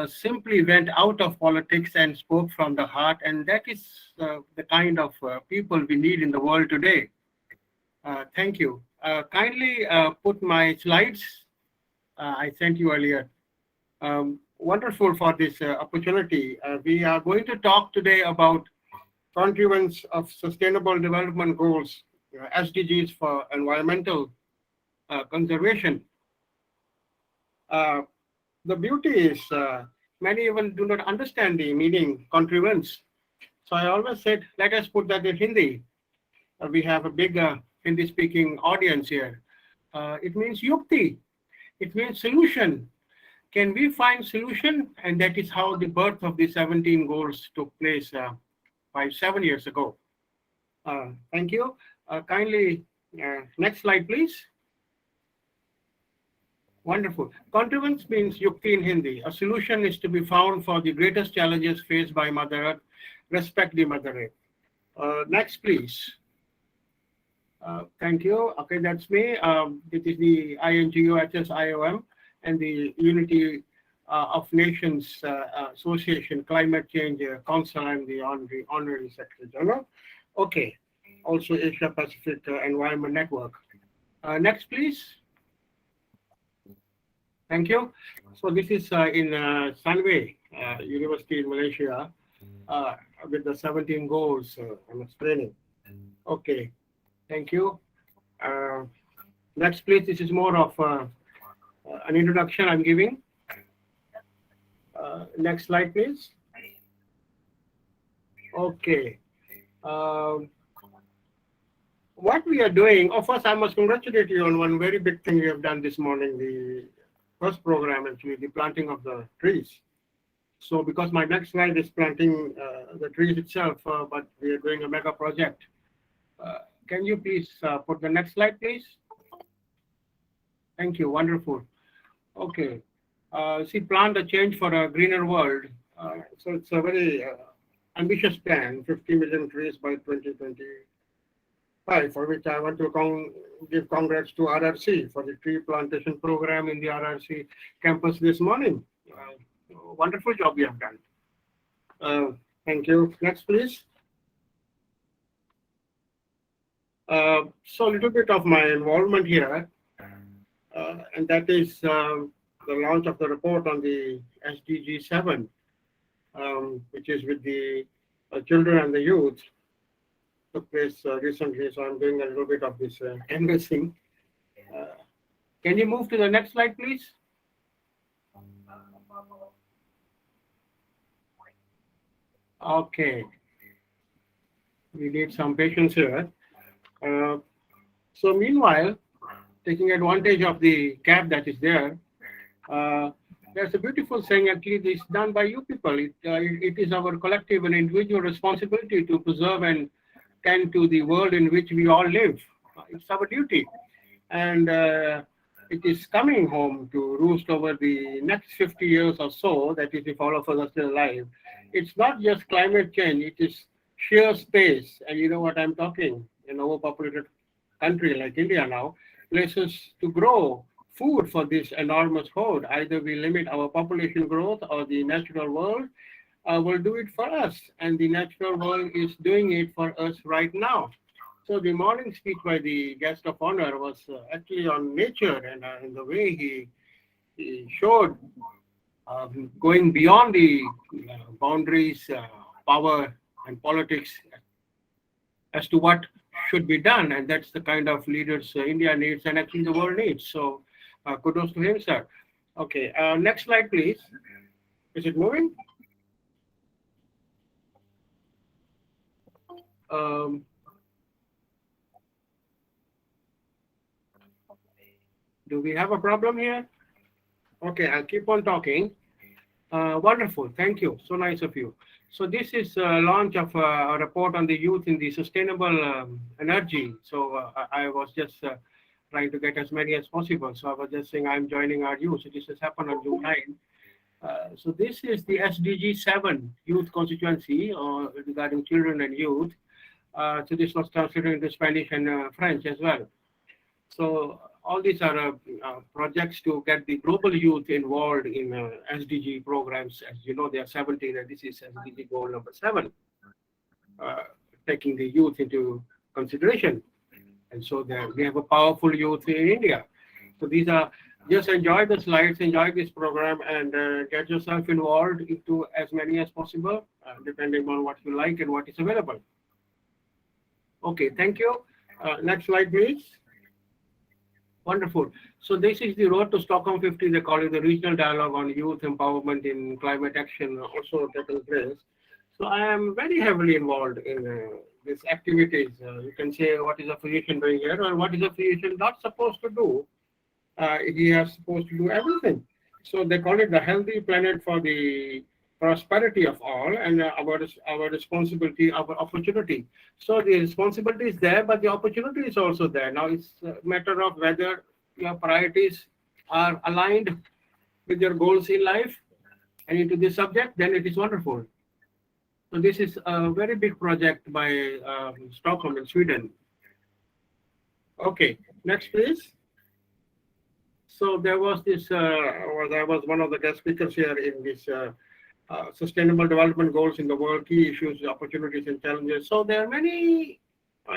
simply went out of politics and spoke from the heart. And that is the kind of people we need in the world today. Thank you. Kindly put my slides I sent you earlier. Wonderful for this opportunity. We are going to talk today about contrivance of Sustainable Development Goals, SDGs for environmental conservation. The beauty is many even do not understand the meaning contrivance. So I always said, let us put that in Hindi. We have a big Hindi-speaking audience here. It means yukti. It means solution. Can we find solution? And that is how the birth of the 17 goals took place 7 years ago. Thank you. Kindly, next slide, please. Wonderful. Contrivance means yukti in Hindi. A solution is to be found for the greatest challenges faced by Mother Earth. Respect the Mother Earth. Next, please. Thank you. Okay, that's me. This is the INGOHSIOM and the Unity of Nations Association Climate Change Council. I'm the honorary Secretary General. Okay. Also Asia Pacific Environment Network. Next, please. Thank you. So this is in Sunway University in Malaysia with the 17 goals I'm explaining. Okay. Thank you. Next, please. This is more of an introduction I'm giving. Next slide, please. Okay. What we are doing, first I must congratulate you on one very big thing you have done this morning, the first program, actually, the planting of the trees. So because my next slide is planting the trees itself, but we are doing a mega project. Can you please put the next slide, please? Thank you. Wonderful. Okay. See, plan the change for a greener world. So it's a very ambitious plan, 50 million trees by 2025, for which I want to give congrats to RRC for the tree plantation program in the RRC campus this morning. Wonderful job you have done. Thank you. Next, please. So a little bit of my involvement here, and that is the launch of the report on the SDG 7, which is with the children and the youth. Took place recently, so I'm doing a little bit of this canvassing. Can you move to the next slide, please? Okay. We need some patience here. So meanwhile, taking advantage of the gap that is there, there's a beautiful saying, actually, this is done by you people. It is our collective and individual responsibility to preserve and tend to the world in which we all live. It's our duty. And it is coming home to roost over the next 50 years or so, that is, if all of us are still alive. It's not just climate change, it is sheer space. And you know what I'm talking, in an overpopulated country like India now, places to grow food for this enormous horde. Either we limit our population growth or the natural world will do it for us. And the natural world is doing it for us right now. So the morning speech by the guest of honor was actually on nature and in the way he showed going beyond the boundaries, power and politics as to what should be done. And that's the kind of leaders India needs and actually the world needs. So kudos to him, sir. Okay, next slide, please. Is it moving? Do we have a problem here? Okay, I'll keep on talking. Wonderful. Thank you. So nice of you. So this is a launch of a report on the youth in the sustainable energy. So I was just trying to get as many as possible. So I was just saying I'm joining our youth. So this has happened on June 9. So this is the SDG 7 youth constituency regarding children and youth. So this was translated into Spanish and French as well. So all these are projects to get the global youth involved in SDG programs. As you know, there are 17, and this is SDG goal number 7, taking the youth into consideration. And so there, we have a powerful youth in India. So these are, just enjoy the slides, enjoy this program, and get yourself involved into as many as possible, depending on what you like and what is available. Okay, thank you. Next slide, please. Wonderful. So this is the road to Stockholm 50. They call it the regional dialogue on youth empowerment in climate action, also taking place. So I am very heavily involved in these activities. You can say, what is a physician doing here, or what is a physician not supposed to do? He is supposed to do everything. So they call it the healthy planet for the prosperity of all, and our responsibility, our opportunity. So the responsibility is there, but the opportunity is also there. Now it's a matter of whether your priorities are aligned with your goals in life and into this subject, then it is wonderful. So this is a very big project by Stockholm in Sweden. Okay, next please. So there was this, I was one of the guest speakers here in this Sustainable Development Goals in the World, Key Issues, Opportunities and Challenges. So there are many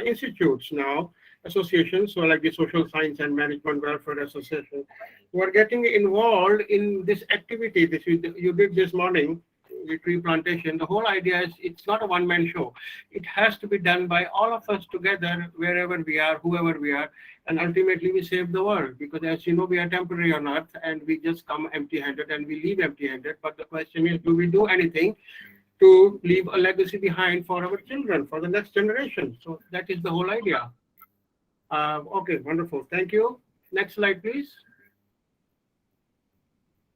institutes now, associations, so like the Social Science and Management Welfare Association, who are getting involved in this activity. This you did this morning, the tree plantation. The whole idea is it's not a one-man show. It has to be done by all of us together, wherever we are, whoever we are, and ultimately we save the world. Because as you know, we are temporary on Earth, and we just come empty-handed and we leave empty-handed. But the question is, do we do anything to leave a legacy behind for our children, for the next generation? So that is the whole idea. Okay, wonderful. Thank you. Next slide, please.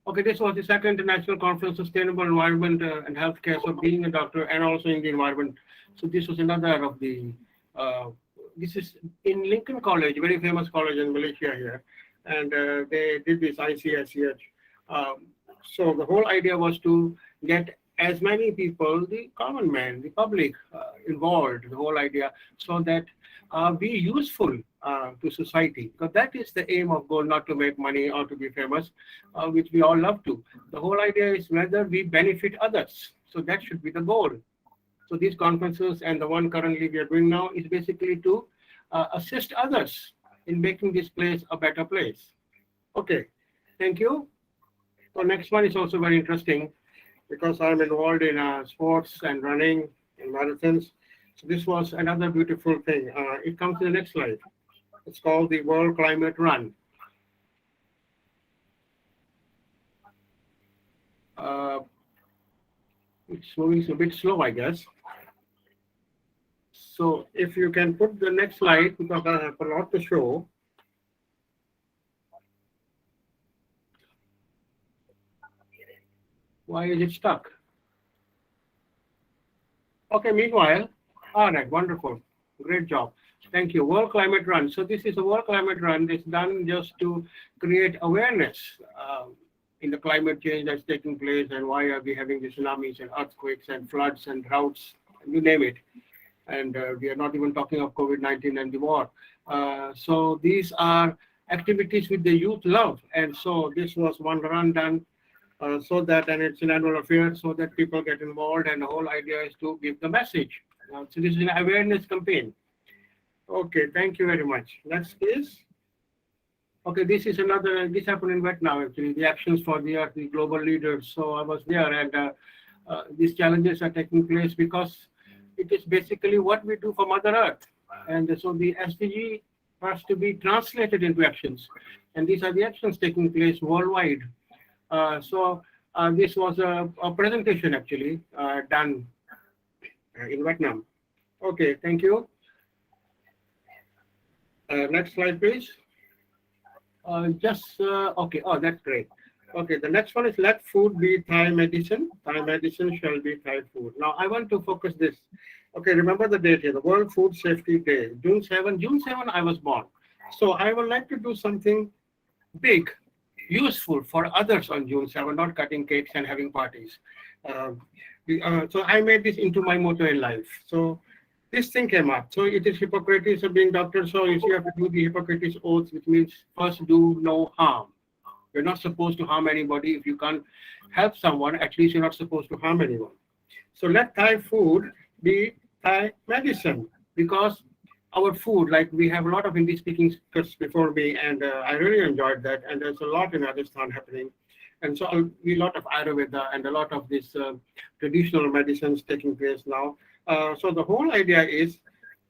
Okay, this was the second International Conference on Sustainable Environment and Healthcare, so being a doctor and also in the environment. So this was another of the, this is in Lincoln College, very famous college in Malaysia here. And they did this ICSCH. So the whole idea was to get as many people, the common man, the public involved, the whole idea, so that be useful to society, because that is the aim of goal, not to make money or to be famous, which we all love to. The whole idea is whether we benefit others. So that should be the goal. So these conferences and the one currently we are doing now is basically to assist others in making this place a better place. Okay, thank you. So next one is also very interesting because I'm involved in sports and running and marathons. So this was another beautiful thing. It comes to the next slide. It's called the World Climate Run. It's moving a bit slow, I guess. So if you can put the next slide, because I have a lot to show. Why is it stuck? Okay, meanwhile, all right, wonderful. Great job. Thank you. World Climate Run. So this is a World Climate Run. It's done just to create awareness in the climate change that's taking place and why are we having the tsunamis and earthquakes and floods and droughts, you name it. And we are not even talking of COVID-19 and the war. So these are activities which the youth love. And so this was one run done so that, and it's an annual affair, so that people get involved. And the whole idea is to give the message. So this is an awareness campaign. Okay, thank you very much. Next please. Okay, this is another, this happened in Vietnam actually, the Actions for the Earth, the global leaders. So I was there, and these challenges are taking place because it is basically what we do for Mother Earth. And so the SDG has to be translated into actions. And these are the actions taking place worldwide. So this was a presentation actually done in Vietnam. Okay, thank you. Next slide, please. Okay, oh, that's great. Okay, the next one is let food be Thai medicine. Thai medicine shall be Thai food. Now, I want to focus this. Okay, remember the date here, the World Food Safety Day, June 7. June 7, I was born. So I would like to do something big, useful for others on June 7, not cutting cakes and having parties. So I made this into my motto in life. So this thing came up. So it is Hippocrates of being doctor. So you have to do the Hippocrates oath, which means first do no harm. You're not supposed to harm anybody. If you can't help someone, at least you're not supposed to harm anyone. So let Thai food be Thai medicine, because our food, like we have a lot of Hindi speaking speakers before me, and I really enjoyed that. And there's a lot in Rajasthan happening. And so a lot of Ayurveda and a lot of this traditional medicines taking place now. So the whole idea is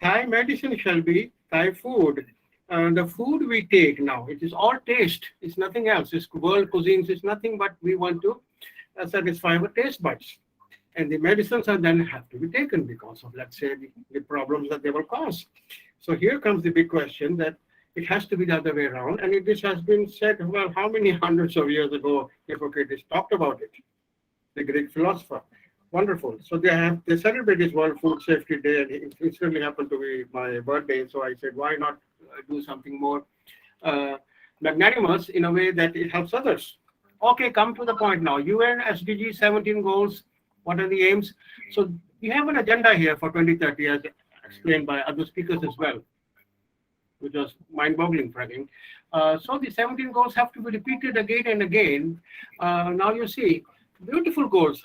Thai medicine shall be Thai food. The food we take now, it is all taste. It's nothing else. It's world cuisines. It's nothing but we want to satisfy our taste buds. And the medicines are then have to be taken because of, let's say, the problems that they will cause. So here comes the big question that it has to be the other way around. And this has been said, well, how many hundreds of years ago Hippocrates talked about it, the Greek philosopher. Wonderful. So they celebrate this World Food Safety Day, and it certainly happened to be my birthday. So I said, why not do something more magnanimous in a way that it helps others? Okay, come to the point now. UN SDGs 17 goals. What are the aims? So we have an agenda here for 2030, as explained by other speakers as well, which was mind-boggling, frankly. So the 17 goals have to be repeated again and again. Now you see, beautiful goals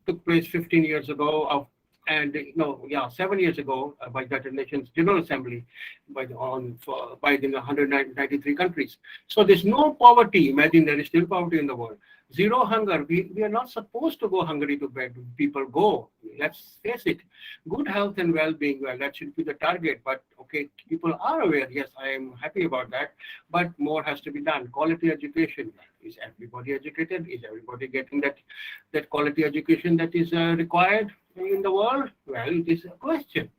took place 15 years ago, 7 years ago by United Nations General Assembly by the 193 countries. So there's no poverty. Imagine there is still poverty in the world. Zero hunger. We are not supposed to go hungry to bed. People go. Let's face it. Good health and well-being, well, that should be the target. But okay, people are aware. Yes, I am happy about that. But more has to be done. Quality education. Is everybody educated? Is everybody getting that quality education that is required in the world? Well, it is a question.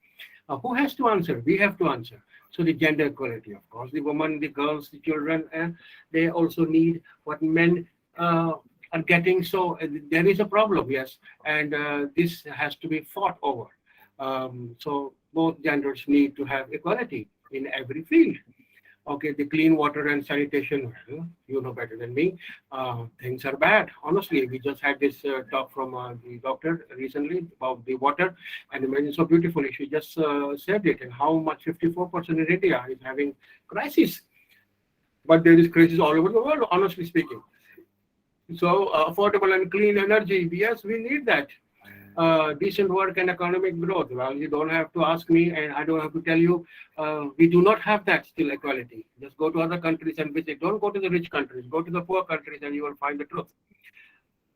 Who has to answer? We have to answer. So the gender equality, of course, the women, the girls, the children, and they also need what men are getting. So there is a problem, yes, and this has to be fought over. So both genders need to have equality in every field. Okay, the clean water and sanitation, well, you know better than me. Things are bad. Honestly, we just had this talk from the doctor recently about the water, and imagine so beautifully, she just said it, and how much 54% in India is having crisis. But there is crisis all over the world, honestly speaking. So affordable and clean energy, yes, we need that. Decent work and economic growth. Well, you don't have to ask me, and I don't have to tell you. We do not have that still equality. Just go to other countries and visit. Don't go to the rich countries. Go to the poor countries, and you will find the truth.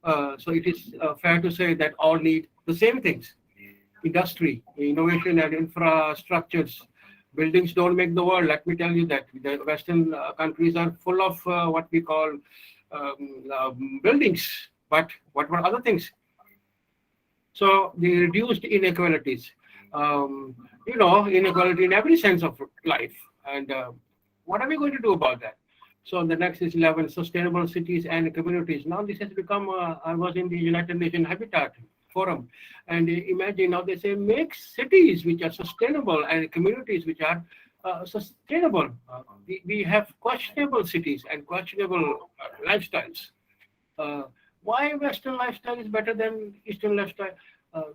So it is fair to say that all need the same things: industry, innovation, and infrastructures. Buildings don't make the world. Let me tell you that the Western countries are full of what we call buildings. But what were other things? So the reduced inequalities, inequality in every sense of life. And what are we going to do about that? So the next is 11, sustainable cities and communities. Now this has become, I was in the United Nations Habitat Forum. And imagine now they say make cities which are sustainable and communities which are sustainable. We have questionable cities and questionable lifestyles. Why Western lifestyle is better than Eastern lifestyle?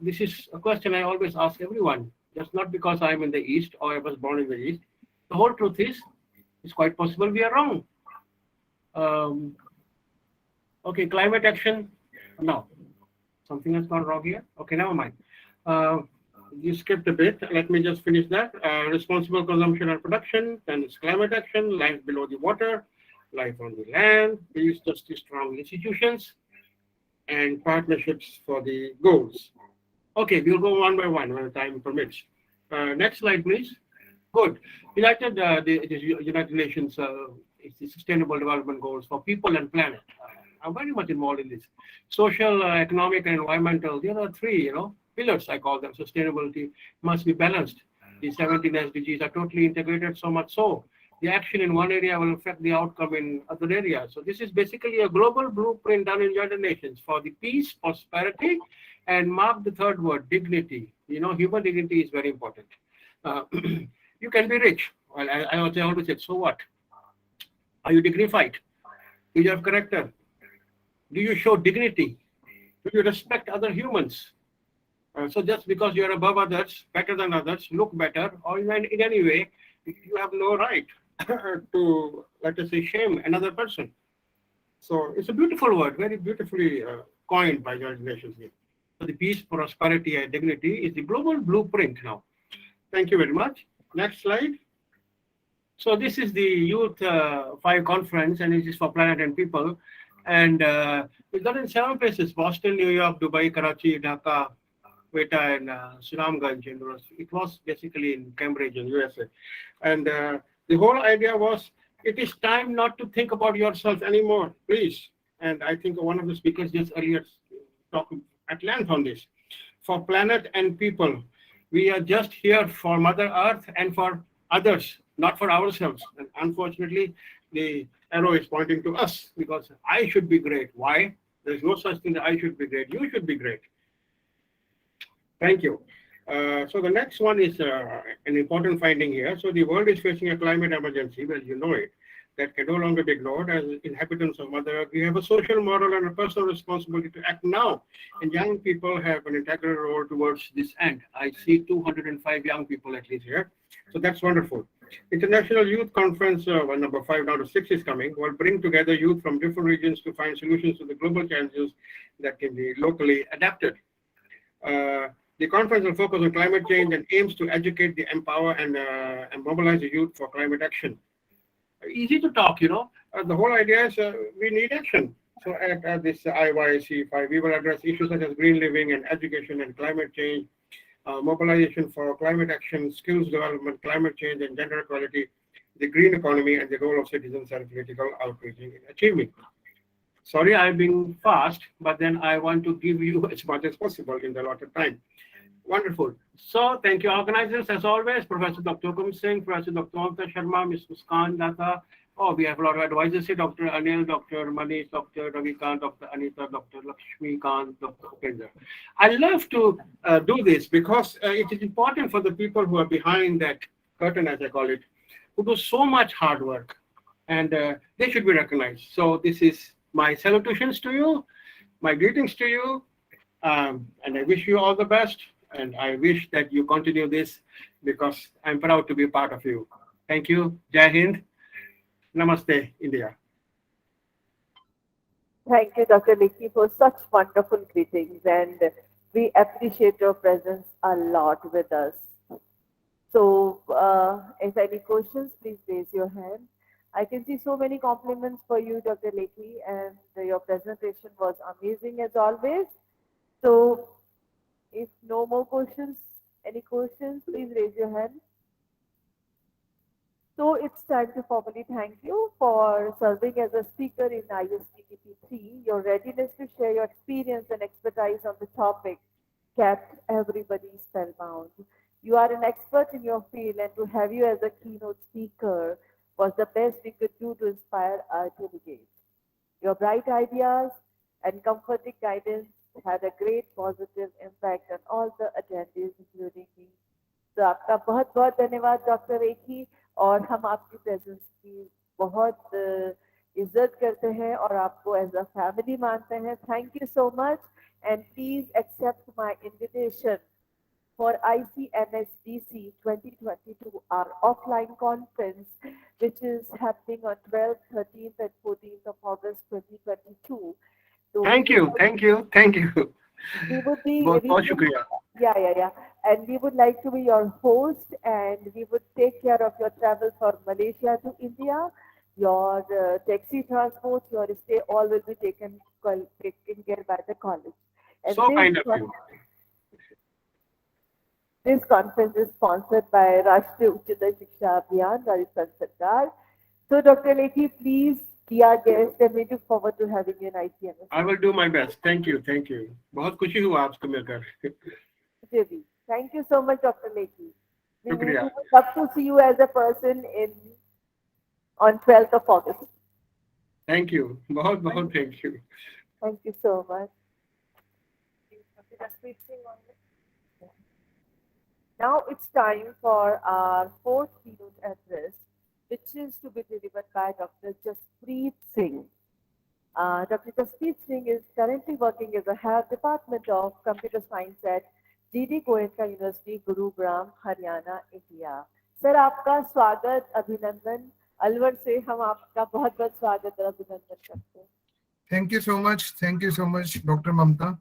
This is a question I always ask everyone, just not because I'm in the East or I was born in the East. The whole truth is, it's quite possible we are wrong. Okay, climate action, no. Something has gone wrong here. Okay, never mind. You skipped a bit. Let me just finish that. Responsible consumption and production, then it's climate action, life below the water, life on the land, peace, justice, strong institutions, and partnerships for the goals. Okay, we'll go one by one when time permits. Next slide, please. Good. United Nations, it's the Sustainable Development Goals for people and planet. I'm very much involved in this. Social, economic, and environmental. There are three, pillars. I call them. Sustainability must be balanced. The 17 SDGs are totally integrated, so much so the action in one area will affect the outcome in other areas. So this is basically a global blueprint done in United Nations for the peace, prosperity, and mark the third word, dignity. You know, human dignity is very important. You can be rich. Well, I always say, so what? Are you dignified? Do you have character? Do you show dignity? Do you respect other humans? So just because you're above others, better than others, look better, or in any way, you have no right to, let us say, shame another person. So it's a beautiful word, very beautifully coined by United Nations here. So the peace, prosperity, and dignity is the global blueprint now. Thank you very much. Next slide. So this is the Youth 5 conference, and it is for planet and people. And it's done in 7 places: Boston, New York, Dubai, Karachi, Dhaka, Quetta, and Suramganj. It was basically in Cambridge in USA. And the whole idea was, it is time not to think about yourself anymore, please. And I think one of the speakers just earlier talked at length on this. For planet and people, we are just here for Mother Earth and for others, not for ourselves. And unfortunately, the arrow is pointing to us because I should be great. Why? There's no such thing that I should be great. You should be great. Thank you. So the next one is an important finding here. So the world is facing a climate emergency, well, you know it, that can no longer be ignored. As inhabitants of Mother Earth, we have a social, moral, and a personal responsibility to act now. And young people have an integral role towards this end. I see 205 young people at least here. So that's wonderful. International Youth Conference, number 5 now to 6 is coming, will bring together youth from different regions to find solutions to the global challenges that can be locally adapted. The conference will focus on climate change and aims to educate, empower, and mobilize the youth for climate action. Easy to talk, you know. The whole idea is we need action. So at this IYC5, we will address issues such as green living and education and climate change, mobilization for climate action, skills development, climate change and gender equality, the green economy, and the role of citizens and political outreach in achieving. Sorry, I'm being fast, but then I want to give you as much as possible in the allotted time. Wonderful. So thank you, organizers, as always, Professor Dr. Hukam Singh, Professor Dr. Mamta Sharma, Ms. Muskan Datta. Oh, we have a lot of advisors here, Dr. Anil, Dr. Manish, Dr. Ravikant, Dr. Anita, Dr. Lakshmi Kant, Dr. Upendra. I love to do this because it is important for the people who are behind that curtain, as I call it, who do so much hard work, and they should be recognized. So this is my salutations to you, my greetings to you, and I wish you all the best. And I wish that you continue this because I'm proud to be part of you. Thank you. Jai Hind. Namaste, India. Thank you, Dr. Lekhi, for such wonderful greetings, and we appreciate your presence a lot with us. So, if any questions, please raise your hand. I can see so many compliments for you, Dr. Lekhi, and your presentation was amazing as always. So, if no more questions, any questions, please raise your hand. So it's time to formally thank you for serving as a speaker in ISTTP-3. Your readiness to share your experience and expertise on the topic kept everybody spellbound. You are an expert in your field, and to have you as a keynote speaker was the best we could do to inspire our delegates. Your bright ideas and comforting guidance had a great positive impact on all the attendees, including me. तो आपका बहुत बहुत धन्यवाद doctor रेखी, और हम आपकी presence की बहुत इज्जत करते हैं और आपको एज अ फैमिली मानते हैं. Thank you so much, and please accept my invitation for ICMSDC 2022, our offline conference, which is happening on 12th, 13th, and 14th of August 2022. So thank you. We would be, and we would like to be your host, and we would take care of your travel from Malaysia to India. Your taxi transport, your stay, all will be taken care by the college. And so kind of you. This conference is sponsored by Rashtriya Uchchata Shiksha Abhiyan, Rajasthan Sarkar. So, Dr. Lekhi, please be our guest, and we look forward to having you in ICMS. I will do my best. Thank you. बहुत खुशी हुआ आपको मिलकर. Thank you so much, Dr. Lekhi. We would love to see you as a person in on 12th of August. Thank you. बहुत thank you. Thank you so much. Now it's time for our fourth keynote address, which is to be delivered by Dr. Jaspreet Singh. Dr. Jaspreet Singh is currently working as a head department of computer science at GD Goenka University, Gurugram, Haryana, India. Sir आपका स्वागत अभिनंदन अलवर से हम आपका बहुत बहुत स्वागत और अभिनंदन करते हैं. Thank you so much. Thank you so much, Dr. Mamta.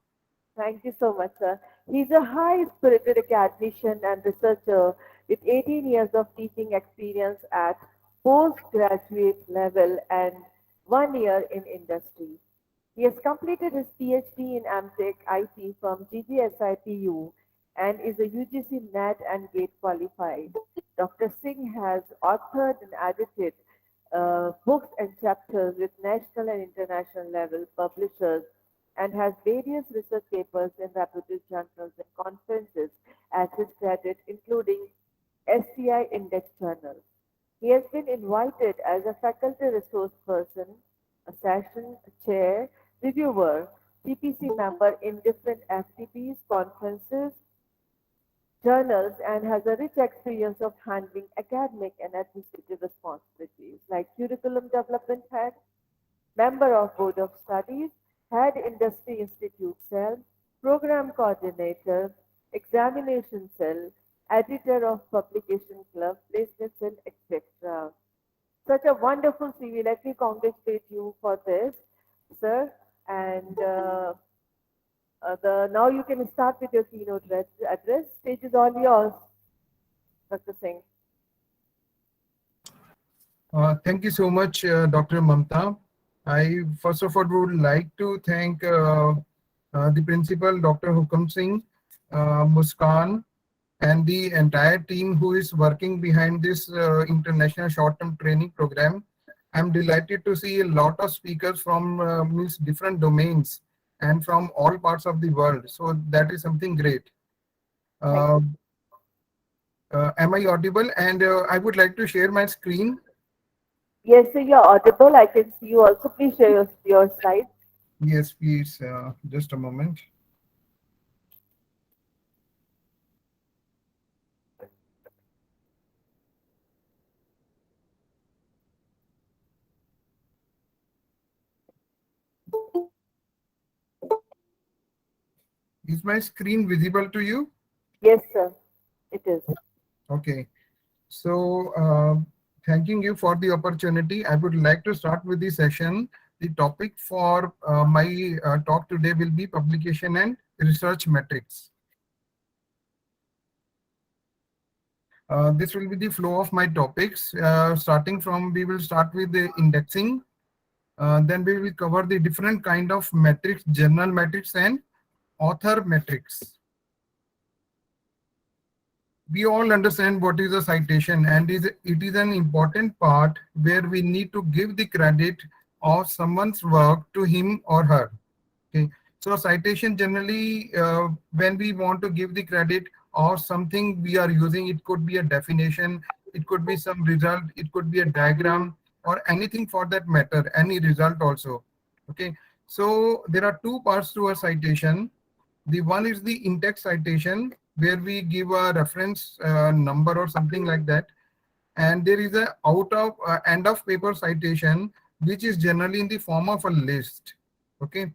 Thank you so much, sir. He's a high-spirited academician and researcher with 18 years of teaching experience at postgraduate level and 1 year in industry. He has completed his PhD in MTech IT from GGSIPU and is a UGC NET and GATE qualified. Dr. Singh has authored and edited books and chapters with national and international level publishers and has various research papers in reputed journals and conferences as his credit, including STI Index Journal. He has been invited as a faculty resource person, a session chair, reviewer, TPC member in different FTPs, conferences, journals, and has a rich experience of handling academic and administrative responsibilities like curriculum development head, member of Board of Studies, Head Industry Institute Cell, Program Coordinator, Examination Cell, Editor of Publication Club, Placement Cell, etc. Such a wonderful CV. Let me congratulate you for this, sir. And now you can start with your keynote address. Stage is all yours, Dr. Singh. Thank you so much, Dr. Mamta. I first of all would like to thank the principal, Dr. Hukam Singh, Muskan, and the entire team who is working behind this international short-term training program. I'm delighted to see a lot of speakers from different domains and from all parts of the world. So that is something great. Am I audible? And I would like to share my screen. Yes, sir, you're audible. I can see you also. Please share your slides. Yes, please. Just a moment. Is my screen visible to you? Yes, sir. It is. Okay. So, thanking you for the opportunity. I would like to start with the session. The topic for my talk today will be publication and research metrics. This will be the flow of my topics. Starting from, we will start with the indexing. Then we will cover the different kind of metrics, journal metrics and author metrics. We all understand what is a citation, and it is an important part where we need to give the credit of someone's work to him or her. Okay, so citation generally, when we want to give the credit or something we are using, it could be a definition, it could be some result, it could be a diagram, or anything for that matter, any result also. Okay, so there are two parts to a citation. The one is the in-text citation, where we give a reference number or something like that. And there is a end of paper citation, which is generally in the form of a list. Okay.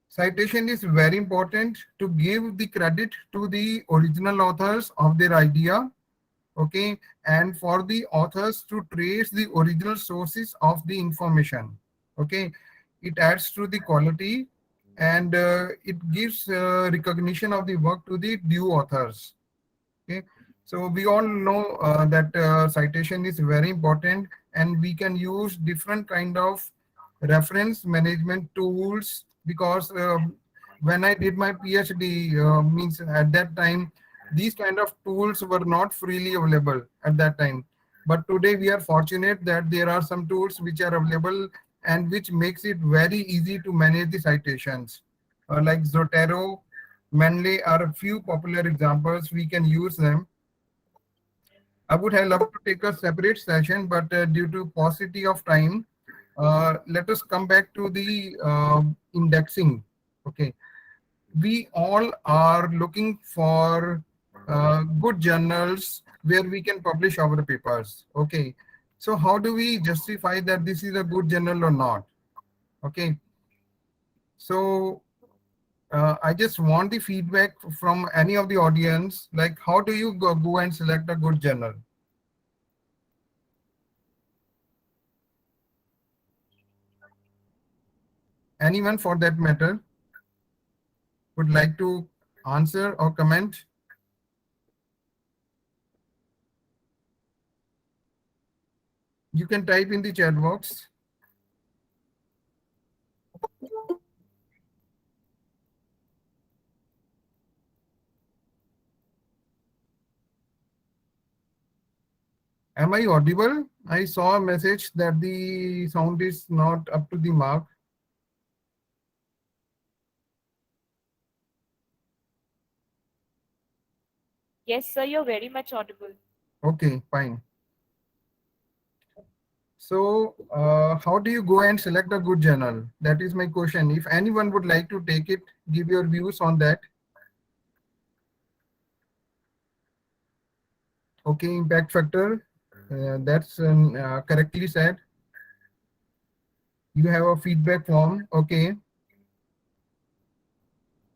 Citation is very important to give the credit to the original authors of their idea. Okay. And for the authors to trace the original sources of the information. Okay. It adds to the quality, and it gives recognition of the work to the due authors. Okay, so we all know that citation is very important, and we can use different kind of reference management tools, because when I did my PhD, means at that time, these kind of tools were not freely available at that time. But today we are fortunate that there are some tools which are available and which makes it very easy to manage the citations. Like Zotero, Mendeley are a few popular examples. We can use them. I would have loved to take a separate session, but due to paucity of time, let us come back to the indexing. Okay, we all are looking for good journals where we can publish our papers. Okay, so how do we justify that this is a good journal or not? Okay, so I just want the feedback from any of the audience, like how do you go and select a good journal? Anyone for that matter would like to answer or comment? You can type in the chat box. Am I audible? I saw a message that the sound is not up to the mark. Yes, sir, you're very much audible. Okay, fine. So how do you go and select a good journal? That is my question. If anyone would like to take it, give your views on that. Okay, impact factor. That's correctly said. You have a feedback form. Okay.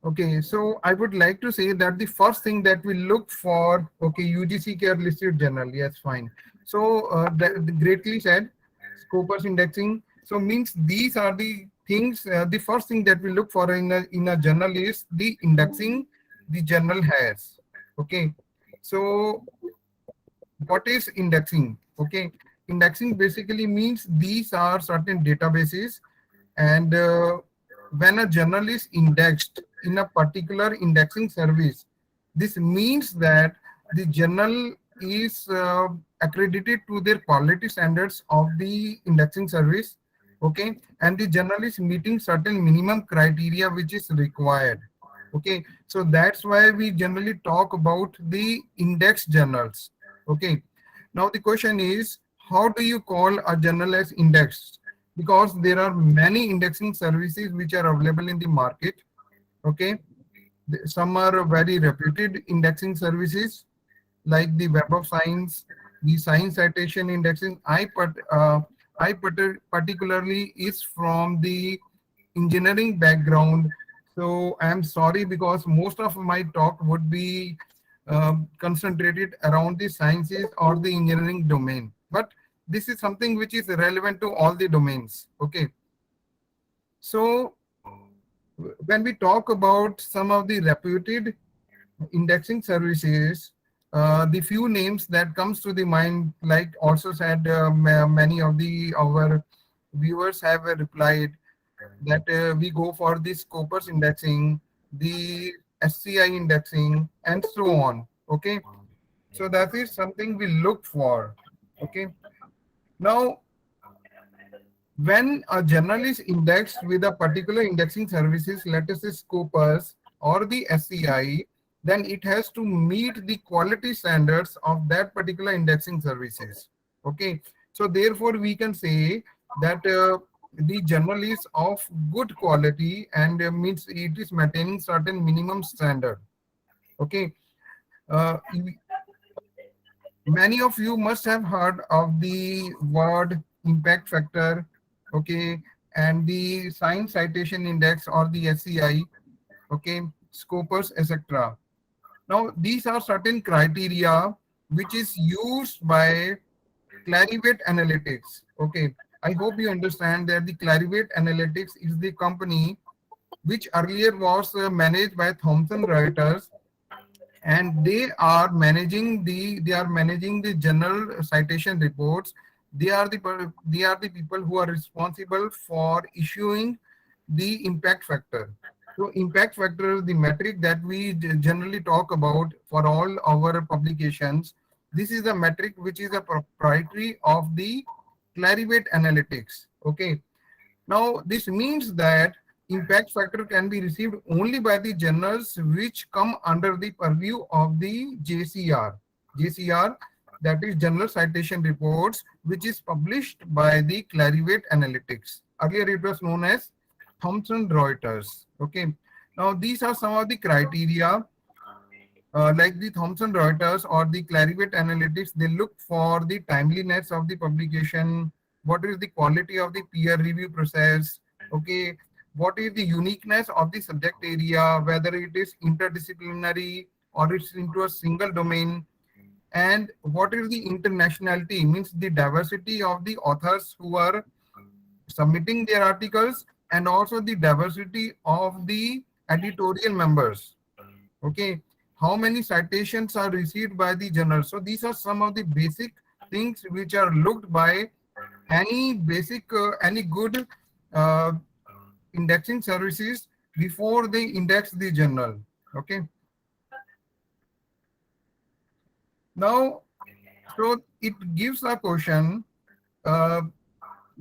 Okay, so I would like to say that the first thing that we look for, okay, UGC care listed journal. Yes, fine. So that greatly said. Scopus indexing. So means these are the things. The first thing that we look for in a journal is the indexing the journal has. Okay. So what is indexing? Okay, indexing basically means these are certain databases, and when a journal is indexed in a particular indexing service, this means that the journal is accredited to their quality standards of the indexing service. Okay, and the journal is meeting certain minimum criteria which is required. Okay, so that's why we generally talk about the index journals. Okay, now the question is, how do you call a journal as indexed? Because there are many indexing services which are available in the market. Okay, some are very reputed indexing services like the Web of Science, the Science Citation Indexing. Particularly is from the engineering background. So I'm sorry because most of my talk would be concentrated around the sciences or the engineering domain. But this is something which is relevant to all the domains. Okay. So when we talk about some of the reputed indexing services, the few names that comes to the mind, like also said, many of our viewers have replied that we go for the Scopus indexing, the SCI indexing, and so on. Okay, so that is something we look for. Okay, now when a journal is indexed with a particular indexing services, let us say Scopus or the SCI, then it has to meet the quality standards of that particular indexing services. Okay, so therefore we can say that the journal is of good quality and means it is maintaining certain minimum standard. Okay, many of you must have heard of the word impact factor, okay, and the science citation index or the SCI, okay, Scopus, etc. Now these are certain criteria which is used by Clarivate Analytics. Okay, I hope you understand that the Clarivate Analytics is the company which earlier was managed by Thomson Reuters, and they are managing the journal citation reports. They are the people who are responsible for issuing the impact factor. So impact factor is the metric that we generally talk about for all our publications. This is the metric which is a proprietary of the Clarivate Analytics. Okay, now this means that impact factor can be received only by the journals which come under the purview of the JCR. JCR that is General Citation Reports, which is published by the Clarivate Analytics. Earlier it was known as Thomson Reuters. Okay. Now these are some of the criteria like the Thomson Reuters or the Clarivate Analytics. They look for the timeliness of the publication, what is the quality of the peer review process, okay, what is the uniqueness of the subject area, whether it is interdisciplinary or it's into a single domain, and what is the internationality, means the diversity of the authors who are submitting their articles, and also the diversity of the editorial members. Okay, how many citations are received by the journal. So these are some of the basic things which are looked by any any good indexing services before they index the journal. Okay. Now, so it gives a question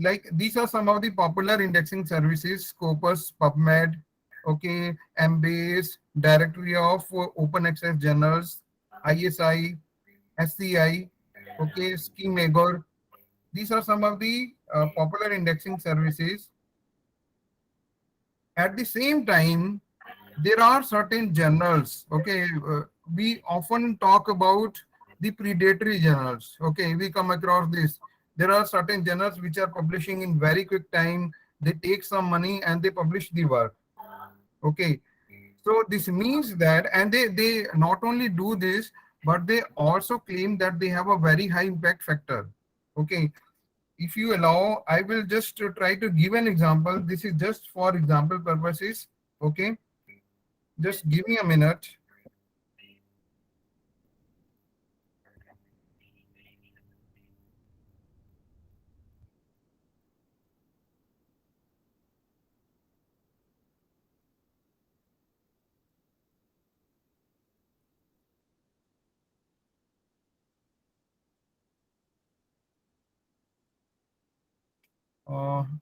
like these are some of the popular indexing services: Scopus, PubMed, okay, Embase, Directory of Open Access Journals, ISI, SCI, okay, Schemagor. These are some of the popular indexing services. At the same time, there are certain journals, okay, we often talk about the predatory journals. Okay, we come across this. There are certain journals which are publishing in very quick time. They take some money and they publish the work. Okay, so this means that, and they not only do this, but they also claim that they have a very high impact factor. Okay, if you allow, I will just try to give an example. This is just for example purposes. Okay, just give me a minute.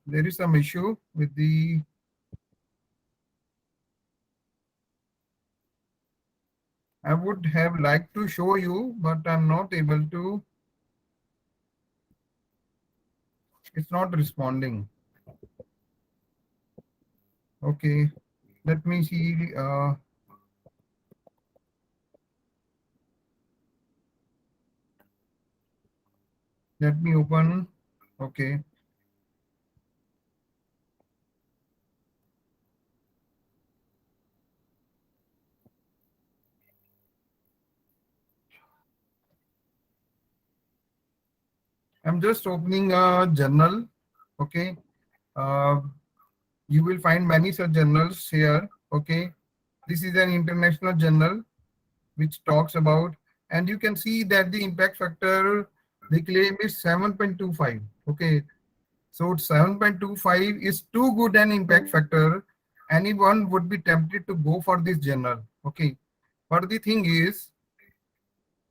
There is some issue with the I would have liked to show you, but I'm not able to. It's not responding. Okay, let me see. Let me open. Okay. I'm just opening a journal. Okay. You will find many such journals here. Okay. This is an international journal which talks about, and you can see that the impact factor they claim is 7.25. Okay. So 7.25 is too good an impact factor. Anyone would be tempted to go for this journal. Okay. But the thing is,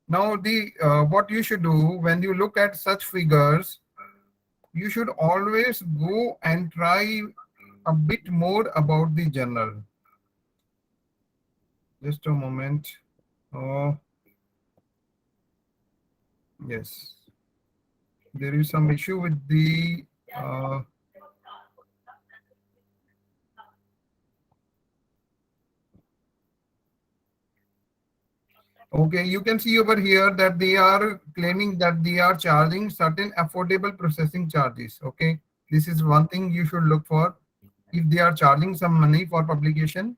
now the what you should do when you look at such figures, you should always go and try a bit more about the journal. Just a moment. Oh, yes. There is some issue with the okay, you can see over here that they are claiming that they are charging certain affordable processing charges. Okay, this is one thing you should look for. If they are charging some money for publication,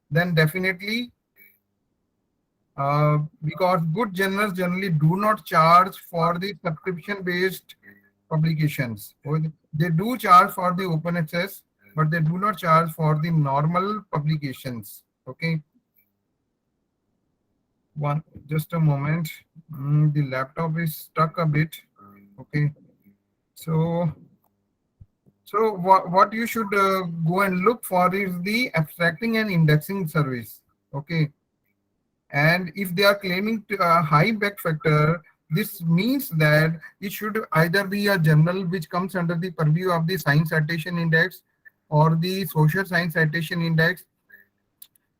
then definitely because good journals generally do not charge for the subscription based publications. They do charge for the open access, but they do not charge for the normal publications. Okay. Just a moment. The laptop is stuck a bit. Okay. So what you should go and look for is the abstracting and indexing service. Okay. And if they are claiming a high impact factor, this means that it should either be a journal which comes under the purview of the Science Citation Index or the Social Science Citation Index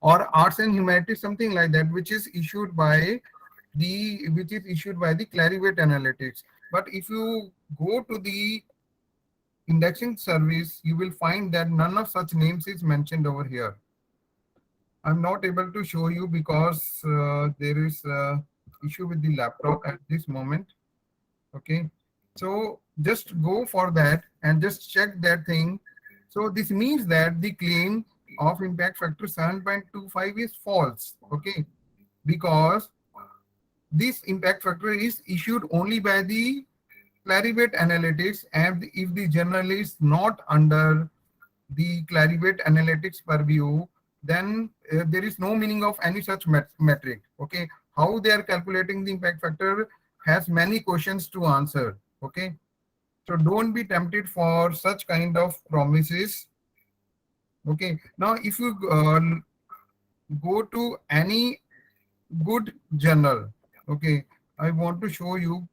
or Arts and Humanities, something like that, which is issued by which is issued by the Clarivate Analytics. But if you go to the indexing service, you will find that none of such names is mentioned over here. I'm not able to show you because there is a issue with the laptop at this moment. Okay, so just go for that and just check that thing. So this means that the claim of impact factor 7.25 is false. Okay, because this impact factor is issued only by the Clarivate Analytics, and if the journal is not under the Clarivate Analytics purview, then there is no meaning of any such metric. Okay, how they are calculating the impact factor has many questions to answer. Okay, so don't be tempted for such kind of promises. Okay, now if you go to any good journal, okay, I want to show you.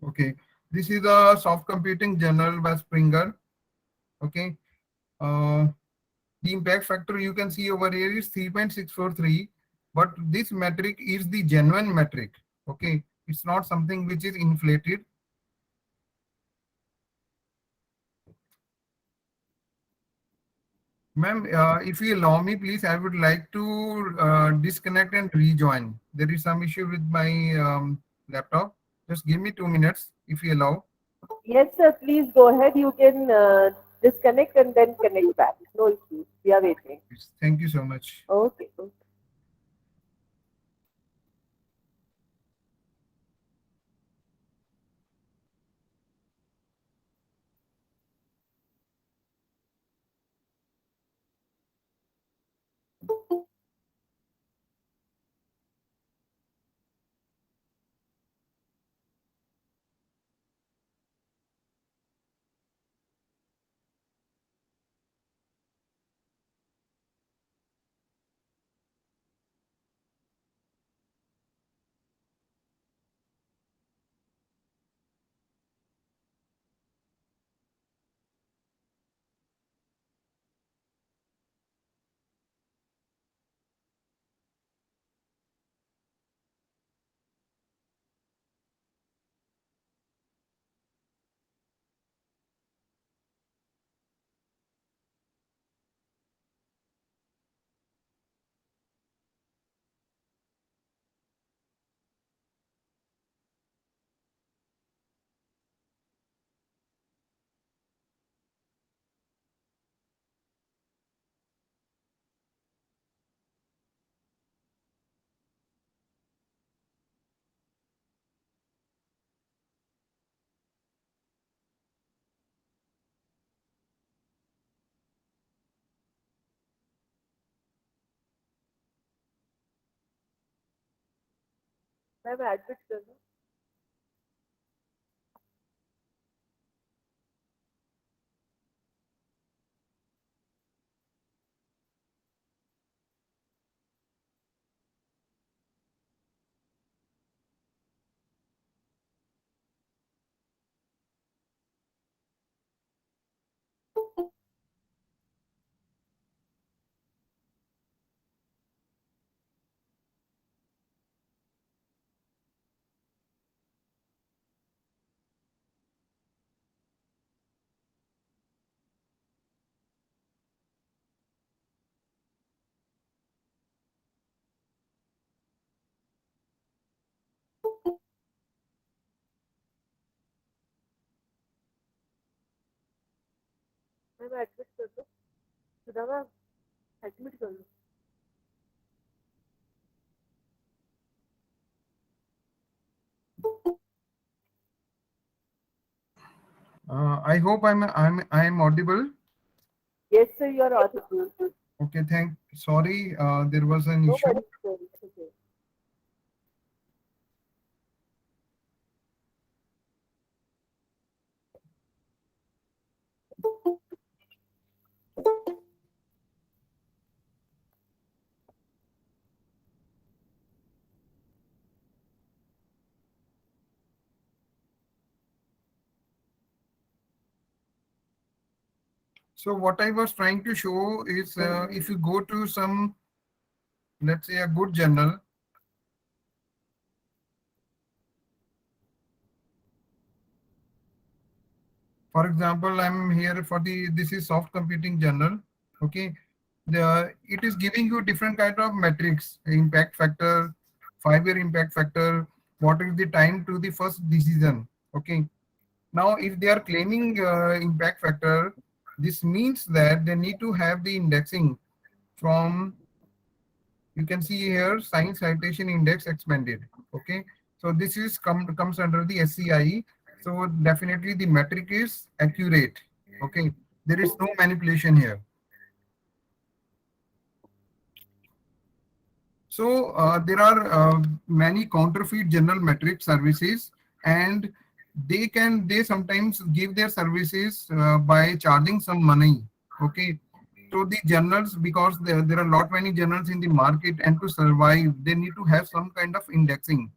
Okay, this is a soft computing journal by Springer. Okay, the impact factor you can see over here is 3.643, but this metric is the genuine metric. Okay, it's not something which is inflated. Ma'am, if you allow me, please, I would like to disconnect and rejoin. There is some issue with my laptop. Just give me 2 minutes, if you allow. Yes, sir. Please go ahead. You can disconnect and then connect back. No issues. We are waiting. Thank you so much. Okay. Okay. Ma'am admit कर दो ma'am admit कर दो सुधा ma'am admit कर लो I hope I am audible. Yes, sir. You are audible. Okay, sorry, there was an No issue. worries. Okay. So what I was trying to show is if you go to some, let's say, a good journal. For example, I'm here for this is soft computing journal. Okay, it is giving you different kind of metrics: impact factor, 5-year impact factor, what is the time to the first decision. Okay, now if they are claiming impact factor, this means that they need to have the indexing from, you can see here, science citation index expanded. Okay, so this is comes under the SCI. So definitely the metric is accurate. Okay, there is no manipulation here. So there are many counterfeit journal metric services, and they sometimes give their services by charging some money. Okay, so the journals, because there are lot many journals in the market, and to survive they need to have some kind of indexing.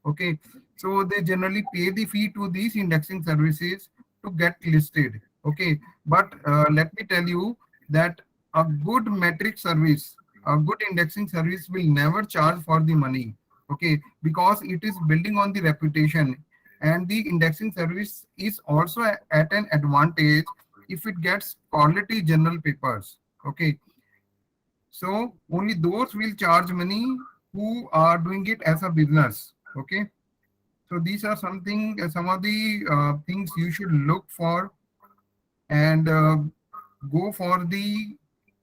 Okay, so they generally pay the fee to these indexing services to get listed. Okay, but let me tell you that a good metric service, a good indexing service will never charge for the money. Okay, because it is building on the reputation, and the indexing service is also at an advantage if it gets quality journal papers. Okay, so only those will charge money who are doing it as a business. Okay, so these are some of the things you should look for, and go for the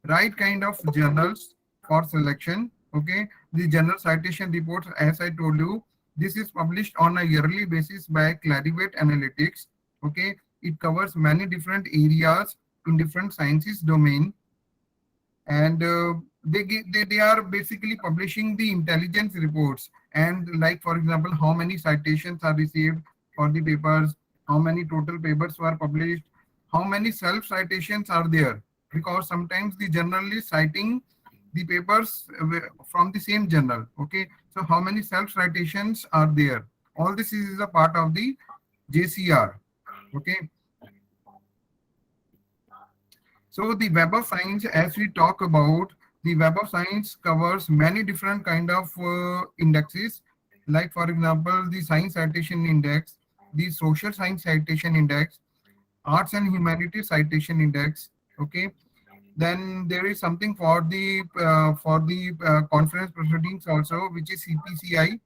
right kind of journals for selection. Okay, the journal citation reports, as I told you, this is published on a yearly basis by Clarivate Analytics. Okay, it covers many different areas in different sciences domain, and they are basically publishing the intelligence reports, and like, for example, how many citations are received for the papers, how many total papers were published, how many self citations are there, because sometimes the journal is citing the papers from the same journal. Okay, so how many self citations are there, all this is a part of the JCR. Okay, so the Web of Science, as we talk about, the Web of Science covers many different kind of indexes, like, for example, the Science Citation Index, the Social Science Citation Index, Arts and Humanities Citation Index. Okay, then there is something for the conference proceedings also, which is CPCI,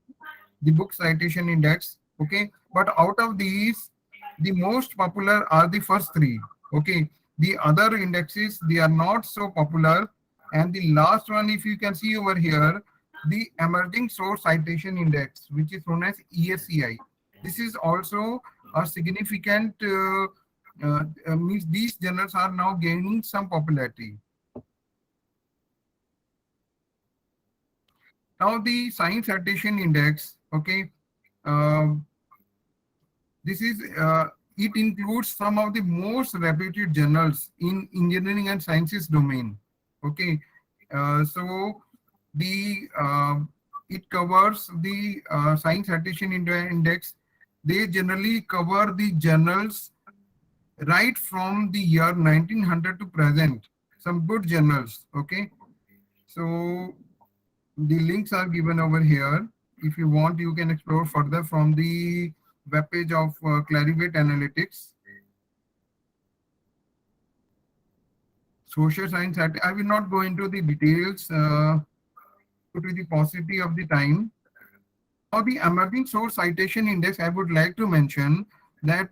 the Book Citation Index. Okay, but out of these, the most popular are the first three. Okay, the other indexes, they are not so popular. And the last one, if you can see over here, the Emerging Source Citation Index, which is known as ESCI. This is also a significant means these journals are now gaining some popularity. Now the Science Citation Index. Okay, this is it includes some of the most reputed journals in engineering and sciences domain. Okay, so the it covers the Science Citation Index. They generally cover the journals right from the year 1900 to present. Some good journals. Okay, so the links are given over here. If you want, you can explore further from the web page of Clarivate Analytics. Social science, I will not go into the details due to the paucity of the time. Now the Emerging Source Citation Index, I would like to mention that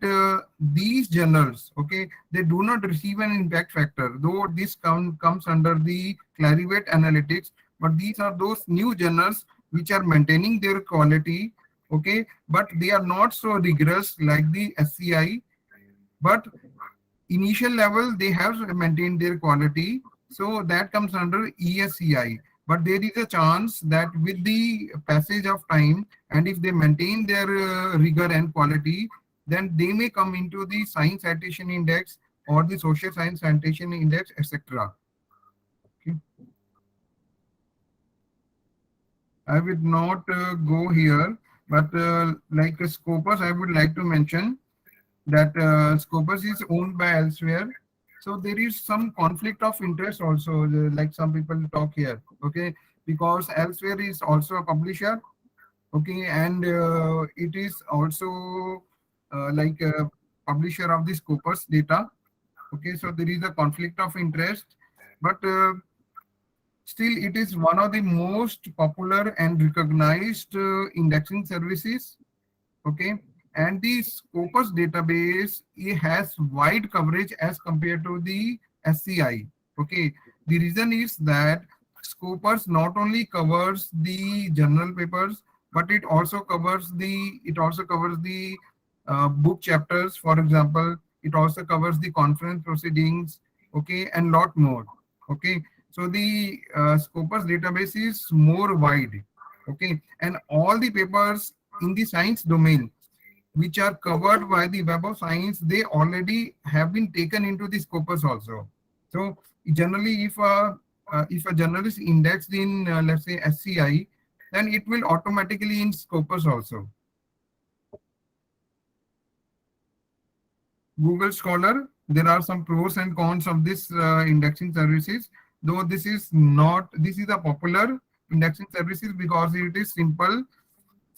these journals, okay, they do not receive an impact factor, though this comes under the Clarivate Analytics, but these are those new journals which are maintaining their quality. Okay, but they are not so rigorous like the SCI, but initial level they have maintained their quality. So that comes under ESCI. But there is a chance that with the passage of time, and if they maintain their rigor and quality, then they may come into the Science Citation Index or the Social Science Citation Index, etc. Okay. I will not go here, but like Scopus, I would like to mention that Scopus is owned by elsewhere. So there is some conflict of interest also, like some people talk here, okay, because elsewhere is also a publisher, okay, and it is also like a publisher of the Scopus data, okay, so there is a conflict of interest, but still it is one of the most popular and recognized indexing services, okay, and the Scopus database, it has wide coverage as compared to the SCI, okay. The reason is that Scopus not only covers the journal papers, but it also covers the book chapters, for example. It also covers the conference proceedings, okay, and lot more, okay. So the Scopus database is more wide, okay, and all the papers in the science domain which are covered by the Web of Science, they already have been taken into the Scopus also. So generally, if a journal is indexed in let's say SCI, then it will automatically in Scopus also. Google Scholar, there are some pros and cons of this indexing services. Though this is a popular indexing services because it is simple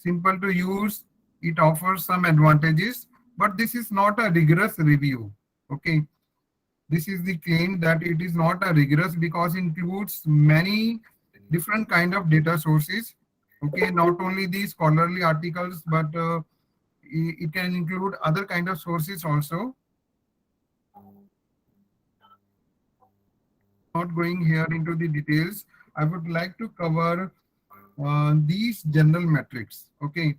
to use. It offers some advantages, but this is not a rigorous review, okay. This is the claim, that it is not a rigorous because it includes many different kind of data sources, okay, not only the scholarly articles, but it can include other kind of sources also. Not going here into the details, I would like to cover these general metrics, okay.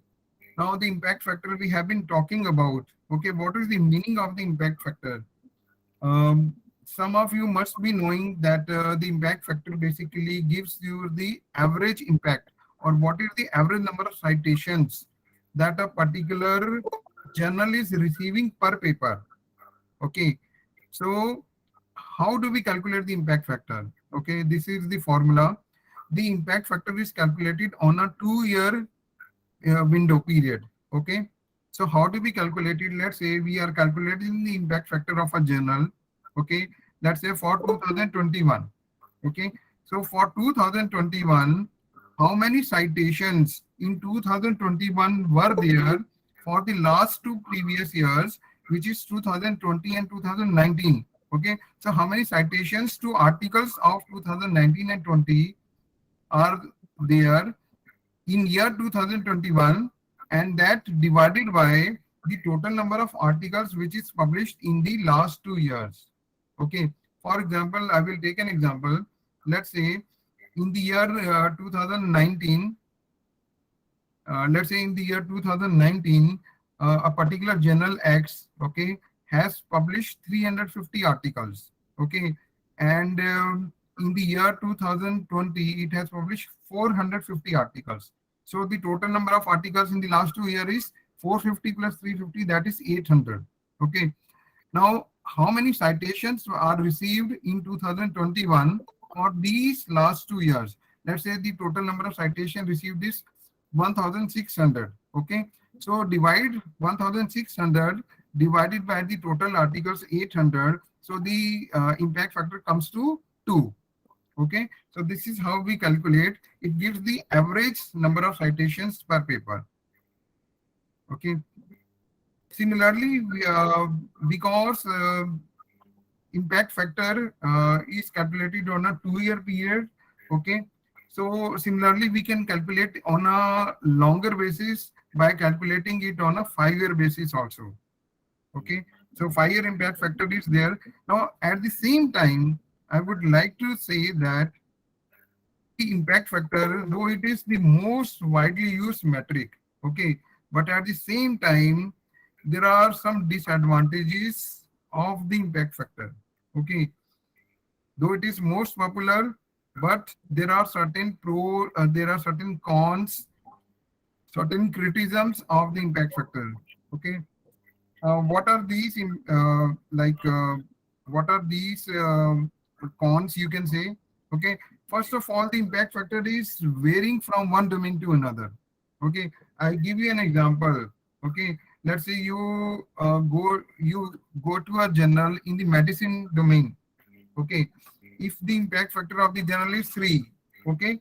Now the impact factor we have been talking about, okay, what is the meaning of the impact factor? Some of you must be knowing that the impact factor basically gives you the average impact, or what is the average number of citations that a particular journal is receiving per paper, okay. So how do we calculate the impact factor? Okay, this is the formula. The impact factor is calculated on a 2-year window period, okay. So how do we calculate it? Let's say we are calculating the impact factor of a journal, okay, let's say for 2021, okay. So for 2021, how many citations in 2021 were there for the last 2 previous years, which is 2020 and 2019, okay. So how many citations to articles of 2019 and 20 are there in year 2021, and that divided by the total number of articles which is published in the last 2 years, okay. For example, I will take an example. Let's say in the year 2019, let's say in the year 2019, a particular journal X, okay, has published 350 articles, okay, and in the year 2020, it has published 450 articles. So the total number of articles in the last 2 years is 450 plus 350, that is 800, okay. Now, how many citations are received in 2021 for these last 2 years? Let's say the total number of citations received is 1600, okay. So divide 1600 divided by the total articles 800, so the impact factor comes to 2, okay. So this is how we calculate. It gives the average number of citations per paper, okay. Similarly, because impact factor is calculated on a 2-year period, okay. So similarly, we can calculate on a longer basis by calculating it on a 5-year basis also, okay. So 5-year impact factor is there. Now at the same time, I would like to say that the impact factor, though it is the most widely used metric, okay, but at the same time, there are some disadvantages of the impact factor, okay. though it is most popular, but there are certain there are certain cons, certain criticisms of the impact factor. Okay, what are these what are these cons, you can say? Okay, first of all, the impact factor is varying from one domain to another. Okay, I give you an example. Okay, let's say you go to a journal in the medicine domain. Okay, if the impact factor of the journal is 3, okay,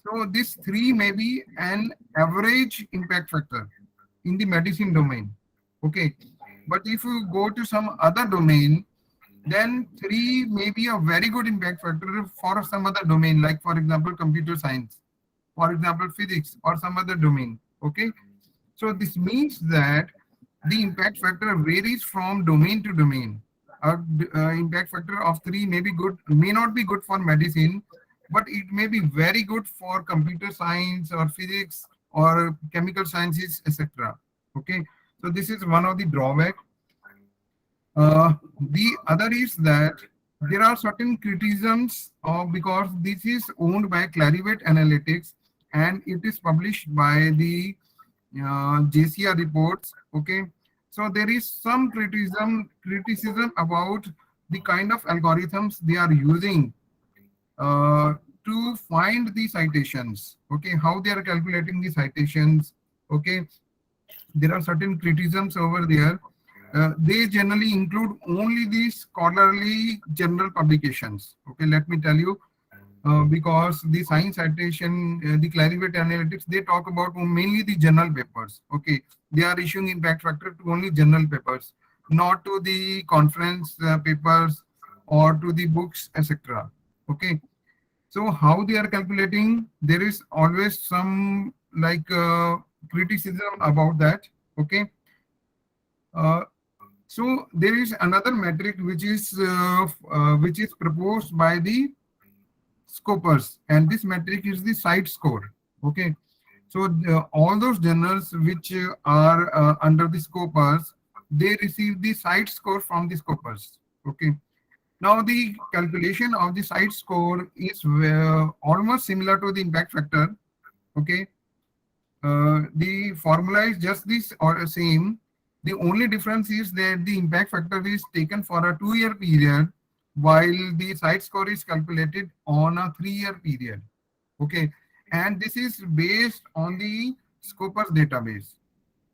so this 3 may be an average impact factor in the medicine domain. Okay, but if you go to some other domain, then 3 may be a very good impact factor for some other domain, like for example computer science, for example physics, or some other domain. Okay, so this means that the impact factor varies from domain to domain. Impact factor of 3 may be good, may not be good for medicine, but it may be very good for computer science or physics or chemical sciences, etc. Okay, so this is one of the drawback. The other is that there are certain criticisms because this is owned by Clarivate Analytics and it is published by the JCR reports. Okay, so there is some criticism about the kind of algorithms they are using to find the citations. Okay, how they are calculating the citations. Okay, there are certain criticisms over there. They generally include only the scholarly journal publications. Okay, let me tell you, because the science citation, the Clarivate Analytics, they talk about mainly the journal papers. Okay, they are issuing impact factor to only journal papers, not to the conference papers or to the books, etc. Okay, so how they are calculating, there is always some criticism about that. Okay, so there is another metric which is proposed by the scopers, and this metric is the site score. Okay, so all those journals which are under the scopers, they receive the site score from the scopers. Okay, now the calculation of the site score is almost similar to the impact factor. Okay, the formula is just this or same. The only difference is that the impact factor is taken for a 2-year period, while the site score is calculated on a 3-year period. Okay, and this is based on the Scopus database.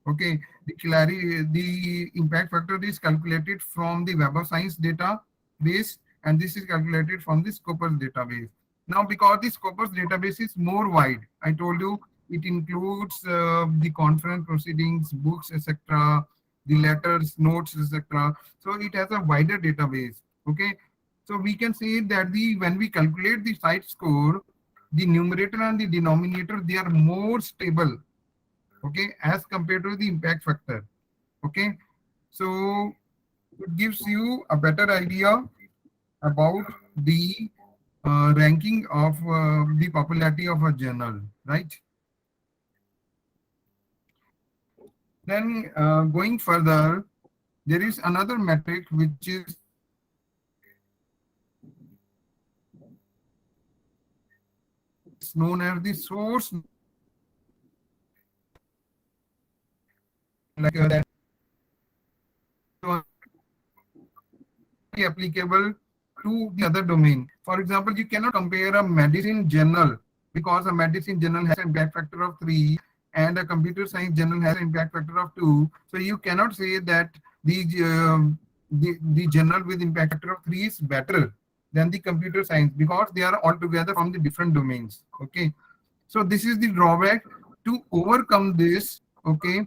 Okay, the impact factor is calculated from the Web of Science database, and this is calculated from the Scopus database. Now, because the Scopus database is more wide, I told you it includes the conference proceedings, books, etc., the letters, notes, etc. So it has a wider database. Okay, so we can say that when we calculate the site score, the numerator and the denominator, they are more stable. Okay, as compared to the impact factor. Okay, so it gives you a better idea about the ranking of the popularity of a journal, right? Then going further, there is another metric which is known as the source, like that applicable to the other domain. For example, you cannot compare a medicine journal because a medicine journal has an impact factor of 3 and a computer science journal has an impact factor of 2. So you cannot say that the journal with impact factor of 3 is better than the computer science because they are altogether from the different domains. Okay, so this is the drawback. To overcome this, okay,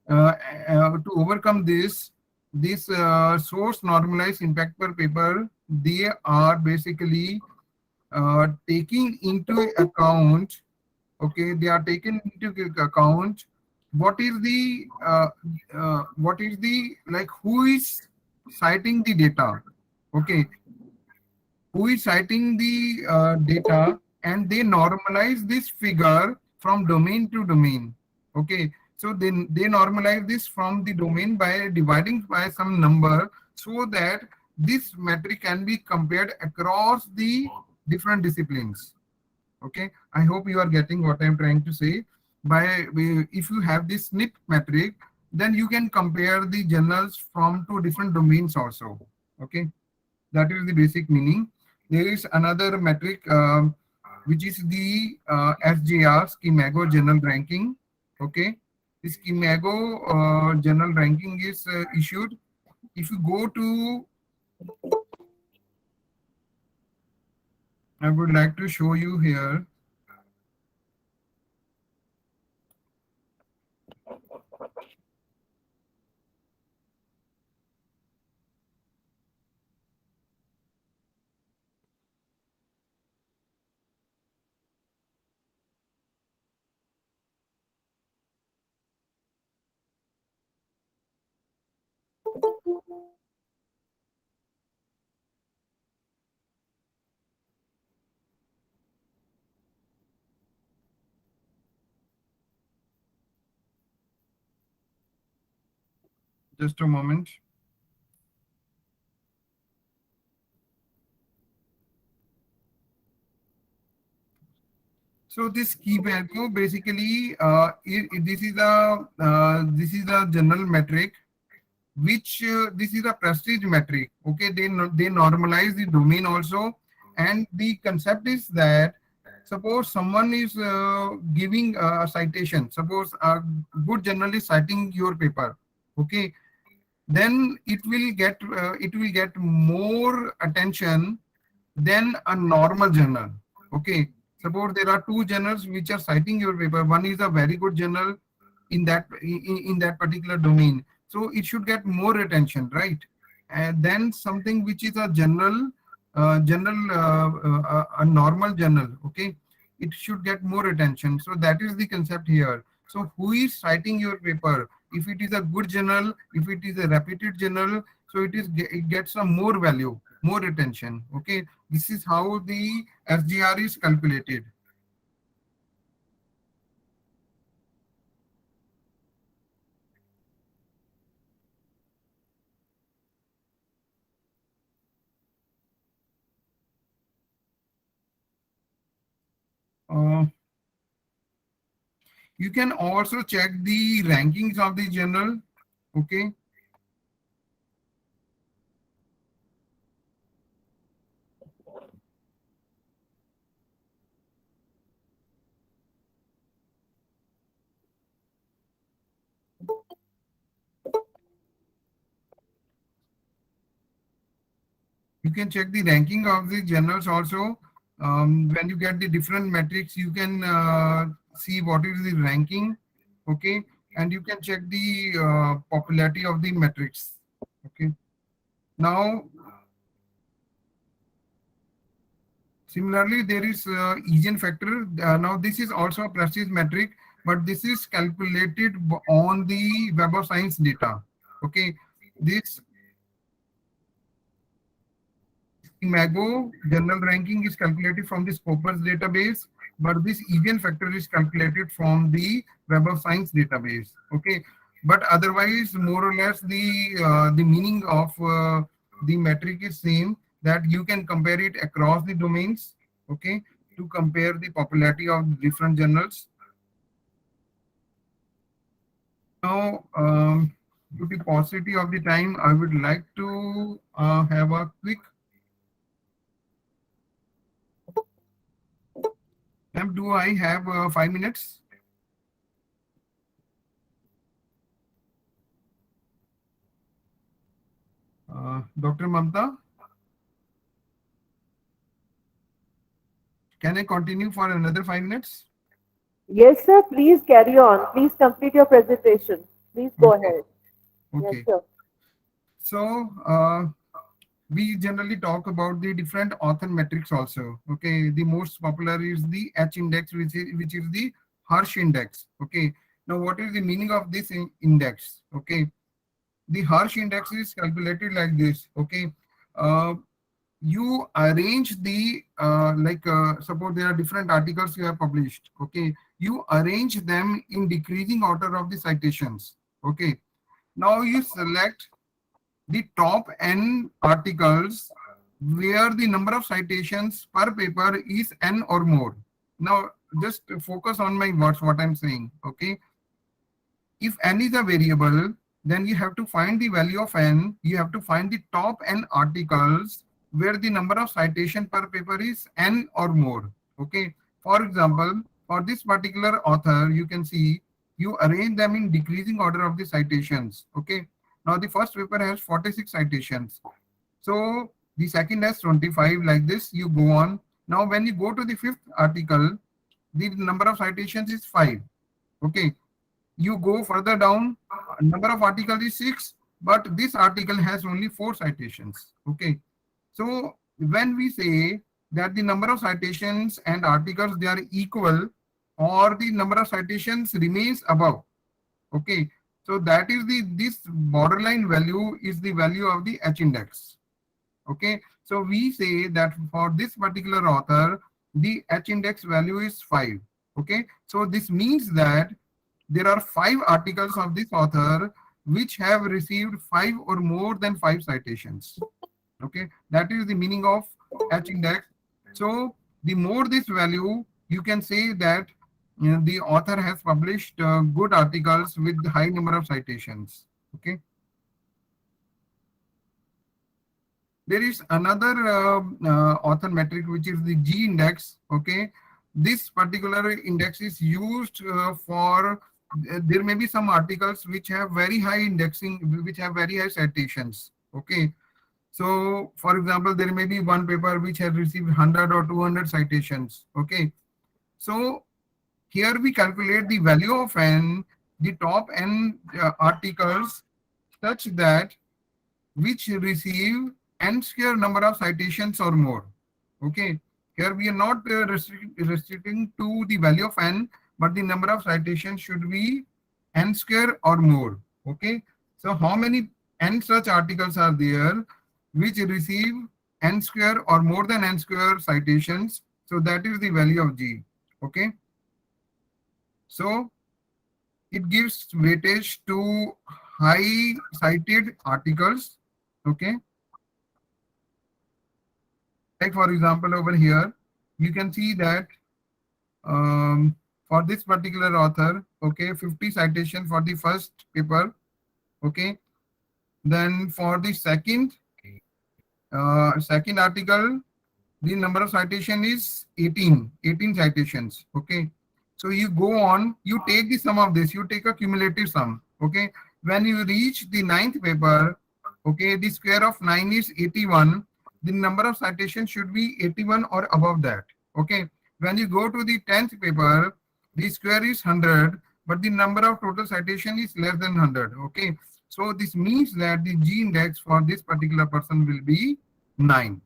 to overcome this source normalized impact per paper, they are basically taking into account, okay, they are taking into account what is the like who is citing the data. Okay, who is citing the data, and they normalize this figure from domain to domain. Okay, so then they normalize this from the domain by dividing by some number, so that this metric can be compared across the different disciplines. Okay, I hope you are getting what I'm trying to say. If you have this SNP metric, then you can compare the journals from two different domains also. Okay, that is the basic meaning. There is another metric which is the SJR, Schemago Journal Ranking. Okay, this Schemago Journal Ranking is issued. If you go to, I would like to show you here. Just a moment. So this key value basically this is a general metric, which this is a prestige metric. Okay, they normalize the domain also, and the concept is that suppose someone is giving a citation. Suppose a good journalist citing your paper. Okay, then it will get more attention than a normal journal. Okay, suppose there are two journals which are citing your paper. One is a very good journal in that particular domain, so it should get more attention, right? And then something which is a a normal journal. Okay, it should get more attention. So that is the concept here. So who is citing your paper? If it is a good journal, if it is a reputed journal, so it gets some more value, more attention. Okay, this is how the SGR is calculated. You can also check the rankings of the journal. Okay. You can check the ranking of the journals also. When you get the different metrics, you can see what is the ranking. Okay, and you can check the popularity of the metrics. Okay. Now, similarly, there is Asian factor. Now, this is also a prestige metric, but this is calculated on the Web of Science data. Okay, this Imago general ranking is calculated from the Scopus database, but this Asian factor is calculated from the Web of Science database. Okay, but otherwise, more or less, the meaning of the metric is same, that you can compare it across the domains. Okay, to compare the popularity of different journals. Now, to the paucity of the time, I would like to have a quick. Ma'am, do I have 5 minutes? Dr. Mamta? Can I continue for another 5 minutes? Yes, sir. Please carry on. Please complete your presentation. Please go ahead. Okay. Yes, sir. So, we generally talk about the different author metrics also. Okay, the most popular is the H index, which is the Hirsch index. Okay, now what is the meaning of this index? Okay, the Hirsch index is calculated like this. Okay, you arrange the suppose there are different articles you have published. Okay, you arrange them in decreasing order of the citations. Okay, now you select the top N articles where the number of citations per paper is N or more. Now, just focus on my words, what I'm saying, okay? If N is a variable, then you have to find the value of N. You have to find the top N articles where the number of citation per paper is N or more, okay? For example, for this particular author, you can see you arrange them in decreasing order of the citations, okay? Now, the first paper has 46 citations. So, the second has 25, like this, you go on. Now, when you go to the fifth article, the number of citations is 5, okay? You go further down, number of articles is 6, but this article has only 4 citations, okay? So, when we say that the number of citations and articles, they are equal, or the number of citations remains above, okay? So that is this borderline value is the value of the H index, okay? So we say that for this particular author, the H index value is 5, okay? So this means that there are 5 articles of this author which have received 5 or more than 5 citations, okay? That is the meaning of H index. So the more this value, you can say that the author has published good articles with high number of citations, okay? There is another author metric, which is the G index, okay? This particular index is used for, there may be some articles which have very high indexing, which have very high citations, okay? So, for example, there may be one paper which has received 100 or 200 citations, okay? So, here we calculate the value of N, the top N articles such that which receive N square number of citations or more, okay? Here we are not restricting to the value of N, but the number of citations should be N square or more, okay? So how many N such articles are there which receive N square or more than N square citations? So that is the value of G, okay? So it gives weightage to high cited articles, okay? Like for example, over here, you can see that for this particular author, okay, 50 citation for the first paper, okay? Then for the second article, the number of citation is 18 citations, okay? So you go on, you take the sum of this, you take a cumulative sum, okay? When you reach the 9th paper, okay, the square of 9 is 81, the number of citations should be 81 or above that, okay? When you go to the 10th paper, the square is 100, but the number of total citation is less than 100, okay? So this means that the G index for this particular person will be 9,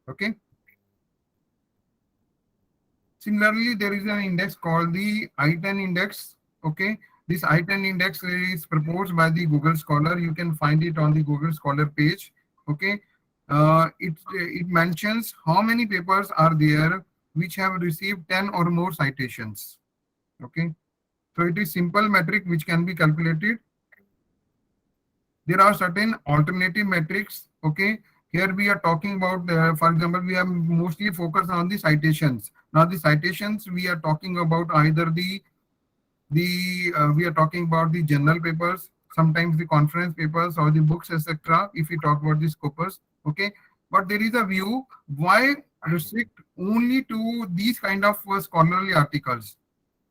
okay? Similarly, there is an index called the I-10 index, okay? This I-10 index is proposed by the Google Scholar. You can find it on the Google Scholar page, okay? It mentions how many papers are there which have received 10 or more citations, okay? So it is simple metric which can be calculated. There are certain alternative metrics, okay? Here we are talking about, for example, we are mostly focused on the citations. Now the citations we are talking about either we are talking about the journal papers, sometimes the conference papers or the books, etc. If we talk about the scopus, okay. But there is a view why restrict only to these kind of scholarly articles.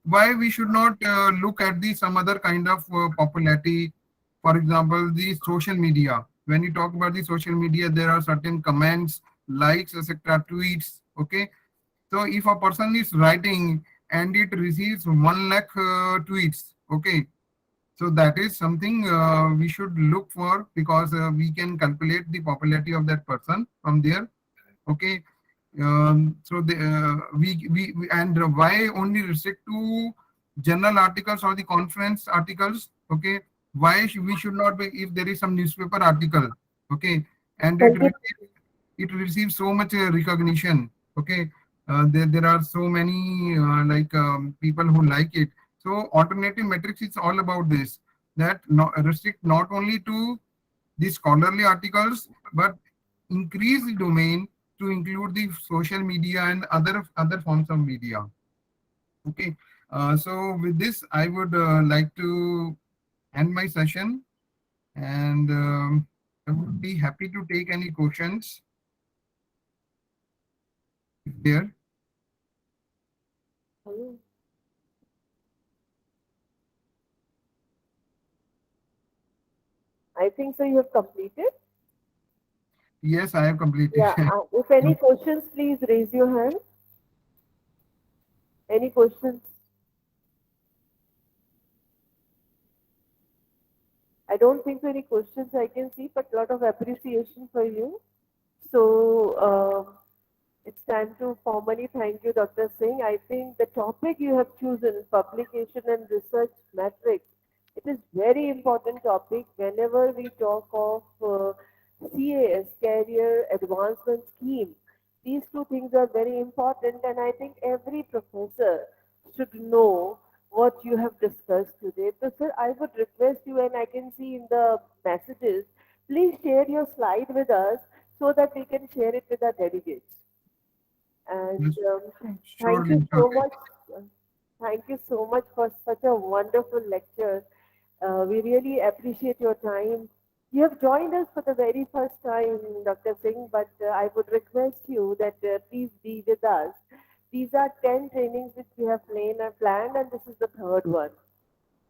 Why we should not look at the some other kind of popularity. For example, the social media. When you talk about the social media, there are certain comments, likes, etc., tweets, okay? So if a person is writing and it receives 1 lakh tweets, okay? So that is something we should look for, because we can calculate the popularity of that person from there, okay? So and why only restrict to journal articles or the conference articles, okay? Why we should not be, if there is some newspaper article, okay, and it receives so much recognition, okay, there are so many people who like it. So alternative metrics is all about this, that restrict not only to the scholarly articles, but increase the domain to include the social media and other forms of media. Okay, so with this, I would like to end my session, and I would be happy to take any questions there. I think so you have completed. Yes, I have completed. Yeah, if any questions, please raise your hand. Any questions? I don't think so any questions I can see, but a lot of appreciation for you. So it's time to formally thank you, Dr. Singh. I think the topic you have chosen, publication and research metrics, it is very important topic whenever we talk of CAS, Career Advancement Scheme. These two things are very important, and I think every professor should know what you have discussed today. So, sir, I would request you, and I can see in the messages, please share your slide with us so that we can share it with our delegates. And thank you Surely, so surely. much. Thank you so much for such a wonderful lecture. We really appreciate your time. You have joined us for the very first time, Dr. Singh, but I would request you that please be with us. These are 10 trainings which we have planned, and this is the third one.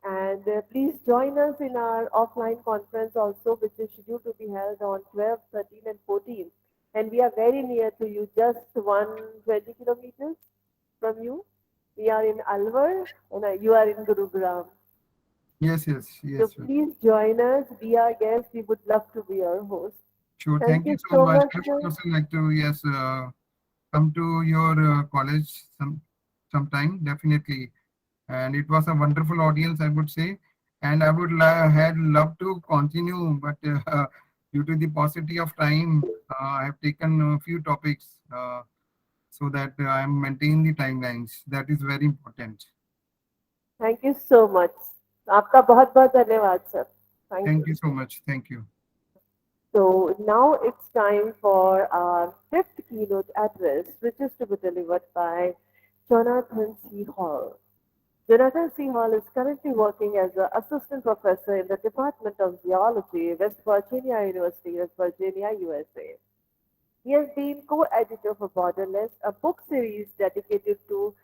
And please join us in our offline conference also, which is scheduled to be held on 12, 13, and 14. And we are very near to you, just 120 kilometers from you. We are in Alwar, and you are in Gurugram. Yes, yes, So yes. Sure. please join us, be our guest. We would love to be your host. Sure. Thank Thank you you so so much. much, I would sir. also like to, yes, come to your college sometime, definitely. And it was a wonderful audience, I would say. And I would had loved to continue, but due to the paucity of time, I have taken a few topics so that I am maintaining the timelines. That is very important. Thank you so much. आपका बहुत बहुत धन्यवाद, sir. Thank Thank you. you so much. Thank you. So now it's time for our fifth keynote address, which is to be delivered by Jonathan C. Hall. Jonathan C. Hall is currently working as an assistant professor in the Department of Zoology, West Virginia University, West Virginia, USA. He has been co-editor for Borderless, a book series dedicated to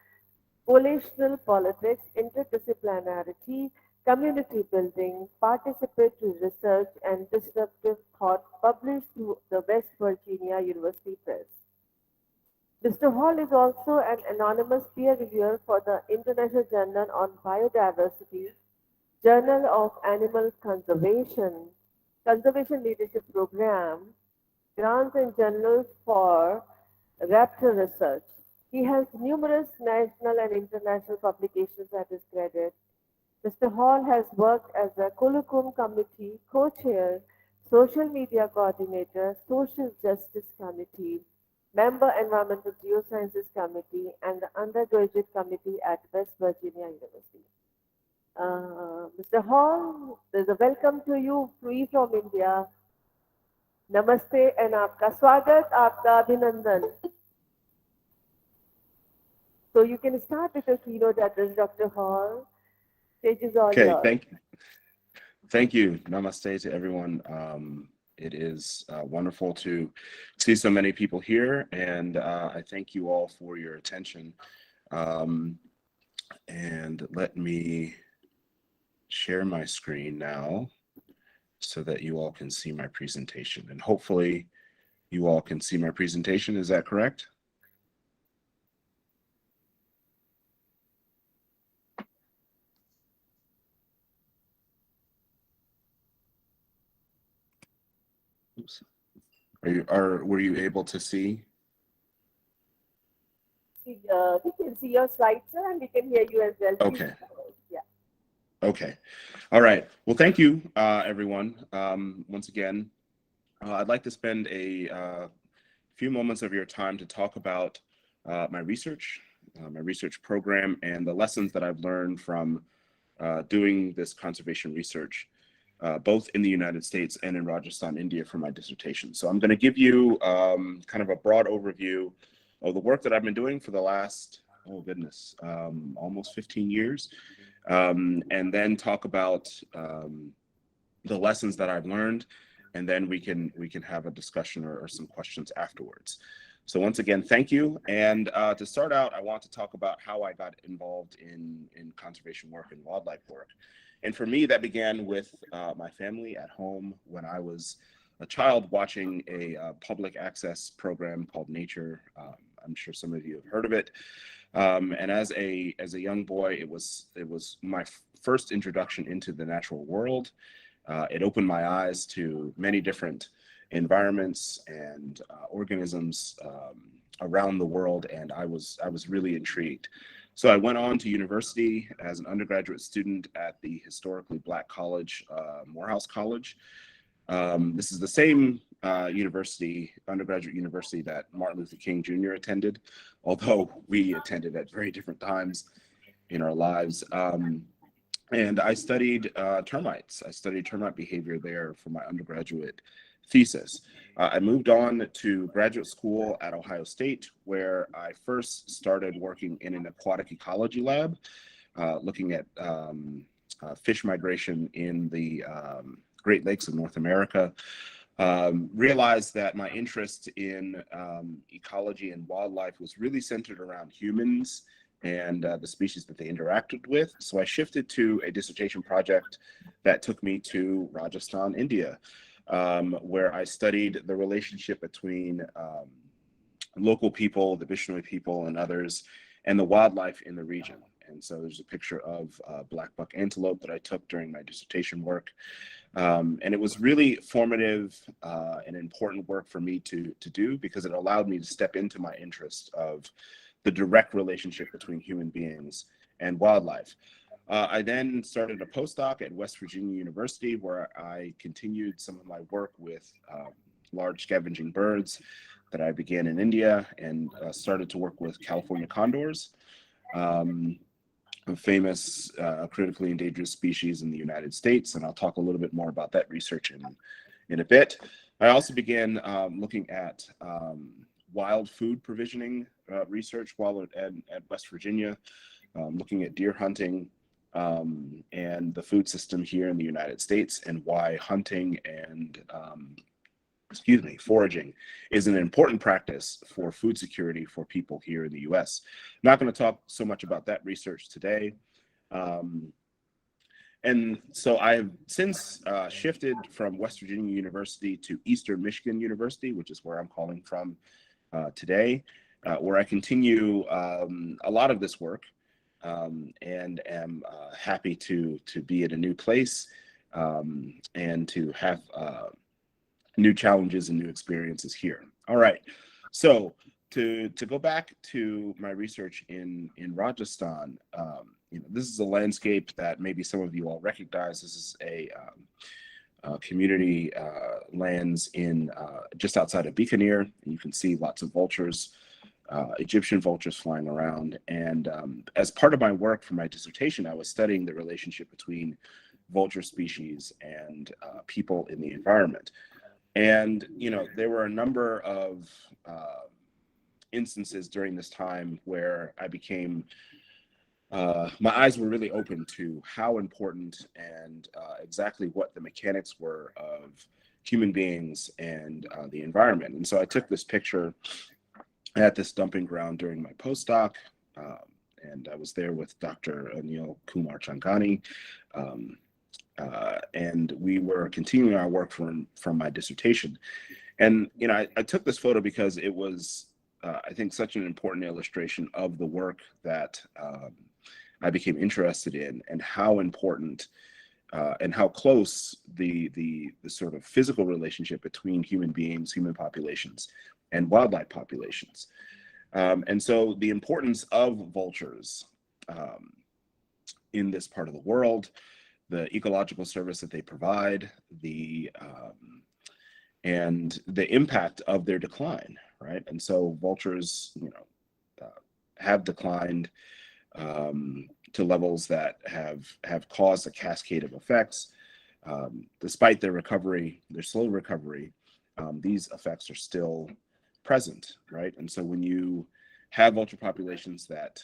coalitional politics, interdisciplinarity, community building, participatory research, and disruptive thought, published through the West Virginia University Press. Mr. Hall is also an anonymous peer reviewer for the International Journal on Biodiversity, Journal of Animal Conservation, Conservation Leadership Program, grants and journals for raptor research. He has numerous national and international publications at his credit. Mr. Hall has worked as a Kulukum Committee co-chair, social media coordinator, social justice committee, member environmental geosciences committee, and the undergraduate committee at West Virginia University. Mr. Hall, there's a welcome to you, free from India. Namaste and आपका स्वागत, आपका अभिनंदन. So you can start with your keynote address, Dr. Hall. Stage is all Okay, yours. thank you. Namaste to everyone. It is wonderful to see so many people here, and I thank you all for your attention. And let me share my screen now so that you all can see my presentation. And hopefully you all can see my presentation. Is that correct? Oops. Were you able to see? We can see your slides, sir, and we can hear you as well. Please Okay. yeah. Okay. All right. Well, thank you, everyone. Once again, I'd like to spend a few moments of your time to talk about my research program, and the lessons that I've learned from doing this conservation research. both in the United States and in Rajasthan, India for my dissertation. So I'm going to give you kind of a broad overview of the work that I've been doing for the last, oh goodness, almost 15 years, and then talk about the lessons that I've learned, and then we can have a discussion or some questions afterwards. So once again, thank you. And to start out, I want to talk about how I got involved in conservation work and wildlife work. And for me, that began with my family at home when I was a child watching a public access program called Nature. I'm sure some of you have heard of it. And as a young boy, it was my first introduction into the natural world. It opened my eyes to many different environments and organisms around the world, and I was really intrigued. So I went on to university as an undergraduate student at the historically Black college, Morehouse College. This is the same undergraduate university that Martin Luther King Jr. attended, although we attended at very different times in our lives. And I studied termites. I studied termite behavior there for my undergraduate thesis. I moved on to graduate school at Ohio State, where I first started working in an aquatic ecology lab, looking at fish migration in the Great Lakes of North America. Realized that my interest in ecology and wildlife was really centered around humans and the species that they interacted with. So I shifted to a dissertation project that took me to Rajasthan, India, where I studied the relationship between local people, the Bishnoi people and others, and the wildlife in the region. And so there's a picture of black buck antelope that I took during my dissertation work. And it was really formative and important work for me to do, because it allowed me to step into my interest of the direct relationship between human beings and wildlife. I then started a postdoc at West Virginia University, where I continued some of my work with large scavenging birds that I began in India, and started to work with California condors, a famous critically endangered species in the United States. And I'll talk a little bit more about that research in a bit. I also began looking at wild food provisioning research while at West Virginia, looking at deer hunting and the food system here in the United States, and why hunting and foraging is an important practice for food security for people here in the US. Not going to talk so much about that research today. And so I have since shifted from West Virginia University to Eastern Michigan University, which is where I'm calling from today, where I continue a lot of this work, and am happy to be in a new place and to have new challenges and new experiences here. All right, so to go back to my research in Rajasthan, this is a landscape that maybe some of you all recognize. This is a community lands in just outside of Bikaner. You can see lots of vultures, Egyptian vultures flying around. And as part of my work for my dissertation, I was studying the relationship between vulture species and people in the environment. And, there were a number of instances during this time where I became, my eyes were really open to how important and exactly what the mechanics were of human beings and the environment. And so I took this picture at this dumping ground during my postdoc, and I was there with Dr. Anil Kumar Changani, and we were continuing our work from my dissertation. And I took this photo because it was, I think, such an important illustration of the work that I became interested in, and how important and how close the sort of physical relationship between human beings, human populations, and wildlife populations. And so the importance of vultures in this part of the world, the ecological service that they provide, and the impact of their decline, right? And so vultures, have declined to levels that have caused a cascade of effects. despite their recovery, their slow recovery, these effects are still present, right? And so when you have vulture populations that,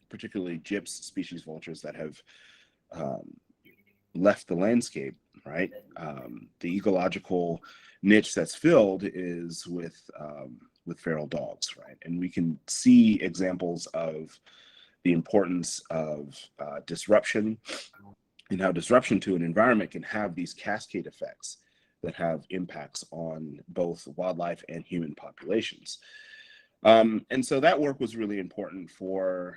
particularly gyps species vultures that have left the landscape, right? The ecological niche that's filled is with feral dogs, right? And we can see examples of the importance of disruption and how disruption to an environment can have these cascade effects that have impacts on both wildlife and human populations. And so that work was really important for,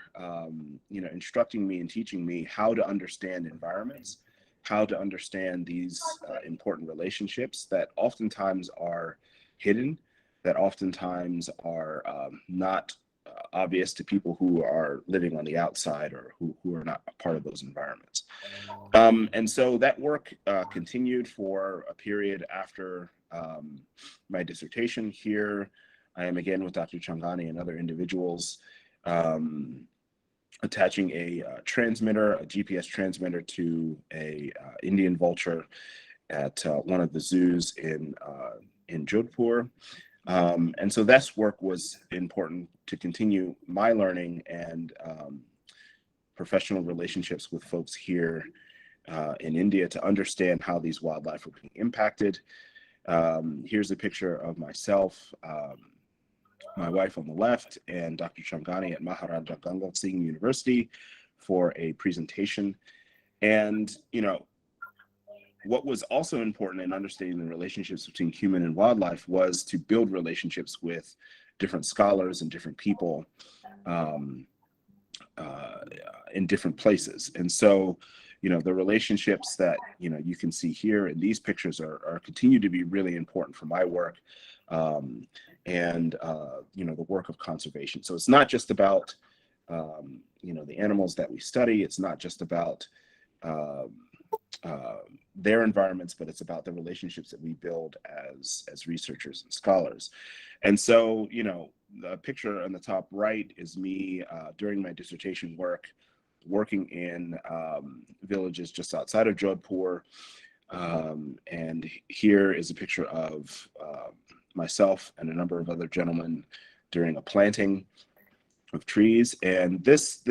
instructing me and teaching me how to understand environments, how to understand these important relationships that oftentimes are hidden, that oftentimes are not obvious to people who are living on the outside or who are not a part of those environments. And so that work continued for a period after my dissertation. Here I am again with Dr. Changani and other individuals, attaching a transmitter, a GPS transmitter to a Indian vulture at one of the zoos in Jodhpur. And so this work was important to continue my learning and professional relationships with folks here in India to understand how these wildlife are being impacted. Here's a picture of myself, my wife on the left, and Dr. Changani at Maharaja Ganga Singh University for a presentation. And, what was also important in understanding the relationships between human and wildlife was to build relationships with different scholars and different people in different places. And so, the relationships that, you can see here in these pictures are continue to be really important for my work and the work of conservation. So it's not just about, the animals that we study. It's not just about their environments, but it's about the relationships that we build as researchers and scholars. And so, the picture on the top right is me during my dissertation work, working in villages just outside of Jodhpur. And here is a picture of myself and a number of other gentlemen during a planting of trees. And this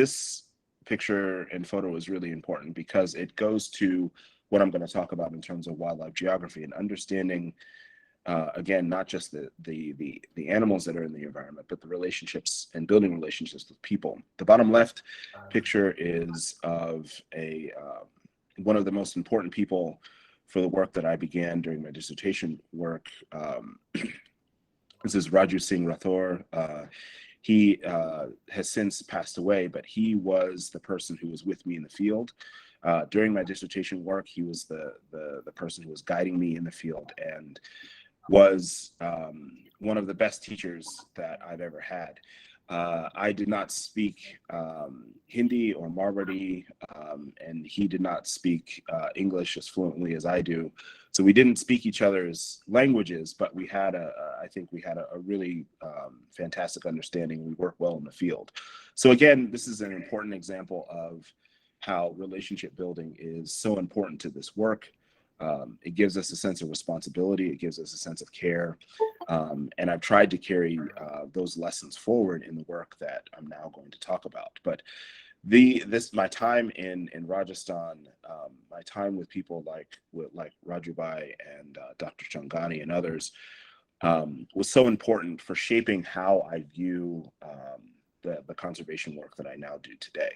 picture and photo is really important because it goes to what I'm going to talk about in terms of wildlife geography and understanding, again, not just the animals that are in the environment, but the relationships and building relationships with people. The bottom left picture is of one of the most important people for the work that I began during my dissertation work. This is Raju Singh Rathore. He has since passed away, but he was the person who was with me in the field. During my dissertation work, he was the person who was guiding me in the field and was one of the best teachers that I've ever had. I did not speak Hindi or Marwari, and he did not speak English as fluently as I do. So we didn't speak each other's languages, but we had I think we had a really fantastic understanding. We worked well in the field. So again, this is an important example of how relationship building is so important to this work. It gives us a sense of responsibility. It gives us a sense of care. And I've tried to carry those lessons forward in the work that I'm now going to talk about. But my time in Rajasthan, my time with people like Raju Bhai and Dr. Changani and others was so important for shaping how I view the conservation work that I now do today.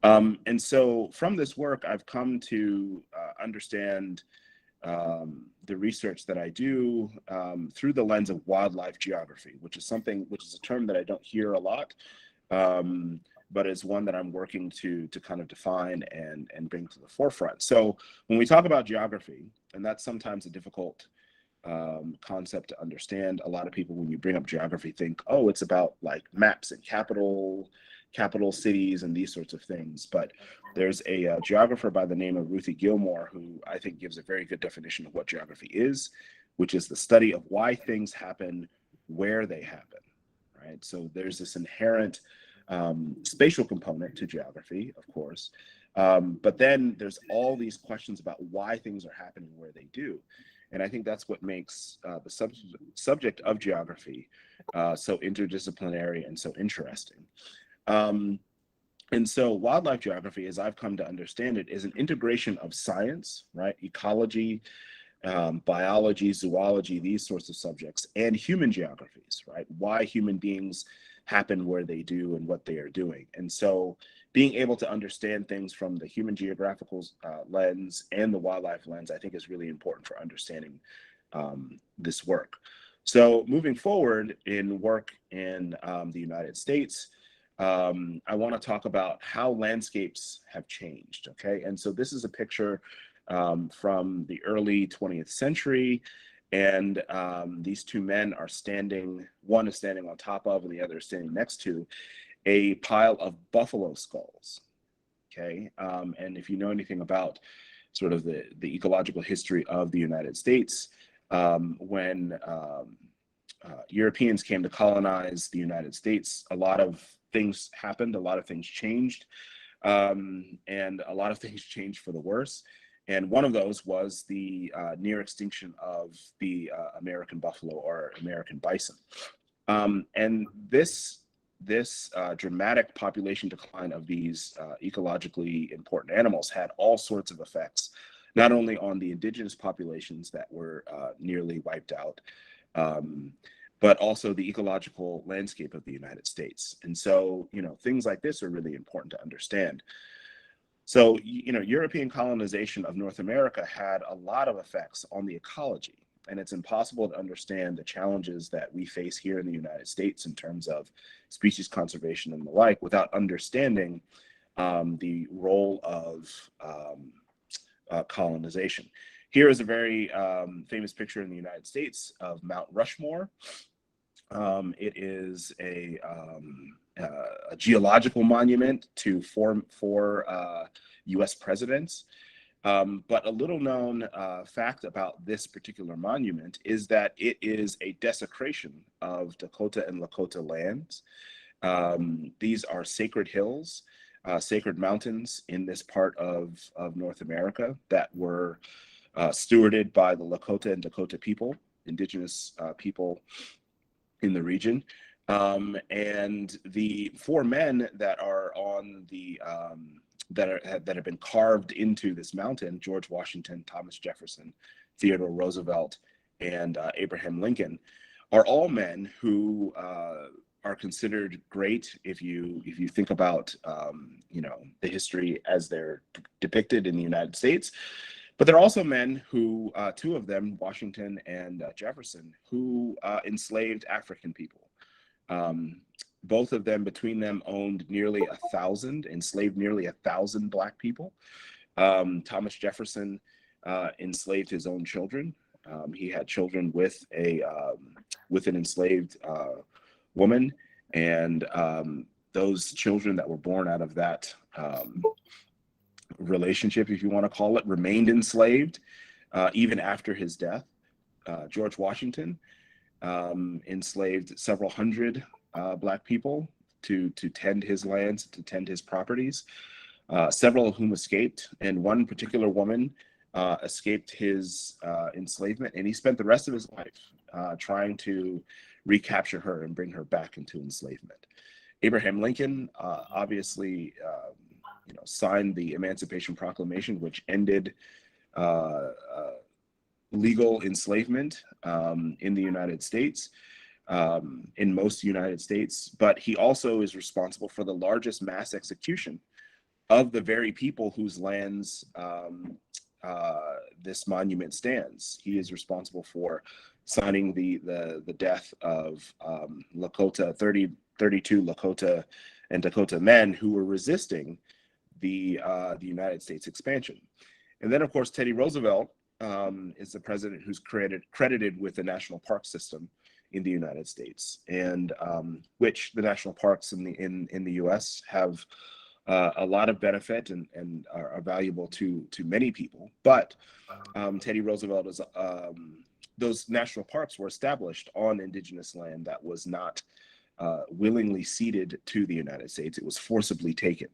And so from this work, I've come to understand the research that I do through the lens of wildlife geography, which is a term that I don't hear a lot, but it's one that I'm working to kind of define and bring to the forefront. So when we talk about geography, and that's sometimes a difficult concept to understand, a lot of people, when you bring up geography, think, oh, it's about like maps and capital cities and these sorts of things. But there's a geographer by the name of Ruthie Gilmore who I think gives a very good definition of what geography is, which is the study of why things happen where they happen, right? So there's this inherent spatial component to geography, of course, But then there's all these questions about why things are happening where they do. And I think that's what makes the subject of geography so interdisciplinary and so interesting. And so wildlife geography, as I've come to understand it, is an integration of science, right? Ecology, biology, zoology, these sorts of subjects, and human geographies, right? Why human beings happen where they do and what they are doing. And so being able to understand things from the human geographical lens and the wildlife lens, I think is really important for understanding this work. So moving forward in work in the United States, I want to talk about how landscapes have changed, okay? And so this is a picture from the early 20th century, and these two men are standing, one is standing on top of and the other is standing next to a pile of buffalo skulls, okay? And if you know anything about sort of the ecological history of the United States, when Europeans came to colonize the United States, a lot of things happened, a lot of things changed, and a lot of things changed for the worse. And one of those was the near extinction of the American buffalo or American bison. And this dramatic population decline of these ecologically important animals had all sorts of effects, not only on the indigenous populations that were nearly wiped out, but also the ecological landscape of the United States. And so, you know, things like this are really important to understand. So, you know, European colonization of North America had a lot of effects on the ecology, and it's impossible to understand the challenges that we face here in the United States in terms of species conservation and the like without understanding the role of colonization. Here is a very famous picture in the United States of Mount Rushmore. It is a geological monument to four US presidents. But a little known fact about this particular monument is that it is a desecration of Dakota and Lakota lands. These are sacred hills, sacred mountains in this part of North America that were stewarded by the Lakota and Dakota people, indigenous people in the region. And the four men that are on the that have been carved into this mountain, George Washington, Thomas Jefferson, Theodore Roosevelt, and Abraham Lincoln, are all men who are considered great if you think about you know, the history as they're depicted in the United States. But they're also men who, two of them, Washington and Jefferson, who enslaved African people. Both of them, between them, owned nearly 1,000, enslaved nearly 1,000 Black people. Thomas Jefferson enslaved his own children. He had children with an enslaved woman, and those children that were born out of that relationship, if you want to call it, remained enslaved even after his death. George Washington enslaved several hundred Black people to tend his lands, to tend his properties, several of whom escaped, and one particular woman escaped his enslavement, and he spent the rest of his life trying to recapture her and bring her back into enslavement. Abraham Lincoln obviously you know, signed the Emancipation Proclamation, which ended legal enslavement in the United States, in most United States, but he also is responsible for the largest mass execution of the very people whose lands this monument stands. He is responsible for signing the death of Lakota, 32 Lakota and Dakota men who were resisting the United States expansion. And then, of course, Teddy Roosevelt is the president who's credited with the national park system in the United States, and which the national parks in the U.S. have a lot of benefit and are valuable to many people. But Teddy Roosevelt is those national parks were established on indigenous land that was not willingly ceded to the United States. It was forcibly taken.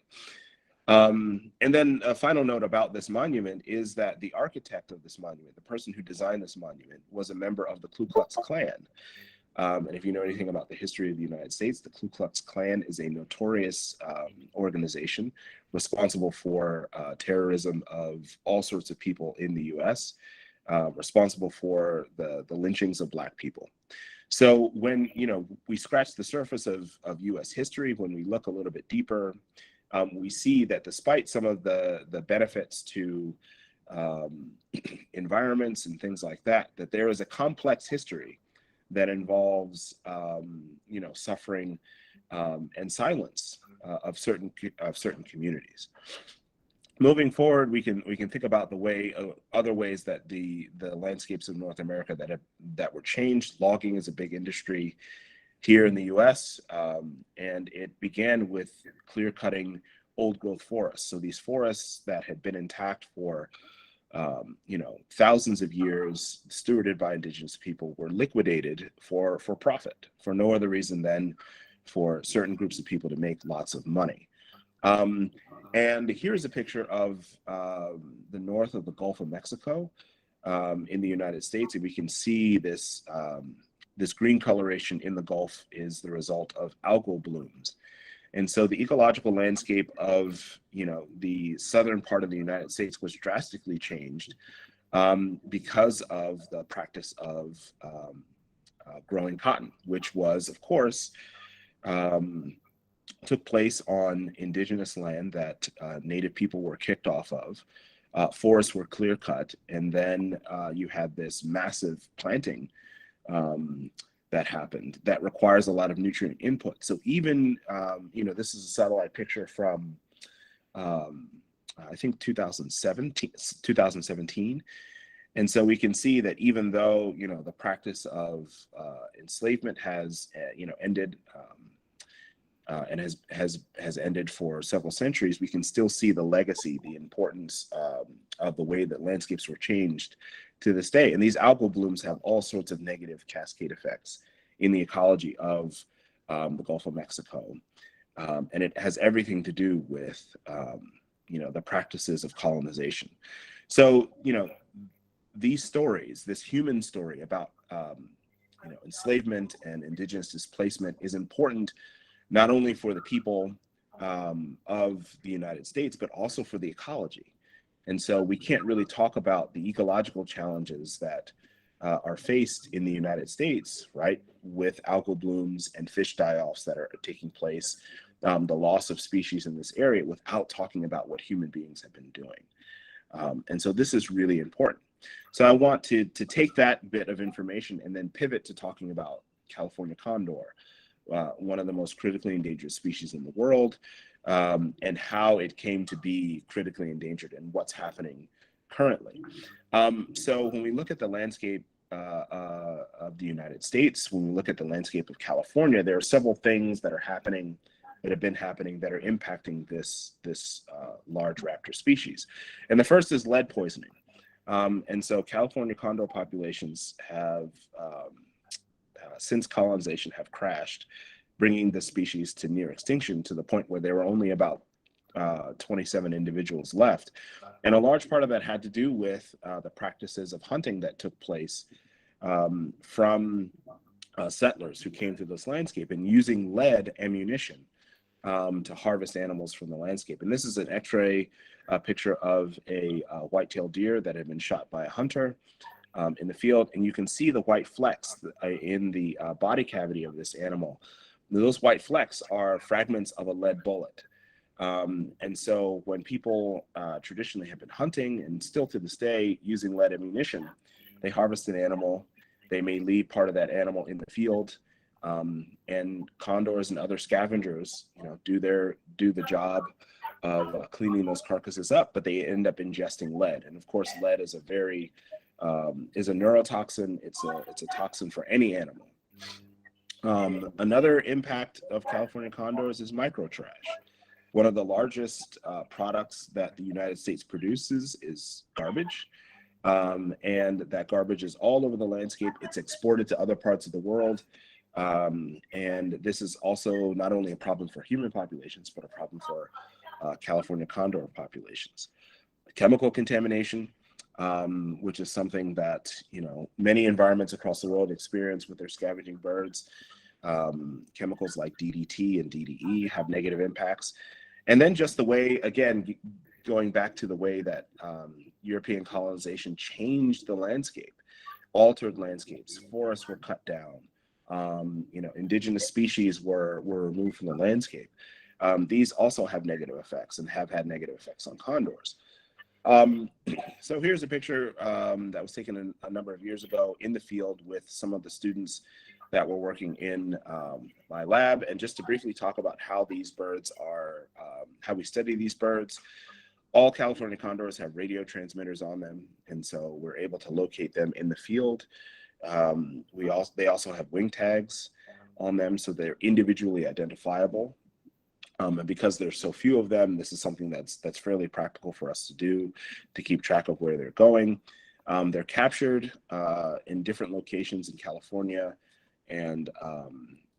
And then a final note about this monument is that the architect of this monument, the person who designed this monument, was a member of the Ku Klux Klan. And if you know anything about the history of the United States, the Ku Klux Klan is a notorious organization responsible for terrorism of all sorts of people in the US, responsible for the lynchings of Black people. So when we scratch the surface of US history, when we look a little bit deeper, we see that despite some of the benefits to environments and things like that, that there is a complex history that involves suffering and silence of certain communities. Moving forward, we can think about other ways that the landscapes of North America that were changed. Logging is a big industry here in the U.S., and it began with clear-cutting old-growth forests. So these forests that had been intact for thousands of years, stewarded by indigenous people, were liquidated for profit, for no other reason than for certain groups of people to make lots of money. And here's a picture of the north of the Gulf of Mexico in the United States, and we can see this this green coloration in the Gulf is the result of algal blooms. And so the ecological landscape of the southern part of the United States was drastically changed because of the practice of growing cotton, which was, of course, took place on indigenous land that Native people were kicked off of. Forests were clear cut, and then you had this massive planting that happened that requires a lot of nutrient input. So even, this is a satellite picture from, I think 2017. And so we can see that even though, the practice of enslavement has, ended and has ended for several centuries, we can still see the legacy, the importance of the way that landscapes were changed to this day. And these algal blooms have all sorts of negative cascade effects in the ecology of the Gulf of Mexico. And it has everything to do with, the practices of colonization. So, these stories, this human story about, enslavement and indigenous displacement is important not only for the people of the United States, but also for the ecology. And so we can't really talk about the ecological challenges that are faced in the United States, right, with algal blooms and fish die-offs that are taking place, the loss of species in this area, without talking about what human beings have been doing. And so this is really important. So I want to take that bit of information and then pivot to talking about California condor, one of the most critically endangered species in the world, and how it came to be critically endangered and what's happening currently. So when we look at the landscape of the United States, when we look at the landscape of California, there are several things that are happening, that have been happening, that are impacting this large raptor species. And the first is lead poisoning. And so California condor populations have, since colonization, have crashed, bringing the species to near extinction, to the point where there were only about 27 individuals left. And a large part of that had to do with the practices of hunting that took place from settlers who came through this landscape, and using lead ammunition to harvest animals from the landscape. And this is an X-ray picture of a white-tailed deer that had been shot by a hunter in the field, and you can see the white flecks in the body cavity of this animal. Those white flecks are fragments of a lead bullet. And so when people traditionally have been hunting, and still to this day using lead ammunition, they harvest an animal, they may leave part of that animal in the field, and condors and other scavengers, do the job of cleaning those carcasses up, but they end up ingesting lead. And of course, lead is a neurotoxin. It's a toxin for any animal. Another impact of California condors is microtrash. One of the largest products that the United States produces is garbage. And that garbage is all over the landscape. It's exported to other parts of the world. And this is also not only a problem for human populations, but a problem for California condor populations. Chemical contamination, which is something that, you know, many environments across the world experience with their scavenging birds. Chemicals like DDT and DDE have negative impacts. And then just the way, again, going back to the way that European colonization changed the landscape, altered landscapes, forests were cut down, you know, indigenous species were removed from the landscape. These also have negative effects and have had negative effects on condors. So here's a picture that was taken a number of years ago in the field with some of the students that were working in my lab. And just to briefly talk about how these birds are, how we study these birds. All California condors have radio transmitters on them, and so we're able to locate them in the field. They also have wing tags on them, so they're individually identifiable. And because there's so few of them, this is something that's fairly practical for us to do to keep track of where they're going. They're captured in different locations in California and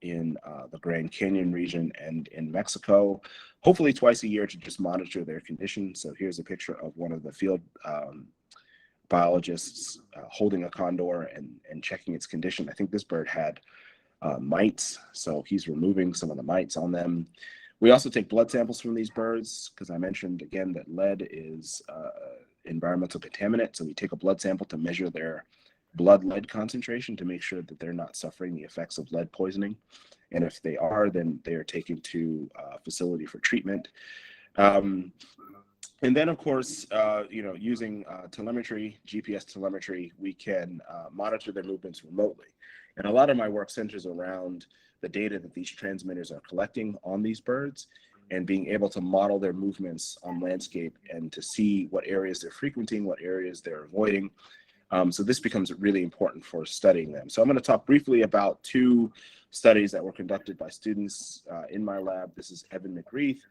in the Grand Canyon region and in Mexico, hopefully twice a year to just monitor their condition. So here's a picture of one of the field biologists holding a condor and checking its condition. I think this bird had mites, so he's removing some of the mites on them. We also take blood samples from these birds because I mentioned again that lead is environmental contaminant. So we take a blood sample to measure their blood lead concentration to make sure that they're not suffering the effects of lead poisoning. And if they are, then they are taken to a facility for treatment. And then, of course, you know, using telemetry, GPS telemetry, we can monitor their movements remotely. And a lot of my work centers around the data that these transmitters are collecting on these birds and being able to model their movements on landscape and to see what areas they're frequenting, what areas they're avoiding. So this becomes really important for studying them. So I'm going to talk briefly about two studies that were conducted by students in my lab. This is Evan McGreath.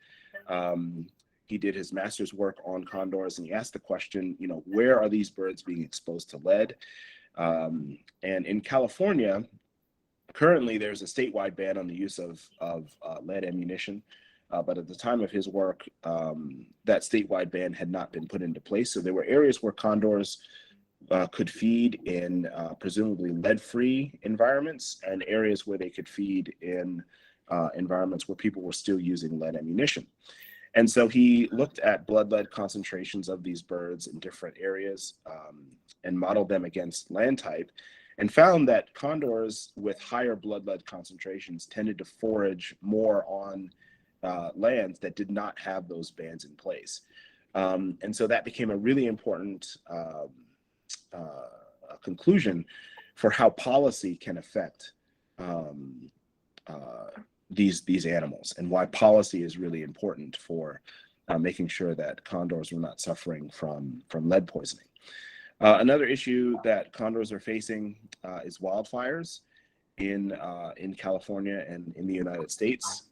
He did his master's work on condors, and he asked the question, you know, where are these birds being exposed to lead? And in California, currently there's a statewide ban on the use of lead ammunition. But at the time of his work, that statewide ban had not been put into place. So there were areas where condors could feed in presumably lead-free environments and areas where they could feed in environments where people were still using lead ammunition. And so he looked at blood lead concentrations of these birds in different areas and modeled them against land type and found that condors with higher blood lead concentrations tended to forage more on lands that did not have those bans in place. And so that became a really important conclusion for how policy can affect these animals and why policy is really important for making sure that condors are not suffering from lead poisoning. Another issue that condors are facing is wildfires in California and in the United States.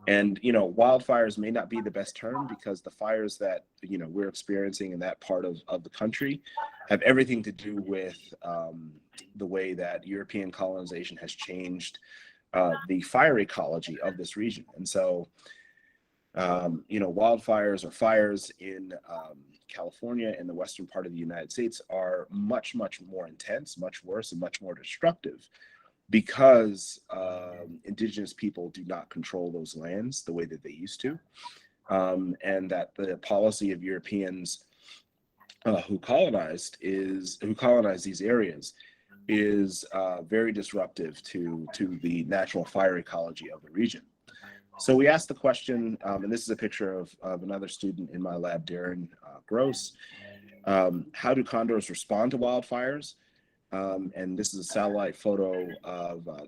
And, you know, wildfires may not be the best term because the fires that, you know, we're experiencing in that part of the country have everything to do with the way that European colonization has changed the fire ecology of this region. And so, you know, wildfires or fires in California and the western part of the United States are much, much more intense, much worse, and much more destructive because indigenous people do not control those lands the way that they used to. And that the policy of Europeans who colonized these areas is very disruptive to the natural fire ecology of the region. So we asked the question, and this is a picture of another student in my lab, Darren Gross. How do condors respond to wildfires? And this is a satellite photo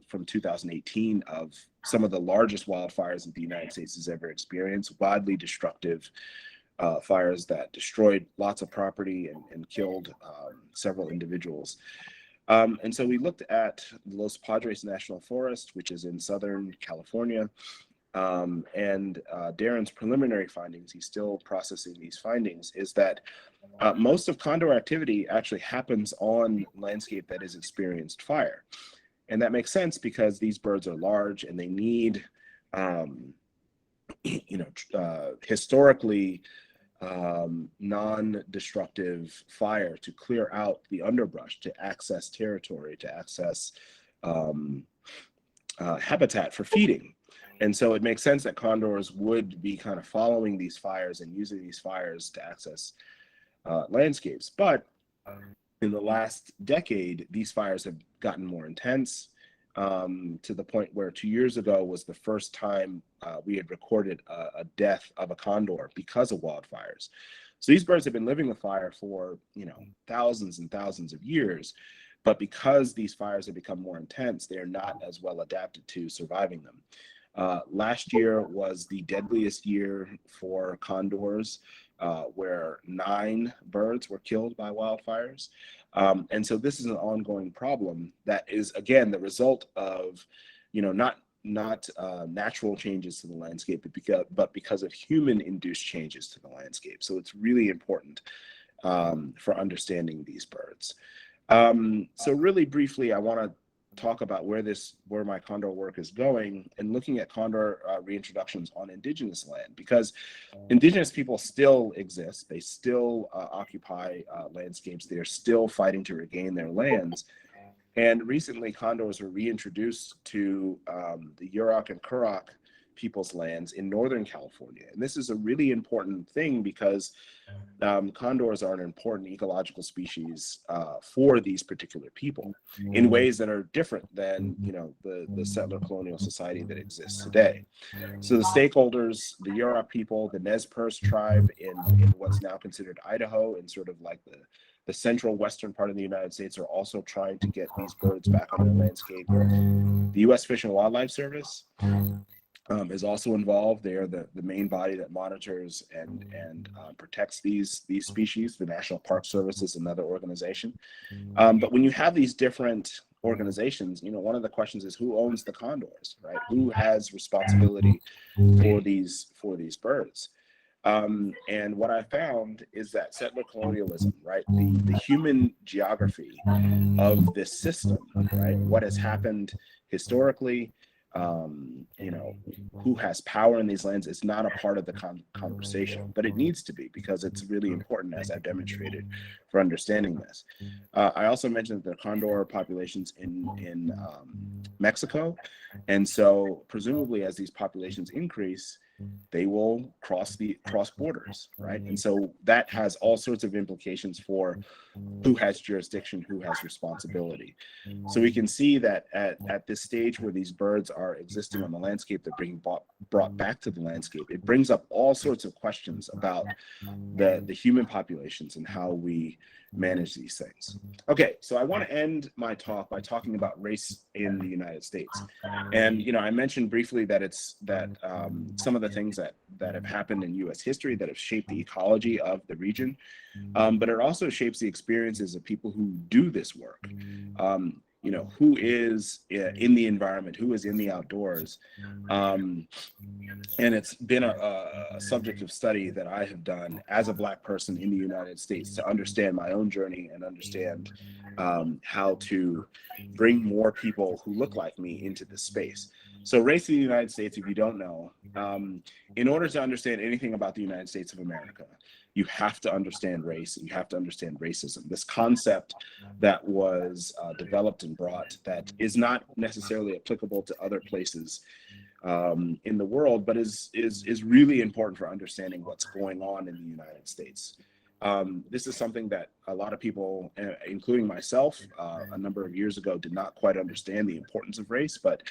from 2018 of some of the largest wildfires that the United States has ever experienced, widely destructive fires that destroyed lots of property and killed several individuals. And so we looked at Los Padres National Forest, which is in Southern California. And Darren's preliminary findings, he's still processing these findings, is that most of condor activity actually happens on landscape that has experienced fire. And that makes sense because these birds are large and they need historically non-destructive fire to clear out the underbrush, to access territory, to access habitat for feeding. And so it makes sense that condors would be kind of following these fires and using these fires to access landscapes. But in the last decade, these fires have gotten more intense, to the point where 2 years ago was the first time we had recorded a death of a condor because of wildfires. So these birds have been living with fire for, thousands and thousands of years, but because these fires have become more intense, they are not as well adapted to surviving them. Last year was the deadliest year for condors, where 9 birds were killed by wildfires. And so this is an ongoing problem that is, again, the result of, not natural changes to the landscape, but because of human-induced changes to the landscape. So it's really important for understanding these birds. So really briefly, I want to talk about where my condor work is going, and looking at condor reintroductions on indigenous land, because indigenous people still exist. They still occupy landscapes. They're still fighting to regain their lands. And recently, condors were reintroduced to the Yurok and Kurok people's lands in Northern California. And this is a really important thing because condors are an important ecological species for these particular people in ways that are different than, the settler colonial society that exists today. So the stakeholders, the Yurok people, the Nez Perce tribe in what's now considered Idaho, and sort of like the central western part of the United States, are also trying to get these birds back on their landscape. The U.S. Fish and Wildlife Service is also involved. They are the main body that monitors and protects these species. The National Park Service is another organization. But when you have these different organizations, one of the questions is, who owns the condors, right? Who has responsibility for these birds? And what I found is that settler colonialism, right, the human geography of this system, right, what has happened historically, who has power in these lands, is not a part of the conversation, but it needs to be, because it's really important, as I've demonstrated, for understanding this. I also mentioned that there are condor populations in Mexico, and so presumably as these populations increase, they will cross borders, right? And so that has all sorts of implications for who has jurisdiction, who has responsibility. So we can see that at this stage where these birds are existing on the landscape, they're being brought back to the landscape. It brings up all sorts of questions about the human populations and how we manage these things. Okay, so I want to end my talk by talking about race in the United States. And I mentioned briefly that some of the things that have happened in U.S. history that have shaped the ecology of the region, but it also shapes the experiences of people who do this work. Who is in the environment, who is in the outdoors. And it's been a subject of study that I have done as a Black person in the United States, to understand my own journey and understand how to bring more people who look like me into this space. So race in the United States, if you don't know, in order to understand anything about the United States of America, you have to understand race, and you have to understand racism. This concept that was developed and brought, that is not necessarily applicable to other places in the world, but is really important for understanding what's going on in the United States. This is something that a lot of people, including myself, a number of years ago, did not quite understand the importance of race, but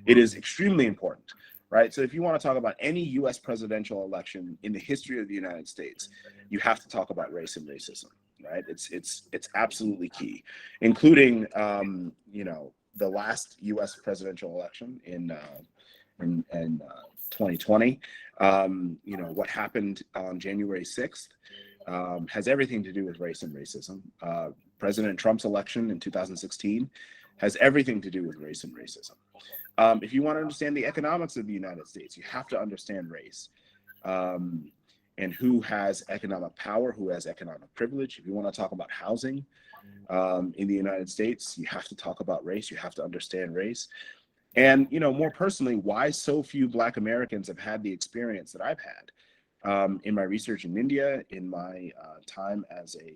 it is extremely important. Right. So if you want to talk about any U.S. presidential election in the history of the United States, you have to talk about race and racism. Right. It's absolutely key, including, the last U.S. presidential election in 2020. What happened on January 6th has everything to do with race and racism. President Trump's election in 2016 has everything to do with race and racism. If you want to understand the economics of the United States, you have to understand race and who has economic power, who has economic privilege. If you want to talk about housing in the United States, you have to talk about race. You have to understand race. And, you know, more personally, why so few Black Americans have had the experience that I've had in my research in India, in my time as a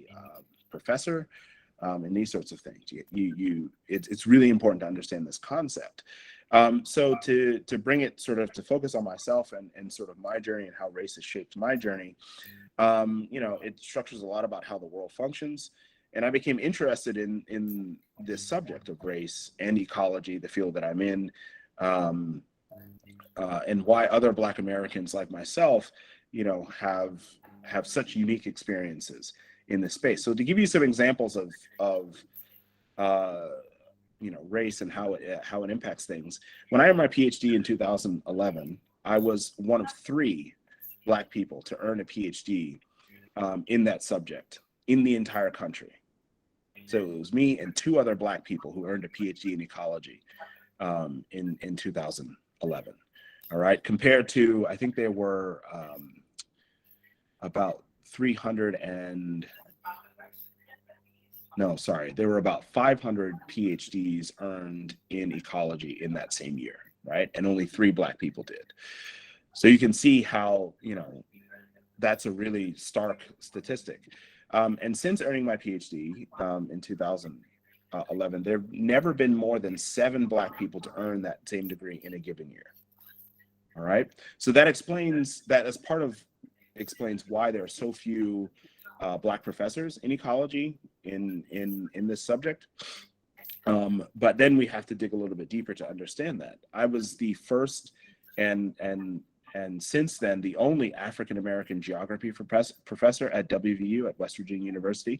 professor, and these sorts of things. It's really important to understand this concept. So to bring it sort of to focus on myself and sort of my journey and how race has shaped my journey, you know, it structures a lot about how the world functions. And I became interested in this subject of race and ecology, the field that I'm in, and why other Black Americans like myself, you know, have such unique experiences in this space. So to give you some examples of you know, race and how it impacts things. When I earned my PhD in 2011, I was one of 3 Black people to earn a PhD in that subject in the entire country. So it was me and 2 other Black people who earned a PhD in ecology in 2011. All right, compared to, I think there were about 300 and, no, sorry, there were about 500 PhDs earned in ecology in that same year, right? And only 3 Black people did. So you can see how, you know, that's a really stark statistic. And since earning my PhD in 2011, there have never been more than 7 Black people to earn that same degree in a given year. All right. So that explains why there are so few Black professors in ecology in this subject. But then we have to dig a little bit deeper to understand that. I was the first and since then the only African-American geography professor at WVU, at West Virginia University,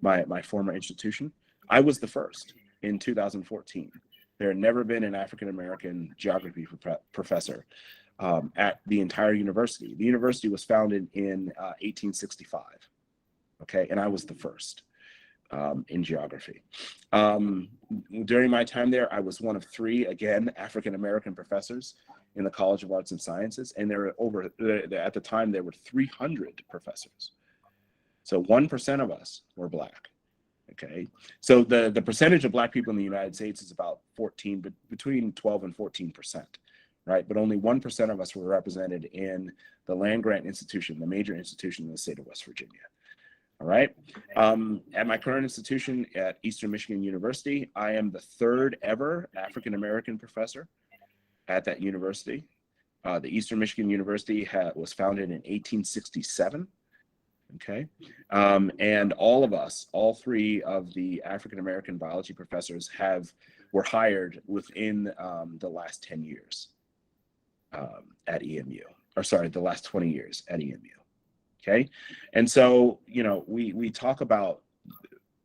my former institution. I was the first in 2014. There had never been an African-American geography professor at the entire university. The university was founded in 1865, okay, and I was the first in geography. During my time there, I was one of 3, again, African-American professors in the College of Arts and Sciences, and there were at the time, there were 300 professors. So 1% of us were Black. Okay, so the percentage of Black people in the United States is about between 12 and 14%, right? But only 1% of us were represented in the land-grant institution, the major institution in the state of West Virginia. All right. At my current institution at Eastern Michigan University, I am the 3rd ever African-American professor at that university. The Eastern Michigan University was founded in 1867. Okay. And all of us, all 3 of the African-American biology professors were hired within the last 10 years at EMU, or sorry, the last 20 years at EMU. Okay. And so, you know, we talk about,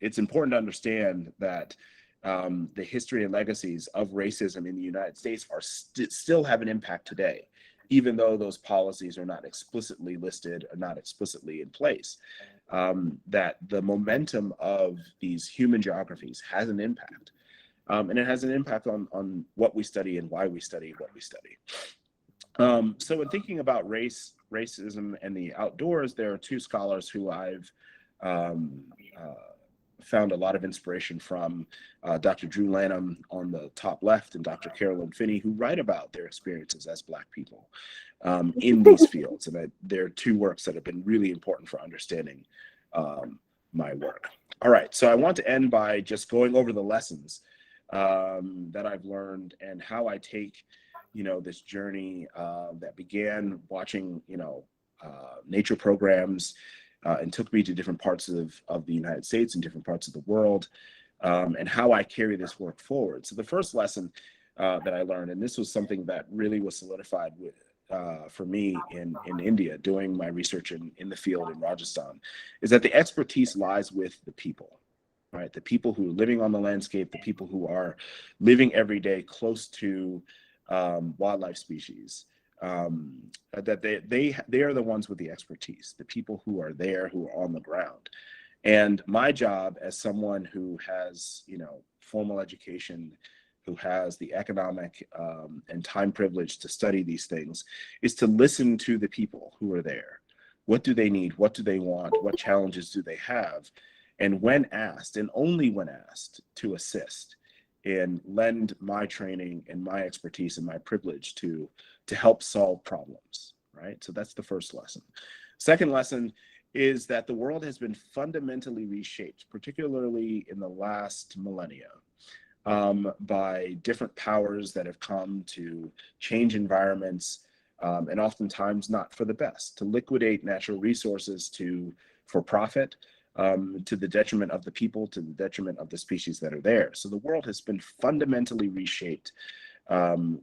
it's important to understand that the history and legacies of racism in the United States are still have an impact today, even though those policies are not explicitly listed or not explicitly in place. That the momentum of these human geographies has an impact. And it has an impact on what we study and why we study what we study. So in thinking about racism and the outdoors, there are 2 scholars who I've found a lot of inspiration from, Dr. Drew Lanham on the top left and Dr. Carolyn Finney, who write about their experiences as Black people in these fields. And there are 2 works that have been really important for understanding my work. All right, so I want to end by just going over the lessons that I've learned and how I take, you know, this journey that began watching, you know, nature programs and took me to different parts of the United States and different parts of the world, and how I carry this work forward. So the first lesson that I learned, and this was something that really was solidified for me in India, doing my research in the field in Rajasthan, is that the expertise lies with the people, right? The people who are living on the landscape, the people who are living every day close to wildlife species, that they are the ones with the expertise, the people who are there, who are on the ground. And my job as someone who has, you know, formal education, who has the economic and time privilege to study these things, is to listen to the people who are there. What do they need? What do they want? What challenges do they have? And when asked, and only when asked, to assist and lend my training and my expertise and my privilege to help solve problems, right? So that's the first lesson. Second lesson is that the world has been fundamentally reshaped, particularly in the last millennia, by different powers that have come to change environments, and oftentimes not for the best, to liquidate natural resources for profit, to the detriment of the people, to the detriment of the species that are there. So the world has been fundamentally reshaped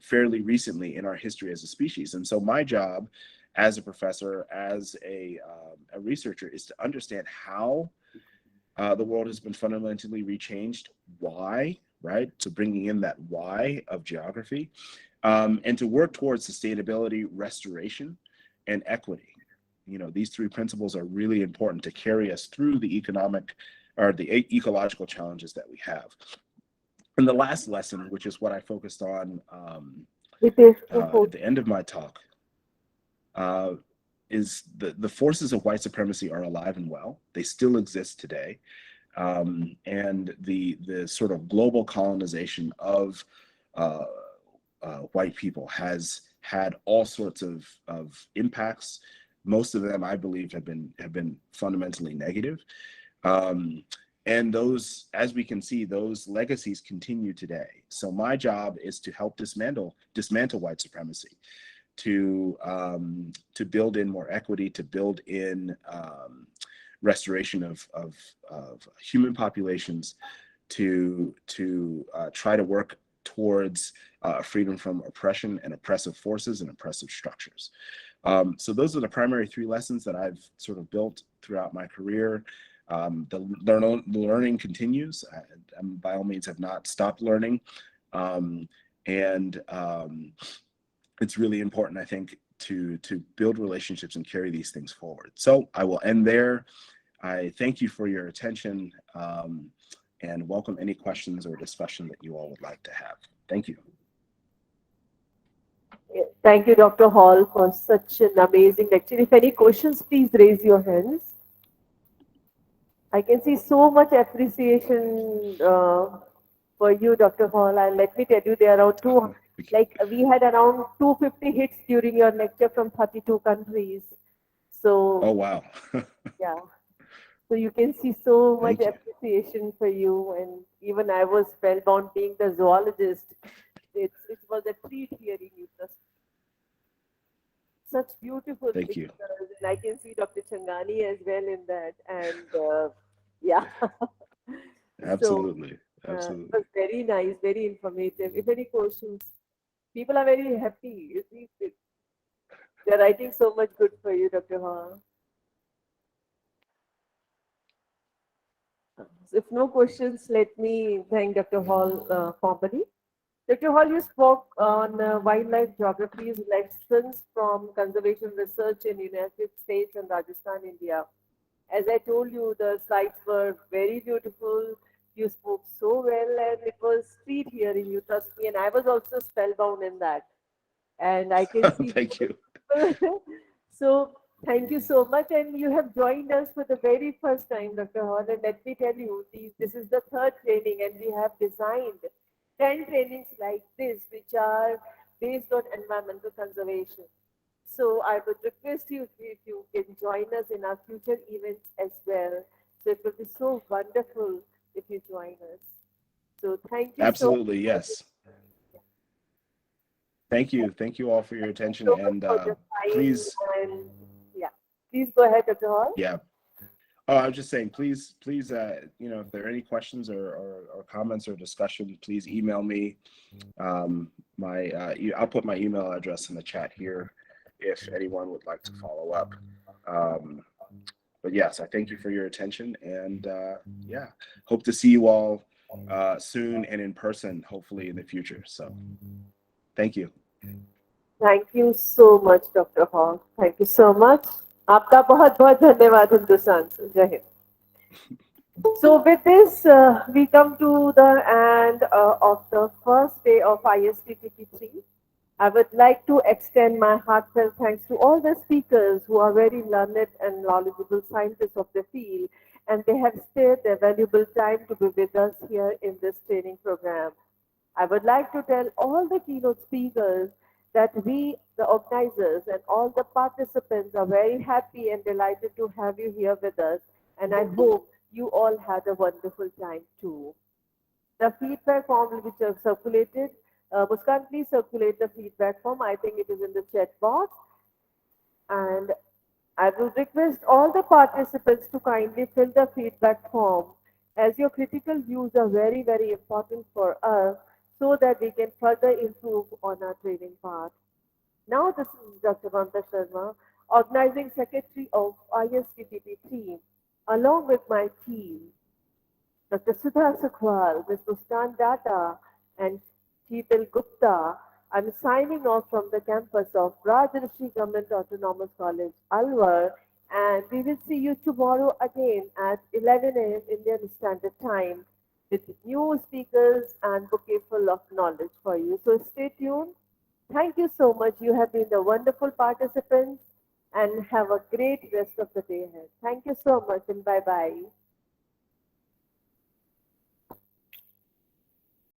fairly recently in our history as a species. And so my job as a professor, as a researcher, is to understand how the world has been fundamentally rechanged, why, right? So bringing in that why of geography, and to work towards sustainability, restoration, and equity. You know, these three principles are really important to carry us through the ecological challenges that we have. And the last lesson, which is what I focused on at the end of my talk, is the forces of white supremacy are alive and well. They still exist today. And the sort of global colonization of white people has had all sorts of impacts. Most of them, I believe, have been fundamentally negative. And those, as we can see, those legacies continue today. So my job is to help dismantle white supremacy, to build in more equity, to build in restoration of human populations, to try to work towards freedom from oppression and oppressive forces and oppressive structures. So those are the primary three lessons that I've sort of built throughout my career. The learning continues. I, by all means, have not stopped learning. It's really important, I think, to build relationships and carry these things forward. So I will end there. I thank you for your attention, and welcome any questions or discussion that you all would like to have. Thank you. Thank you, Dr. Hall, for such an amazing lecture. If any questions, please raise your hands. I can see so much appreciation for you, Dr. Hall. And let me tell you, there are we had around 250 hits during your lecture from 32 countries. So, oh, wow. yeah. So you can see so much appreciation for you. And even I was spellbound being the zoologist. It was a treat hearing you. Such beautiful Thank you. pictures. And I can see Dr. Changani as well in that. And yeah. Absolutely. So, Absolutely. it was very nice, very informative. If any questions, people are very happy. You see, they're writing so much good for you, Dr. Hall. If no questions, let me thank Dr. Hall formally. Dr. Hall, you spoke on wildlife geographies, lessons from conservation research in United States and Rajasthan, India. As I told you, the slides were very beautiful. You spoke so well, and it was sweet hearing you, trust me. And I was also spellbound in that. And I can see. Thank you. So thank you so much. And you have joined us for the very first time, Dr. Hall. And let me tell you, this is the third training, and we have designed 10 trainings like this, which are based on environmental conservation. So I would request you if you can join us in our future events as well. So it would be so wonderful if you join us. So thank you. Absolutely, so much. yes. Thank you. Thank you all for your attention. And please. And, yeah, please go ahead, Dr. Hall. Yeah. Oh, I was just saying, please, if there are any questions or comments or discussion, please email me. I'll put my email address in the chat here if anyone would like to follow up. But yes, I thank you for your attention, and yeah, hope to see you all soon and in person, hopefully in the future. So thank you. Thank you so much, Dr. Hall. Thank you so much. आपका बहुत बहुत धन्यवाद हिंदुस्तान से. जय Hind. So with this, we come to the end of the first day of ISTTP-3. I would like to extend my heartfelt thanks to all the speakers who are very learned and knowledgeable scientists of the field, and they have spared their valuable time to be with us here in this training program. I would like to tell all the keynote speakers that we, the organizers, and all the participants are very happy and delighted to have you here with us. And I hope you all had a wonderful time too. The feedback form which have circulated, Muskan, please circulate the feedback form. I think it is in the chat box. And I will request all the participants to kindly fill the feedback form, as your critical views are very, very important for us so that we can further improve on our training part. Now this is Dr. Mamta Sharma, Organizing Secretary of ISTTP-3, along with my team, Dr. Sudha Sukhwal, Ms. Muskan Data, and Sheetal Gupta. I'm signing off from the campus of Rajarshi Government Autonomous College, Alwar, and we will see you tomorrow again at 11 a.m. Indian Standard Time with new speakers and bouquet full of knowledge for you. So stay tuned. Thank you so much. You have been the wonderful participants and have a great rest of the day ahead. Thank you so much and bye-bye.